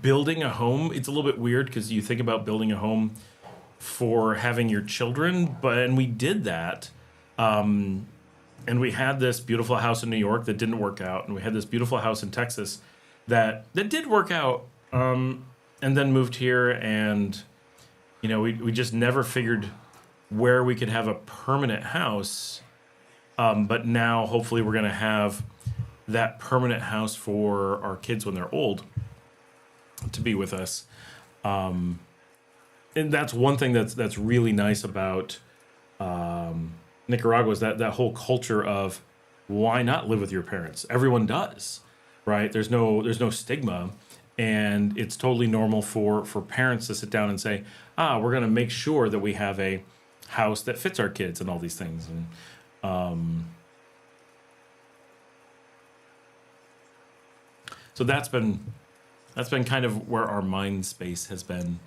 building a home, it's a little bit weird because you think about building a home for having your children, and we did that. And we had this beautiful house in New York that didn't work out. And we had this beautiful house in Texas that did work out, and then moved here. And, we just never figured where we could have a permanent house. But now hopefully we're going to have that permanent house for our kids when they're old to be with us. And that's one thing that's really nice about Nicaragua is that whole culture of why not live with your parents? Everyone does, right? There's no stigma, and it's totally normal for parents to sit down and say, we're going to make sure that we have a house that fits our kids and all these things. And so that's been kind of where our mind space has been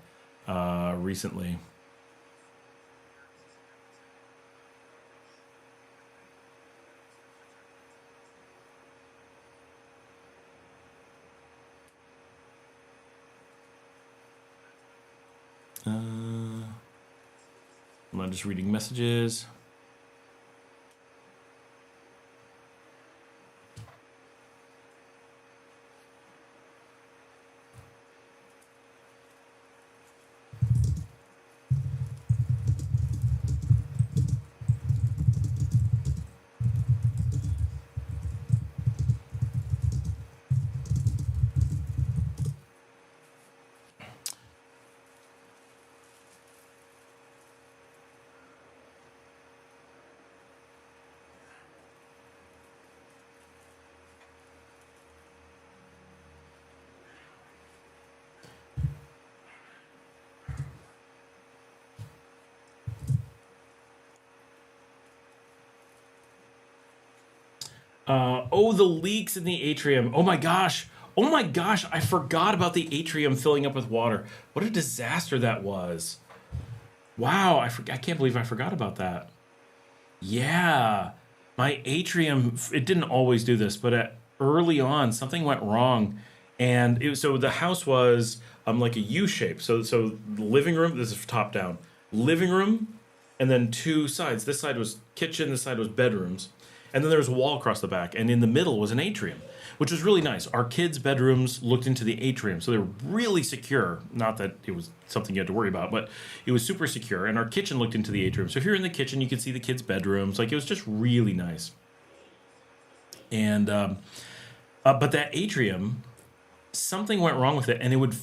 recently. I'm not just reading messages. Oh, the leaks in the atrium. Oh my gosh. Oh my gosh. I forgot about the atrium filling up with water. What a disaster that was. Wow. I can't believe I forgot about that. Yeah. My atrium, it didn't always do this, but early on, something went wrong. And so the house was like a U shape. So the living room, this is top down. Living room, and then two sides. This side was kitchen, this side was bedrooms. And then there was a wall across the back, and in the middle was an atrium, which was really nice. Our kids' bedrooms looked into the atrium, so they were really secure. Not that it was something you had to worry about, but it was super secure. And our kitchen looked into the atrium, so if you're in the kitchen, you could see the kids' bedrooms. Like, it was just really nice. And but that atrium, something went wrong with it, and it would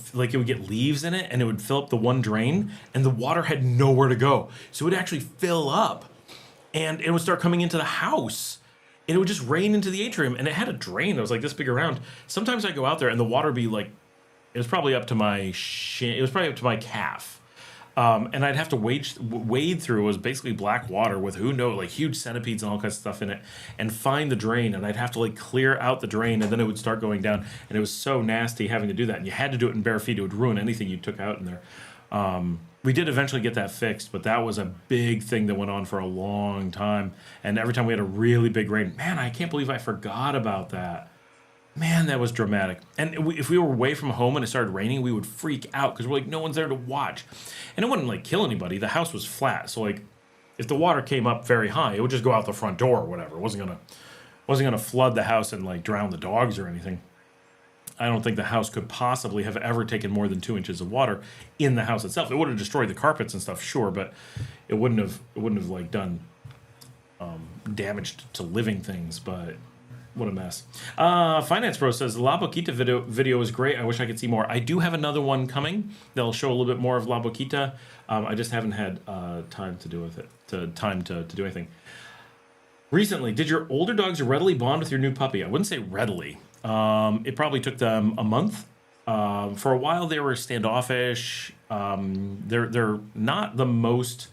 get leaves in it, and it would fill up the one drain, and the water had nowhere to go, so it would actually fill up. And it would start coming into the house. And it would just rain into the atrium. And it had a drain that was like this big around. Sometimes I go out there and the water would be like, it was probably up to my shin. It was probably up to my calf. And I'd have to wade through. It was basically black water with who knows, like huge centipedes and all kinds of stuff in it. And find the drain. And I'd have to like clear out the drain. And then it would start going down. And it was so nasty having to do that. And you had to do it in bare feet. It would ruin anything you took out in there. We did eventually get that fixed, but that was a big thing that went on for a long time. And every time we had a really big rain, man, I can't believe I forgot about that. Man, that was dramatic. And if we were away from home and it started raining, we would freak out because we're like, no one's there to watch. And it wouldn't like kill anybody. The house was flat, so like if the water came up very high, it would just go out the front door or whatever. It wasn't gonna flood the house and like drown the dogs or anything. I don't think the house could possibly have ever taken more than 2 inches of water in the house itself. It would have destroyed the carpets and stuff, sure, but it wouldn't have like done damage to living things. But what a mess. Finance Pro says La Boquita video is great. I wish I could see more. I do have another one coming that'll show a little bit more of La Boquita. I just haven't had time to do with it. To do anything. Recently, did your older dogs readily bond with your new puppy? I wouldn't say readily. It probably took them a month. For a while, they were standoffish. They're not the most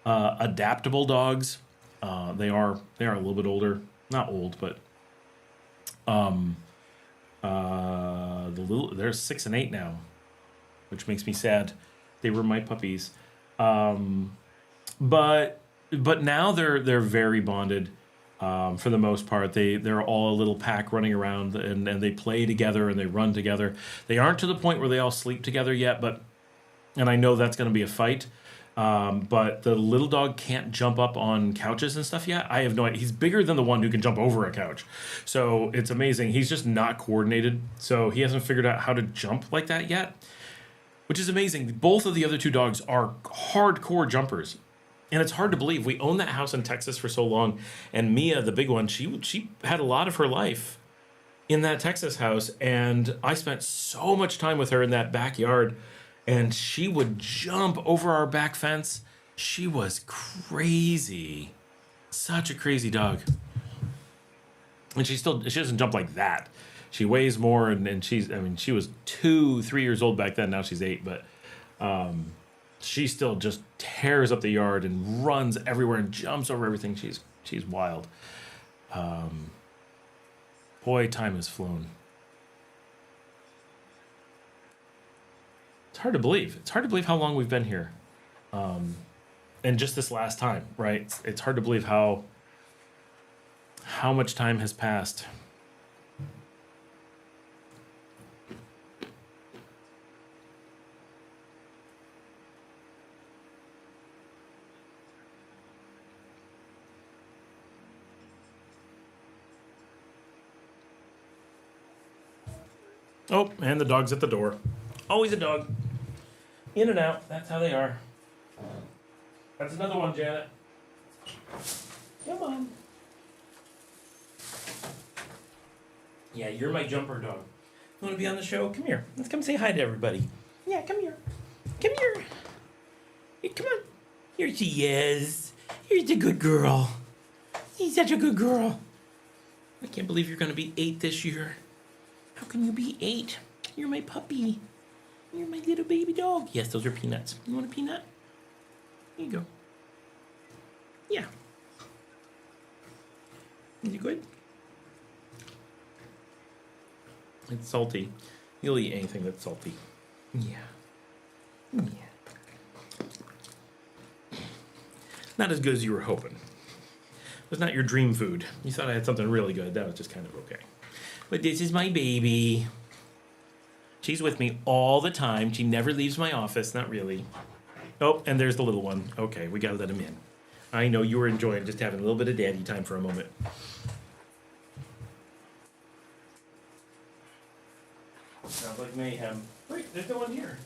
adaptable dogs. They are a little bit older, not old, but they're 6 and 8 now, which makes me sad. They were my puppies, but now they're very bonded. For the most part, they're all a little pack running around, and they play together and they run together. They aren't to the point where they all sleep together yet, and I know that's going to be a fight. But the little dog can't jump up on couches and stuff yet. I have no idea. He's bigger than the one who can jump over a couch, so it's amazing. He's just not coordinated, so he hasn't figured out how to jump like that yet, which is amazing. Both of the other two dogs are hardcore jumpers. And it's hard to believe. We owned that house in Texas for so long. And Mia, the big one, she had a lot of her life in that Texas house. And I spent so much time with her in that backyard. And she would jump over our back fence. She was crazy. Such a crazy dog. And she doesn't jump like that. She weighs more. And she was 2-3 years old back then. Now she's 8. But she still just tears up the yard and runs everywhere and jumps over everything. She's wild. Boy, time has flown. It's hard to believe. It's hard to believe how long we've been here. And just this last time, right? It's hard to believe how much time has passed. Oh, and the dog's at the door. Always a dog. In and out. That's how they are. That's another one, Janet. Come on. Yeah, you're my jumper dog. You want to be on the show? Come here. Let's come say hi to everybody. Yeah, come here. Come here. Hey, come on. Here she is. Here's a good girl. She's such a good girl. I can't believe you're going to be 8 this year. How can you be 8? You're my puppy. You're my little baby dog. Yes, those are peanuts. You want a peanut? Here you go. Yeah. Is it good? It's salty. You'll eat anything that's salty. Yeah. Yeah. Not as good as you were hoping. It was not your dream food. You thought I had something really good. That was just kind of okay. But this is my baby. She's with me all the time. She never leaves my office. Not really. Oh, and there's the little one. Okay, we gotta let him in. I know you were enjoying just having a little bit of daddy time for a moment. Sounds like mayhem. Wait, there's no one here.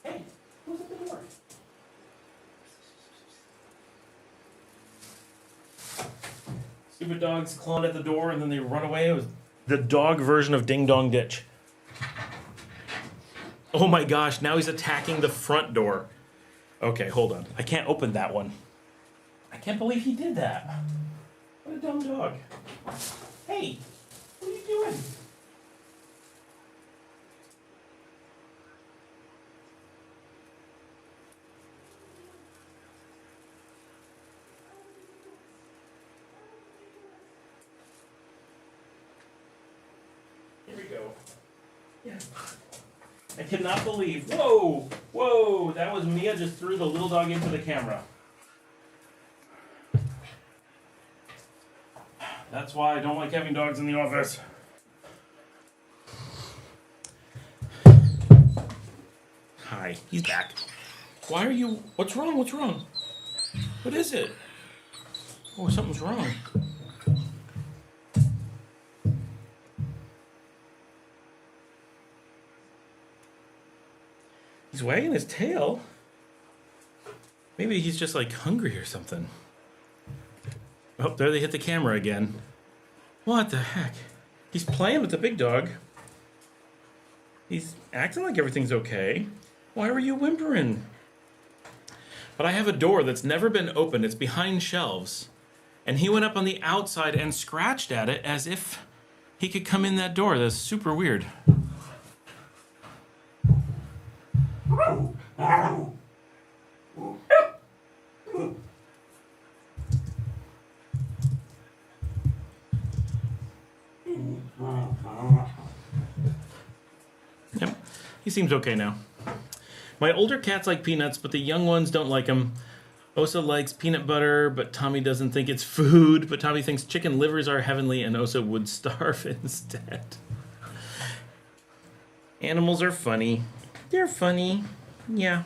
Hey, who's at the door? Stupid dogs clawing at the door and then they run away. It was the dog version of Ding Dong Ditch. Oh my gosh, now he's attacking the front door. Okay, hold on. I can't open that one. I can't believe he did that. What a dumb dog. Hey, what are you doing? Here we go. Yeah. I cannot believe. Whoa! Whoa! That was Mia just threw the little dog into the camera. That's why I don't like having dogs in the office. Hi, he's back. Why are you... What's wrong? What's wrong? What is it? Oh, something's wrong. He's wagging his tail. Maybe he's just like hungry or something. Oh, there they hit the camera again. What the heck? He's playing with the big dog. He's acting like everything's okay. Why were you whimpering? But I have a door that's never been opened. It's behind shelves. And he went up on the outside and scratched at it as if he could come in that door. That's super weird. Yep, he seems okay now. My older cats like peanuts, but the young ones don't like them. Osa likes peanut butter, but Tommy doesn't think it's food. But Tommy thinks chicken livers are heavenly, and Osa would starve instead. Animals are funny. They're funny. Yeah.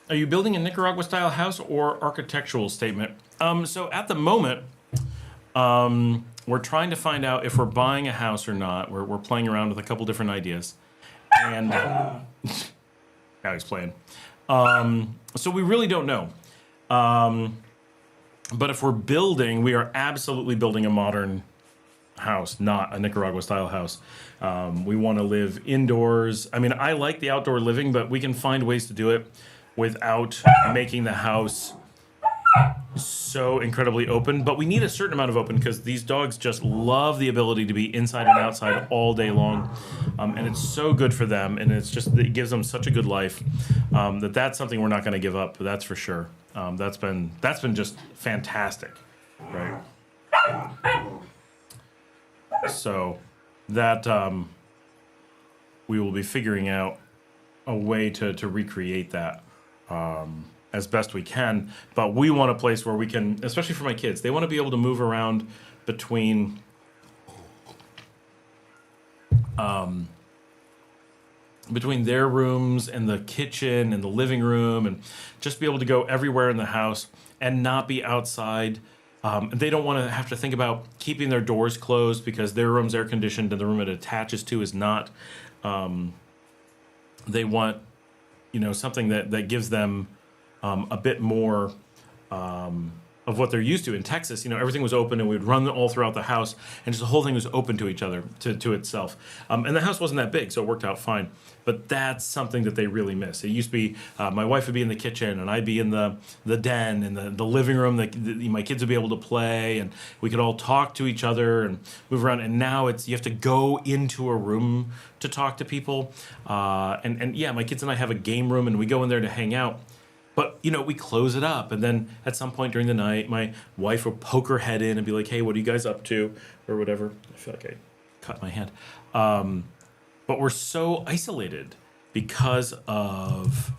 Are you building a Nicaragua-style house or architectural statement? So at the moment, we're trying to find out if we're buying a house or not. We're playing around with a couple different ideas. And now he's playing. So we really don't know. But if we're building, we are absolutely building a modern house, not a Nicaragua-style house. We want to live indoors. I mean, I like the outdoor living, but we can find ways to do it without making the house so incredibly open. But we need a certain amount of open because these dogs just love the ability to be inside and outside all day long. And it's so good for them. And it gives them such a good life that's something we're not going to give up. That's for sure. That's been just fantastic. Right. So that we will be figuring out a way to recreate that as best we can. But we want a place where we can, especially for my kids, they want to be able to move around between between their rooms and the kitchen and the living room, and just be able to go everywhere in the house and not be outside. They don't want to have to think about keeping their doors closed because their room's air conditioned and the room it attaches to is not. They want, something that gives them a bit more of what they're used to. In Texas, everything was open and we would run all throughout the house, and just the whole thing was open to each other, to itself. And the house wasn't that big, so it worked out fine. But that's something that they really miss. It used to be my wife would be in the kitchen and I'd be in the den and the living room. My kids would be able to play and we could all talk to each other and move around. And now you have to go into a room to talk to people. And yeah, my kids and I have a game room and we go in there to hang out. But, we close it up. And then at some point during the night, my wife will poke her head in and be like, hey, what are you guys up to? Or whatever. I feel like I cut my hand. But we're so isolated because of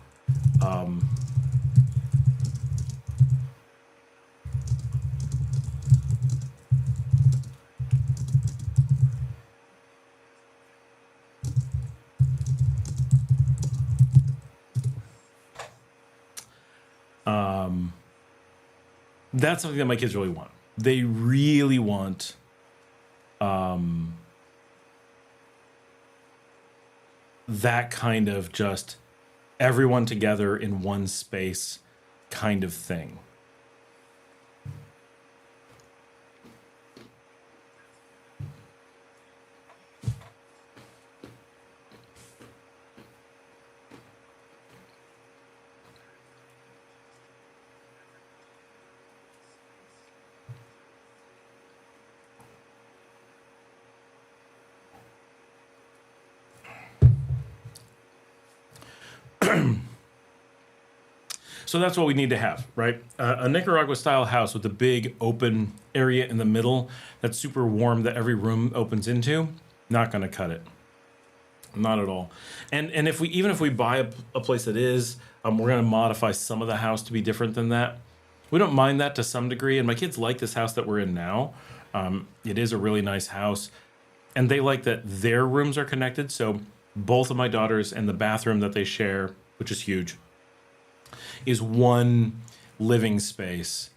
that's something that my kids really want. They really want that kind of just everyone together in one space kind of thing. So that's what we need to have, right? A Nicaragua-style house with a big open area in the middle that's super warm that every room opens into, not going to cut it. Not at all. And even if we buy a place that is, we're going to modify some of the house to be different than that. We don't mind that to some degree, and my kids like this house that we're in now. It is a really nice house, and they like that their rooms are connected. So both of my daughters and the bathroom that they share, which is huge, is one living space.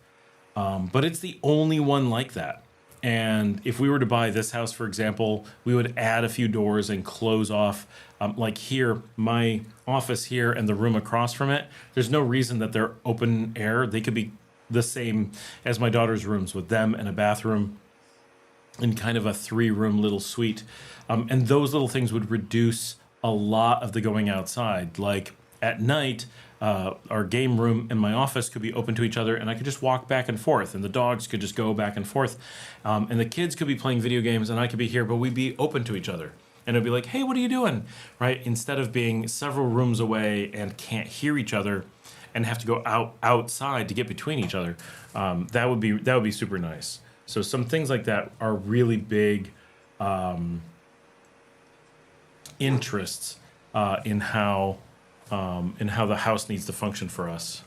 But it's the only one like that. And if we were to buy this house, for example, we would add a few doors and close off, like here, my office here and the room across from it. There's no reason that they're open air. They could be the same as my daughter's rooms, with them and a bathroom in kind of a 3-room little suite. And those little things would reduce a lot of the going outside. Like at night, our game room and my office could be open to each other, and I could just walk back and forth, and the dogs could just go back and forth. And the kids could be playing video games, and I could be here, but we'd be open to each other. And it'd be like, hey, what are you doing? Right? Instead of being several rooms away and can't hear each other and have to go outside to get between each other, that would be super nice. So some things like that are really big interests in how the house needs to function for us.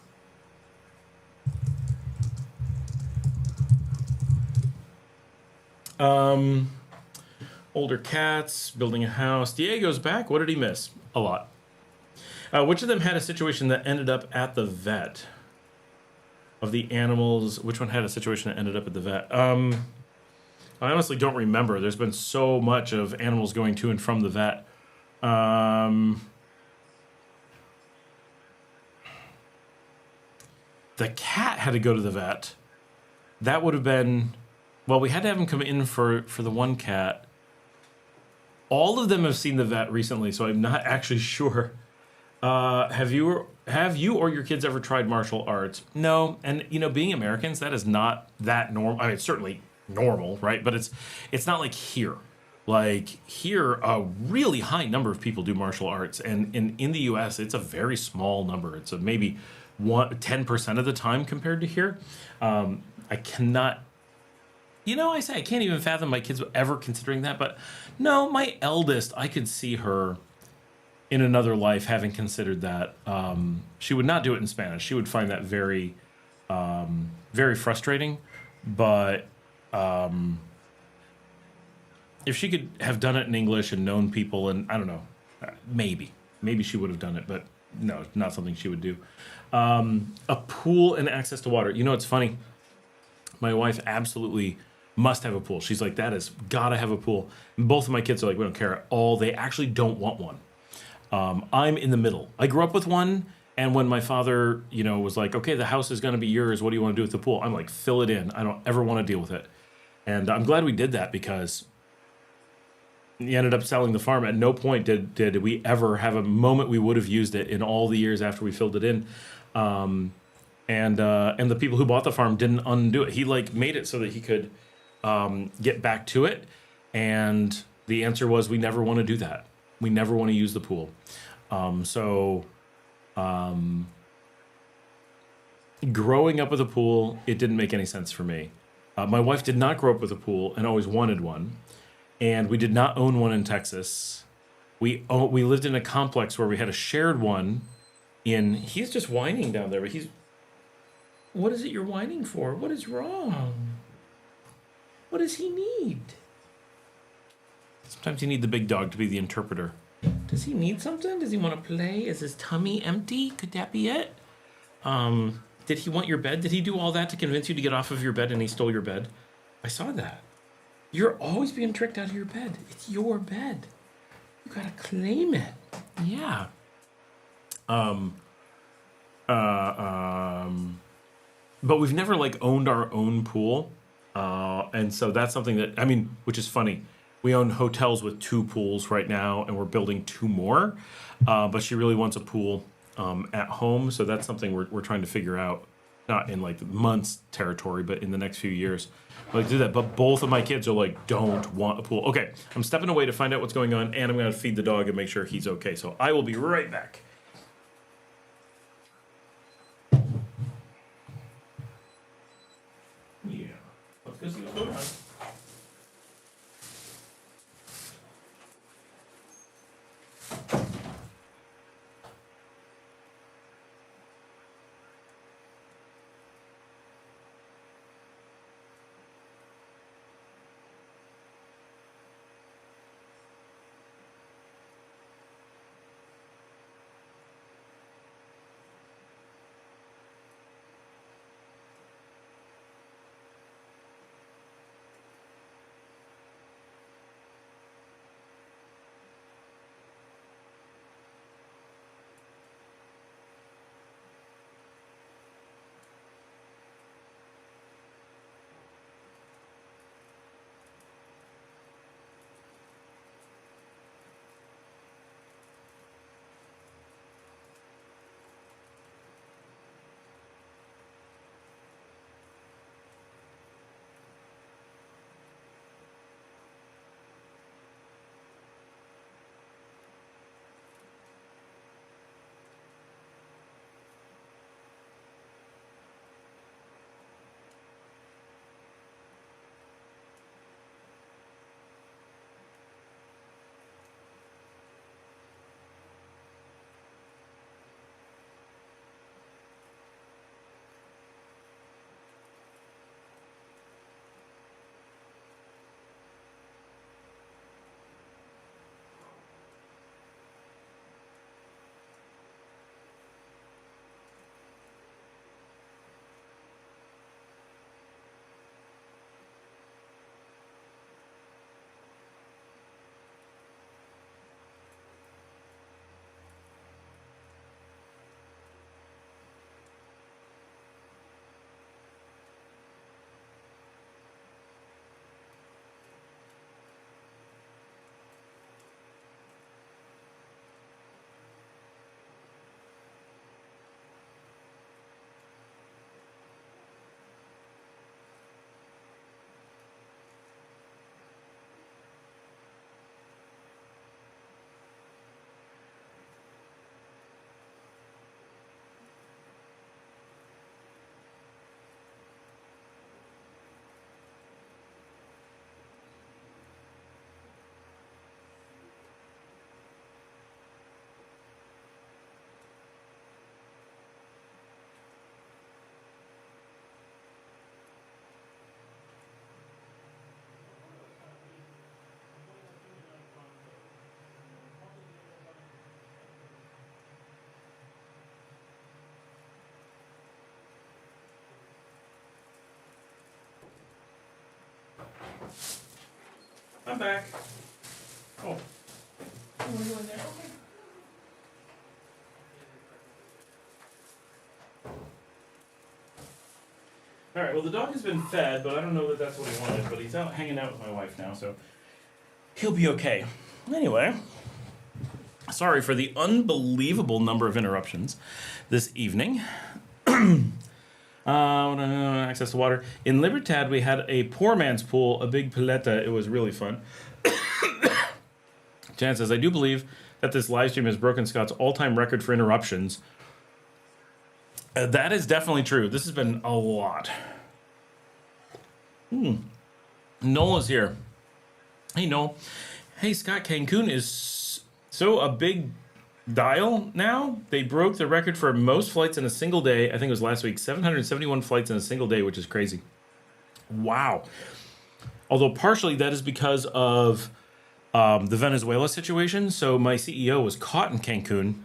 Older cats, building a house. Diego's back. What did he miss? A lot. Which of them had a situation that ended up at the vet? Of the animals, which one had a situation that ended up at the vet? I honestly don't remember. There's been so much of animals going to and from the vet. The cat had to go to the vet. That would have been... Well, we had to have him come in for the one cat. All of them have seen the vet recently, so I'm not actually sure. Have you or your kids ever tried martial arts? No, and being Americans, that is not that normal. I mean, it's certainly normal, right? But it's not like here. Like here, a really high number of people do martial arts, and in the U.S., it's a very small number. It's maybe 10% of the time compared to here. I cannot I say I can't even fathom my kids ever considering that. But no, my eldest, I could see her in another life having considered that. She would not do it in Spanish. She would find that very, very frustrating. But if she could have done it in English and known people, and I don't know, maybe she would have done it. But no, not something she would do. A pool and access to water. It's funny. My wife absolutely must have a pool. She's like, that is gotta have a pool. And both of my kids are like, we don't care at all. They actually don't want one. I'm in the middle. I grew up with one, and when my father, was like, okay, the house is gonna be yours. What do you want to do with the pool? I'm like, fill it in. I don't ever want to deal with it. And I'm glad we did that because he ended up selling the farm. At no point did we ever have a moment we would have used it in all the years after we filled it in. And the people who bought the farm didn't undo it. He made it so that he could get back to it. And the answer was, we never want to do that. We never want to use the pool. Growing up with a pool, it didn't make any sense for me. My wife did not grow up with a pool and always wanted one. And we did not own one in Texas. We lived in a complex where we had a shared one. He's just whining down there, but what is it you're whining for? What is wrong? What does he need? Sometimes you need the big dog to be the interpreter. Does he need something? Does he want to play? Is his tummy empty? Could that be it? Did he want your bed? Did he do all that to convince you to get off of your bed and he stole your bed? I saw that. You're always being tricked out of your bed. It's your bed. You gotta claim it. Yeah. But we've never owned our own pool. And so that's something that, which is funny. We own hotels with 2 pools right now, and we're building 2 more. But she really wants a pool at home. So that's something we're trying to figure out, not in months territory, but in the next few years. Do that. But both of my kids are don't want a pool. Okay, I'm stepping away to find out what's going on, and I'm going to feed the dog and make sure he's okay. So I will be right back. Yeah. Let's go see what's going on. I'm back. Oh. We're going there. Okay. All right, well, the dog has been fed, but I don't know that that's what he wanted, but he's out hanging out with my wife now, so he'll be okay. Anyway, sorry for the unbelievable number of interruptions this evening. Access to water. In Libertad, we had a poor man's pool, a big pileta. It was really fun. Jan says, I do believe that this live stream has broken Scott's all-time record for interruptions. That is definitely true. This has been a lot. Noel is here. Hey, Noel. Hey, Scott, Cancun is so a big dial now. They broke the record for most flights in a single day. I think it was last week. 771 flights in a single day, which is crazy. Wow. Although partially that is because of the Venezuela situation. So my CEO was caught in Cancun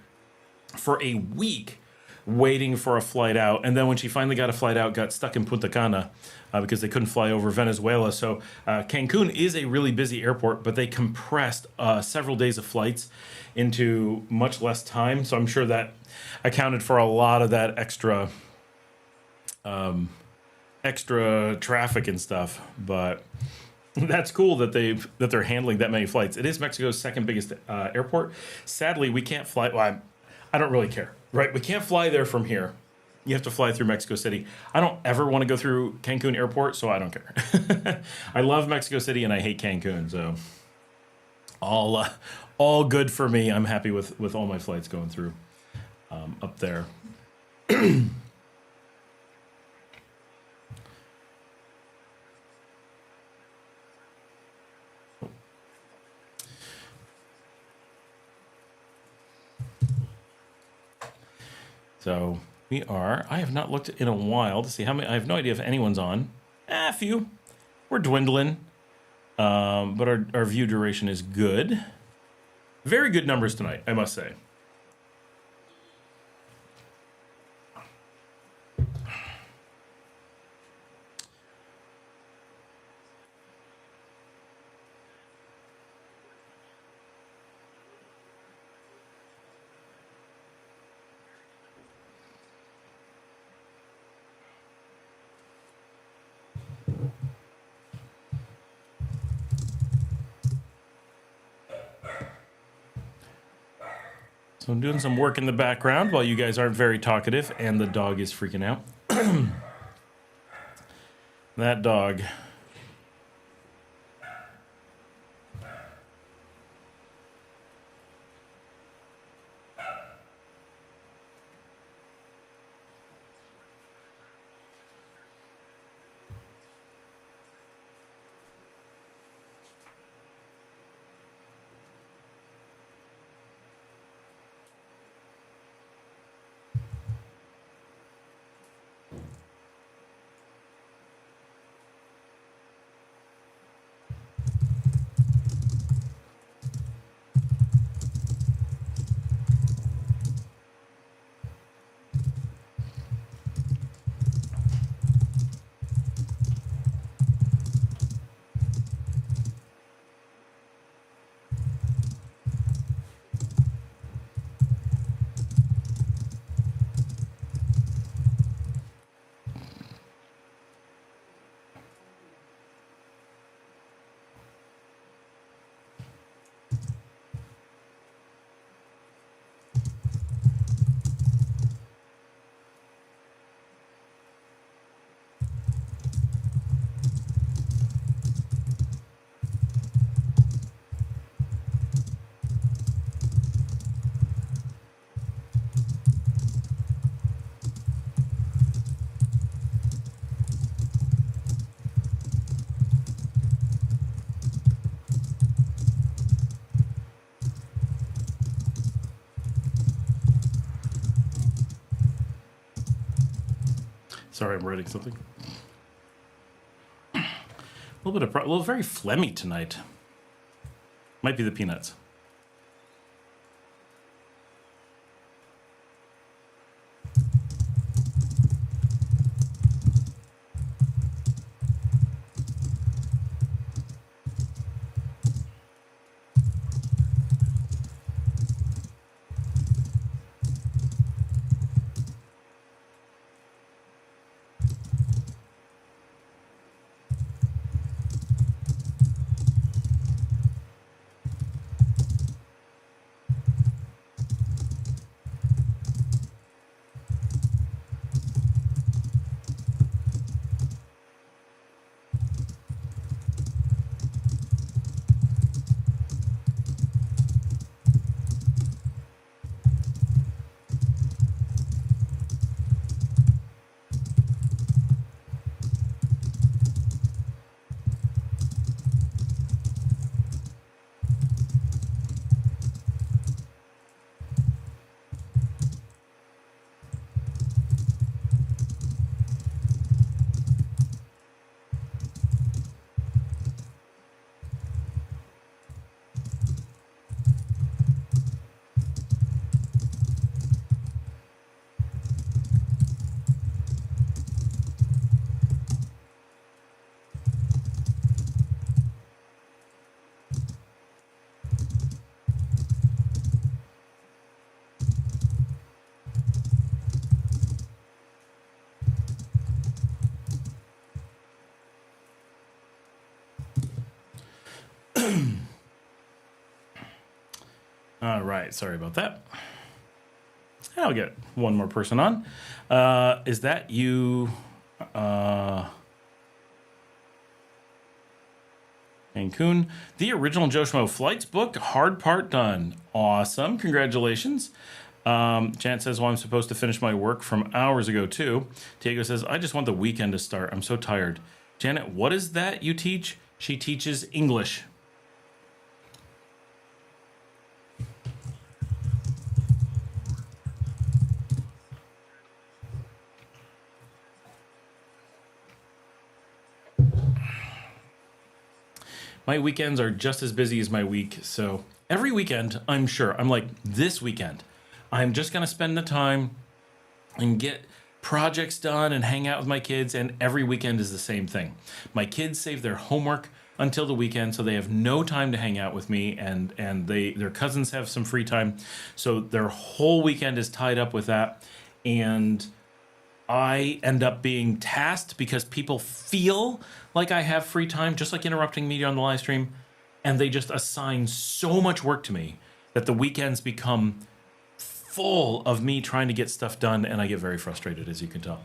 for a week waiting for a flight out, and then when she finally got a flight out, got stuck in Punta Cana because they couldn't fly over Venezuela. So Cancun is a really busy airport, but they compressed several days of flights into much less time. So I'm sure that accounted for a lot of that extra traffic and stuff. But that's cool that they're handling that many flights. It is Mexico's second biggest airport. Sadly, we can't fly. Well, I don't really care. Right, we can't fly there from here. You have to fly through Mexico City. I don't ever want to go through Cancun Airport, so I don't care. I love Mexico City and I hate Cancun, so all good for me. I'm happy with all my flights going through up there. So we are. I have not looked in a while to see how many. I have no idea if anyone's on. A few. We're dwindling, but our view duration is good. Very good numbers tonight, I must say. So I'm doing some work in the background while you guys aren't very talkative and the dog is freaking out. That dog. Sorry, I'm writing something. A little very phlegmy tonight. Might be the peanuts. All right, sorry about that. I'll get one more person on. Is that you? Cancun. The original Joe Schmo flights booked, hard part done. Awesome, congratulations. Janet says, well, I'm supposed to finish my work from hours ago too. Diego says, I just want the weekend to start. I'm so tired. Janet, what is that you teach? She teaches English. My weekends are just as busy as my week. So every weekend, I'm sure, I'm like, this weekend, I'm just going to spend the time and get projects done and hang out with my kids. And every weekend is the same thing. My kids save their homework until the weekend, so they have no time to hang out with me, and their cousins have some free time. So their whole weekend is tied up with that. And I end up being tasked because people feel like I have free time, just like interrupting me on the live stream, and they just assign so much work to me that the weekends become full of me trying to get stuff done, and I get very frustrated, as you can tell.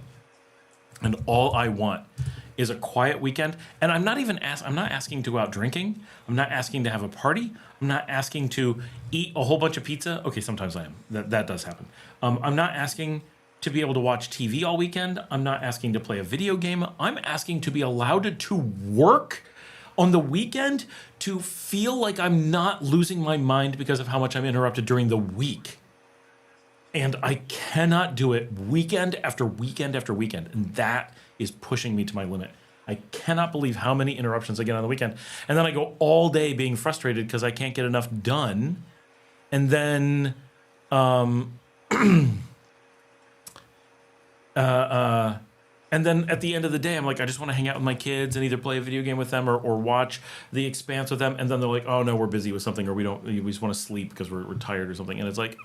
And all I want is a quiet weekend, and I'm not asking to go out drinking. I'm not asking to have a party. I'm not asking to eat a whole bunch of pizza. Okay, sometimes I am. That does happen. I'm not asking to be able to watch TV all weekend. I'm not asking to play a video game. I'm asking to be allowed to work on the weekend, to feel like I'm not losing my mind because of how much I'm interrupted during the week. And I cannot do it weekend after weekend after weekend. And that is pushing me to my limit. I cannot believe how many interruptions I get on the weekend. And then I go all day being frustrated because I can't get enough done. And then and then at the end of the day, I'm like, I just want to hang out with my kids and either play a video game with them or watch The Expanse with them. And then they're like, oh no, we're busy with something, or we just want to sleep because we're tired or something. And it's like,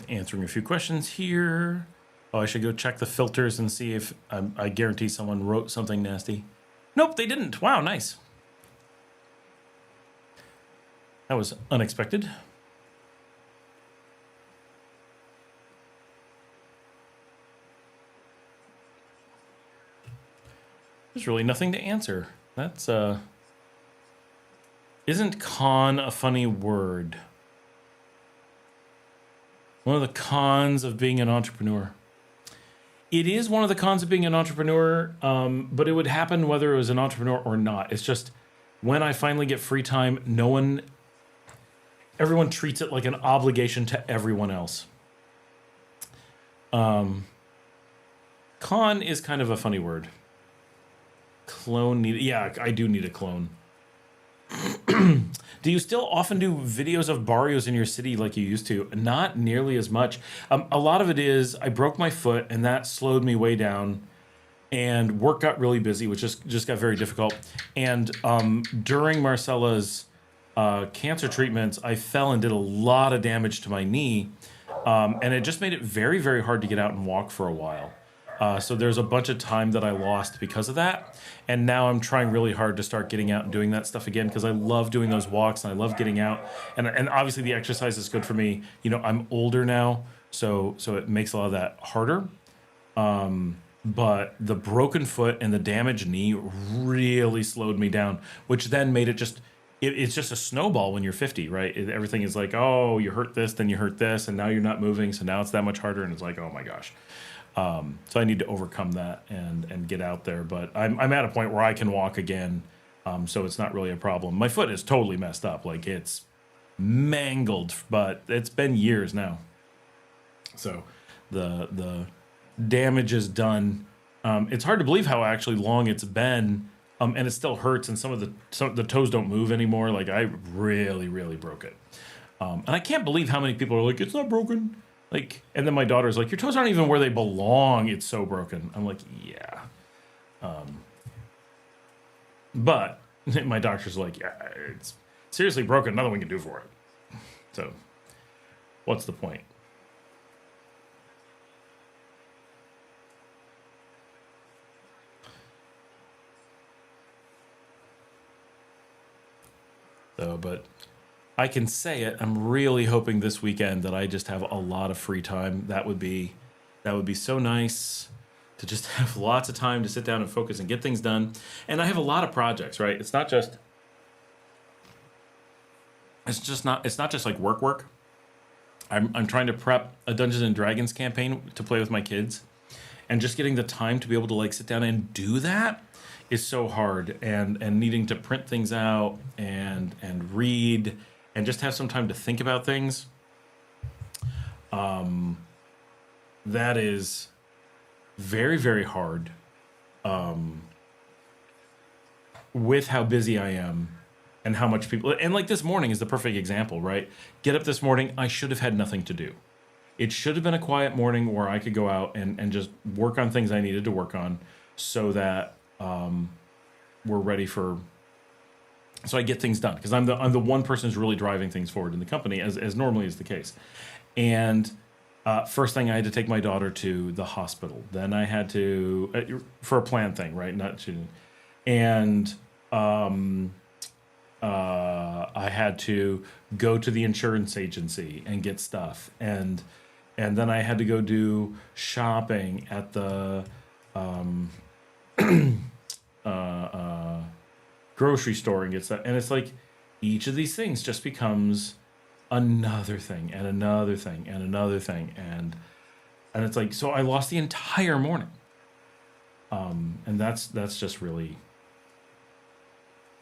answering a few questions here. Oh, I should go check the filters and see if I guarantee someone wrote something nasty. Nope, they didn't. Wow, nice. That was unexpected. There's really nothing to answer. That's isn't con a funny word? One of the cons of being an entrepreneur. It is one of the cons of being an entrepreneur, but it would happen whether it was an entrepreneur or not. It's just when I finally get free time, everyone treats it like an obligation to everyone else. Con is kind of a funny word. Clone yeah, I do need a clone. Do you still often do videos of barrios in your city like you used to? Not nearly as much. A lot of it is I broke my foot and that slowed me way down, and work got really busy, which just got very difficult. And during Marcella's cancer treatments, I fell and did a lot of damage to my knee, and it just made it very, very hard to get out and walk for a while. So there's a bunch of time that I lost because of that. And now I'm trying really hard to start getting out and doing that stuff again, because I love doing those walks and I love getting out. And obviously the exercise is good for me. You know, I'm older now, so it makes a lot of that harder. But the broken foot and the damaged knee really slowed me down, which then made it it's just a snowball when you're 50, right? Everything is like, oh, you hurt this, then you hurt this, and now you're not moving, so now it's that much harder, and it's like, oh my gosh. So I need to overcome that and get out there. But I'm at a point where I can walk again, so it's not really a problem. My foot is totally messed up. Like, it's mangled, but it's been years now. So the damage is done. It's hard to believe how actually long it's been, and it still hurts, and some of the toes don't move anymore. Like, I really, really broke it. And I can't believe how many people are like, it's not broken. Like, and then my daughter's like, your toes aren't even where they belong. It's so broken. I'm like, yeah. But my doctor's like, yeah, it's seriously broken. Nothing we can do for it. So what's the point? So, but I can say it. I'm really hoping this weekend that I just have a lot of free time. That would be so nice to just have lots of time to sit down and focus and get things done. And I have a lot of projects, right? It's not just like work. I'm trying to prep a Dungeons and Dragons campaign to play with my kids, and just getting the time to be able to like sit down and do that is so hard, and needing to print things out and read and just have some time to think about things. That is very, very hard. With how busy I am and how much people, and like this morning is the perfect example, right? Get up this morning, I should have had nothing to do. It should have been a quiet morning where I could go out and just work on things I needed to work on, so that we're ready for, so I get things done, because I'm the one person who's really driving things forward in the company, as normally is the case. And first thing, I had to take my daughter to the hospital. Then I had to for a planned thing, right? Not to, and I had to go to the insurance agency and get stuff, and then I had to go do shopping at the grocery store and get stuff. And it's like each of these things just becomes another thing and another thing and another thing, and it's like, so I lost the entire morning. And that's just really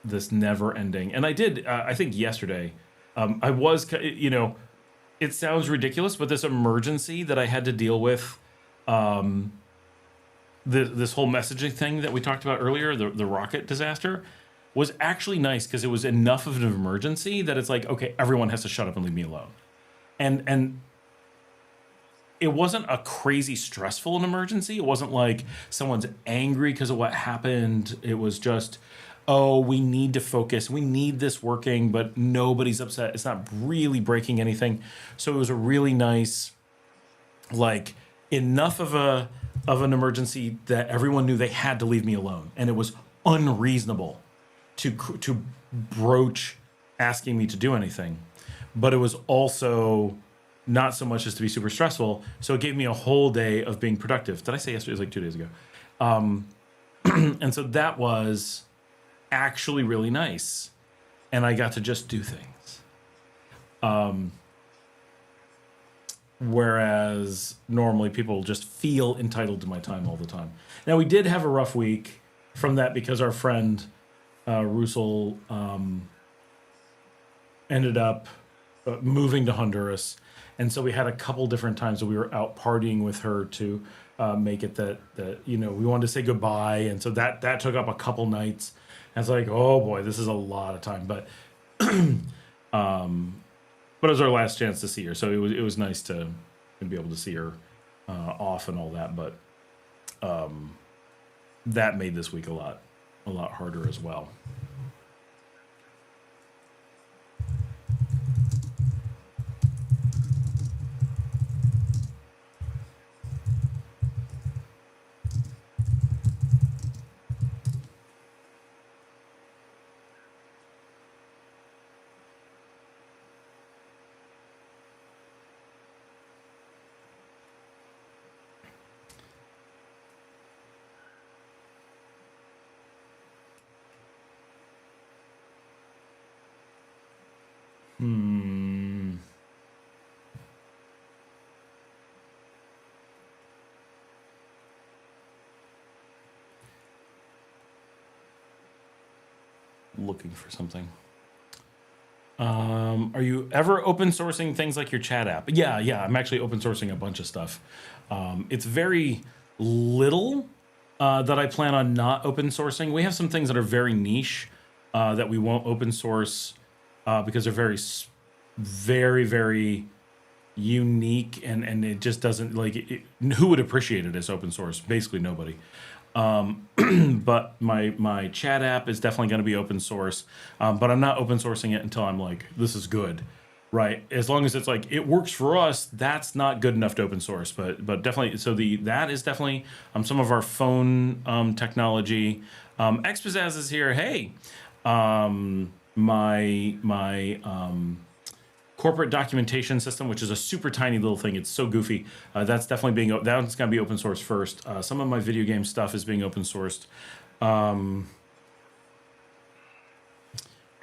this never ending. And I did I think yesterday I was, it sounds ridiculous, but this emergency that I had to deal with, this whole messaging thing that we talked about earlier, the rocket disaster, was actually nice, because it was enough of an emergency that it's like, okay, everyone has to shut up and leave me alone. And it wasn't a crazy stressful an emergency. It wasn't like someone's angry because of what happened. It was just, oh, we need to focus. We need this working, but nobody's upset. It's not really breaking anything. So it was a really nice, like, enough of an emergency that everyone knew they had to leave me alone. And it was unreasonable to broach asking me to do anything. But it was also not so much as to be super stressful. So it gave me a whole day of being productive. Did I say yesterday? It was like 2 days ago. And so that was actually really nice. And I got to just do things. Whereas normally people just feel entitled to my time all the time. Now, we did have a rough week from that, because our friend Russell ended up moving to Honduras. And so we had a couple different times that we were out partying with her to make it that we wanted to say goodbye. And so that took up a couple nights. And it's like, oh boy, this is a lot of time. But but it was our last chance to see her, so it was nice to be able to see her off and all that. But that made this week a lot harder as well. Looking for something. Are you ever open sourcing things like your chat app? Yeah, I'm actually open sourcing a bunch of stuff. It's very little that I plan on not open sourcing. We have some things that are very niche that we won't open source because they're very, very unique, and it just doesn't who would appreciate it as open source? Basically nobody. But my chat app is definitely going to be open source, but I'm not open sourcing it until I'm like, this is good, right? As long as it's like it works for us, that's not good enough to open source. But definitely, so that is definitely some of our phone technology. Expat is here. Hey, my corporate documentation system, which is a super tiny little thing. It's so goofy. That's definitely that's going to be open source first. Some of my video game stuff is being open sourced. Trying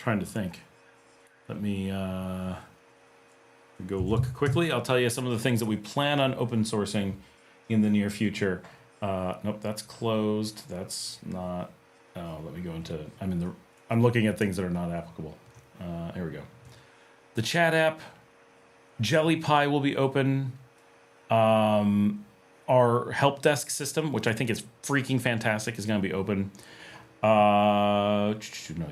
to think. Let me go look quickly. I'll tell you some of the things that we plan on open sourcing in the near future. Nope, that's closed. That's not. Oh, let me go into. I'm looking at things that are not applicable. Here we go. The chat app, Jelly Pie will be open. Our help desk system, which I think is freaking fantastic, is going to be open. No, I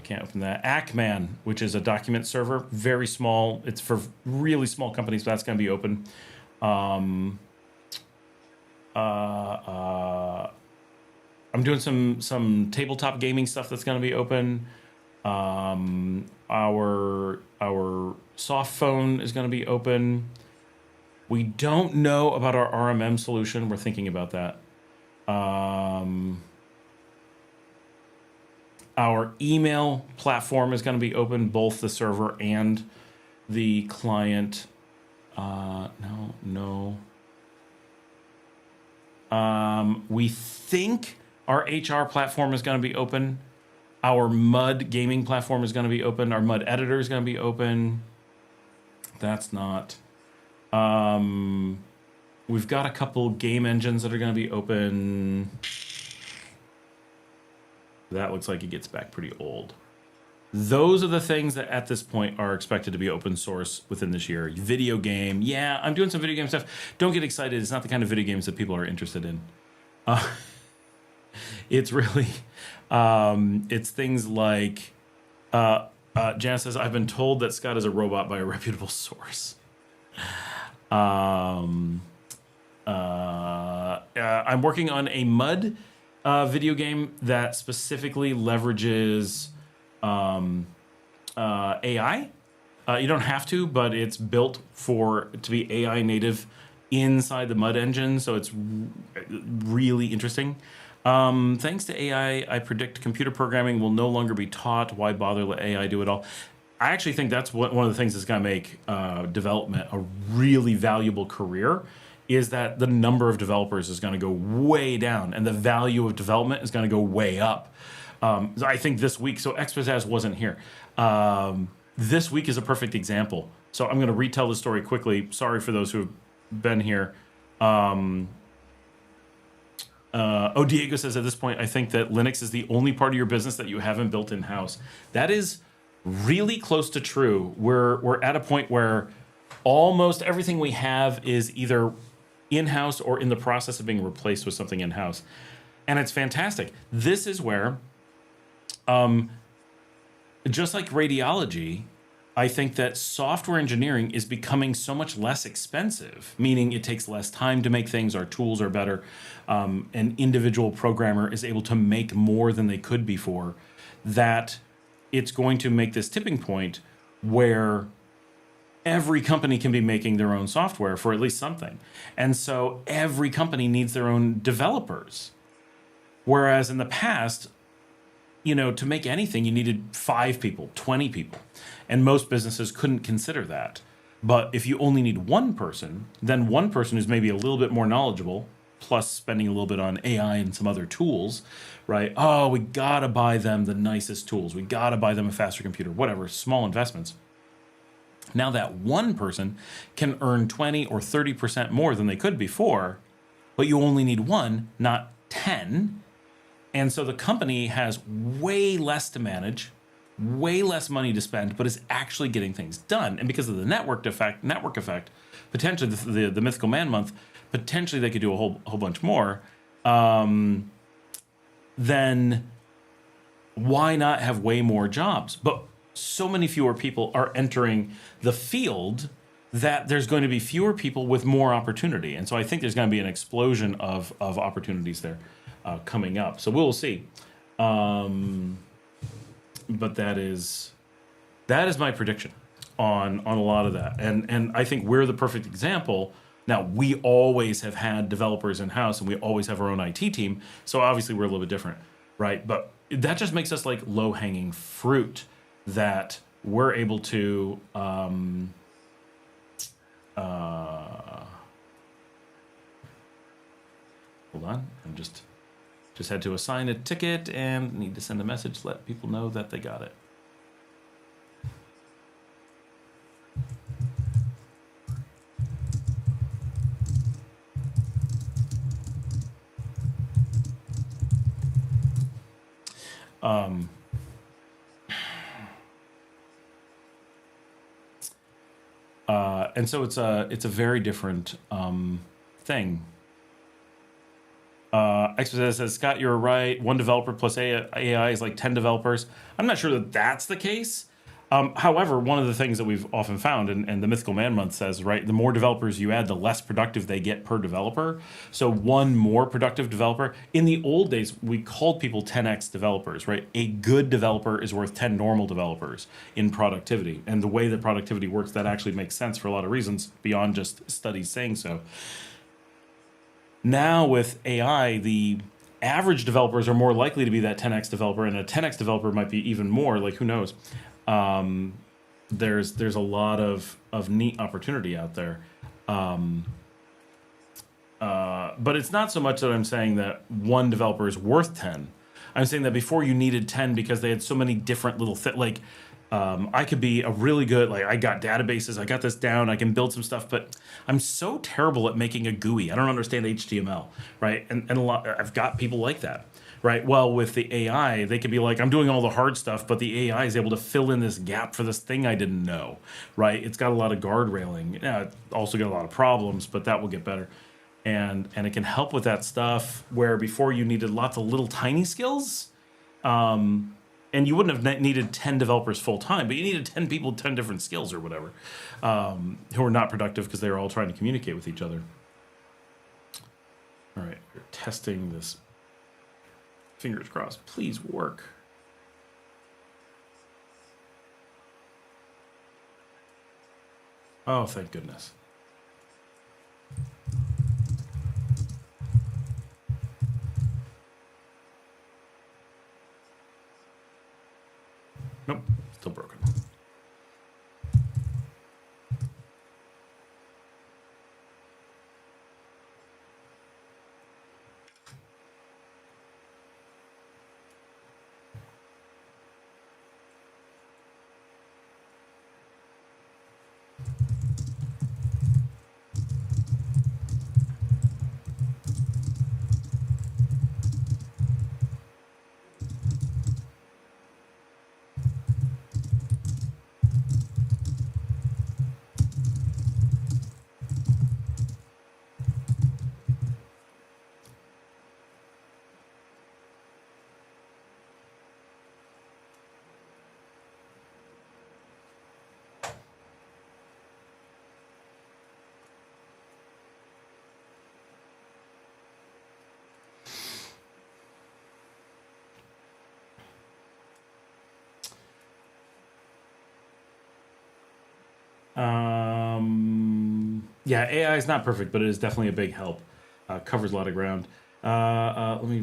can't open that. Acman, which is a document server, very small. It's for really small companies, but that's going to be open. I'm doing some tabletop gaming stuff that's going to be open. Our soft phone is going to be open. We don't know about our RMM solution. We're thinking about that. Our email platform is going to be open, both the server and the client. No. We think our HR platform is going to be open. Our MUD gaming platform is going to be open. Our MUD editor is going to be open. That's not. We've got a couple game engines that are going to be open. That looks like it gets back pretty old. Those are the things that at this point are expected to be open source within this year. Video game. Yeah, I'm doing some video game stuff. Don't get excited. It's not the kind of video games that people are interested in. It's really... it's things like... Janice says, I've been told that Scott is a robot by a reputable source. I'm working on a MUD video game that specifically leverages AI. You don't have to, but it's built to be AI native inside the MUD engine, so it's really interesting. Thanks to AI, I predict computer programming will no longer be taught. Why bother? Let AI do it all. I actually think that's one of the things that's going to make development a really valuable career, is that the number of developers is going to go way down and the value of development is going to go way up. I think this week, so Expat wasn't here. This week is a perfect example. So I'm going to retell the story quickly. Sorry for those who have been here. Diego says, at this point, I think that Linux is the only part of your business that you haven't built in-house. That is really close to true. We're at a point where almost everything we have is either in-house or in the process of being replaced with something in-house. And it's fantastic. This is where, just like radiology, I think that software engineering is becoming so much less expensive, meaning it takes less time to make things, our tools are better. An individual programmer is able to make more than they could before, that it's going to make this tipping point where every company can be making their own software for at least something. And so every company needs their own developers. Whereas in the past, to make anything, you needed 5 people, 20 people. And most businesses couldn't consider that. But if you only need one person, then one person who's maybe a little bit more knowledgeable, plus spending a little bit on AI and some other tools, right? Oh, we got to buy them the nicest tools. We got to buy them a faster computer, whatever, small investments. Now that one person can earn 20 or 30% more than they could before, but you only need one, not 10. And so the company has way less to manage, way less money to spend, but is actually getting things done. And because of the network effect, potentially the Mythical Man Month, potentially they could do a whole bunch more. Then why not have way more jobs? But so many fewer people are entering the field that there's going to be fewer people with more opportunity. And so I think there's going to be an explosion of opportunities there coming up. So we'll see. But that is my prediction on a lot of that. And I think we're the perfect example. Now, we always have had developers in-house, and we always have our own IT team, so obviously we're a little bit different, right? But that just makes us like low-hanging fruit that we're able to hold on, I'm just had to assign a ticket and need to send a message to let people know that they got it. And so it's a very different thing. Expat says, Scott, you're right. One developer plus AI is like 10 developers. I'm not sure that that's the case. However, one of the things that we've often found, and the Mythical Man Month says, right, the more developers you add, the less productive they get per developer. So one more productive developer. In the old days, we called people 10x developers, right? A good developer is worth 10 normal developers in productivity. And the way that productivity works, that actually makes sense for a lot of reasons beyond just studies saying so. Now with AI, the average developers are more likely to be that 10x developer, and a 10x developer might be even more, like who knows. There's a lot of neat opportunity out there. But it's not so much that I'm saying that one developer is worth 10. I'm saying that before you needed 10 because they had so many different little things. I could be a really good, like I got databases, I got this down, I can build some stuff, but I'm so terrible at making a GUI. I don't understand HTML, right? And a lot, I've got people like that. Right. Well, with the AI, they could be like, I'm doing all the hard stuff, but the AI is able to fill in this gap for this thing I didn't know. Right. It's got a lot of guardrailing. Yeah, it's also got a lot of problems, but that will get better. And it can help with that stuff where before you needed lots of little tiny skills. And you wouldn't have needed 10 developers full time, but you needed 10 people, 10 different skills or whatever, who are not productive because they were all trying to communicate with each other. All right. We're testing this. Fingers crossed, please work. Oh, thank goodness. Nope, still broken. Yeah, AI is not perfect, but it is definitely a big help. Covers a lot of ground. Let me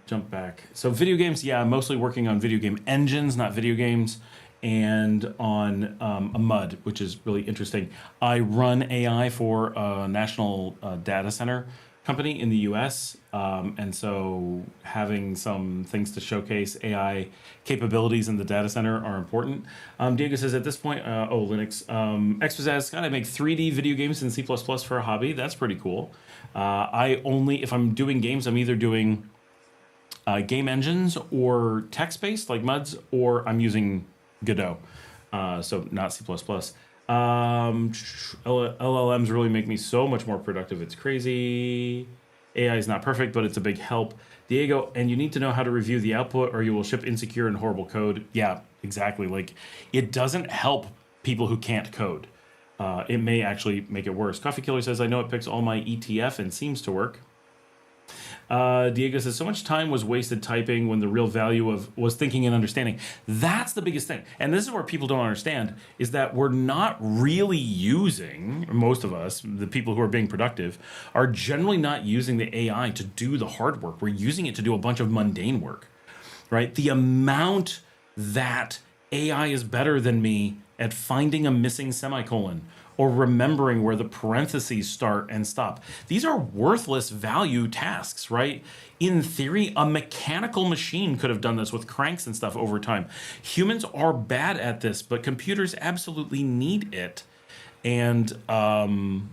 jump back. So video games, yeah, I'm mostly working on video game engines, not video games, and on a MUD, which is really interesting. I run AI for a national data center company in the US, and so having some things to showcase AI capabilities in the data center are important. Diego says at this point, Linux, Expat, Scott, I make 3D video games in C++ for a hobby. That's pretty cool. If I'm doing games, I'm either doing game engines or text-based like MUDs, or I'm using Godot, so not C++. LLMs really make me so much more productive. It's crazy. AI is not perfect, but it's a big help. Diego, and you need to know how to review the output or you will ship insecure and horrible code. Yeah, exactly. Like, it doesn't help people who can't code. it may actually make it worse. Coffee Killer says, I know it picks all my ETF and seems to work. Diego says, so much time was wasted typing when the real value was thinking and understanding. That's the biggest thing. And this is where people don't understand, is that we're not really using, most of us, the people who are being productive, are generally not using the AI to do the hard work. We're using it to do a bunch of mundane work, right? The amount that AI is better than me at finding a missing semicolon or remembering where the parentheses start and stop. These are worthless value tasks, right? In theory, a mechanical machine could have done this with cranks and stuff over time. Humans are bad at this, but computers absolutely need it. And and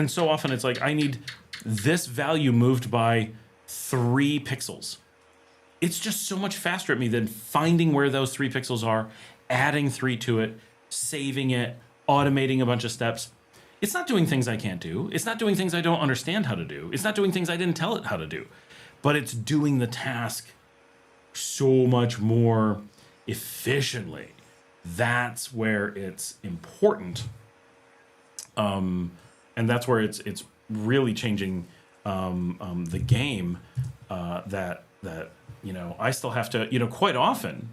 so often it's like, I need this value moved by 3 pixels. It's just so much faster at me than finding where those 3 pixels are, adding 3 to it, saving it, automating a bunch of steps. It's not doing things I can't do. It's not doing things I don't understand how to do. It's not doing things I didn't tell it how to do. But it's doing the task so much more efficiently. That's where it's important. And that's where it's really changing the game that I still have to, quite often,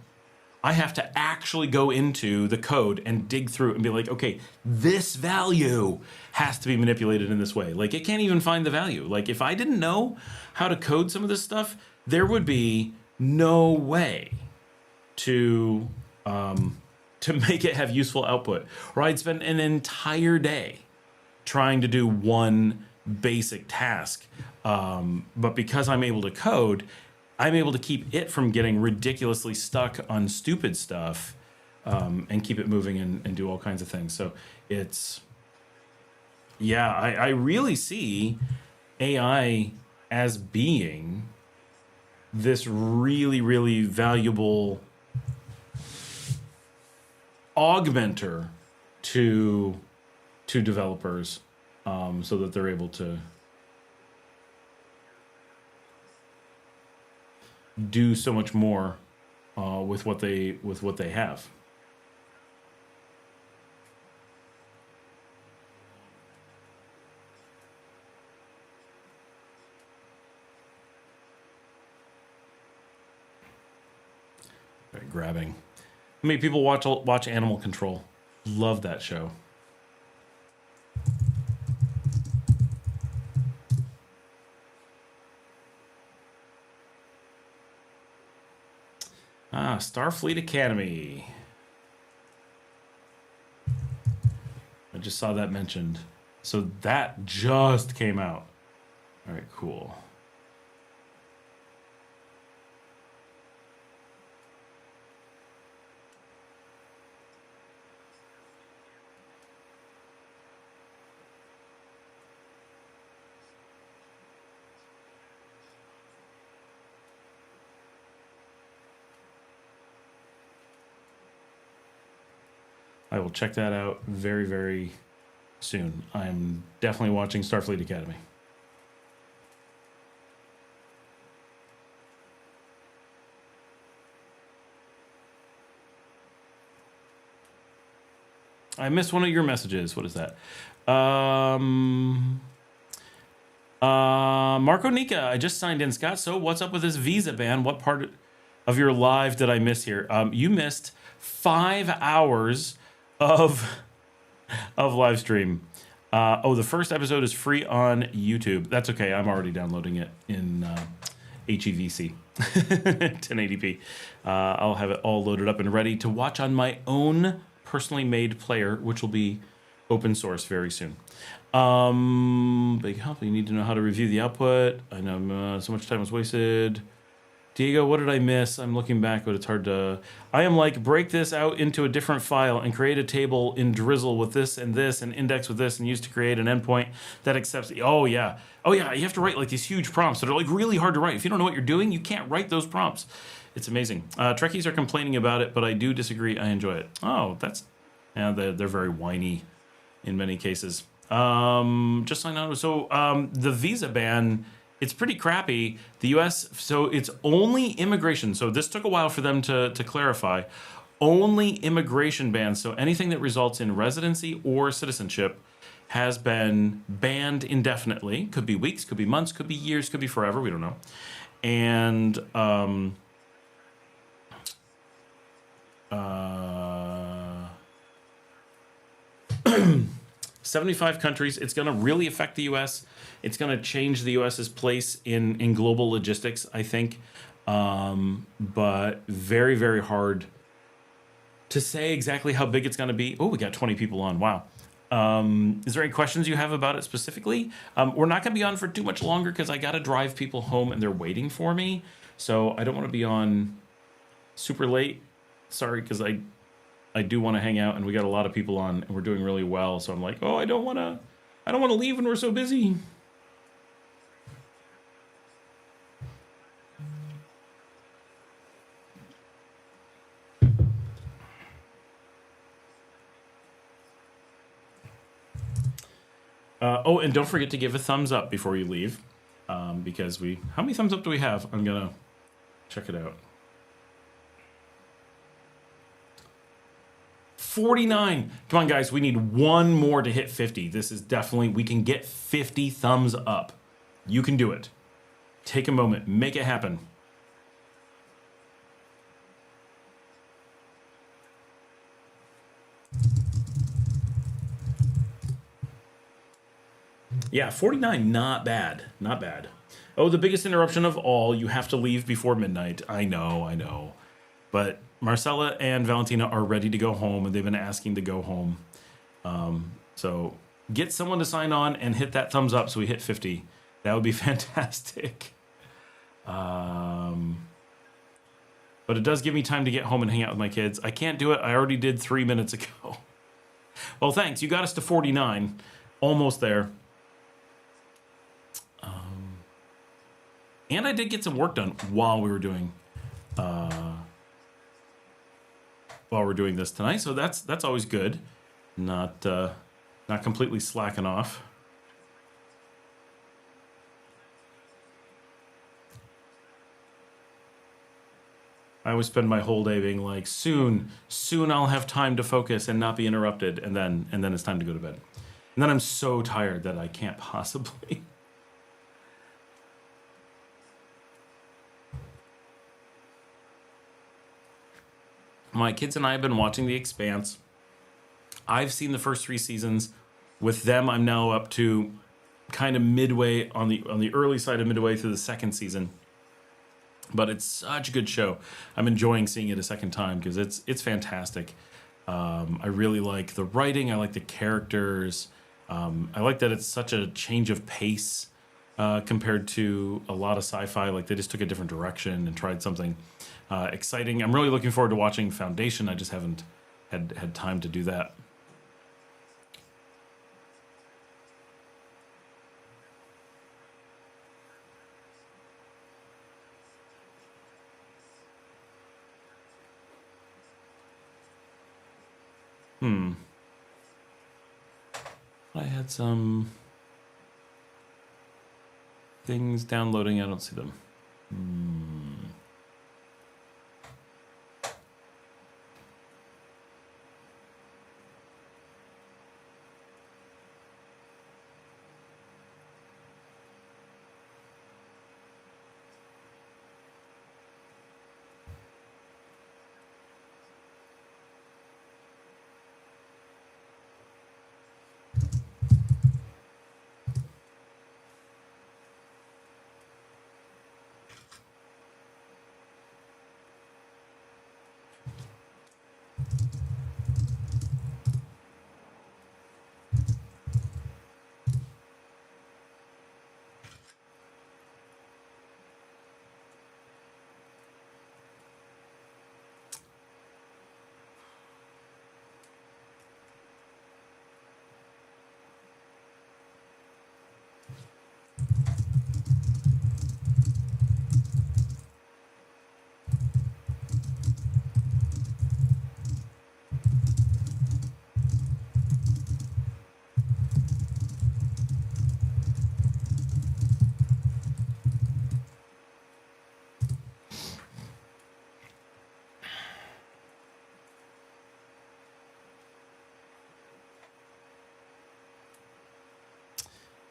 I have to actually go into the code and dig through and be like, okay, this value has to be manipulated in this way. Like, it can't even find the value. Like, if I didn't know how to code some of this stuff, there would be no way to make it have useful output. Or I'd spend an entire day trying to do one basic task. But because I'm able to code, I'm able to keep it from getting ridiculously stuck on stupid stuff, and keep it moving and do all kinds of things. So I really see AI as being this really, really valuable augmenter to developers, so that they're able to do so much more with what they have. Right, grabbing. How many people watch Animal Control? Love that show. Starfleet Academy. I just saw that mentioned. So that just came out. All right, cool. I will check that out very, very soon. I'm definitely watching Starfleet Academy. I missed one of your messages. What is that? Marco Nika, I just signed in. Scott, so what's up with this visa ban? What part of your live did I miss here? You missed 5 hours of live stream. The first episode is free on YouTube. That's okay. I'm already downloading it in HEVC 1080p. I'll have it all loaded up and ready to watch on my own personally made player, which will be open source very soon. Big help. You need to know how to review the output. I know so much time was wasted. Diego, what did I miss? I'm looking back, but it's hard to... I am like, break this out into a different file and create a table in Drizzle with this and index with this and use to create an endpoint that accepts... Oh, yeah. You have to write like these huge prompts that are like really hard to write. If you don't know what you're doing, you can't write those prompts. It's amazing. Trekkies are complaining about it, but I do disagree. I enjoy it. Oh, that's... Yeah, they're very whiny in many cases. Just so I know. So the visa ban... It's pretty crappy. The U.S., so it's only immigration. So this took a while for them to clarify. only immigration bans, so anything that results in residency or citizenship, has been banned indefinitely. Could be weeks, could be months, could be years, could be forever. We don't know. And 75 countries. It's going to really affect the U.S. It's going to change the U.S.'s place in global logistics, I think. But very, very hard to say exactly how big it's going to be. Oh, we got 20 people on. Wow. Is there any questions you have about it specifically? We're not going to be on for too much longer because I got to drive people home and they're waiting for me. So I don't want to be on super late. Sorry, because I do want to hang out and we got a lot of people on and we're doing really well. So I'm like, oh, I don't want to leave when we're so busy. Oh, and don't forget to give a thumbs up before you leave, because how many thumbs up do we have? I'm gonna check it out. 49. Come on, guys, we need one more to hit 50. This is definitely, we can get 50 thumbs up. You can do it. Take a moment, make it happen. Yeah, 49, not bad. Not bad. Oh, the biggest interruption of all, you have to leave before midnight. I know. But Marcella and Valentina are ready to go home, and they've been asking to go home. So get someone to sign on and hit that thumbs up so we hit 50. That would be fantastic. But it does give me time to get home and hang out with my kids. I can't do it. I already did 3 minutes ago. Well, thanks. You got us to 49. Almost there. And I did get some work done while we were doing this tonight, so that's always good. Not completely slacking off. I always spend my whole day being like, soon I'll have time to focus and not be interrupted, and then it's time to go to bed. And then I'm so tired that I can't possibly. My kids and I have been watching The Expanse. I've seen the first 3 seasons. With them, I'm now up to kind of midway on the early side of midway through the second season. But it's such a good show. I'm enjoying seeing it a second time because it's fantastic. I really like the writing. I like the characters. I like that it's such a change of pace compared to a lot of sci-fi. Like they just took a different direction and tried something exciting. I'm really looking forward to watching Foundation. I just haven't had time to do that. I had some things downloading. I don't see them.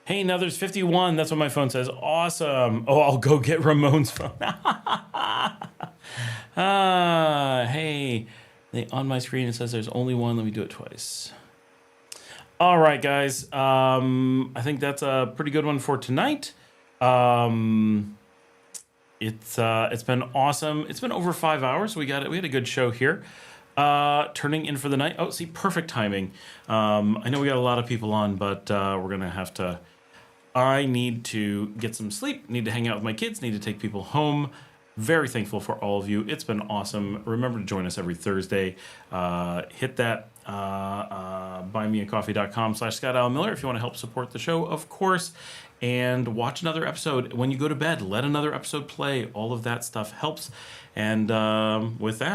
Hey, now there's 51. That's what my phone says. Awesome. Oh, I'll go get Ramon's phone. Hey, on my screen it says there's only one. Let me do it twice. All right, guys. I think that's a pretty good one for tonight. It's been awesome. It's been over 5 hours. We had a good show here. Turning in for the night. Oh, see, perfect timing. I know we got a lot of people on, but we're gonna have to. I need to get some sleep. Need to hang out with my kids. Need to take people home. Very thankful for all of you. It's been awesome. Remember to join us every Thursday. Hit that buymeacoffee.com/ScottAlanMiller if you want to help support the show, of course. And watch another episode. When you go to bed, let another episode play. All of that stuff helps. And with that.